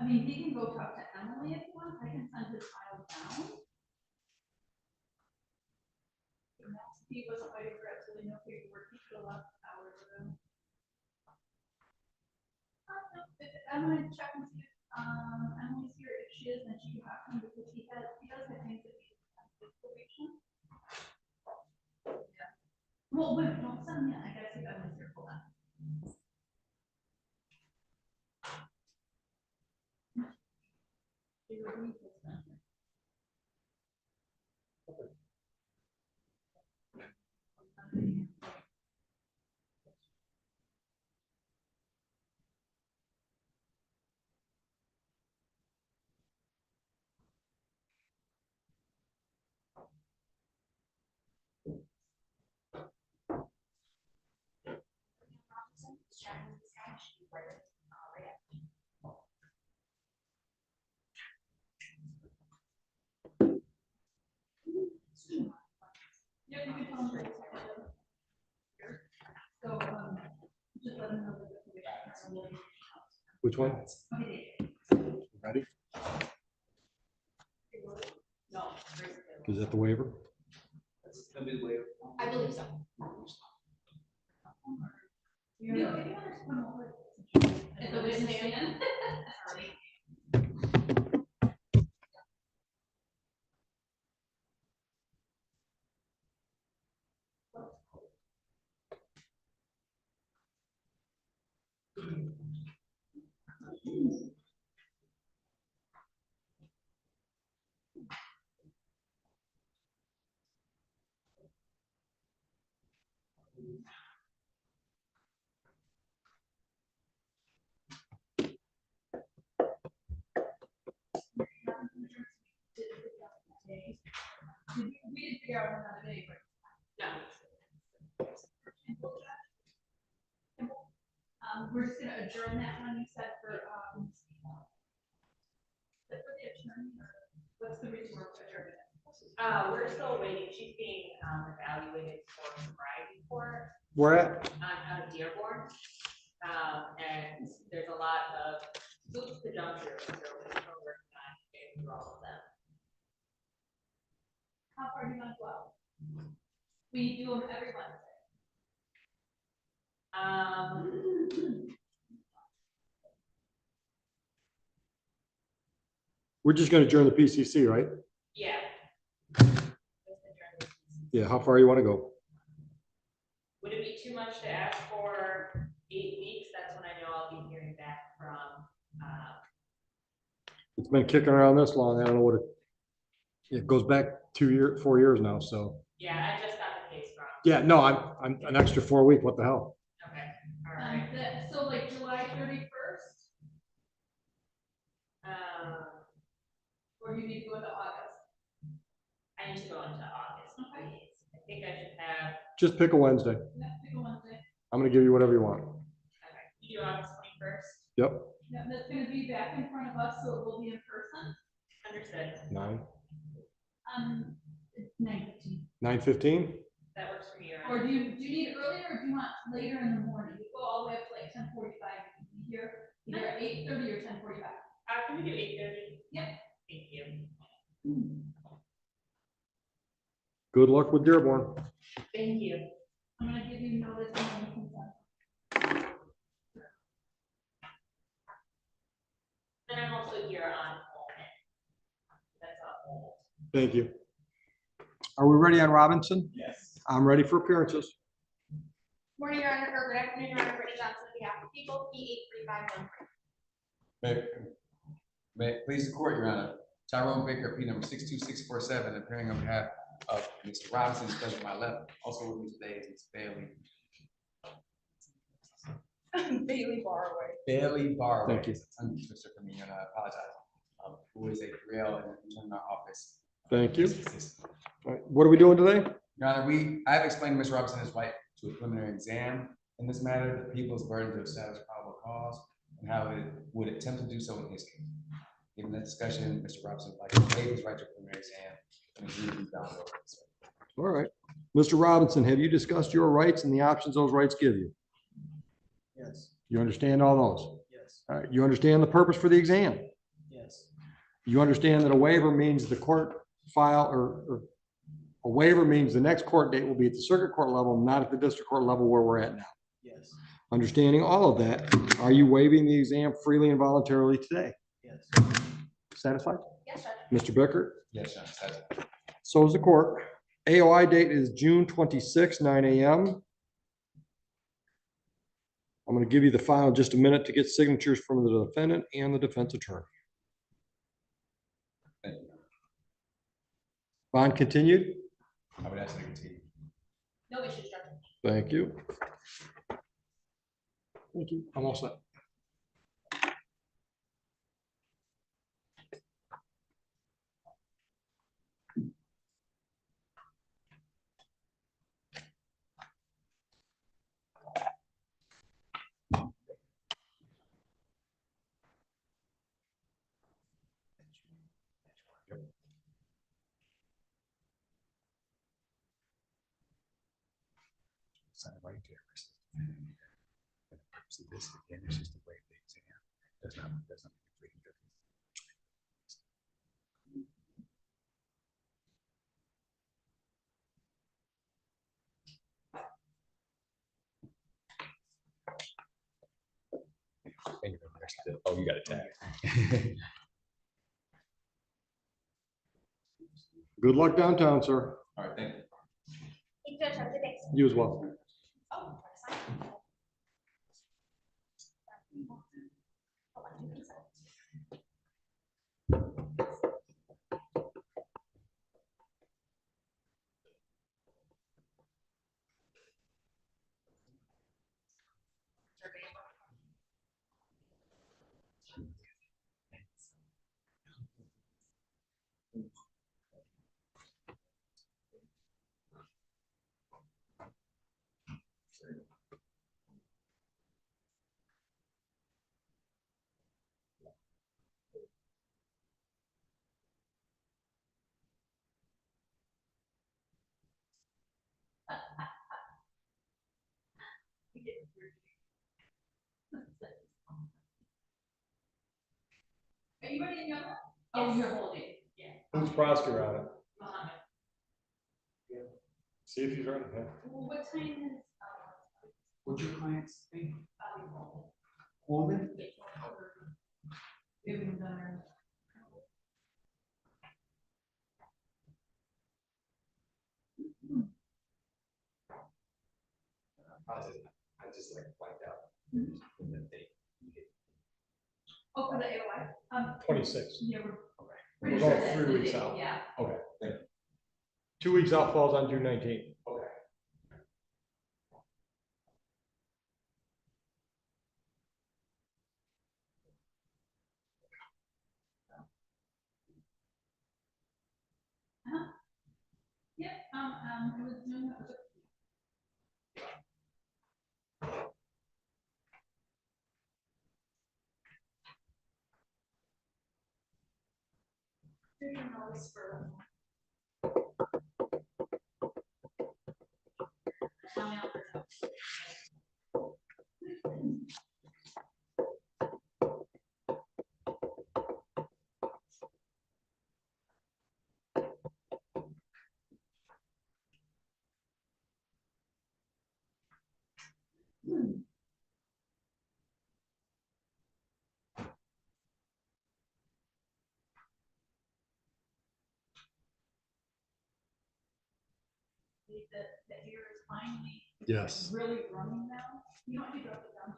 I mean, he can go talk to Emily if he wants. I can send his file down. he wasn't waiting for absolutely no paperwork, he could have left hours ago. I'm gonna check and see if, Emily's here, if she is, then she can talk to him, because he does have things that he has to probation. Yeah. Well, wait, don't send me, I gotta see if Emily's here, hold on. Yeah, you can tell him. So, just let him know that the probation. Which one? Okay. Ready? No. Is that the waiver? Gonna be the waiver. I believe so. You know, if you want to come over. Is the witness stand? We didn't figure out another day, but. We're just gonna adjourn that one you said for, the attorney, or what's the reason we're adjourning it? We're still waiting. She's being evaluated for sobriety for Where at? out of Dearborn. And there's a lot of hoops to jump through, so we're still working on getting through all of them. How far do you want to go? We do them every Wednesday. We're just gonna adjourn the PCC, right? Yeah. Yeah, how far you wanna go? Would it be too much to ask for 8 weeks? That's when I know I'll be hearing back from, It's been kicking around this long, I don't know what it goes back 4 years now, so. yeah, I just got the case from. Yeah, no, I'm an extra 4 week, what the hell? Okay, all right. So like July 31st? Or you need to go into August? I need to go into August, please. I think I should have, Just pick a Wednesday. Yeah, pick a Wednesday. I'm gonna give you whatever you want. okay, you do August 21st? Yep, Yeah, that's gonna be back in front of us, so it will be in person. Understood. 9:15. 9:15? That works for me, right? Or do you need it earlier, or do you want later in the morning? You go all the way up to like 10:45, you can be here, either at 8:30 or 10:45. Can we do 8:30? Yep. Thank you. Good luck with Dearborn. Thank you. I'm gonna give you notice and then you can send. And I'm also here on Coleman. That's a hold. Thank you. Are we ready on Robinson? Yes. I'm ready for appearances. Morning, Your Honor, or good afternoon, Your Honor, Brittany Johnson, on behalf of people, P8351. May it please the court, Your Honor. Tyrone Baker, P number 62647, appearing on behalf of Mr. Robinson, who's present to my left. Also with me today is Ms. Bailey Barway. Bailey Barr. Thank you. Mr. for me, and I apologize. Who is a Griel in our office. Thank you. All right, what are we doing today? Your Honor, I have explained to Ms. Robinson his right to a preliminary exam. In this matter, the people's burden to establish probable cause and how it would attempt to do so in his case. Given that discussion, Mr. Robinson would like to waive his right to a preliminary exam and agree to be bound over this. All right. Mr. Robinson, have you discussed your rights and the options those rights give you? Yes. You understand all those? Yes. All right. You understand the purpose for the exam? Yes. You understand that a waiver means the court file or A waiver means the next court date will be at the circuit court level, not at the district court level where we're at now. Yes. Understanding all of that, are you waiving the exam freely and voluntarily today? Yes. Satisfied? Yes, Judge. Mr. Bicker? Yes, Judge, that's it. So is the court. AOI date is June 26, 9 a.m. I'm going to give you the file in just a minute to get signatures from the defendant and the defense attorney. Thank you. Bond continued? I would ask to continue. No issues, Judge. Thank you. Thank you. I'm all set. Sign it right there. The purpose of this, again, is just to waive the exam. Does not make a difference. And you're gonna rest it. Oh, you got a tag. Good luck downtown, sir. All right, thank you. Hey, Judge, have a good day. You as well. Oh, sign. Hold on, you can sign. Are you ready in yellow? Oh, you're holding, yeah. Who's prosecutor on it? Mohammed. See if he's ready. Yeah. Well, what time is, What's your client's name? Coleman? Coleman? Even better. I just like wiped out. Mhm. And then they- Oh, for the AOI? 26. Yeah, we're. Okay. pretty We're sure going that's 3 the weeks date, out. Yeah. Okay, thank you. 2 weeks out falls on June 19th. Okay. Yep, it was doing that was Here's your notice for. The hair is finally. Yes. Really running now. You don't need to drop it down.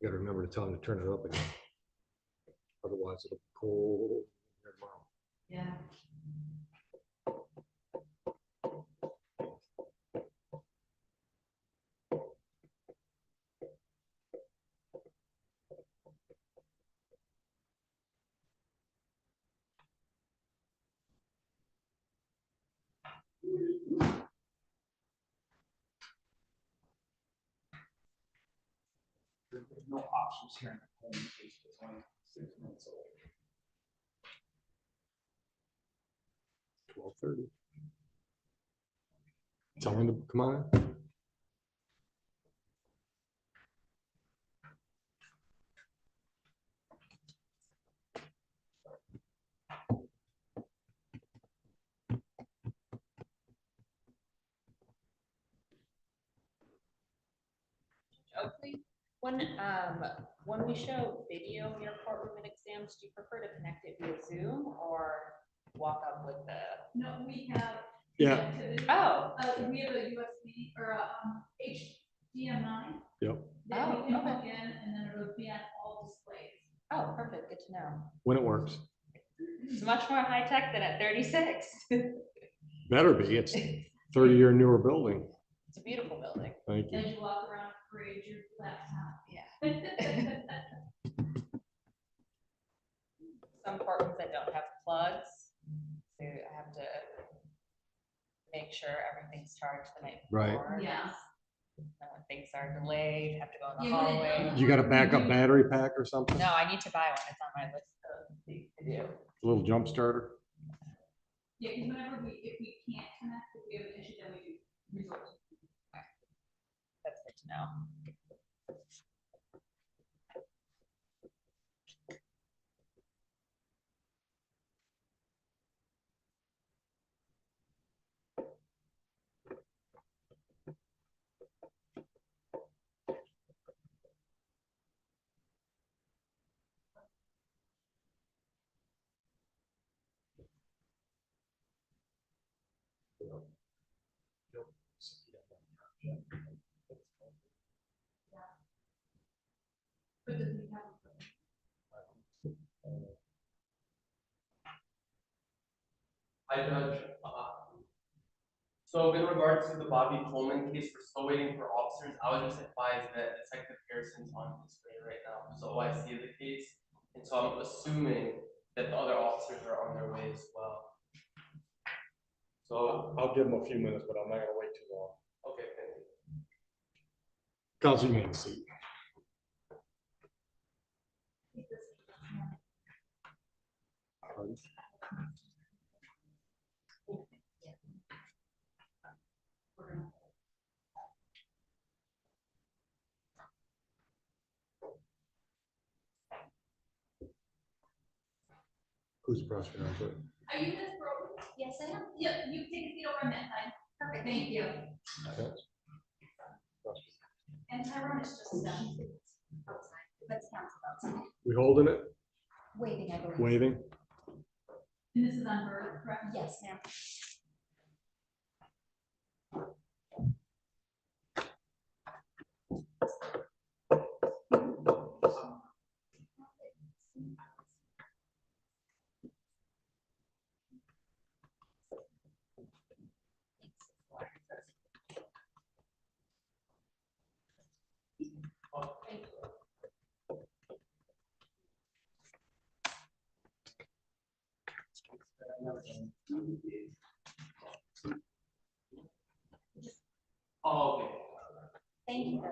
You gotta remember to tell him to turn it up again. Otherwise it'll pull. Yeah. There's no options here in the Coleman case. It's only 6 months old. 12:30. Tell him to come on. When we show video in your courtroom and exams, do you prefer to connect it via Zoom or walk up with the? No, we have. Yeah. connectivity. Oh. We have a USB or a HDMI. Yep. That we can Oh, okay. plug in and then it'll be on all displays. Oh, perfect, good to know. When it works. It's much more high tech than at 36. Better be. It's 30-year newer building. It's a beautiful building. Thank you. As you walk around, parade your laptop. Yeah. Some courtrooms that don't have plugs, so I have to make sure everything's charged the night Right. before. Yes. And when things are delayed, have to go in the Yeah, when it hallway. doesn't You got a backup battery pack or something? No, I need to buy one. It's on my list of things to do. A little jump starter? Yeah, because whenever if we can't connect, if we have an issue, then we do resort to. That's good to know. But does he have? Hi, Judge. So in regards to the Bobby Coleman case, we're still waiting for officers. I would just advise that Detective Harrison's on his way right now, who's the OIC of the case. And so I'm assuming that the other officers are on their way as well. So I'll give them a few minutes, but I'm not gonna wait too long. okay, thank you. Council, you may have a seat. Who's the prosecutor? Are you Ms. Broden? Yes, I am. Yeah, you take a seat over on that side. Perfect, thank you. And Tyrone is just outside. That's council outside. We holding it? Waiting, I believe. Waving? And this is on Bird, correct? Yes, ma'am. Oh, okay. Thank you.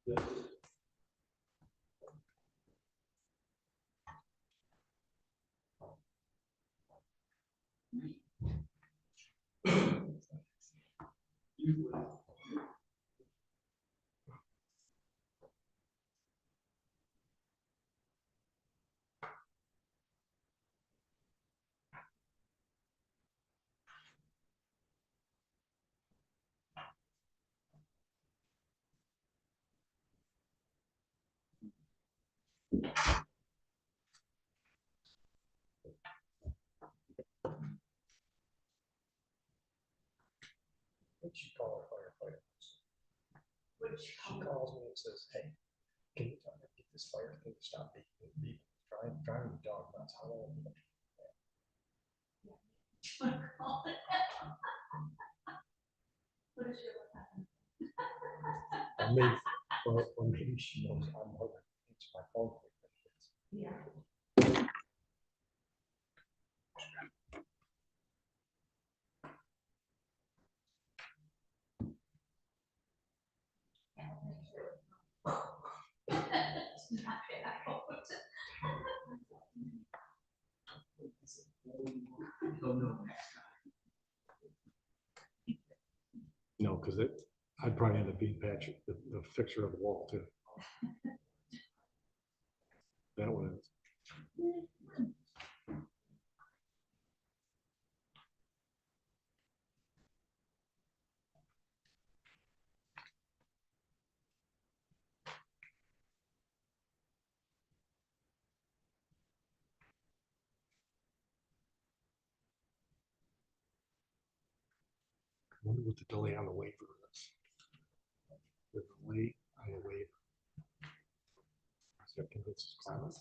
Yeah. She called a firefighter. She calls me and says, hey, can you tell me to get this fire thing to stop beeping, driving the dog nuts? How long? What is your what happened? Or maybe, or maybe she knows I'm more than answer my phone. Yeah. No, because I'd probably end up being Patrick, the fixer of the wall too. That one is. I wonder what the delay on the waiver is. The delay on the waiver. Is that convinces Clement?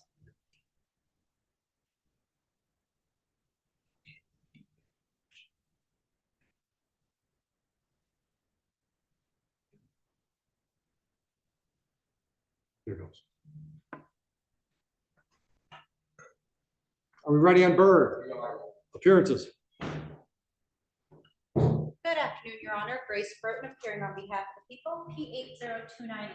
Here goes. Are we ready on Bird? Appearances. Good afternoon, Your Honor. Grace Burton appearing on behalf of the people, P80298.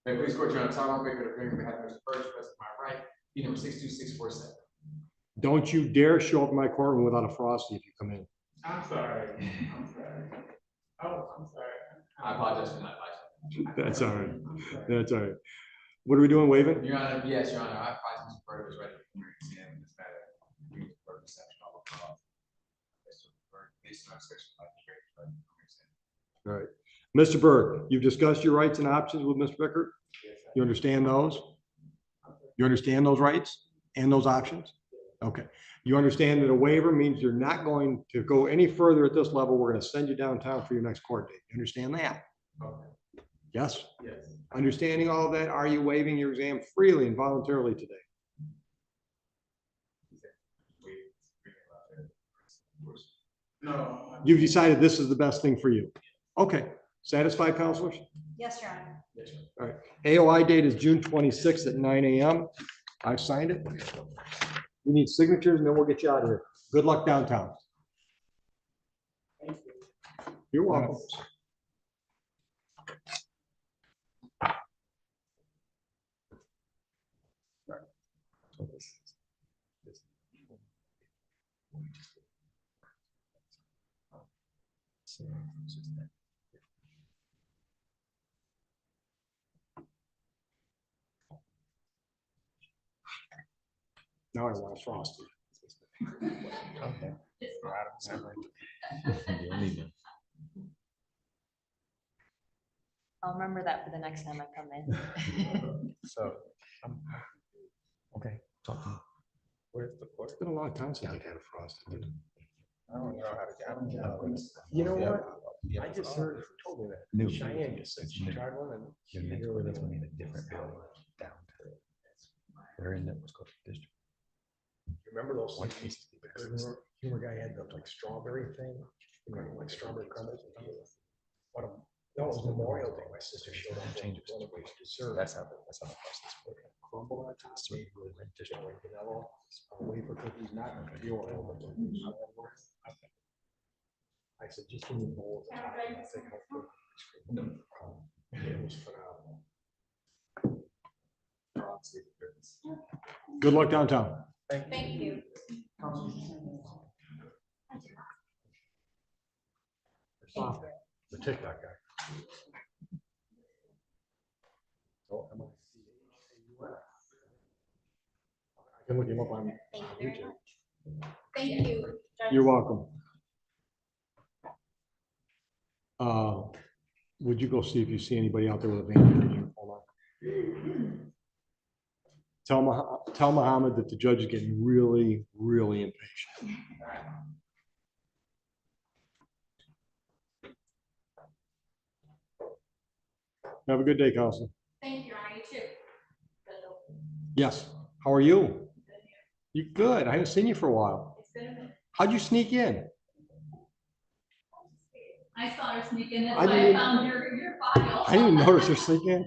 Hey, please court, Your Honor, Tom Baker, appearing on behalf of Mr. Birch, rest of my right, P number 62647. Don't you dare show up in my courtroom without a frosty if you come in. I'm sorry. Oh, I'm sorry. I apologize for not advising. That's all right. That's all right. What are we doing, waiving? Your Honor, yes, Your Honor, I advise Mr. Bird is ready for your exam in this matter. We for reception of the cause. Based on our section 5. All right. Mr. Berg, you've discussed your rights and options with Mr. Bickert. You understand those? You understand those rights and those options? Okay. You understand that a waiver means you're not going to go any further at this level. We're going to send you downtown for your next court date. You understand that? Okay. Yes? Yes. Understanding all of that, are you waiving your exam freely and voluntarily today? No. You've decided this is the best thing for you. Okay. Satisfied, counselors? Yes, Your Honor. Yes, sir. All right. AOI date is June 26th at 9 a.m. I've signed it. We need signatures and then we'll get you out of here. Good luck downtown. Thank you. You're welcome. Now I want a frosty. Okay. I'll remember that for the next time I come in. So, okay. Talk to me. Where's the court? It's been a long time since I've had a frosty. I don't know how to get them. You know what? I just heard, told me that. New. Cheyenne just said she tried one and. Your next one is going to be in a different building down. They're in that was called district. Remember those? One piece. Humor guy had the like strawberry thing, like strawberry crumbles. What a, that was Memorial Day. My sister showed up. Change it. One of those dessert. That's how the process works. Crumble on top. Sweet with just like vanilla. Wafer cookies, not pure oil. I said, just give me a bowl. Of top. I think I'll put ice cream. It was phenomenal. Good luck downtown. Thank you. Stop that. The TikTok guy. Oh, am I? I can look him up on Thank you very YouTube. much. Thank you. Judge. You're welcome. Would you go see if you see anybody out there with a banter uniform on? Tell Muhammad that the judge is getting really, really impatient. Have a good day, Council. Thank you, Your Honor. You too. Yes. How are you? You good? I haven't seen you for a while. It's been a minute. How'd you sneak in? I saw her sneak in, that's I why I didn't- found your file. I didn't even notice her sneak in.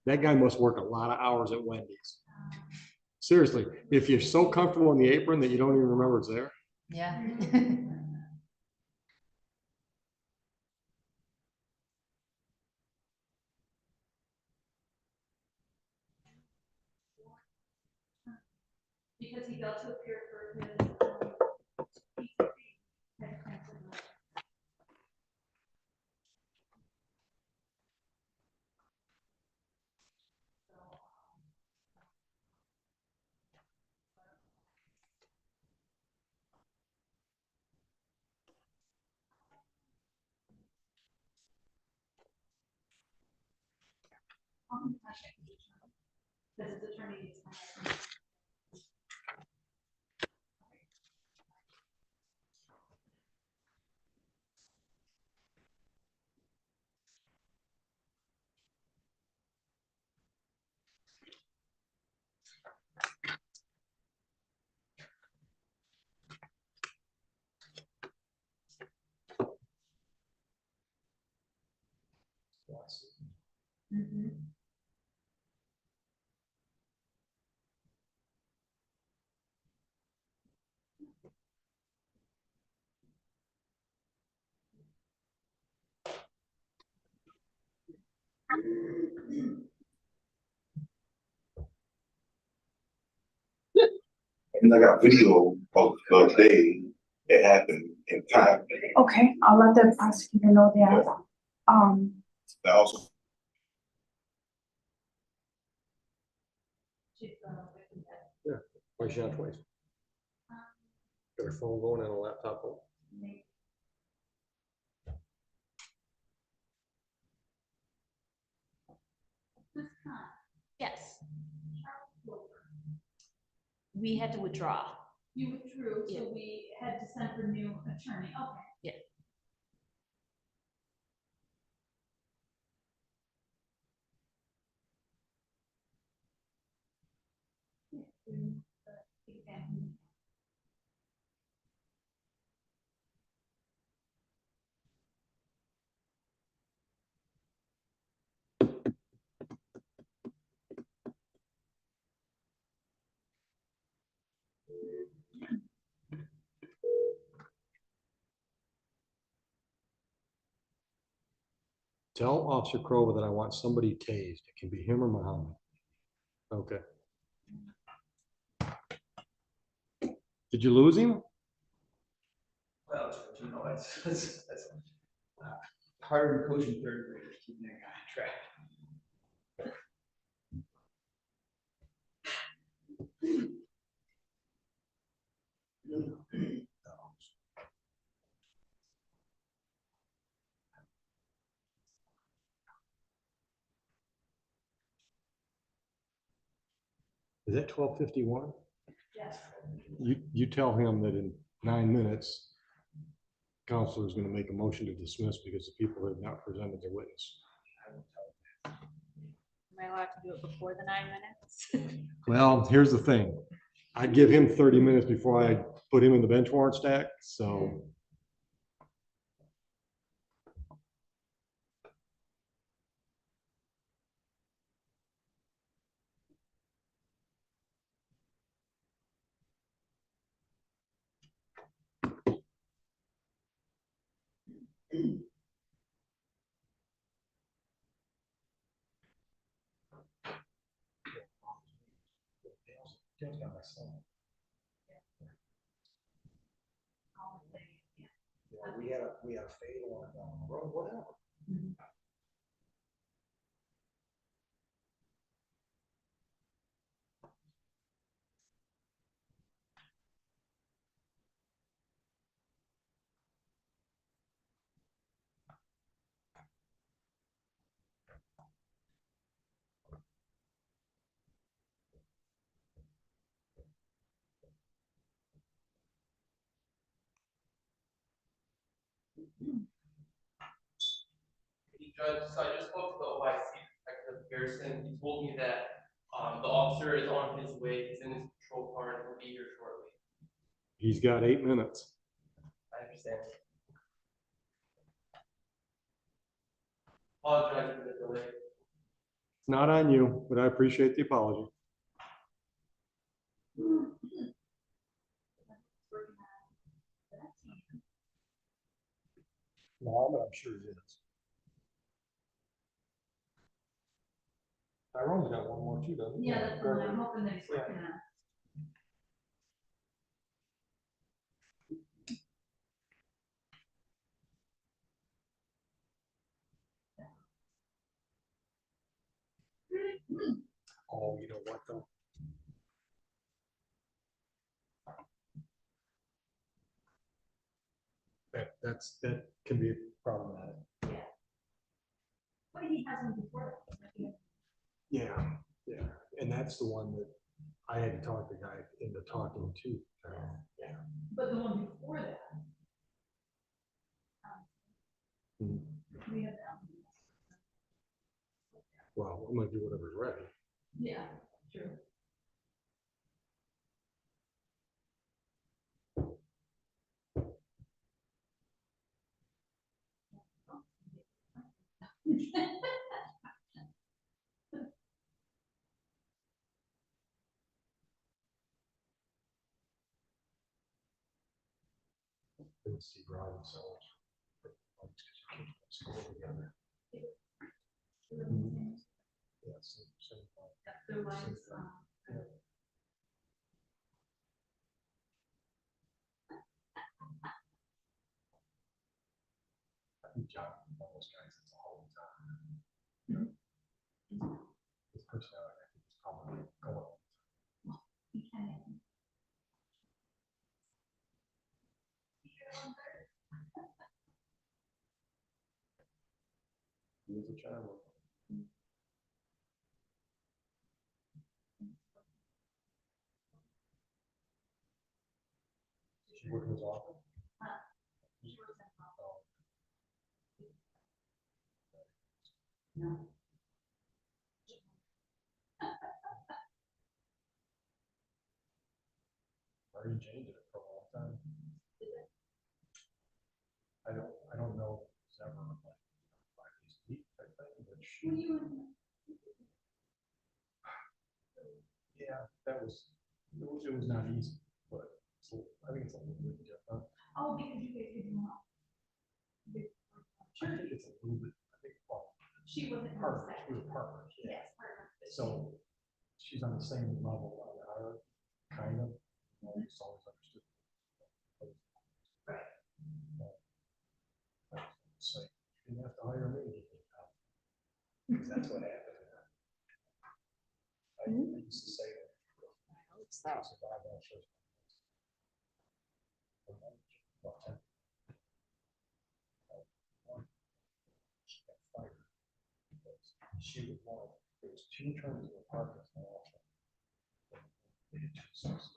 That guy must work a lot of hours at Wendy's. Seriously, if you're so comfortable in the apron that you don't even remember it's there. Yeah. Because he failed to appear for his, because his attorney is. And I got video of the day it happened in time. Okay, I'll let the prosecutor know that. That also. Yeah, why she on twice? Got her phone going and a laptop going. Yes. We had to withdraw. You withdrew, Yeah. so we had to send for new attorney, okay. Yeah. Tell Officer Crover that I want somebody tased. It can be him or Muhammad. Okay. Did you lose him? Well, you know, that's harder than coaching third graders, keeping that guy on track. Is that 12:51? Yes. You tell him that in 9 minutes, counselor is going to make a motion to dismiss because the people have not presented their witness. Am I allowed to do it before the 9 minutes? Well, here's the thing. I'd give him 30 minutes before I put him in the bench warrant stack, so. Yeah, we had a fatal on down the road, whatever. Judge, so I just spoke to the OIC Detective Pearson. He told me that the officer is on his way. He's in his patrol car and he'll be here shortly. He's got 8 minutes. I understand. Apologize for the delay. It's not on you, but I appreciate the apology. No, but I'm sure it is. Tyrone's got one more too, doesn't he? Yeah, that's the one I'm hoping that he's working on. Oh, you know what though? That can be problematic. But he has one before that. Yeah, yeah, and that's the one that I had to talk the guy into talking to. Yeah. But the one before that. Hmm. We have that. Well, I'm gonna do whatever's ready. Yeah, true. Didn't see Ryan themselves. School together. Yeah, same Their lines, yeah. I think John, one of those guys that's all the time. His personality, I think, is probably going. He is a child. She worked in his office. No. Already changed it for a long time. I don't know if it's ever like 5 days a week type thing, but she. Yeah, it was not easy, but so I think it's a little bit different. Oh, because you guys didn't know. I think it's a little bit, I think, well. She wasn't. Partners, we were partners, yeah. Yes, partners. So she's on the same level on our, kind of, it's always understood. Right. So you didn't have to hire me. Because that's what happened. I used to say that. I hope so. She was one, there was 2 terms of apartments in the office. They had 2 associates.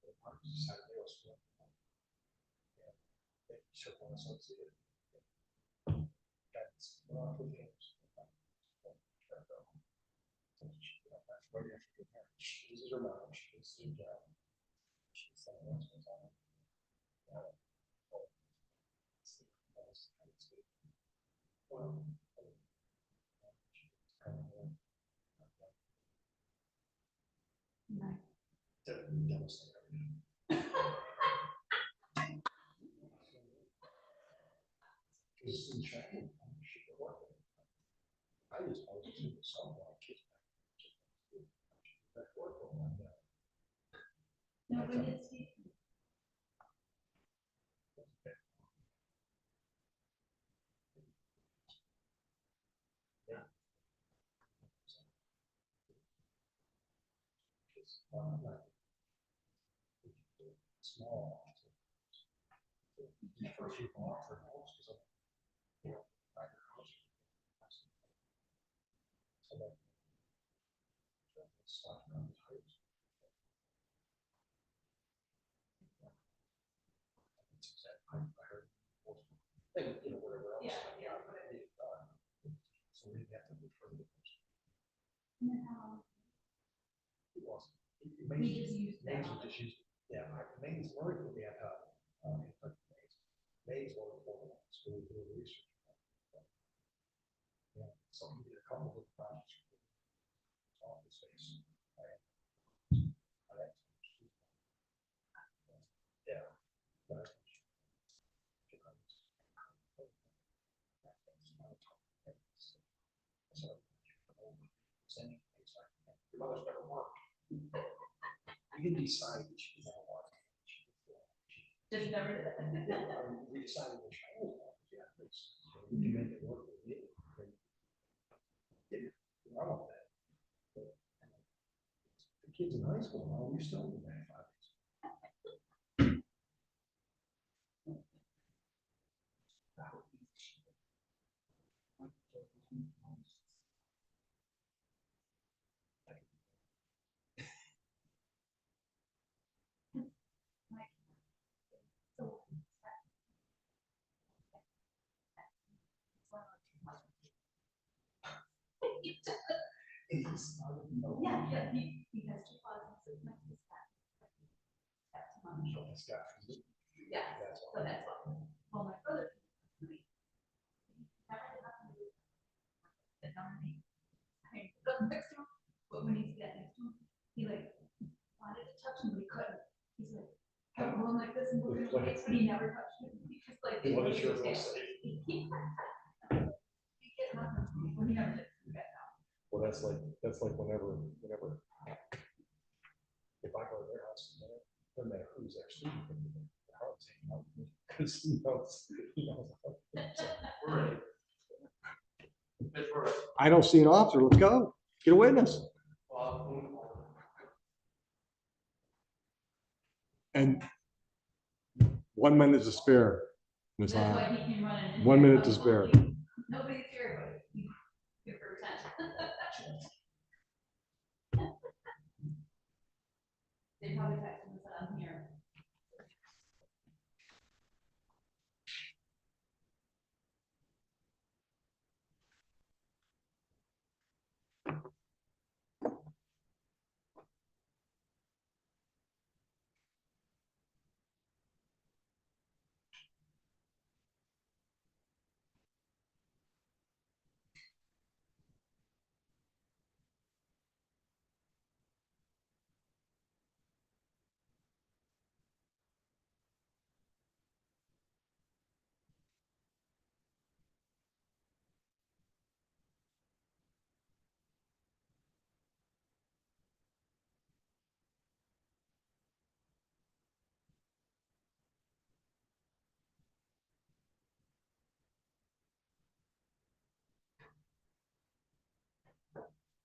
The apartments decided they were split. They took one associate. That's with games. This is her mom. She was sitting down. She said, "What's on it?" Well, demonstrate everything. It's in China. I just wanted to do someone kids. No, we did see. Small. First you offer homes because of, you know, so that stuff comes out. Thank We just use that. Just use, yeah, Maine's worried that we have, Maine's worried for the school to do research. Yeah, so we did a couple of projects. Office space. Yeah. Your mother's better work. You can decide that you don't want. Just never did. We decided which hole, yeah, we can make it work with it. I want that. The kids in high school, now we're still in that. Yeah, he has two closets. So it's not his back. That's mine. Yeah, so that's what. Well, my brother. Next to him, but when he's getting next to him, he like wanted to touch him, but he couldn't. He's like, I'm going like this and moving away, but he never touched him. He just like. He wasn't sure if it was safe. He never did. Well, that's like whenever, if I go to their house, no matter who's there, sleeping, because he knows. Right. I don't see an officer. Let's go. Get a witness. And 1 minute to spare, Ms. That's why Hahn. he came running. 1 minute to spare. Nobody's here, but he give her attention. They probably texted him and said, I'm here.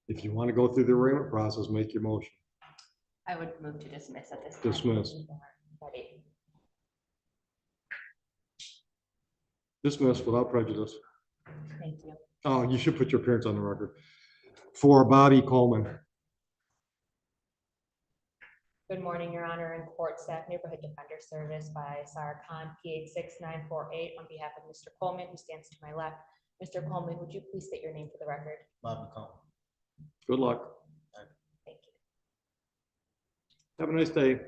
If you want to go through the arraignment process, make your motion. I would move to dismiss at this time. Dismiss. Ready. Dismiss without prejudice. Thank you. Oh, you should put your appearance on the record. For Bobby Coleman. Good morning, Your Honor, and court staff, Neighborhood Defender Service by Sarah Khan, PA 6948, on behalf of Mr. Coleman, who stands to my left. Mr. Coleman, would you please state your name for the record? Bobby Coleman. Good luck. Thank you. Have a nice day. Is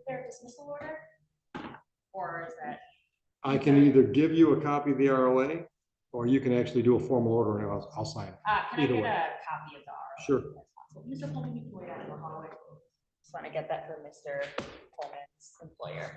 there a dismissal order? Or is that? I can either give you a copy of the ROA, or you can actually do a formal order and I'll sign it. Can I Either get way. a copy of the ROA? Sure. Mr. Coleman, you can wait out in the hallway. Just want to get that for Mr. Coleman's employer.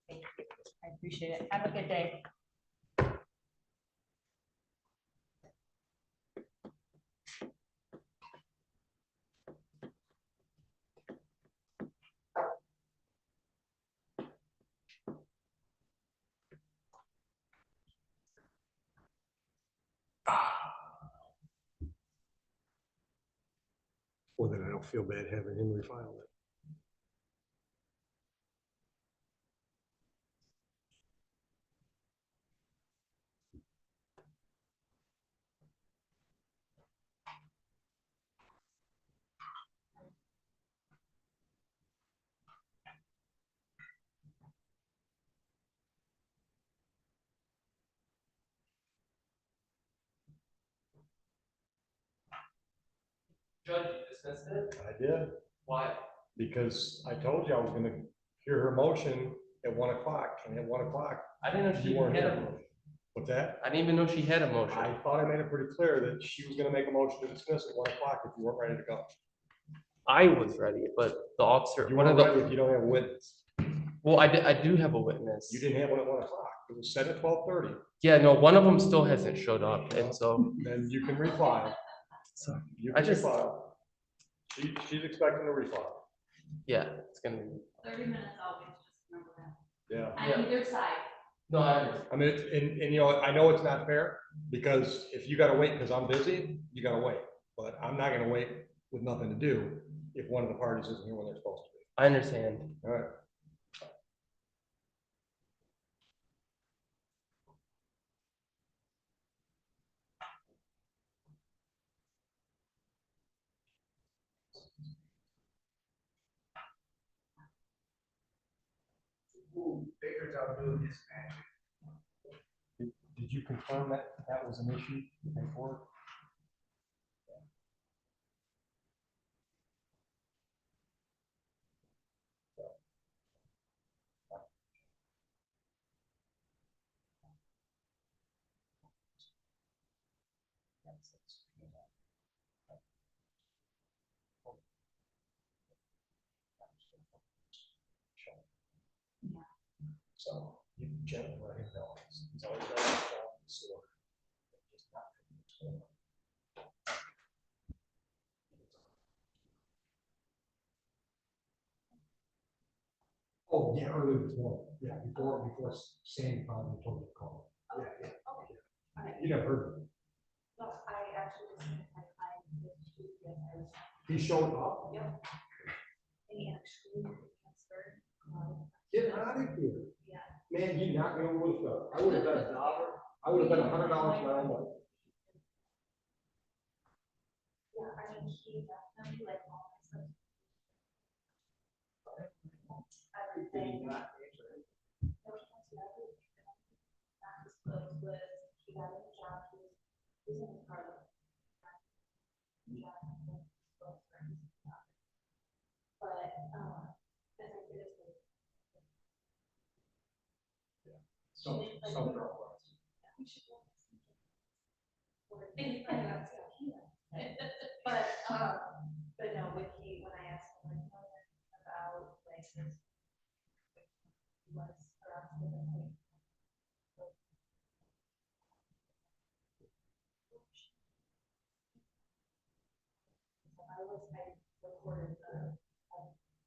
Thank you. I appreciate it. Have a good day. don't feel bad having him refile it. Judge, you dismissed it? I did, Why? because I told you I was gonna hear her motion at 1 o'clock, and at 1 o'clock. I didn't know she you weren't had a here. motion. What's that? I didn't even know she had a motion. I thought I made it pretty clear that she was gonna make a motion to dismiss at 1 o'clock if you weren't ready to go. I was ready, but the officer, You one of weren't ready the, if you don't have a witness. well, I do have a witness. You didn't have one at 1 o'clock. It was set at 12:30. Yeah, no, one of them still hasn't showed up, and so. Then you can refile. So You I can just, refile. She's expecting a refile. yeah, it's gonna be. 30 minutes always, just remember that. Yeah. On either side. No, I understand. I mean, and you know, I know it's not fair, because if you gotta wait because I'm busy, you gotta wait. But I'm not gonna wait with nothing to do if one of the parties isn't here when they're supposed to be. I understand. All right. Baker's out doing his magic. Did you confirm that that was an issue before? So you can gently let him know. He's always got to fall on the sword. Just not from the sword. Oh, yeah, earlier this morning. Yeah, before Sandy finally told me to call. Yeah, yeah. Okay. You never heard of him. No, I actually just sent my client this Tuesday. I was. He showed up. Yep. And he actually transferred. Get out of here. Yeah. Man, you knocked me over with a feather. I would have bet $1. I would have bet $100 my own money. Yeah, I mean, he definitely like all my stuff. Everything. No, he has everything. Not disclosed with, he got a job, he's in the car. But, as I did it. Some girl was. But no, with he, when I asked him about like his. He was harassed with a. I recorded the.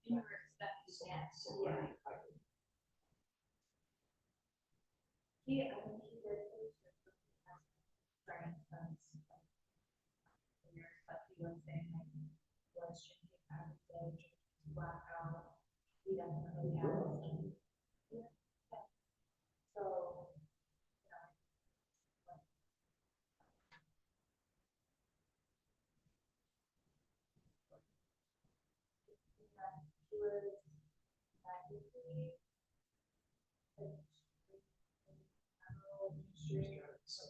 You were expecting that, yeah. He, I mean, he did. Trying to. But he was saying like, was changing out of the blackout. He definitely has. Yeah. So. He was.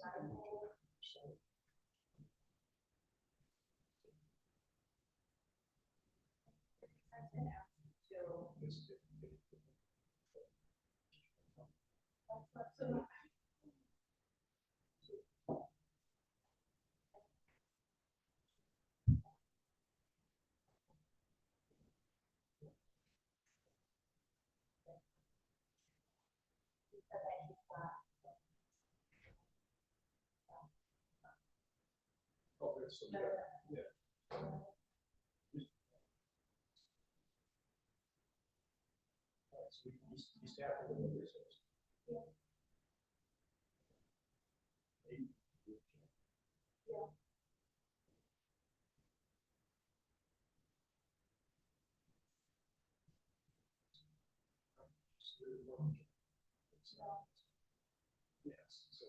Yes, so.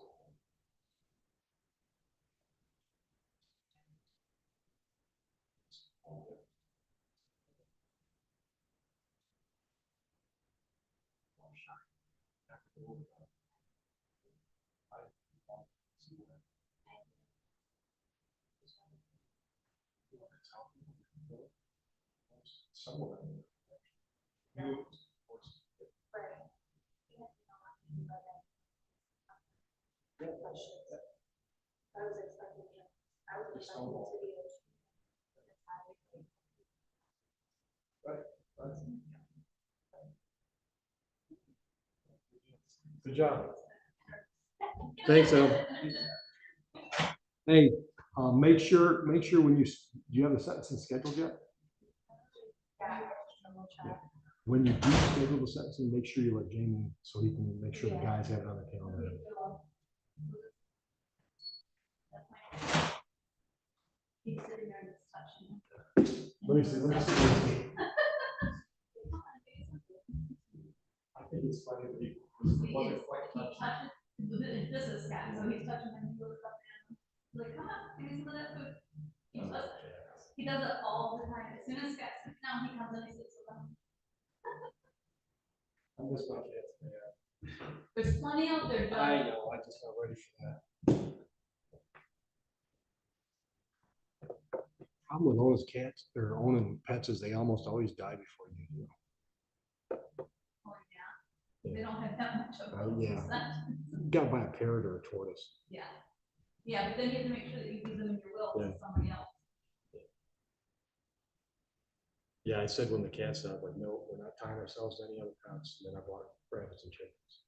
Somewhere. You, Good job. Thanks, Al. Hey, make sure when do you have the sentencing scheduled yet? Yeah. When you do schedule the sentencing, make sure you let Jamie, so he can make sure the guys have it on the calendar. He's sitting there and it's touching. Let me see. I think it's funny that he touches, this is Scott, so he's touching him, he looks up at him, he's like, come on, give me some of that food. He does it all the time, as soon as Scott sits down, he comes in and sits with him. I'm just my kids, yeah. There's plenty out there, John. I know, I just not ready for that. Problem with those cats, they're owning pets is they almost always die before you do. Oh, yeah. They don't have that much of a. Yeah. You gotta buy a parrot or a tortoise. Yeah. Yeah, but then you have to make sure that you use them in your will Yeah. to somebody else. Yeah, I said when the cats died, like, no, we're not tying ourselves to any other pets. And then I bought rabbits and chickens.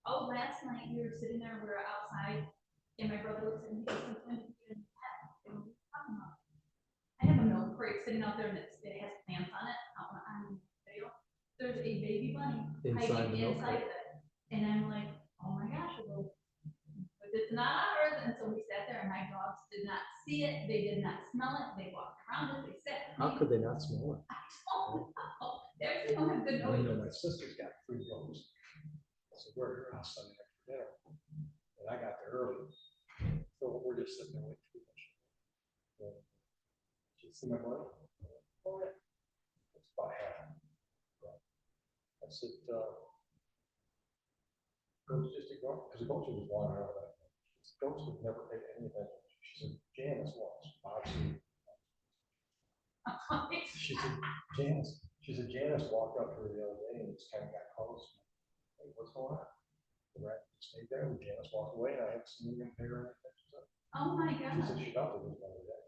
Oh, last night we were sitting there, we were outside, and my brother was sitting here, and I have a milk crate sitting out there, and it has plants on it, out on video. There's a baby bunny Inside the milk inside crate. of it, and I'm like, oh my gosh, but it's not ours, and so we sat there, and my dogs did not see it, they did not smell it, they walked around it, they sat. How could they not smell it? Oh, they actually don't have good I nose. know my sister's got 3 goats. So we're at her house Sunday night for dinner. And I got there early. So we're just sitting there waiting for lunch. Did you see my money? Oh, yeah. It's about half. I said, goats just ignore, because the goats were just wandering around. Goats would never pay any attention. She said, Janice was. She said, Janice walked up to her the other day and just kind of got close. Hey, what's going on? The rat stayed there, and Janice walked away, and I haven't seen him there. Oh my She God. said she thought it was one of that.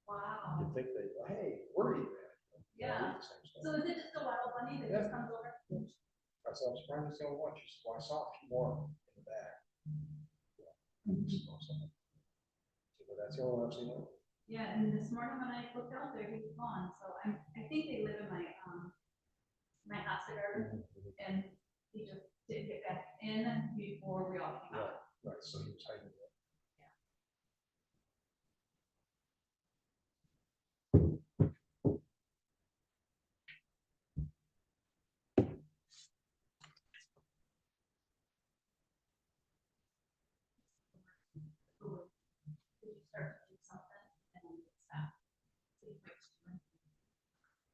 Wow. You'd think they, hey, where are you at? Yeah. So is it just a wild bunny that just comes over? I said, I'm surprised it's the only one. She said, well, I saw a few more in the back. But that's the only one I've seen. Yeah, and this morning when I looked out there, he was gone. So I think they live in my my house garden, and he just didn't get back in before we all came out. Right, so he was hiding there. Did you start to do something and then it stopped? So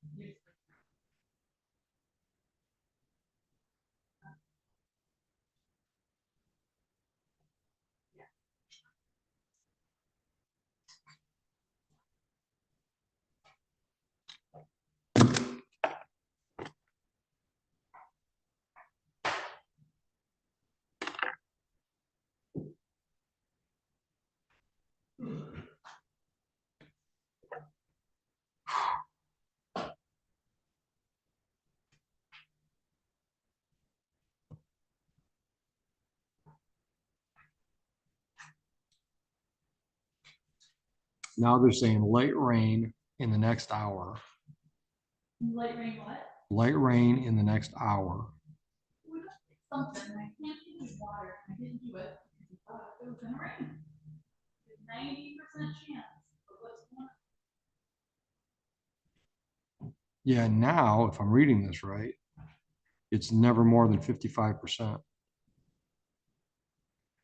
you wait to do it. Now they're saying light rain in the next hour. Light rain what? Light rain in the next hour. Something, I can't use water, I didn't do it, because I thought it was gonna rain. 90% chance, but what's going on? Yeah, now, if I'm reading this right, it's never more than 55%.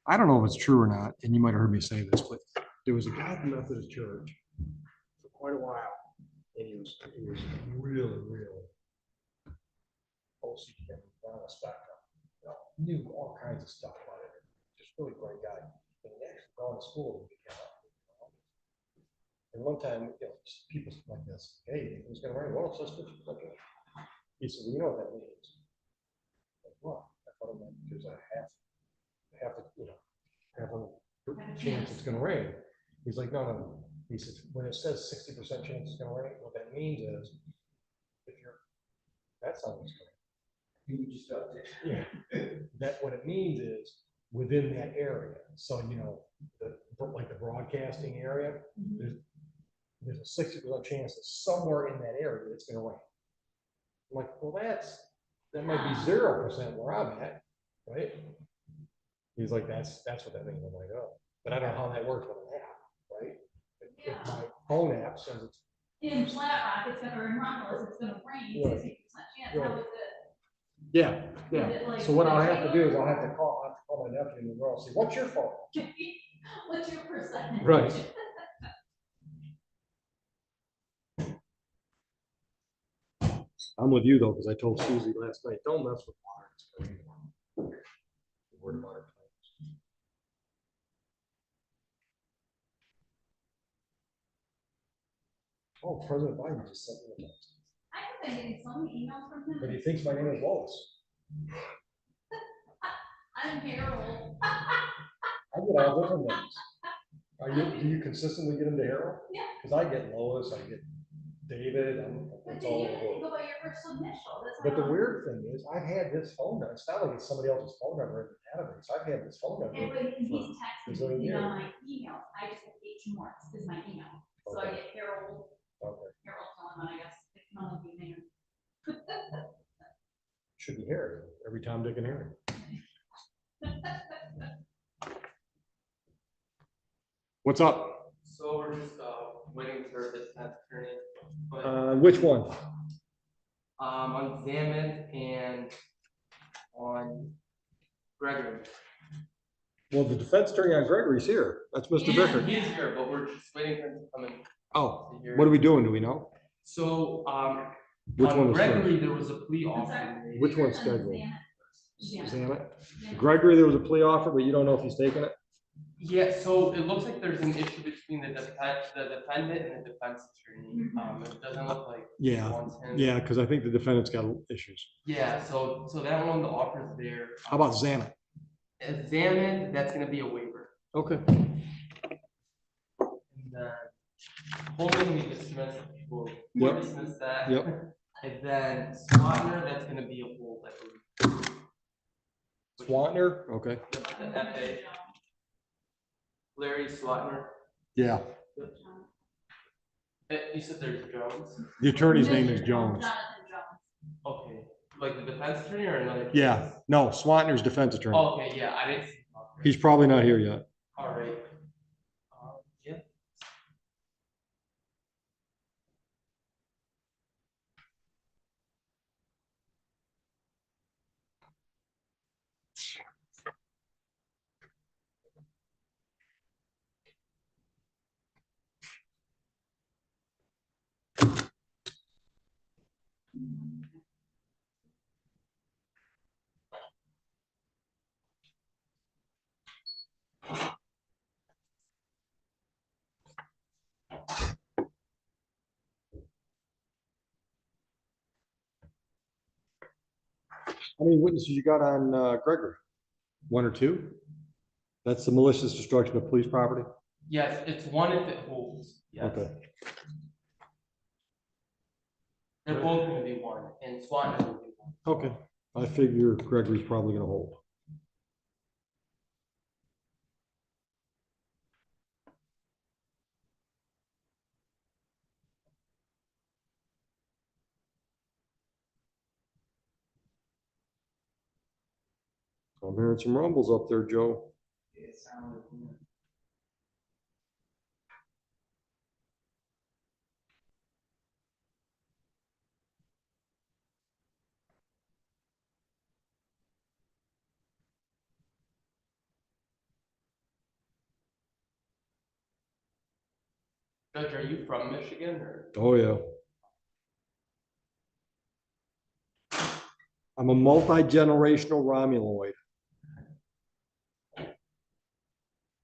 I don't know if it's true or not, and you might have heard me say this, but there was a guy at the Methodist Church for quite a while, and he was really, really OCD on a spectrum. You know, knew all kinds of stuff about it. Just really great guy. And he actually gone to school. And one time, you know, just people like this, hey, who's gonna rain? Well, it's just 50%. He said, well, you know what that means? Like, what? I thought it meant there's a half, you know, half a chance it's gonna rain. He's like, no, no, no. He said, when it says 60% chance it's gonna rain, what that means is, if you're, that's how it's going. You just got it. Yeah. That what it means is within that area. So, you know, like the broadcasting area, there's a 60% chance that somewhere in that area it's gonna rain. I'm like, well, that might be 0% where I'm at, right? He's like, that's what that means. I'm like, oh, but I don't know how that works with an app, right? If my phone app says it's In Flat Rock, it's gonna, or in Romulus, it's gonna rain, Right. 60% chance, how is it? yeah, yeah. Is it like- So what I'll have to do is I'll have to call my nephew in the world, see, what's your phone? What's your percentage? Right. I'm with you though, because I told Susie last night, don't mess with water. It's gonna rain tomorrow. Word of water. Oh, President Biden just sent me a text. I have been getting so many emails from him. But he thinks my name is Lois. I'm Harold. I get all different names. Do you consistently get into Harold? Yeah. Because I get Lois, I get David, But it's then all you over. go by your first initial. That's But the how- weird thing is, I've had this phone number, it's not like it's somebody else's phone number in the database, I've had this phone number. And when he's for a texting zillion me years. on my email, I just have H Morris is my email. So I Okay. get Harold, Okay, Harold Coleman, I guess, if none of you name. should be Harry, every time Dick and Harry. What's up? So we're just waiting for the defense attorney. But, Which one? on Zamit and on Gregory. Well, the defense attorney on Gregory's here, that's Mr. Yeah, Bicker. he's here, but we're just waiting for him to come in. Oh, what are we doing, do we know? So, Which one on was Gregory, first? there was a plea offer. made. Which one's scheduled? Yeah. Zamit? Gregory, there was a plea offer, but you don't know if he's taking it? Yeah, so it looks like there's an issue between the defendant and the defense attorney. It doesn't look like. he Yeah, wants him. yeah, because I think the defendant's got issues. Yeah, so that one, the offer's there. How about Zamit? Examine, that's gonna be a waiver. Okay. And then Coleman, we dismissed, we Yep. dismissed that. Yep. And then Swatner, that's gonna be a hold, I believe. Swatner, okay. The FA. Larry Swatner. Yeah, You said there's Jones? the attorney's name is Jones. Jonathan Jones. Okay, like the defense attorney or another? Yeah, no, Swatner's defense attorney. Oh, okay, yeah, I didn't. See. He's probably not here yet. All right. Yeah. How many witnesses you got on Gregory? One or two? That's the malicious destruction of police property? Yes, it's one if it holds. Yes. Okay. They're both gonna be one, and Swatner will be one. Okay, I figure Gregory's probably gonna hold. I'm hearing some rumbles up there, Joe. It sounded. Judge, are you from Michigan or? Oh, yeah. I'm a multi-generational Romuloid.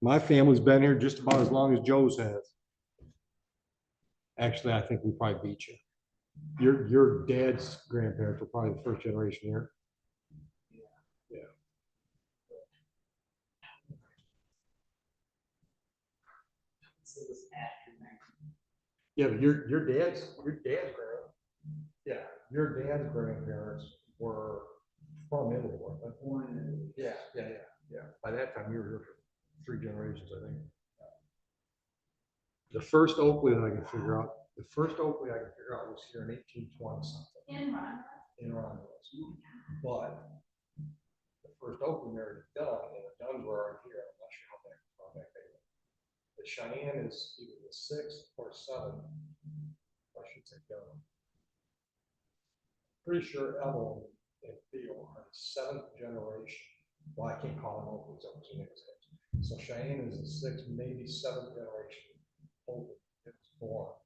My family's been here just about as long as Joe's has. Actually, I think we probably beat you. Your dad's grandparents were probably the first generation here. Yeah. Yeah, but your dad's grandparents were from Italy, weren't they? Born in Italy. Yeah. By that time, you were here for 3 generations, I think. The first Oakley that I can figure out, was here in 1820 something. In Romulus. But the first Oakley married a Dunn, and the Dunns were already here. I'm not sure how back they were. The Cheyenne is either the 6th or 7th. I should say Dunn. Pretty sure Evelyn and Theo are the 7th generation. Well, I can't call them Oakleys, that was the next. So Cheyenne is the 6th, maybe 7th generation. Oakley, it was born.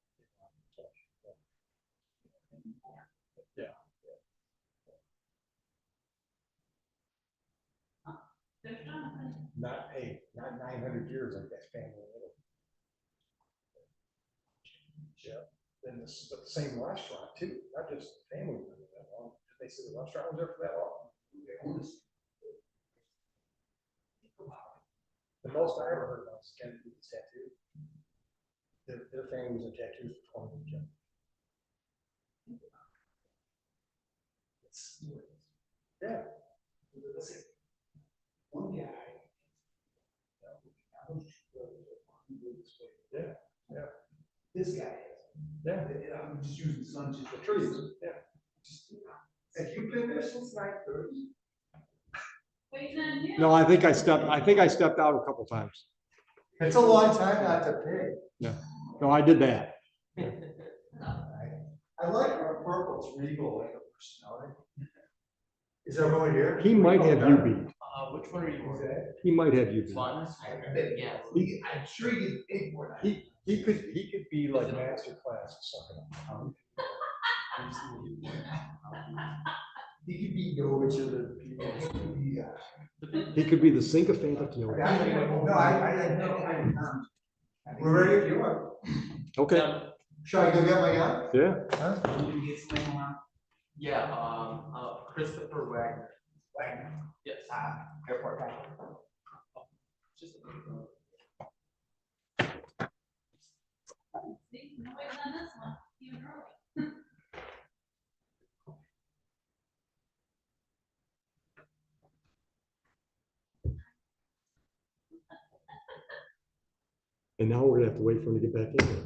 Yeah. Not 900 years like that family. Yeah, and the same restaurant too, not just the family was there that long. Did they say the restaurant was there for that long? The most I ever heard about is Kennedy's tattoo. Their family was in tattoos for 20 years. Yeah. One guy. Yeah. This guy is. Yeah. I'm just using sun, just the trees. Yeah. Have you been there since 9:30? No, I think I stepped out a couple times. It's a long time not to pay. Yeah. No, I did that. I like our purple's regal like a personality. Is everyone here? He might have you beat. Which one are you on? He might have you beat. Swatner? Yeah. I'm sure he gets paid for that. He could be like master class or something. He could be Novich or the people. He could be the sycophant of No, I know. We're ready if you are. Okay. Should I go get my gun? Yeah. Huh? Yeah, Christopher Wagner. Wagner. Yes. Airport guy. Just See, nobody's done this one, even early. And now we're gonna have to wait for him to get back in here.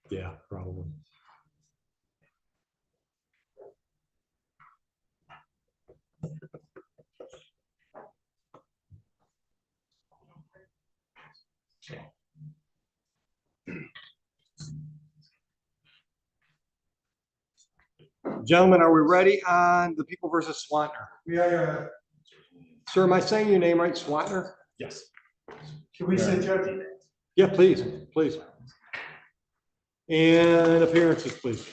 Yeah, probably. Gentlemen, are we ready on the People versus Swatner? Yeah. Sir, am I saying your name right, Swatner? Yes. Can we say judge? Yeah, please. And appearances, please.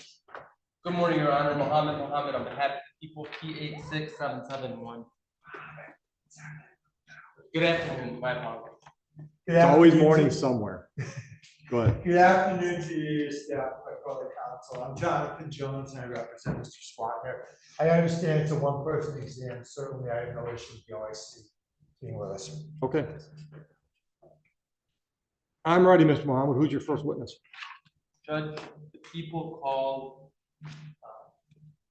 Good morning, Your Honor. Mohammed on behalf of the people, P86771. Good afternoon, my apologies. It's always morning somewhere. Go ahead. Good afternoon to you, staff, my fellow counsel. I'm Jonathan Jones and I represent Mr. Swatner. I understand it's a one-person exam. Certainly, I have no issue with the OIC being with us. Okay. I'm ready, Mr. Mohammed. Who's your first witness? Judge, the people called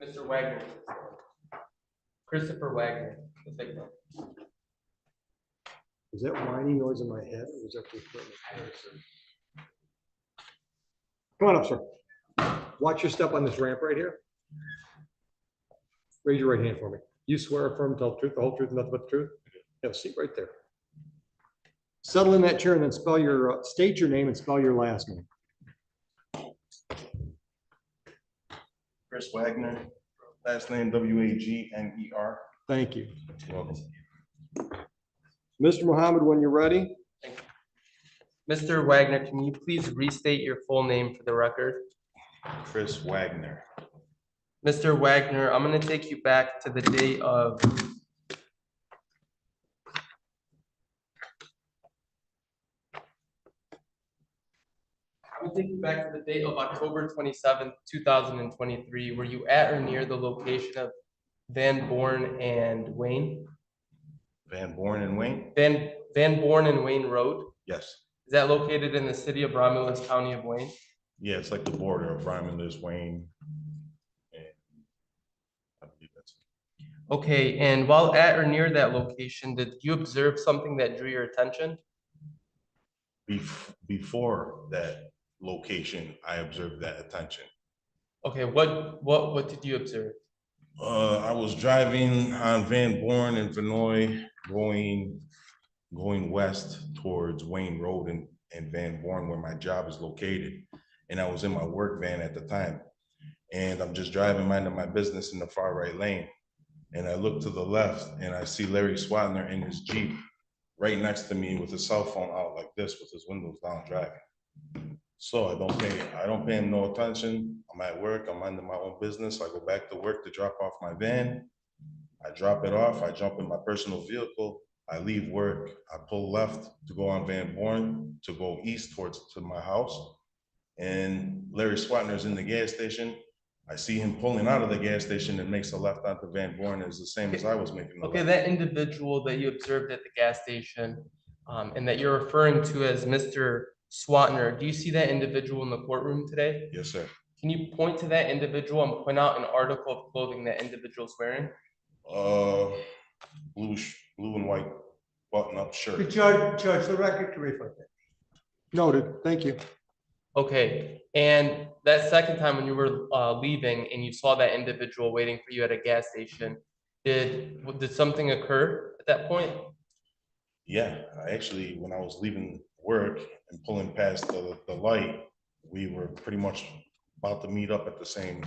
Mr. Wagner, Christopher Wagner, the victim. Is that whining noise in my head or was that the equipment? Come on up, sir. Watch your step on this ramp right here. Raise your right hand for me. You swear or affirm to tell the truth, the whole truth, and nothing but the truth? Have a seat right there. Settle in that chair and then state your name and spell your last name. Chris Wagner, last name Wagner. Thank you. Mr. Mohammed, when you're ready. Mr. Wagner, can you please restate your full name for the record? Chris Wagner. Mr. Wagner, I'm going to take you back to the date of October 27th, 2023. Were you at or near the location of Van Born and Wayne? Van Born and Wayne? Van Born and Wayne Road? Yes. Is that located in the city of Romulus, County of Wayne? Yeah, it's like the border of Romulus, Wayne. And I believe that's it. Okay, and while at or near that location, did you observe something that drew your attention? Before that location, I observed that attention. Okay, what did you observe? I was driving on Van Born and Vinoy going west towards Wayne Road and Van Born, where my job is located. And I was in my work van at the time. And I'm just driving, minding my business in the far right lane. And I look to the left and I see Larry Swatner in his Jeep right next to me with his cell phone out like this with his windows down driving. So I don't pay him no attention. I'm at work, I'm minding my own business. I go back to work to drop off my van. I drop it off, I jump in my personal vehicle. I leave work, I pull left to go on Van Born to go east to my house. And Larry Swatner's in the gas station. I see him pulling out of the gas station and makes a left onto Van Born is the same as I was making. Okay, that individual that you observed at the gas station and that you're referring to as Mr. Swatner, do you see that individual in the courtroom today? Yes, sir. Can you point to that individual and point out an article of clothing that individual's wearing? Blue and white button-up shirt. Judge, the record to reflect that. Noted. Thank you. Okay, and that second time when you were leaving and you saw that individual waiting for you at a gas station, did something occur at that point? Yeah, actually, when I was leaving work and pulling past the light, we were pretty much about to meet up at the same,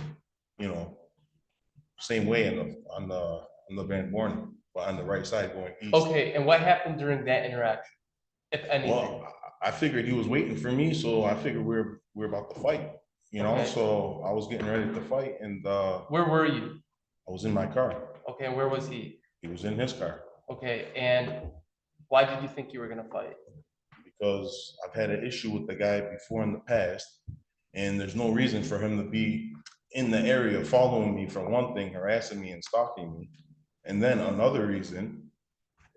same way on the Van Born, but on the right side going east. Okay, and what happened during that interaction, if anything? Well, I figured he was waiting for me, so I figured we're about to fight, Okay. So I was getting ready to fight, and where were you? I was in my car. Okay, and where was he? He was in his car. Okay, and why did you think you were gonna fight? Because I've had an issue with the guy before in the past, and there's no reason for him to be in the area following me for one thing, harassing me and stalking me. And then another reason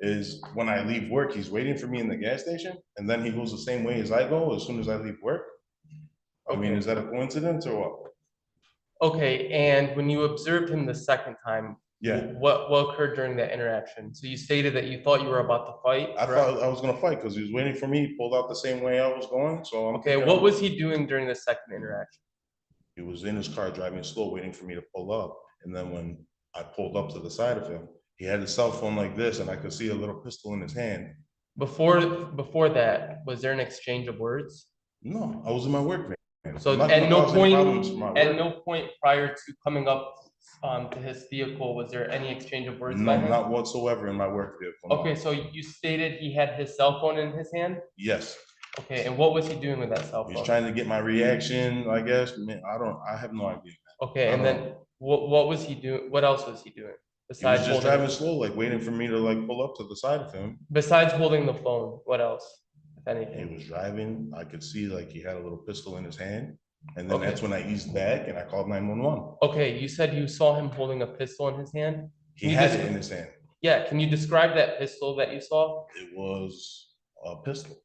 is when I leave work, he's waiting for me in the gas station, and then he goes the same way as I go as soon as I leave work. I mean, is that a coincidence or what? Okay, and when you observed him the second time, yeah, what occurred during that interaction? So you stated that you thought you were about to fight. I thought I was gonna fight because he was waiting for me, he pulled out the same way I was going, so I'm okay, what was he doing during the second interaction? He was in his car driving slow, waiting for me to pull up. And then when I pulled up to the side of him, he had his cell phone like this, and I could see a little pistol in his hand. Before that, was there an exchange of words? No, I was in my work van. So at no point prior to coming up to his vehicle, was there any exchange of words? No, not whatsoever in my work vehicle. No. Okay, so you stated he had his cell phone in his hand? Yes. Okay, and what was he doing with that cell phone? He's trying to get my reaction, I guess. I have no idea. Okay, and then what was he doing? What else was he doing? Besides he was just driving slow, like waiting for me to pull up to the side of him. Besides holding the phone, what else, if anything? He was driving. I could see he had a little pistol in his hand. And then that's when I eased back and I called 911. Okay, you said you saw him holding a pistol in his hand? He had it in his hand. Yeah, can you describe that pistol that you saw? It was a pistol.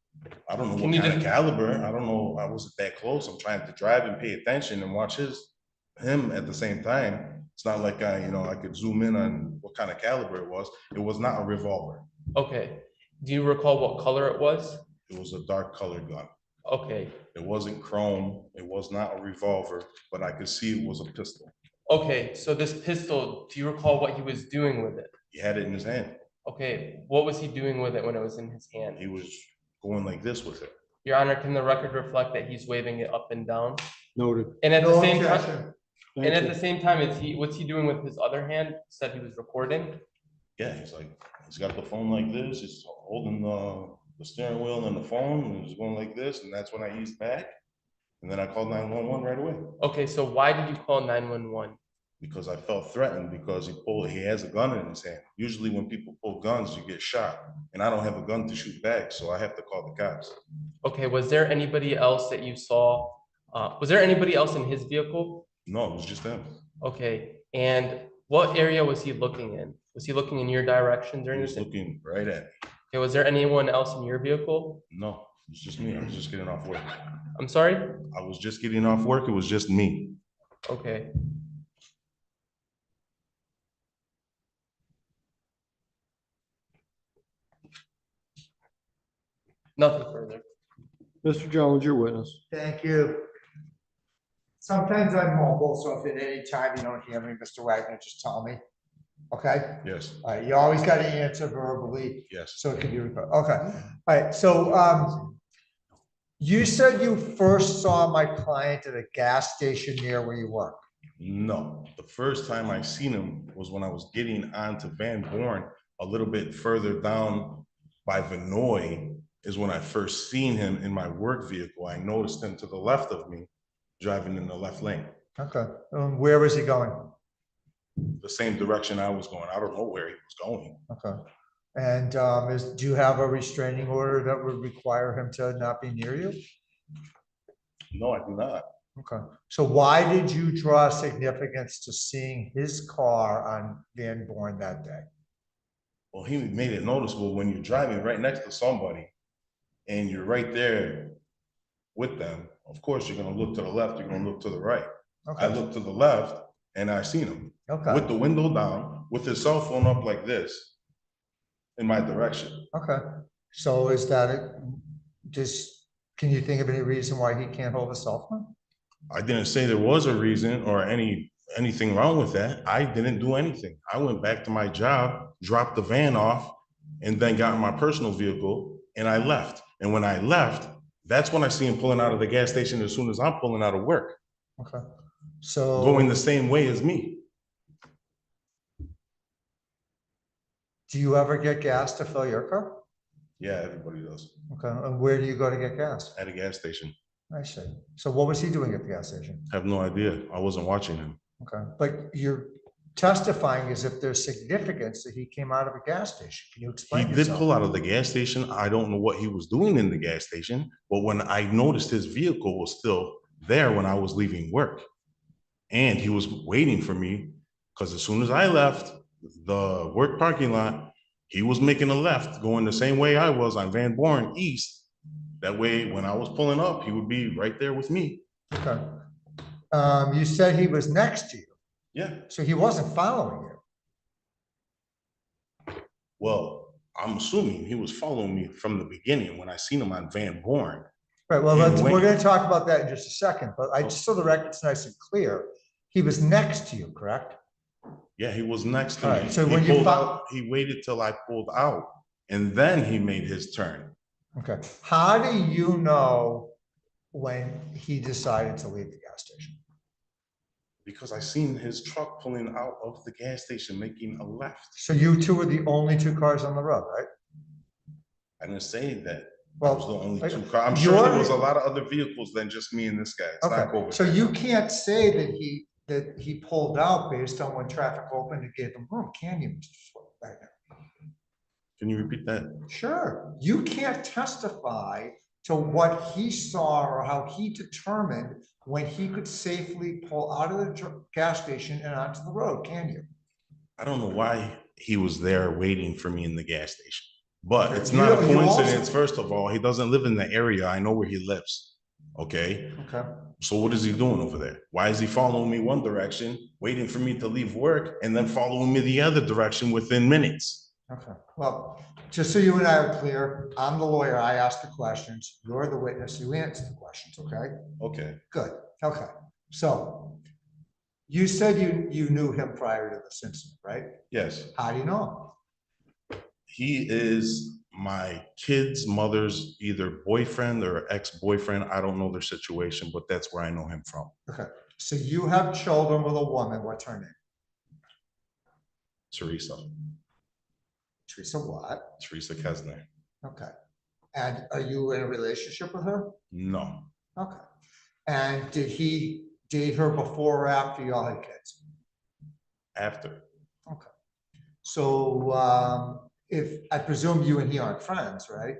I don't know what kind of caliber. I don't know. I wasn't that close. I'm trying to drive and pay attention and watch him at the same time. It's not like I could zoom in on what kind of caliber it was. It was not a revolver. Okay. Do you recall what color it was? It was a dark colored gun. Okay. It wasn't chrome. It was not a revolver, but I could see it was a pistol. Okay, so this pistol, do you recall what he was doing with it? He had it in his hand. Okay, what was he doing with it when it was in his hand? He was going like this with it. Your Honor, can the record reflect that he's waving it up and down? Noted. And at the same time, what's he doing with his other hand? Said he was recording. Yeah, he's got the phone like this, he's holding the steering wheel and the phone, and he's going like this, and that's when I eased back. And then I called 911 right away. Okay, so why did you call 911? Because I felt threatened because he has a gun in his hand. Usually when people pull guns, you get shot. And I don't have a gun to shoot back, so I have to call the cops. Okay, was there anybody else that you saw? Was there anybody else in his vehicle? No, it was just him. Okay, and what area was he looking in? Was he looking in your direction during He was this? looking right at me. Okay, was there anyone else in your vehicle? No, it was just me. I was just getting off work. I'm sorry? I was just getting off work. It was just me. Okay. Nothing further. Mr. Jones, your witness. Thank you. Sometimes I'm mobile, so if at any time you don't hear me, Mr. Wagner, just tell me. Okay? Yes. All right, you always got to answer verbally. Yes. So it can be recorded. Okay. All right, so you said you first saw my client at a gas station near where you work. No, the first time I seen him was when I was getting onto Van Born a little bit further down by Vinoy is when I first seen him in my work vehicle. I noticed him to the left of me driving in the left lane. Okay. Where was he going? The same direction I was going. I don't know where he was going. Okay. And do you have a restraining order that would require him to not be near you? No, I do not. Okay. So why did you draw significance to seeing his car on Van Born that day? Well, he made it noticeable when you're driving right next to somebody and you're right there with them. Of course, you're going to look to the left, you're going to look to the right. Okay. I looked to the left and I seen him with the window down, with his cell phone up like this in my direction. Okay. So is that just, can you think of any reason why he can't hold a cell phone? I didn't say there was a reason or anything wrong with that. I didn't do anything. I went back to my job, dropped the van off, and then got in my personal vehicle and I left. And when I left, that's when I see him pulling out of the gas station as soon as I'm pulling out of work. Okay. So going the same way as me. Do you ever get gas to fill your car? Yeah, everybody does. Okay. And where do you go to get gas? At a gas station. I see. So what was he doing at the gas station? I have no idea. I wasn't watching him. Okay. But you're testifying as if there's significance that he came out of a gas station. Can you explain He yourself? did pull out of the gas station. I don't know what he was doing in the gas station, but when I noticed his vehicle was still there when I was leaving work, and he was waiting for me, because as soon as I left the work parking lot, he was making a left, going the same way I was on Van Born East. That way, when I was pulling up, he would be right there with me. Okay. You said he was next to you. Yeah. So he wasn't following you. Well, I'm assuming he was following me from the beginning when I seen him on Van Born. Right. Well, we're going to talk about that in just a second, but I just so the record's nice and clear. He was next to you, correct? Yeah, he was next to All me. right, so He when you pulled out, he waited till I pulled out, and then he made his turn. Okay. How do you know when he decided to leave the gas station? Because I seen his truck pulling out of the gas station, making a left. So you two were the only two cars on the road, right? I didn't say that. Well, I was the only two cars. I'm sure there was a lot of other vehicles than just me and this guy. It's not Okay. over. So you can't say that he pulled out based on when traffic opened and gave him room, can you, Mr. Swatner? Can you repeat that? Sure. You can't testify to what he saw or how he determined when he could safely pull out of the gas station and onto the road, can you? I don't know why he was there waiting for me in the gas station, but it's You not a also- coincidence. First of all, he doesn't live in the area. I know where he lives. Okay. Okay. So what is he doing over there? Why is he following me one direction, waiting for me to leave work, and then following me the other direction within minutes? Okay, well, just so you and I are clear, I'm the lawyer, I ask the questions, you're the witness, you answer the questions, okay? Okay. Good, okay. So you said you knew him prior to this incident, right? Yes. How do you know him? He is my kid's mother's either boyfriend or ex-boyfriend. I don't know their situation, but that's where I know him from. Okay, so you have children with a woman, what's her name? Teresa. Teresa what? Teresa Kesner. Okay. And are you in a relationship with her? No, Okay. And did he date her before or after y'all had kids? after. Okay. So if, I presume you and he aren't friends, right?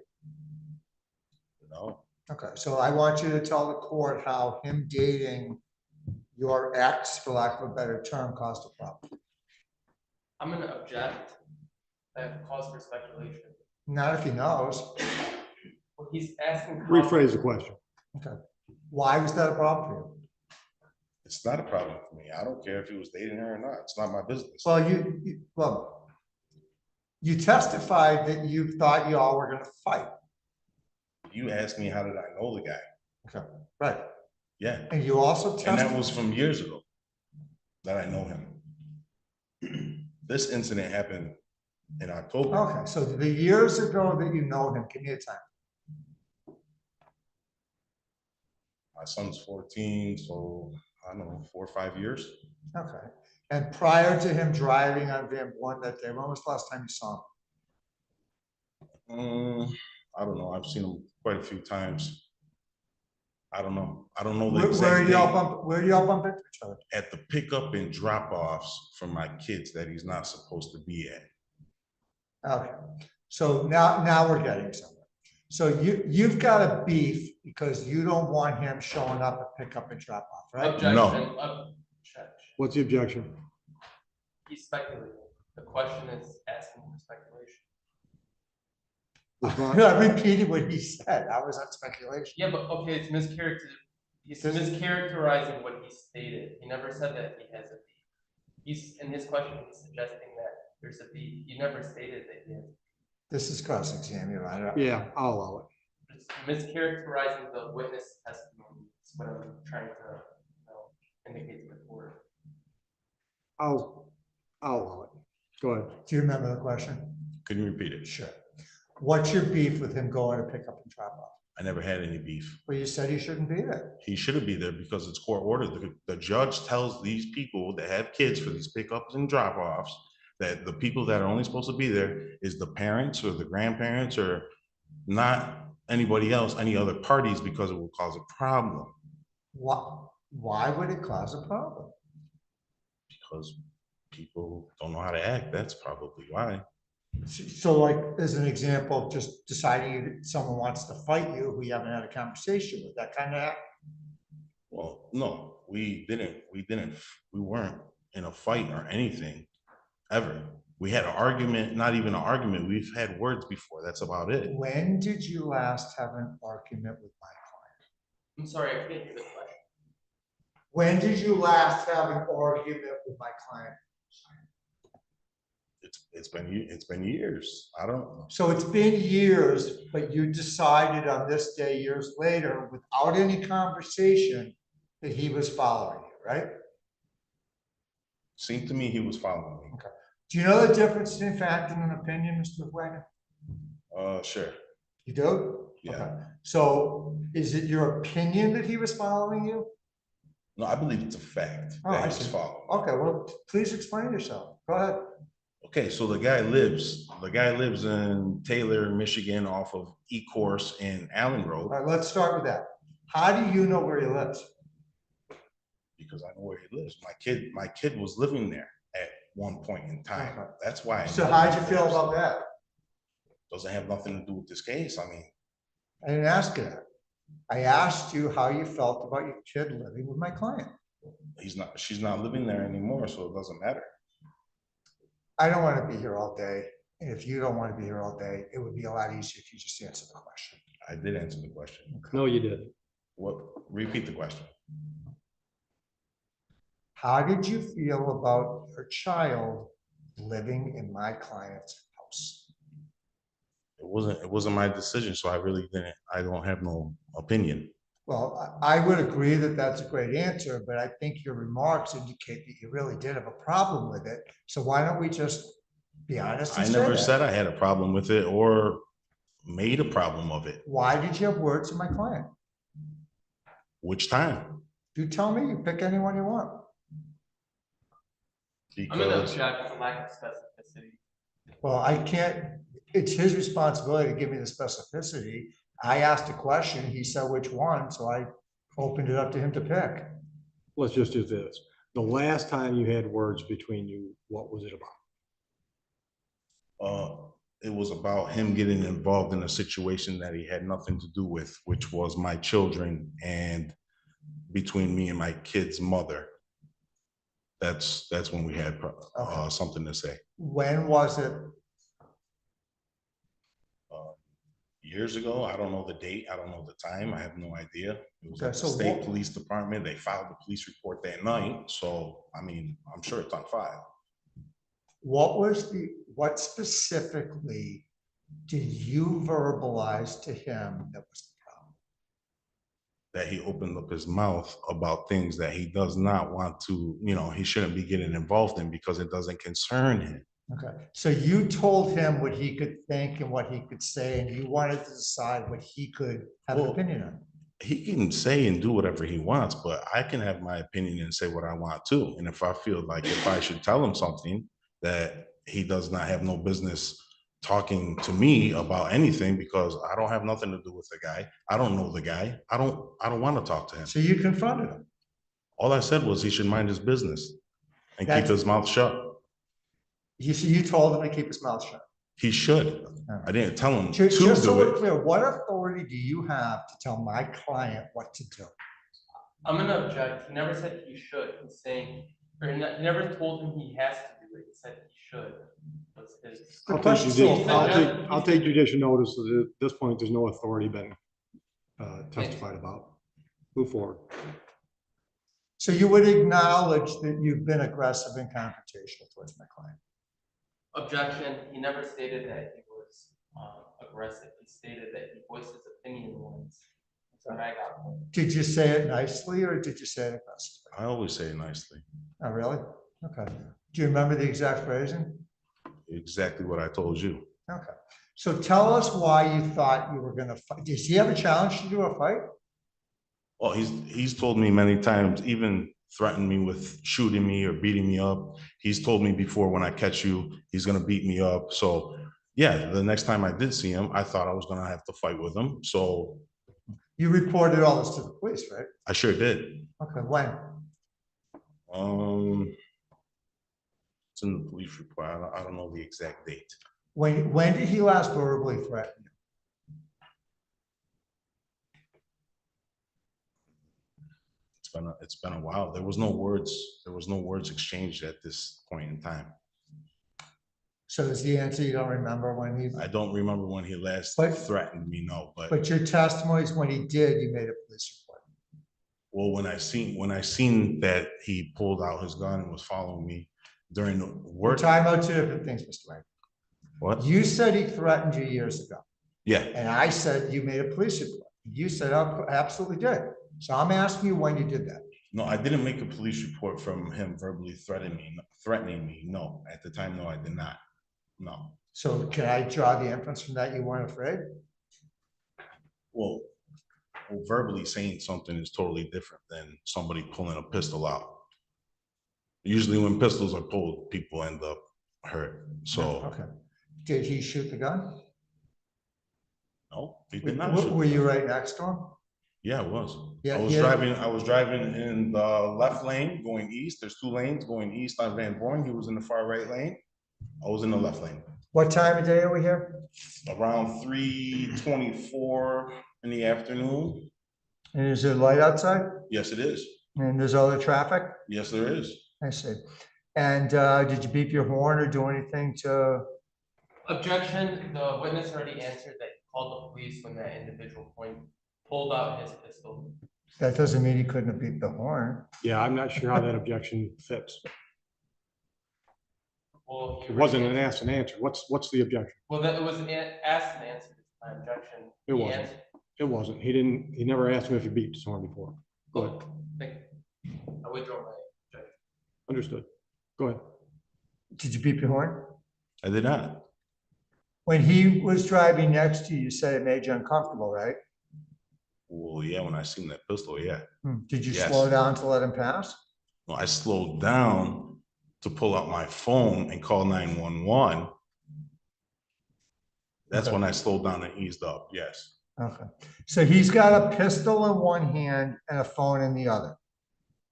No. Okay, so I want you to tell the court how him dating your ex, for lack of a better term, caused a problem. I'm gonna object. That cause for speculation. Not if he knows. Well, he's asking. Rephrase the question. Okay. Why was that a problem for you? It's not a problem for me. I don't care if he was dating her or not. It's not my business. Well, you testified that you thought you all were gonna fight. You asked me, how did I know the guy? Okay, right. Yeah. And you also And that testified. was from years ago that I know him. This incident happened in October. Okay, so the years ago that you know him, give me a time. My son's 14, so I don't know, 4 or 5 years. Okay. And prior to him driving on Van Born that day, when was the last time you saw him? I don't know. I've seen him quite a few times. I don't know. I don't know the Where exact do y'all date. bump into each other? At the pickup and drop-offs for my kids that he's not supposed to be at. Okay, so now we're getting somewhere. So you've got a beef because you don't want him showing up at pickup and drop off, right? Objection. No. Objection. What's the objection? He's speculating. The question is asking for speculation. I repeated what he said. I was on speculation. Yeah, but okay, it's he's mischaracterizing what he stated. He never said that he has a beef. He's in his question, he's suggesting that there's a beef. He never stated that he has. This is cross-exam, Your Honor. Yeah, I'll allow it. It's mischaracterizing the witness testimony is what I'm trying to indicate to the court. I'll allow it. Go ahead. Do you remember the question? Can you repeat it? Sure. What's your beef with him going to pick up and drop off? I never had any beef. Well, you said he shouldn't be there. He shouldn't be there because it's court ordered. The judge tells these people that have kids for these pickups and drop-offs that the people that are only supposed to be there is the parents or the grandparents or not anybody else, any other parties, because it will cause a problem. Why would it cause a problem? Because people don't know how to act. That's probably why. So like, as an example of just deciding that someone wants to fight you who you haven't had a conversation with, that kind of act? Well, no, we weren't in a fight or anything, ever. We had an argument, not even an argument. We've had words before. That's about it. When did you last have an argument with my client? I'm sorry, I can't hear the question. When did you last have an argument with my client? It's been years. I don't know. So it's been years, but you decided on this day years later, without any conversation, that he was following you, right? Seemed to me he was following me. Okay. Do you know the difference in fact and an opinion, Mr. Wagner? Sure. You do? Yeah. Okay. So is it your opinion that he was following you? No, I believe it's a fact Oh, that I he was see. following. Okay, well, please explain yourself. Go ahead. Okay, so the guy lives in Taylor, Michigan, off of E-Course and Allen Road. All right, let's start with that. How do you know where he lives? Because I know where he lives. My kid was living there at one point in time. Okay. That's why. So how'd you feel about that? Doesn't have nothing to do with this case. I mean, I didn't ask you that. I asked you how you felt about your kid living with my client. she's not living there anymore, so it doesn't matter. I don't want to be here all day. And if you don't want to be here all day, it would be a lot easier if you just answered the question. I did answer the question. No, you didn't. What? Repeat the question. How did you feel about your child living in my client's house? It wasn't my decision, so I don't have no opinion. Well, I would agree that that's a great answer, but I think your remarks indicate that you really did have a problem with it. So why don't we just be honest and I say never that? said I had a problem with it or made a problem of it. Why did you have words with my client? Which time? You tell me, you pick anyone you want. I'm gonna object for lack of specificity. Well, I can't, it's his responsibility to give me the specificity. I asked a question, he said which one, so I opened it up to him to pick. Let's just do this. The last time you had words between you, what was it about? It was about him getting involved in a situation that he had nothing to do with, which was my children and between me and my kid's mother. That's when we had something to say. When was it? Years ago. I don't know the date. I don't know the time. I have no idea. It was Okay, at the so state what- police department. They filed the police report that night. So, I mean, I'm sure it's on file. What specifically did you verbalize to him that was the problem? That he opened up his mouth about things that he does not want to, he shouldn't be getting involved in because it doesn't concern him. Okay, so you told him what he could think and what he could say, and you wanted to decide what he could have an opinion on. He can say and do whatever he wants, but I can have my opinion and say what I want too. And if I feel like if I should tell him something that he does not have no business talking to me about anything, because I don't have nothing to do with the guy. I don't know the guy. I don't want to talk to him. So you confronted him. All I said was he should mind his business and keep his mouth shut. You told him to keep his mouth shut. He should. I didn't tell him Just to so do we're it. clear, what authority do you have to tell my client what to do? I'm gonna object. He never said he should. He's saying, or he never told him he has to do it. He said he should. That's his- I'll take judicial notice that at this point, there's no authority been testified about. Move forward. So you would acknowledge that you've been aggressive and confrontational towards my client? Objection. He never stated that he was aggressive. He stated that he voiced his opinion once. So I got one. Did you say it nicely or did you say it aggressively? I always say it nicely. Oh, really? Okay. Do you remember the exact phrasing? Exactly what I told you. Okay. So tell us why you thought you were gonna fight. Does he have a challenge to do a fight? Well, he's told me many times, even threatened me with shooting me or beating me up. He's told me before, when I catch you, he's gonna beat me up. So yeah, the next time I did see him, I thought I was gonna have to fight with him. So You reported all this to the police, right? I sure did. Okay, when? It's in the police report. I don't know the exact date. When did he last verbally threaten you? It's been a while. There was no words exchanged at this point in time. So is the answer you don't remember when he? I don't remember when he last threatened me, no, But your testimony is when he did, you made a police report. well, when I seen that he pulled out his gun and was following me during the We're work. talking about two different things, Mr. Wayne. What? You said he threatened you years ago. Yeah. And I said you made a police report. You said, "I absolutely did." So I'm asking you when you did that. No, I didn't make a police report from him verbally threatening me. No, at the time, no, I did not. No. So can I draw the inference from that you weren't afraid? Well, verbally saying something is totally different than somebody pulling a pistol out. Usually when pistols are pulled, people end up hurt. So. Okay. Did he shoot the gun? No, he did not. shoot Were the you gun. right next to him? Yeah, it was. Yeah, I was yeah. driving in the left lane going east. There's two lanes going east on Van Born. He was in the far right lane. I was in the left lane. What time of day are we here? Around 3:24 in the afternoon. And is there light outside? Yes, it is. And there's other traffic? Yes, there is. I see. And did you beep your horn or do anything to? Objection. The witness already answered that he called the police when that individual pulled out his pistol. That doesn't mean he couldn't have beeped the horn. Yeah, I'm not sure how that objection fits. Well, It wasn't an asked and answered. What's the objection? Well, that it was asked and answered. My objection. It He wasn't. answered- It wasn't. He never asked him if he beat his horn before. Go ahead. Thank you. I withdraw my objection. Understood. Go ahead. Did you beep your horn? I did not. When he was driving next to you, you said it made you uncomfortable, right? Well, yeah, when I seen that pistol, yeah. Did you Yes. slow down to let him pass? No, I slowed down to pull out my phone and call 911 That's Okay. when I slowed down and eased up, yes. Okay, so he's got a pistol in one hand and a phone in the other.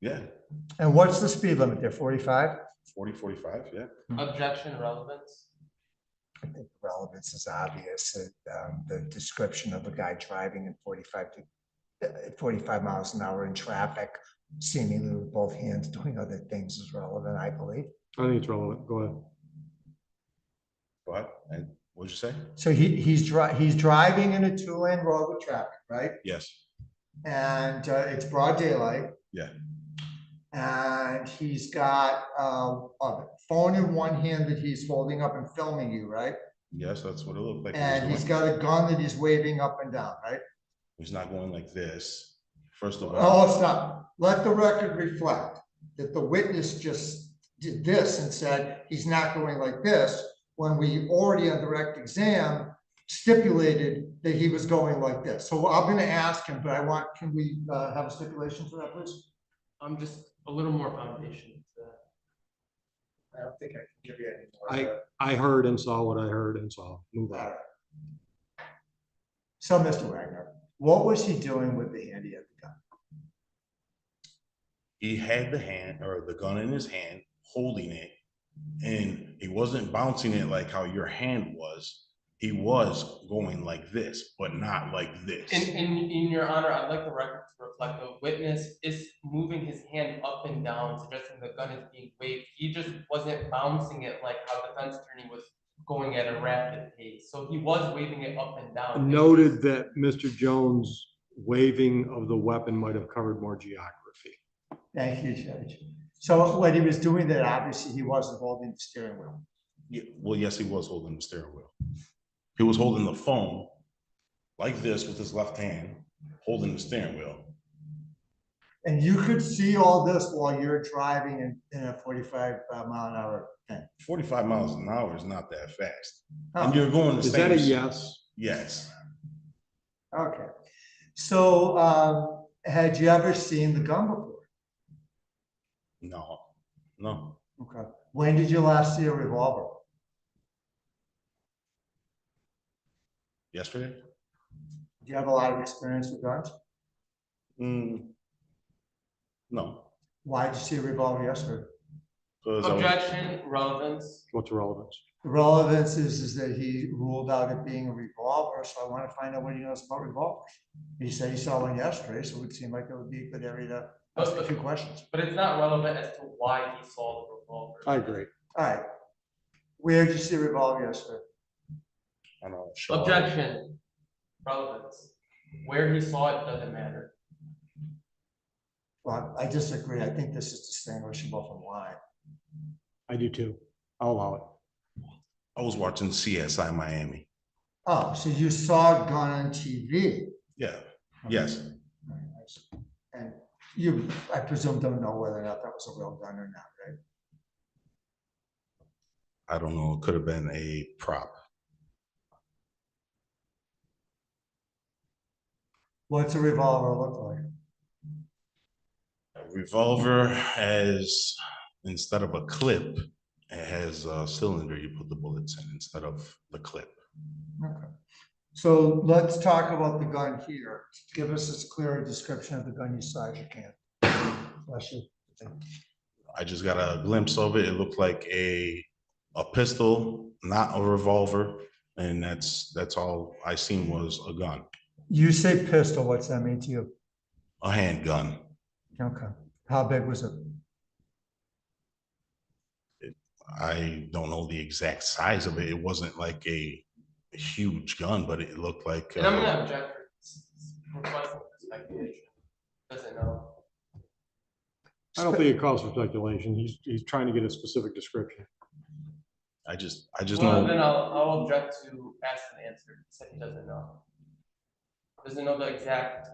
Yeah, And what's the speed limit there, 45? 40, 45, yeah. Objection, relevance. I think relevance is obvious. The description of a guy driving at 45 miles an hour in traffic, seemingly with both hands doing other things is relevant, I believe. I think it's relevant. Go ahead. Go ahead. And what'd you say? So he's driving in a two-lane road with traffic, right? Yes. And it's broad daylight. Yeah. And he's got a phone in one hand that he's holding up and filming you, right? Yes, that's what it looked like. And he's got a gun that he's waving up and down, right? He's not going like this. First of Oh, all. let's not. Let the record reflect that the witness just did this and said he's not going like this, when we already on direct exam stipulated that he was going like this. So I'm going to ask him, but can we have a stipulation for that, please? I'm just a little more foundation to that. I don't think I can give you any more. I heard and saw what I heard and saw. Move on. So, Mr. Wagner, what was he doing with the hand he had the gun? He had the gun in his hand, holding it, and he wasn't bouncing it like how your hand was. He was going like this, but not like this. In your honor, I'd like the record to reflect the witness is moving his hand up and down, suggesting the gun is being waved. He just wasn't bouncing it like how the defense attorney was going at a rapid pace. So he was waving it up and down. Noted that Mr. Jones' waving of the weapon might have covered more geography. Thank you, Judge. So when he was doing that, obviously he wasn't holding the steering wheel. Yeah, well, yes, he was holding the steering wheel. He was holding the phone like this with his left hand, holding the steering wheel. And you could see all this while you're driving in a 45 mile an hour thing. 45 miles an hour is not that fast. Oh. And you're going the Is same. that a yes? Yes. Okay. So had you ever seen the gun before? No, no. Okay. When did you last see a revolver? Yesterday? Do you have a lot of experience with guns? No. Why did you see a revolver yesterday? Objection, relevance. What's relevance? The relevance is that he ruled out it being a revolver, so I want to find out what he knows about revolvers. He said he saw one yesterday, so it would seem like it would be a good area to ask a few questions. But it's not relevant as to why he saw the revolver. I agree. All right. Where did you see a revolver yesterday? I don't know. Objection, relevance. Where he saw it doesn't matter. Well, I disagree. I think this is distinguishable from why. I do too. I'll allow it. I was watching CSI Miami. Oh, so you saw a gun on TV? Yeah. Yes. And you, I presume, don't know whether or not that was a real gun or not, right? I don't know. It could have been a prop. What's a revolver look like? A revolver has, instead of a clip, it has a cylinder you put the bullets in instead of the clip. Okay. So let's talk about the gun here. Give us as clear a description of the gun you saw as you can. Bless you. I just got a glimpse of it. It looked like a pistol, not a revolver. And that's all I seen was a gun. You say pistol, what's that mean to you? A handgun. Okay. How big was it? I don't know the exact size of it. It wasn't like a huge gun, but it looked like. And I'm gonna object for requesting speculation. Doesn't know. I don't think it calls for speculation. He's trying to get a specific description. I just Well, know. then I'll object to ask an answer. He said he doesn't know. Doesn't know the exact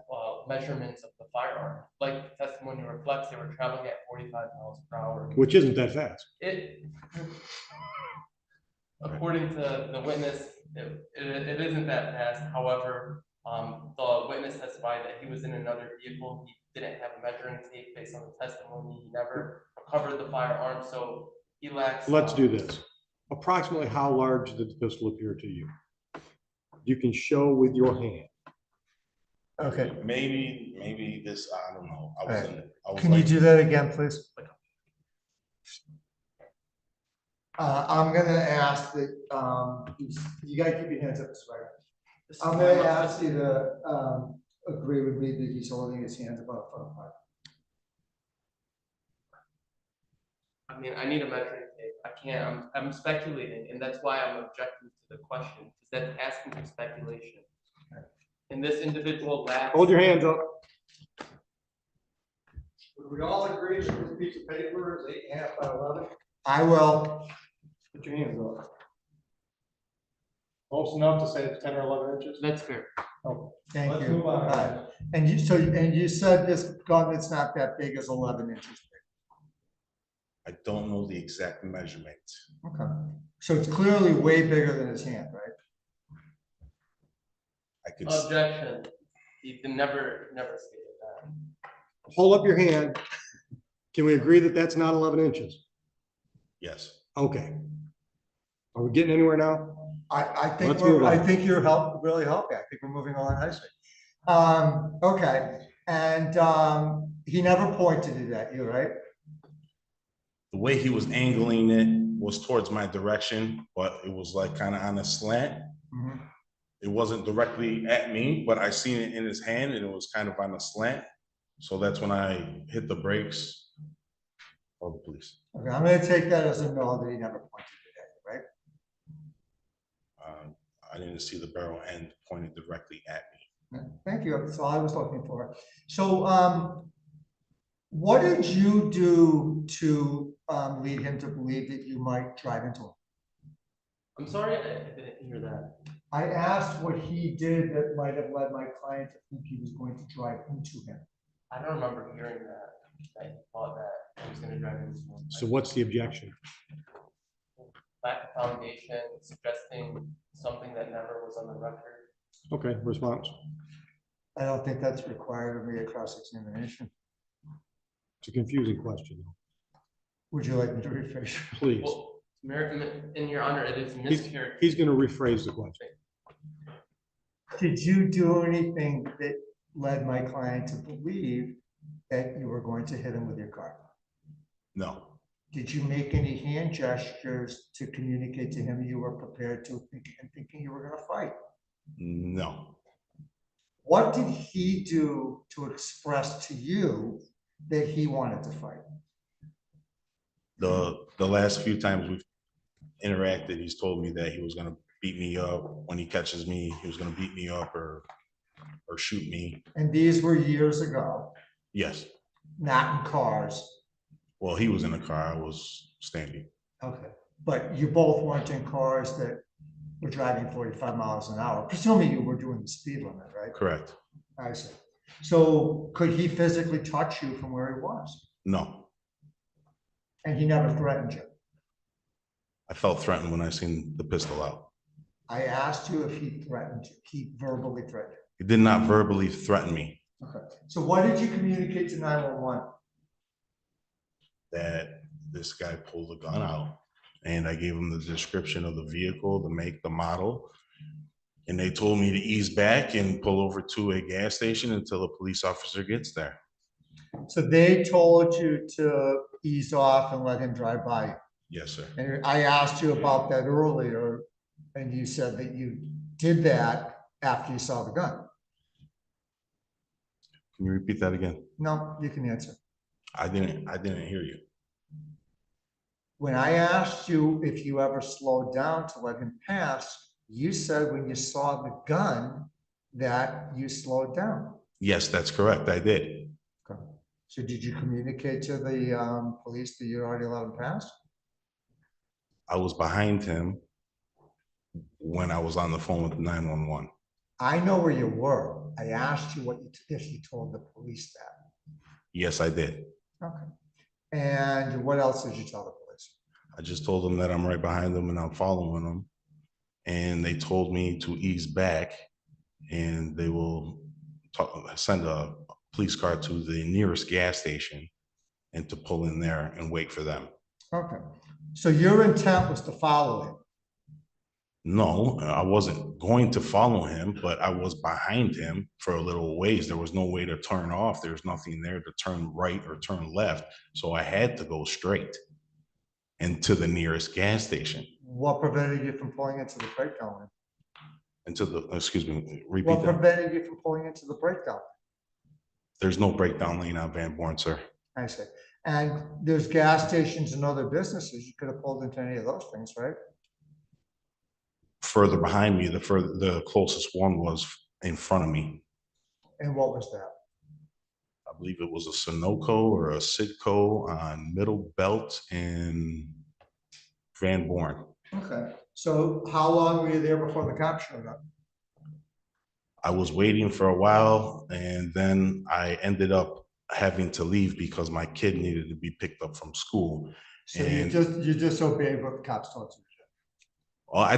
measurements of the firearm. Like the testimony reflects, they were traveling at 45 miles per hour. Which isn't that fast. According to the witness, it isn't that fast. However, the witness testified that he was in another vehicle. He didn't have a measuring tape based on the testimony. He never recovered the firearm, so he lacks. Let's do this. Approximately how large did the pistol appear to you? you can show with your hand. Okay, Maybe this, I don't know. I was Alright. in, I was can you like, do that again, please? I'm gonna ask that, you gotta keep your hands up, right? I'm gonna ask you to, agree with me that he's holding his hands about a foot apart. I mean, I need a measuring tape. I can't, I'm speculating, and that's why I'm objecting to the question, because that's asking for speculation. And this individual lacks. Hold your hands up. Would we all agree that this piece of paper is 8.5 by 11? I will. Put your hands up. Close enough to say it's 10 or 11 inches? That's fair. Oh, thank Let's you. move on. Alright. And you said this gun that's not that big is 11 inches I don't know the exact measurement. big. Okay. So it's clearly way bigger than his hand, right? I could, Objection. You can never state that. Hold up your hand. Can we agree that that's not 11 inches? yes. Okay. Are we getting anywhere now? I think Let's move on. I think you're really helping. I think we're moving on nicely. Okay, and he never pointed it at you, right? The way he was angling it was towards my direction, but it was like kind of on a slant. Mhm. It wasn't directly at me, but I seen it in his hand and it was kind of on a slant. So that's when I hit the brakes. Call the police. Okay, I'm gonna take that as a no that he never pointed it at you, right? I didn't see the barrel end pointed directly at me. Thank you, that's all I was looking for. So, what did you do to lead him to believe that you might drive into him? I'm sorry, I didn't hear that. I asked what he did that might have led my client to think he was going to drive into him. I don't remember hearing that. I thought that I was gonna drive into one. So what's the objection? Lack of foundation, suggesting something that never was on the record. Okay, response. I don't think that's required of me at cross-examination. It's a confusing question. Would you like me to rephrase? Please. Well, in your honor, it is He's mischaracterized. going to rephrase the question. Did you do anything that led my client to believe that you were going to hit him with your car? No, Did you make any hand gestures to communicate to him you were prepared to thinking you were going to fight? no. What did he do to express to you that he wanted to fight? The last few times we've interacted, he's told me that he was gonna beat me up. When he catches me, he was gonna beat me up or shoot me. And these were years ago, Yes. not in cars. Well, he was in a car, I was standing. Okay, but you both weren't in cars that were driving 45 miles an hour. Presumably you were doing the speed limit, right? Correct. I see. So could he physically touch you from where he was? No, And he never threatened you? I felt threatened when I seen the pistol out. I asked you if he threatened you, he verbally threatened you. He did not verbally threaten me. Okay, so what did you communicate to 911? That this guy pulled a gun out and I gave him the description of the vehicle, the make, the model. And they told me to ease back and pull over to a gas station until a police officer gets there. So they told you to ease off and let him drive by you? Yes, sir. And I asked you about that earlier, and you said that you did that after you saw the gun. Can you repeat that again? No, you can answer. I didn't hear you. When I asked you if you ever slowed down to let him pass, you said when you saw the gun that you slowed down. Yes, that's correct. I did. Okay. So did you communicate to the police that you already let him pass? I was behind him when I was on the phone with 911. I know where you were. I asked you if you told the police that. Yes, I did. Okay. And what else did you tell the police? I just told them that I'm right behind them and I'm following them. And they told me to ease back and they will send a police car to the nearest gas station and to pull in there and wait for them. Okay. So your intent was to follow him? No, I wasn't going to follow him, but I was behind him for a little ways. There was no way to turn off. There's nothing there to turn right or turn left. So I had to go straight into the nearest gas station. What prevented you from pulling into the breakdown lane? Into the, excuse me, repeat What that. prevented you from pulling into the breakdown? There's no breakdown lane on Van Born, sir. I see. And there's gas stations and other businesses. You could have pulled into any of those things, right? Further behind me, the closest one was in front of me. And what was that? I believe it was a Sunoco or a Sidco on Middle Belt in Van Born. Okay. So how long were you there before the cops showed up? I was waiting for a while and then I ended up having to leave because my kid needed to be picked up from school. So and you just obeyed what the cops told you. well, I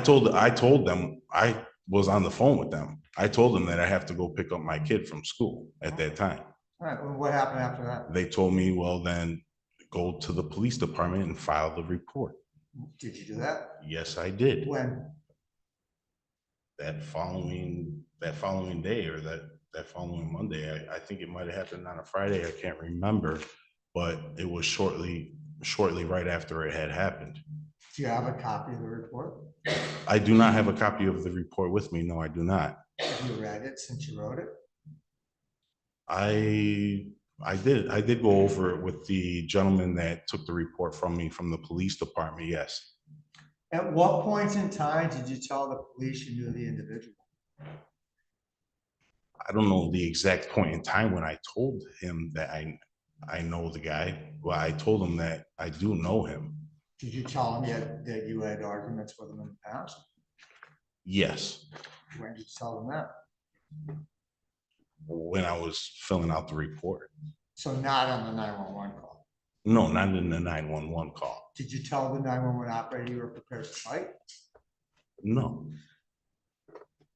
told them, I was on the phone with them. I told them that I have to go pick up my kid from school at that time. All right, well, what happened after that? They told me, well, then go to the police department and file the report. Did you do that? Yes, I did. When? That following day or that following Monday. I think it might have happened on a Friday. I can't remember, but it was shortly right after it had happened. Do you have a copy of the report? I do not have a copy of the report with me. No, I do not. Have you read it since you wrote it? I did go over it with the gentleman that took the report from me from the police department. Yes. At what point in time did you tell the police you knew the individual? I don't know the exact point in time when I told him that I know the guy. Well, I told him that I do know him. Did you tell him that you had arguments with him in the past? Yes. When did you tell him that? When I was filling out the report. So not on the 911 call? No, not in the 911 call. Did you tell the 911 operator you were prepared to fight? No.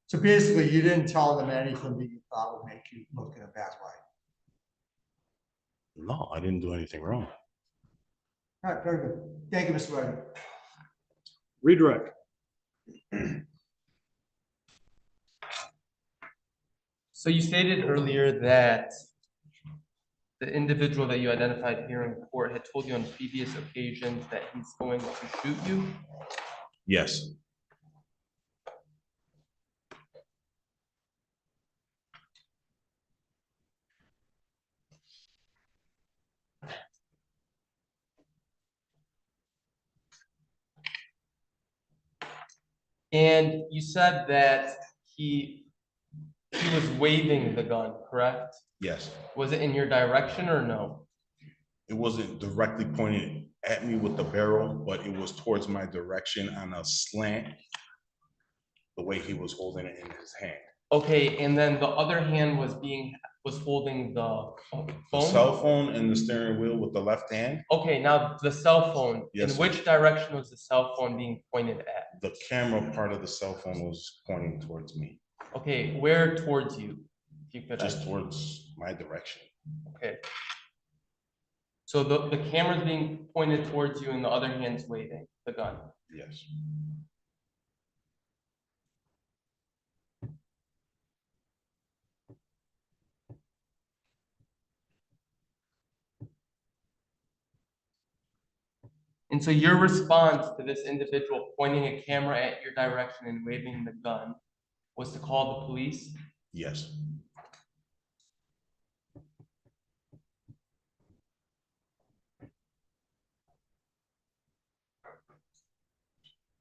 So basically, you didn't tell them anything that you thought would make you look in a bad light? No, I didn't do anything wrong. All right, very good. Thank you, Mr. Wright. Redirect. So you stated earlier that the individual that you identified here in court had told you on previous occasions that he's going to shoot you? Yes. And you said that he was waving the gun, correct? Yes. Was it in your direction or no? It wasn't directly pointed at me with the barrel, but it was towards my direction on a slant, the way he was holding it in his hand. Okay, and then the other hand was holding the phone? The cell phone and the steering wheel with the left hand. Okay, now the cell phone, Yes, in sir. which direction was the cell phone being pointed at? The camera part of the cell phone was pointing towards me. Okay, where towards you? If you could Just towards my direction. Okay. So the camera's being pointed towards you and the other hand's waving the gun. Yes. And so your response to this individual pointing a camera at your direction and waving the gun was to call the police? Yes.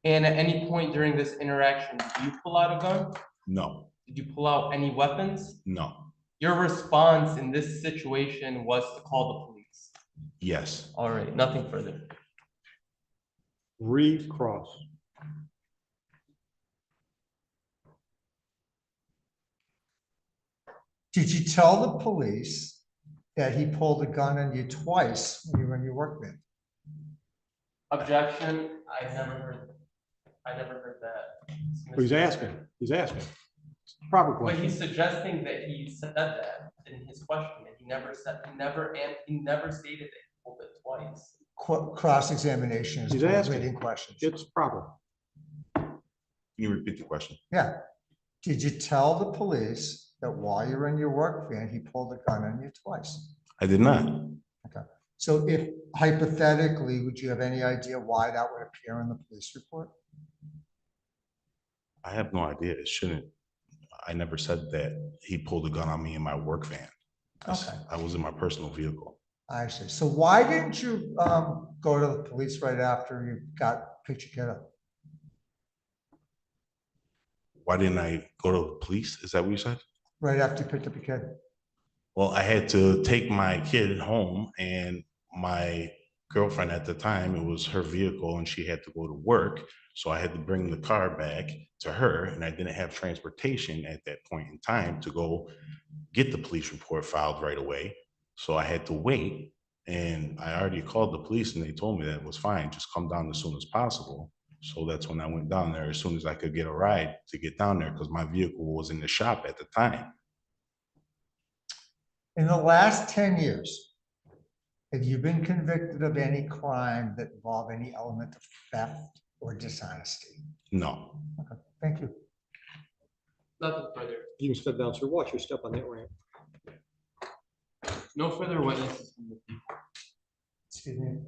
And at any point during this interaction, did you pull out a gun? No. Did you pull out any weapons? No. Your response in this situation was to call the police? Yes. All right, nothing further. Recross. Did you tell the police that he pulled a gun on you twice when you were in your work van? Objection, I never heard that. He's asking. Proper But question. he's suggesting that he said that in his question, and he never stated that he pulled it twice. Cross-examination is He's for asking. leading questions. It's proper. Can you repeat the question? Yeah. Did you tell the police that while you're in your work van, he pulled a gun on you twice? I did not. Okay. So if hypothetically, would you have any idea why that would appear in the police report? I have no idea. It shouldn't. I never said that he pulled a gun on me in my work van. Okay. I was in my personal vehicle. I see. So why didn't you go to the police right after you picked your kid up? Why didn't I go to the police? Is that what you said? Right after you picked up your kid? Well, I had to take my kid home, and my girlfriend at the time, it was her vehicle and she had to go to work. So I had to bring the car back to her, and I didn't have transportation at that point in time to go get the police report filed right away. So I had to wait, and I already called the police and they told me that it was fine, just come down as soon as possible. So that's when I went down there as soon as I could get a ride to get down there, because my vehicle was in the shop at the time. In the last 10 years, have you been convicted of any crime that involved any element of theft or dishonesty? No. Okay, thank you. Nothing further. You can step down, sir. Watch your step on that ramp. No further witnesses from the people. Excuse me.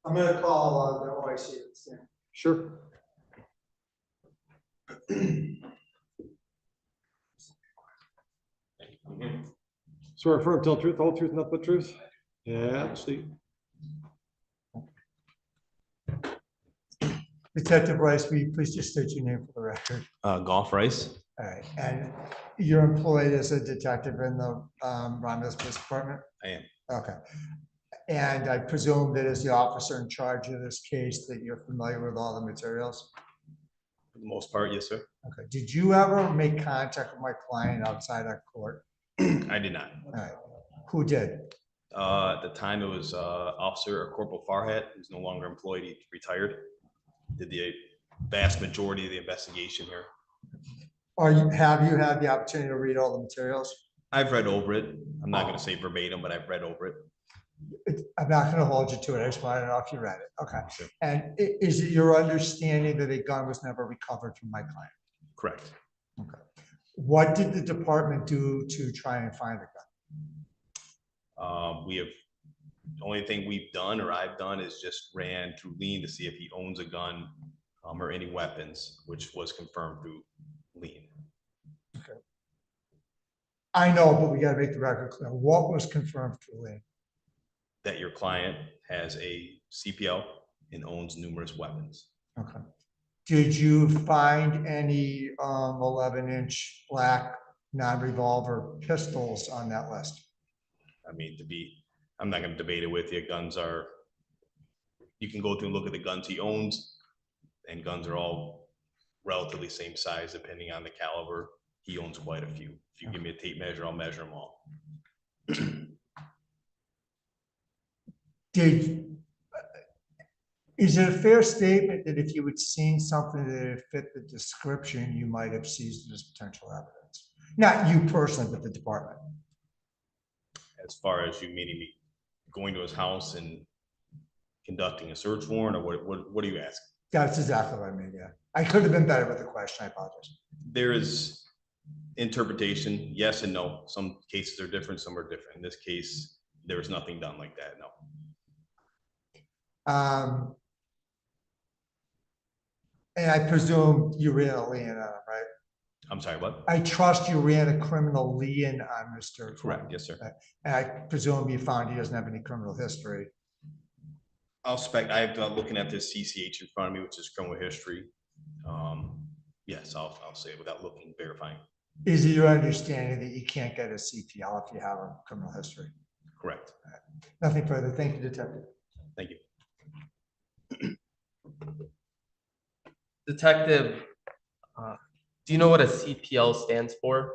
I'm gonna call the OIC. Sure. Swear affirm, tell the truth, the whole truth, nothing but truth? Yeah, see. Detective Rice, will you please just state your name for the record? Golf Rice. All right, and you're employed as a detective in the Romulus Police Department? I am. Okay. And I presume that as the officer in charge of this case, that you're familiar with all the materials? For the most part, yes, sir. Okay. Did you ever make contact with my client outside our court? I did not. All right. Who did? At the time, it was Officer or Corporal Farhat, who's no longer employed, he retired. Did the vast majority of the investigation here. Have you had the opportunity to read all the materials? I've read over it. I'm not going to say verbatim, but I've read over it. I'm not going to hold you to it. I just want to know if you read it. Okay. Sure. And is it your understanding that a gun was never recovered from my client? Correct. Okay. What did the department do to try and find the gun? The only thing we've done or I've done is just ran through Lean to see if he owns a gun or any weapons, which was confirmed through Lean. Okay. I know, but we got to make the record clear. What was confirmed through Lean? That your client has a CPL and owns numerous weapons. Okay. Did you find any 11-inch black non-revolver pistols on that list? I mean, I'm not going to debate it with you. Guns are, you can go through and look at the guns he owns, and guns are all relatively same size depending on the caliber. He owns quite a few. If you give me a tape measure, I'll measure them all. Is it a fair statement that if you had seen something that fit the description, you might have seized it as potential evidence? Not you personally, but the department. As far as you meaning me going to his house and conducting a search warrant, or what are you asking? That's exactly what I mean, yeah. I could have been better with the question, I apologize. There is interpretation, yes and no. Some cases are different, some are different. In this case, there was nothing done like that, no. And I presume you ran a lien on him, right? I'm sorry, what? I trust you ran a criminal lien on Mr. Correct, yes, sir. And I presume you found he doesn't have any criminal history. I'm looking at this CCH in front of me, which is criminal history. Yes, I'll say it without looking, verifying. Is it your understanding that you can't get a CPL if you have a criminal history? Correct. Nothing further. Thank you, Detective. Thank you. Detective, do you know what a CPL stands for?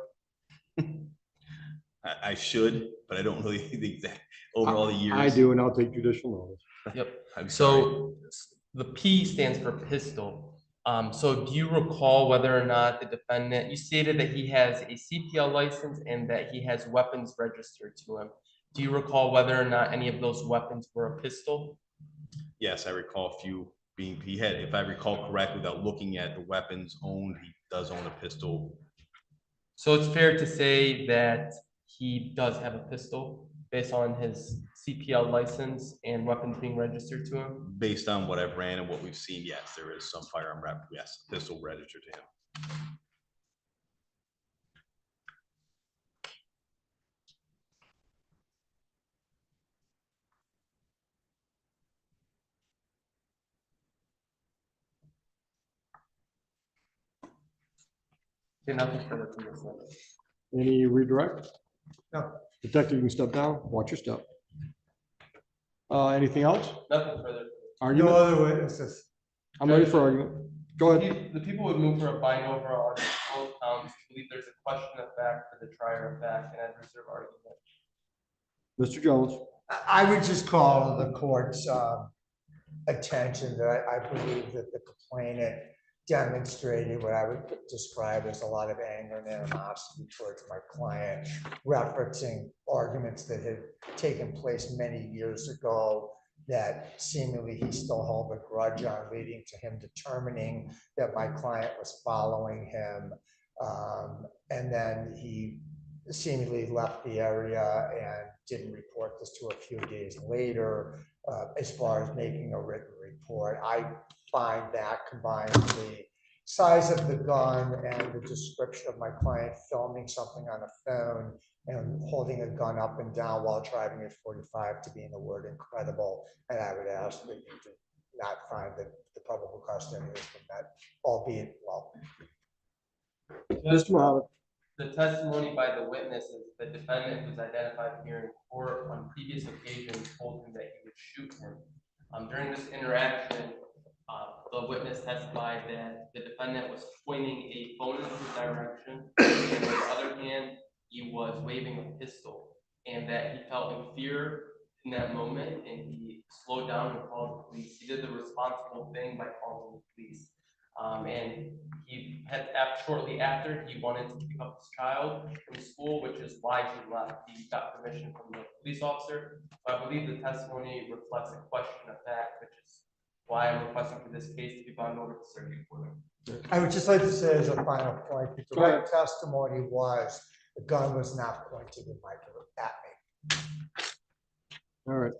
I should, but I don't really the exact over all the years. I do, and I'll take judicial notice. Yep. So the P stands for pistol. So do you recall whether or not the defendant, you stated that he has a CPL license and that he has weapons registered to him. Do you recall whether or not any of those weapons were a pistol? Yes, I recall a few being, he had, if I recall correctly, without looking at the weapons owned, he does own a pistol. So it's fair to say that he does have a pistol based on his CPL license and weapons being registered to him? Based on what I've ran and what we've seen, yes, there is some firearm rep, yes, pistol registered to him. Okay, nothing further from this level. Any redirect? No. Detective, you can step down, watch your step. Anything else? Nothing further. No Argument? other witnesses. I'm ready for argument. Go ahead. The people would move for a bind over on both counts. I believe there's a question of fact for the trier of fact, and I'd reserve argument. Mr. Jones. I would just call the court's attention that I believe that the complainant demonstrated what I would describe as a lot of anger and animosity towards my client, referencing arguments that had taken place many years ago that seemingly he still held a grudge on, leading to him determining that my client was following him. And then he seemingly left the area and didn't report this to a few days later. As far as making a written report, I find that combined with the size of the gun and the description of my client filming something on a phone and holding a gun up and down while driving at 45 to be in the word incredible. And I would ask that you do not find that the probable custody has been met, albeit well. Mr. Muhammad. The testimony by the witness is the defendant was identified here in court on previous occasions, told him that he would shoot him. During this interaction, the witness testified that the defendant was pointing a phone in his direction, and on the other hand, he was waving a pistol, and that he felt in fear in that moment, and he slowed down and called the police. He did the responsible thing by calling the police. And he had shortly after, he wanted to pick up his child from school, which is why he left. He got permission from the police officer. So I believe the testimony reflects a question of fact, which is why I'm requesting for this case to be bound over to circuit court. I would just like to say as a final point, the direct testimony was the gun was not pointed in my at me. All right.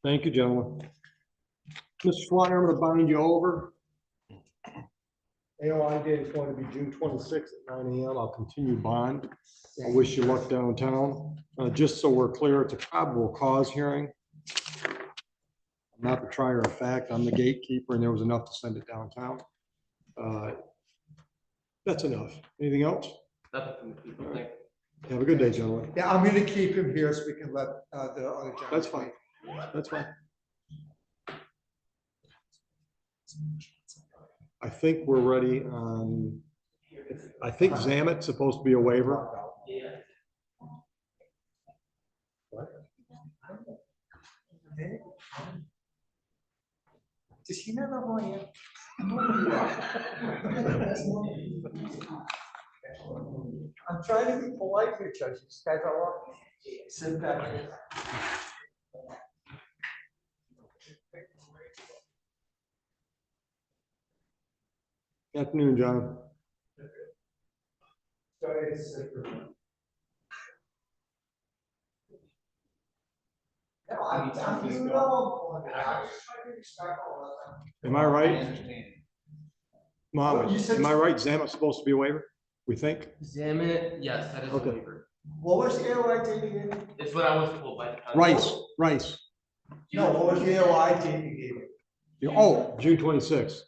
Thank you, gentlemen. Mr. Swatner, I'm going to bind you over. AOI date is going to be June 26th at 9 a.m. I'll continue bond. I wish you luck downtown. Just so we're clear, it's a probable cause hearing. I'm not the trier of fact. I'm the gatekeeper, and there was enough to send it downtown. That's enough. Anything else? Nothing from the people. Thank you. Have a good day, gentlemen. Yeah, I'm going to keep him here so we can let the other gentlemen. That's fine. That's fine. I think we're ready on, I think Zamit's supposed to be a waiver. Yeah. Does he not know who I am? I'm trying to be polite here, Judge. These guys are all sit back here. Afternoon, John. Am I right? Mom, am I right? Zamit's supposed to be a waiver? We think? Zamit, yes, that is a Okay. waiver. What was the AOI date again? It's what I was told by the county. Rice. No, what was the AOI date you gave me? Oh, June 26th.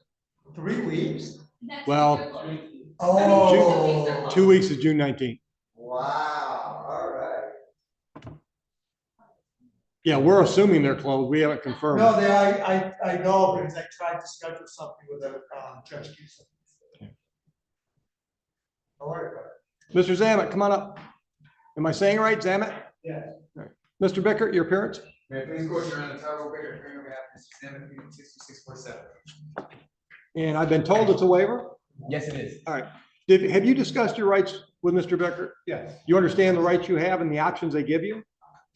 3 weeks? Well, Oh. 2 weeks is June 19th. Wow, all right. Yeah, we're assuming they're closed. We haven't confirmed. No, I know because I tried to schedule something with a Judge Houston. Don't worry about it. Mr. Zamit, come on up. Am I saying it right, Zamit? Yes. All right. Mr. Bickert, your appearance? May I please go to your Honor, Tyler Baker, appearing on behalf of Mr. Salmon, 6647. And I've been told it's a waiver? Yes, it is. All right. Have you discussed your rights with Mr. Bickert? Yes. You understand the rights you have and the options they give you?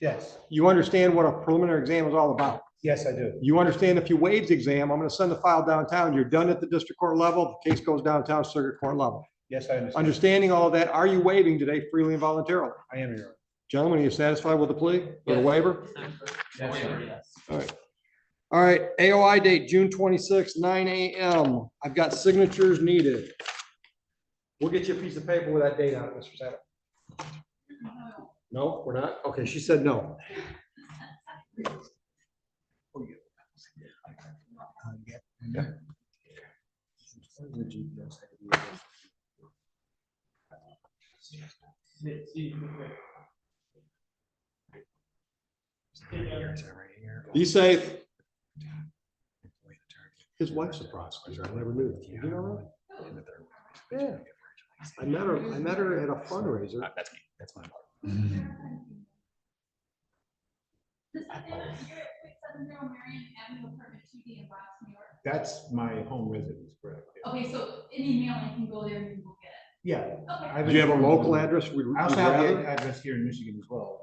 Yes, You understand what a preliminary exam is all about? yes, I do. You understand if you waive the exam, I'm gonna send the file downtown, you're done at the district court level, the case goes downtown circuit court level. Yes, I understand. Understanding all of that, are you waiving today freely and voluntarily? I am, Your Honor. Gentlemen, are you satisfied with the plea or the Yes. waiver? Yes, sir. All right. All right, AOI date, June 26, 9 AM. I've got signatures needed. We'll get you a piece of paper with that date on it, Mr. Zamit. No, we're not? Okay, she said no. Be safe. His wife's a prosecutor. I never knew that. You know that? Yeah. I met her at a fundraiser. That's my part. That's my home residence, correct? Yeah. Okay, so any mail I can go there and you will get it. Yeah. Okay. Do you have a local address? I also have the address here in Michigan as well.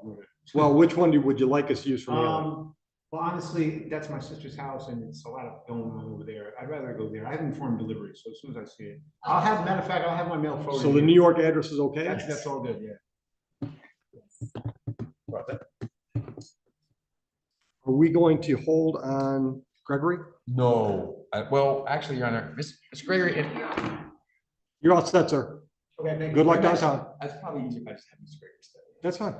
Well, which one would you like us to use for mailing? Well, honestly, that's my sister's house and it's a lot of going on over there. I'd rather go there. I have informed delivery, so as soon as I see it, matter of fact, I'll have my mail forwarded. So the New York address is okay? That's all good, yeah. Are we going to hold on Gregory? No, well, actually, Your Honor, Mr. Gregory, You're all set, sir. Okay, thank you. Good luck downtown. That's probably easier if I just have Mr. Gregory stay. That's fine.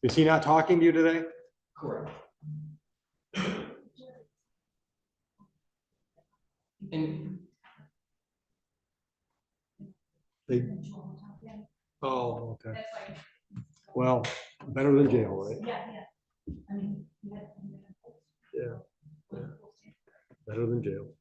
Is he not talking to you today? Correct. And Oh, okay. Well, better than jail, right? Yeah. I mean, Yeah. Better than jail.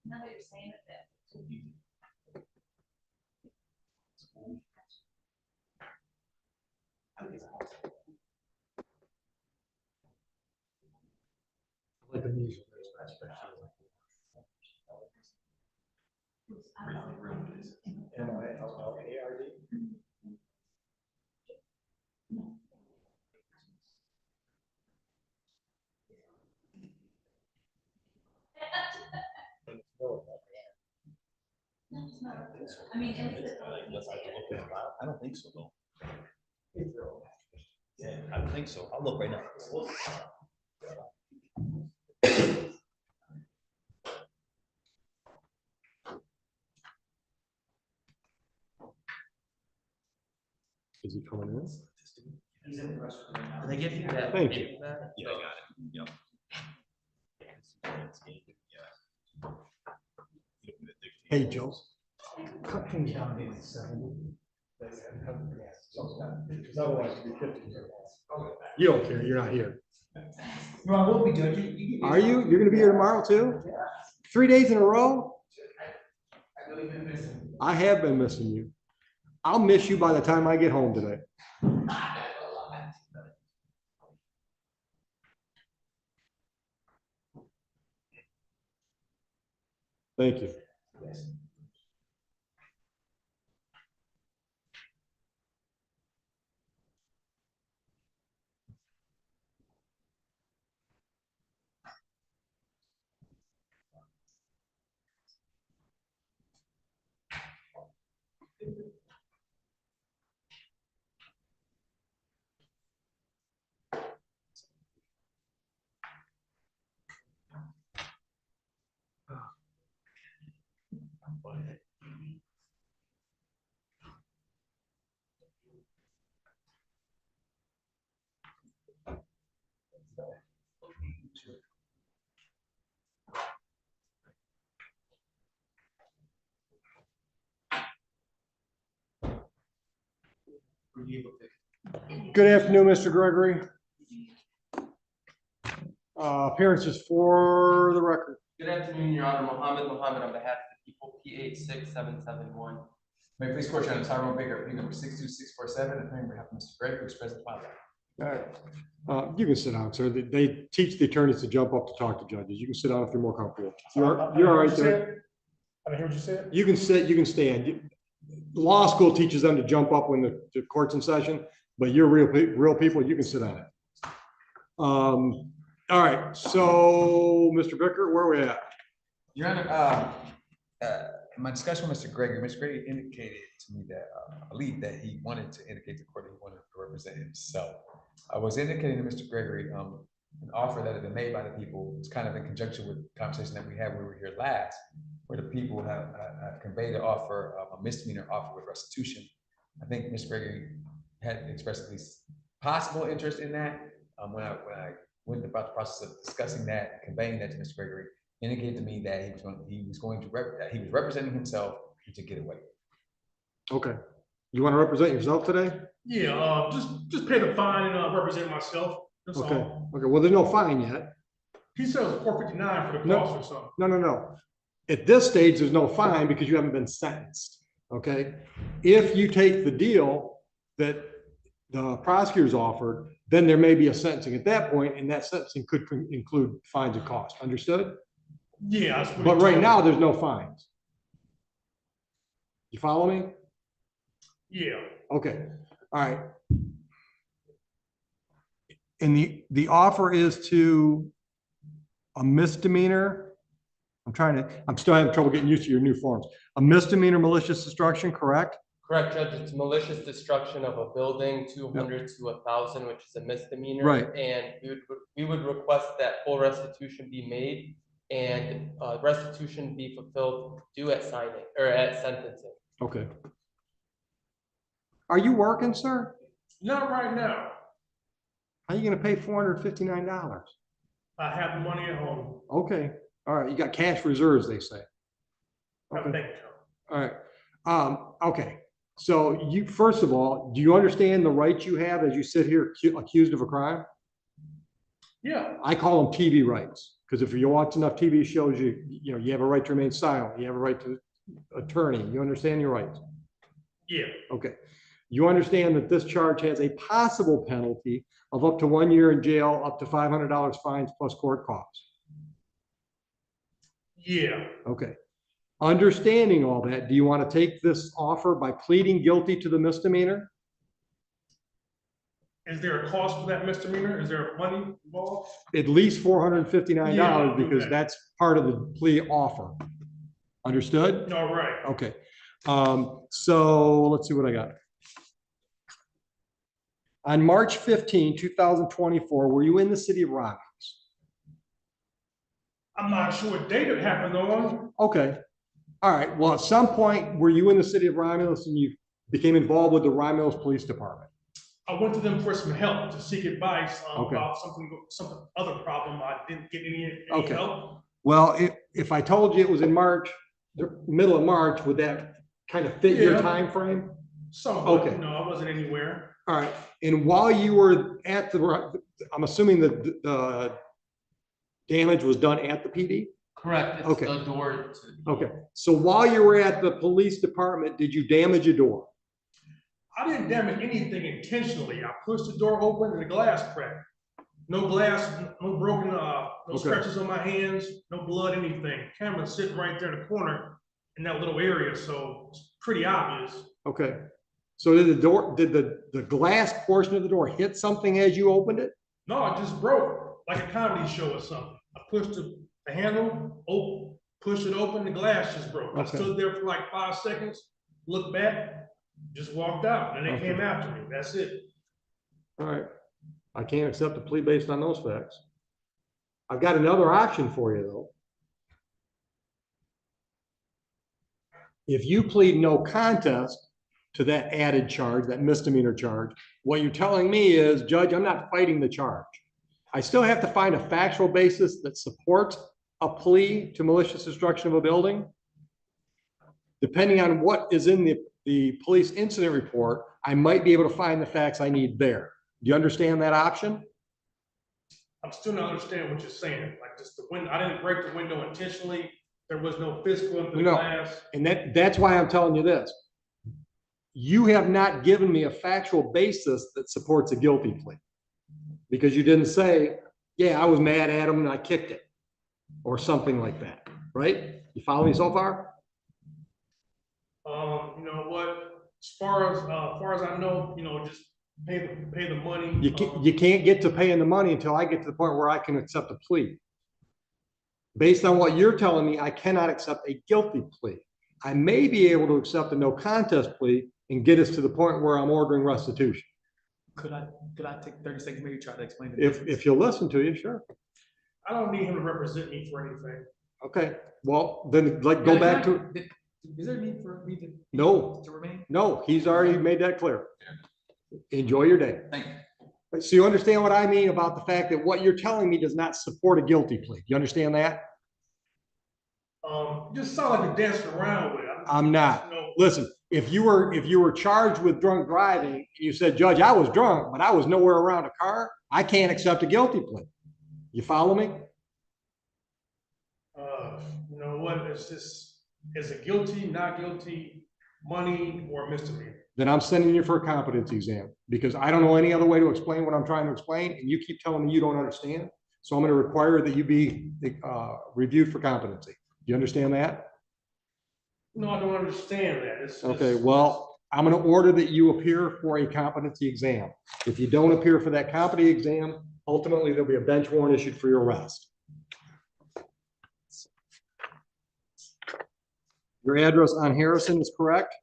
now that you're saying it, that. Like the music. I mean, I don't think so, though. Yeah, I don't think so. I'll look right now. Is he coming in? he's in the restroom. Can I give you that? Thank you. Yeah, I got it. Yep. Hey, Joe. Cut things down to like 70. Because otherwise it'd be 50. You don't care, you're not here. Ron, what we doing? Are you? You're gonna be here tomorrow too? 3 days in a row? I know you've been missing. I have been missing you. I'll miss you by the time I get home today. Thank you. Good afternoon, Mr. Gregory. Appearances for the record. Good afternoon, Your Honor. Mohammed on behalf of the people, P867771. May I please court Your Honor, Tyrone Baker, appeal number 62647, appearing on behalf of Mr. Gregory, who's present by that. All right. You can sit down, sir. They teach the attorneys to jump up to talk to judges. You can sit down if you're more comfortable. You're all right there. I didn't hear what you said. You can sit, you can stand. Law school teaches them to jump up when the court's in session, but you're real people, you can sit on it. All right, so Mr. Bicker, where are we at? Your Honor, in my discussion with Mr. Gregory indicated to me that, I believe that he wanted to indicate to the court that he wanted to represent himself. I was indicating to Mr. Gregory, an offer that had been made by the people. It's kind of in conjunction with the conversation that we had when we were here last, where the people have conveyed an offer, a misdemeanor offer with restitution. I think Mr. Gregory had expressed at least possible interest in that. When I went about the process of discussing that and conveying that to Mr. Gregory, indicated to me that he was representing himself to get away. Okay. You want to represent yourself today? Yeah, just pay the fine and represent myself. That's Okay. all. Okay. Well, there's no fine yet. He said it was 459 for the No. cost or something. No. At this stage, there's no fine because you haven't been sentenced. Okay. If you take the deal that the prosecutors offered, then there may be a sentencing at that point, and that sentencing could include fines and costs. Understood? Yeah. that's what he But right told now, me. there's no fines. You follow me? Yeah. Okay. All right. And the offer is to a misdemeanor. I'm still having trouble getting used to your new forms. A misdemeanor malicious destruction, correct? Correct, Judge. It's malicious destruction of a building, 200 to 1,000, which is a misdemeanor. Right. And we would request that full restitution be made and restitution be fulfilled due at signing or at sentencing. Okay. Are you working, sir? Not right now. How are you going to pay $459? I have the money at home. Okay. All right. You got cash reserves, they say. Okay. Okay. All right. Okay. So you, first of all, do you understand the rights you have as you sit here accused of a crime? Yeah. I call them TV rights, because if you watch enough TV shows, you have a right to remain silent. You have a right to attorney. You understand your rights? Yeah. Okay. You understand that this charge has a possible penalty of up to 1 year in jail, up to $500 fines plus court costs. Yeah. Okay. Understanding all that, do you want to take this offer by pleading guilty to the misdemeanor? Is there a cost for that misdemeanor? Is there money involved? At least $459 Yeah, I'll do because that. that's part of the plea offer. Understood? All right. Okay. So let's see what I got. On March 15, 2024, were you in the city of Romulus? I'm not sure what date it happened on. Okay. All right. Well, at some point, were you in the city of Romulus and you became involved with the Romulus Police Department? I went to them for some help to seek advice Okay. about something other problem. I didn't get any Okay. help. Well, if I told you it was in March, the middle of March, would that kind of fit your Yeah. time frame? Somewhat. Okay. No, I wasn't anywhere. All right. And while you were at I'm assuming that the damage was done at the PD? Correct. It's Okay. the door to. Okay. So while you were at the police department, did you damage a door? I didn't damage anything intentionally. I pushed the door open and the glass cracked. No glass, no broken, no Okay. scratches on my hands, no blood, anything. Camera's sitting right there in the corner in that little area, so it's pretty obvious. Okay. So did the glass portion of the door hit something as you opened it? No, it just broke, like a comedy show or something. I pushed the handle, pushed it open, the glass just broke. I Okay. stood there for like 5 seconds, looked back, just walked out, and they Okay. came after me. That's it. All right. I can't accept a plea based on those facts. I've got another option for you, though. If you plead no contest to that added charge, that misdemeanor charge, what you're telling me is, Judge, I'm not fighting the charge. I still have to find a factual basis that supports a plea to malicious destruction of a building. Depending on what is in the police incident report, I might be able to find the facts I need there. Do you understand that option? I'm still not understanding what you're saying, like just the window, I didn't break the window intentionally, there was no physical into the No, glass. and that's why I'm telling you this. You have not given me a factual basis that supports a guilty plea. Because you didn't say, yeah, I was mad at him and I kicked it. Or something like that, right? You follow me so far? You know what, as far as I know, just pay the money. You can't get to paying the money until I get to the point where I can accept a plea. Based on what you're telling me, I cannot accept a guilty plea. I may be able to accept a no contest plea and get us to the point where I'm ordering restitution. Could I take 30 seconds, maybe try to explain it? If you'll listen to you, sure. I don't need him to represent me for anything. Okay, well, then go back to. Is there a need for me to? No. To remain? No, he's already made that clear. Enjoy your day. Thank you. So you understand what I mean about the fact that what you're telling me does not support a guilty plea. You understand that? Just sound like you're dancing around with it. I'm not. Listen, if you were charged with drunk driving, and you said, Judge, I was drunk, but I was nowhere around a car, I can't accept a guilty plea. You follow me? You know what? It's just, is it guilty, not guilty, money, or misdemeanor? Then I'm sending you for a competency exam because I don't know any other way to explain what I'm trying to explain, and you keep telling me you don't understand. So I'm going to require that you be reviewed for competency. Do you understand that? No, I don't understand that. Okay, well, I'm going to order that you appear for a competency exam. If you don't appear for that competency exam, ultimately there'll be a bench warrant issued for your arrest. Your address on Harrison is correct?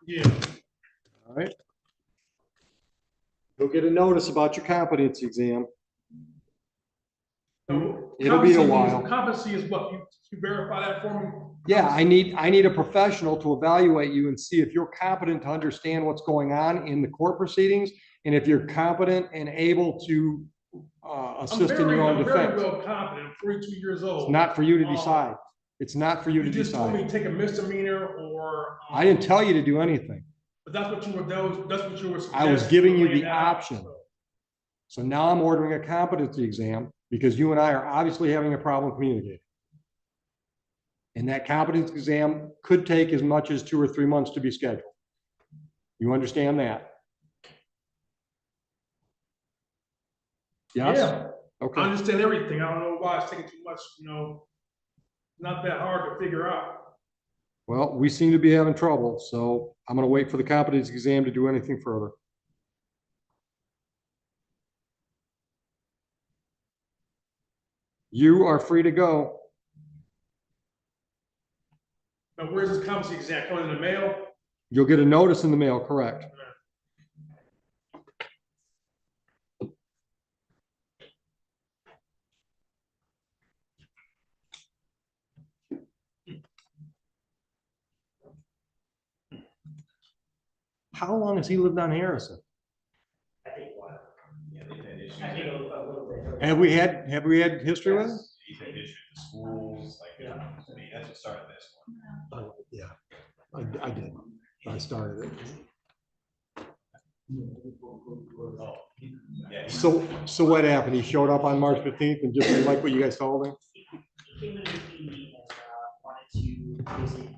Yeah. All right. You'll get a notice about your competency exam. It'll be a while. Competency is what, you verify that for me? Yeah, I need a professional to evaluate you and see if you're competent to understand what's going on in the court proceedings and if you're competent and able to assist in your own defense. I'm very well competent. I'm 42 years old. It's not for you to decide. It's not for you to decide. You just told me to decide. take a misdemeanor or. I didn't tell you to do anything. But that's what you were, that's what you were. I was giving you the option. So now I'm ordering a competency exam because you and I are obviously having a problem communicating. And that competency exam could take as much as 2 or 3 months to be scheduled. You understand that? Yes? Yeah. Okay. I understand everything. I don't know why it's taking too much, not that hard to figure out. Well, we seem to be having trouble, so I'm going to wait for the competency exam to do anything further. You are free to go. Now, where's this competency exam? Coming in the mail? You'll get a notice in the mail, correct? How long has he lived on Harrison? I think one. Yeah, they've had issues. I think a little bit. Have we had history with him? He's had issues with schools, like, I mean, that's what started this one. Yeah, I did. I started it. Oh, yeah. So what happened? He showed up on March 15th and just didn't like what you guys told him? He came in to see me and wanted to basically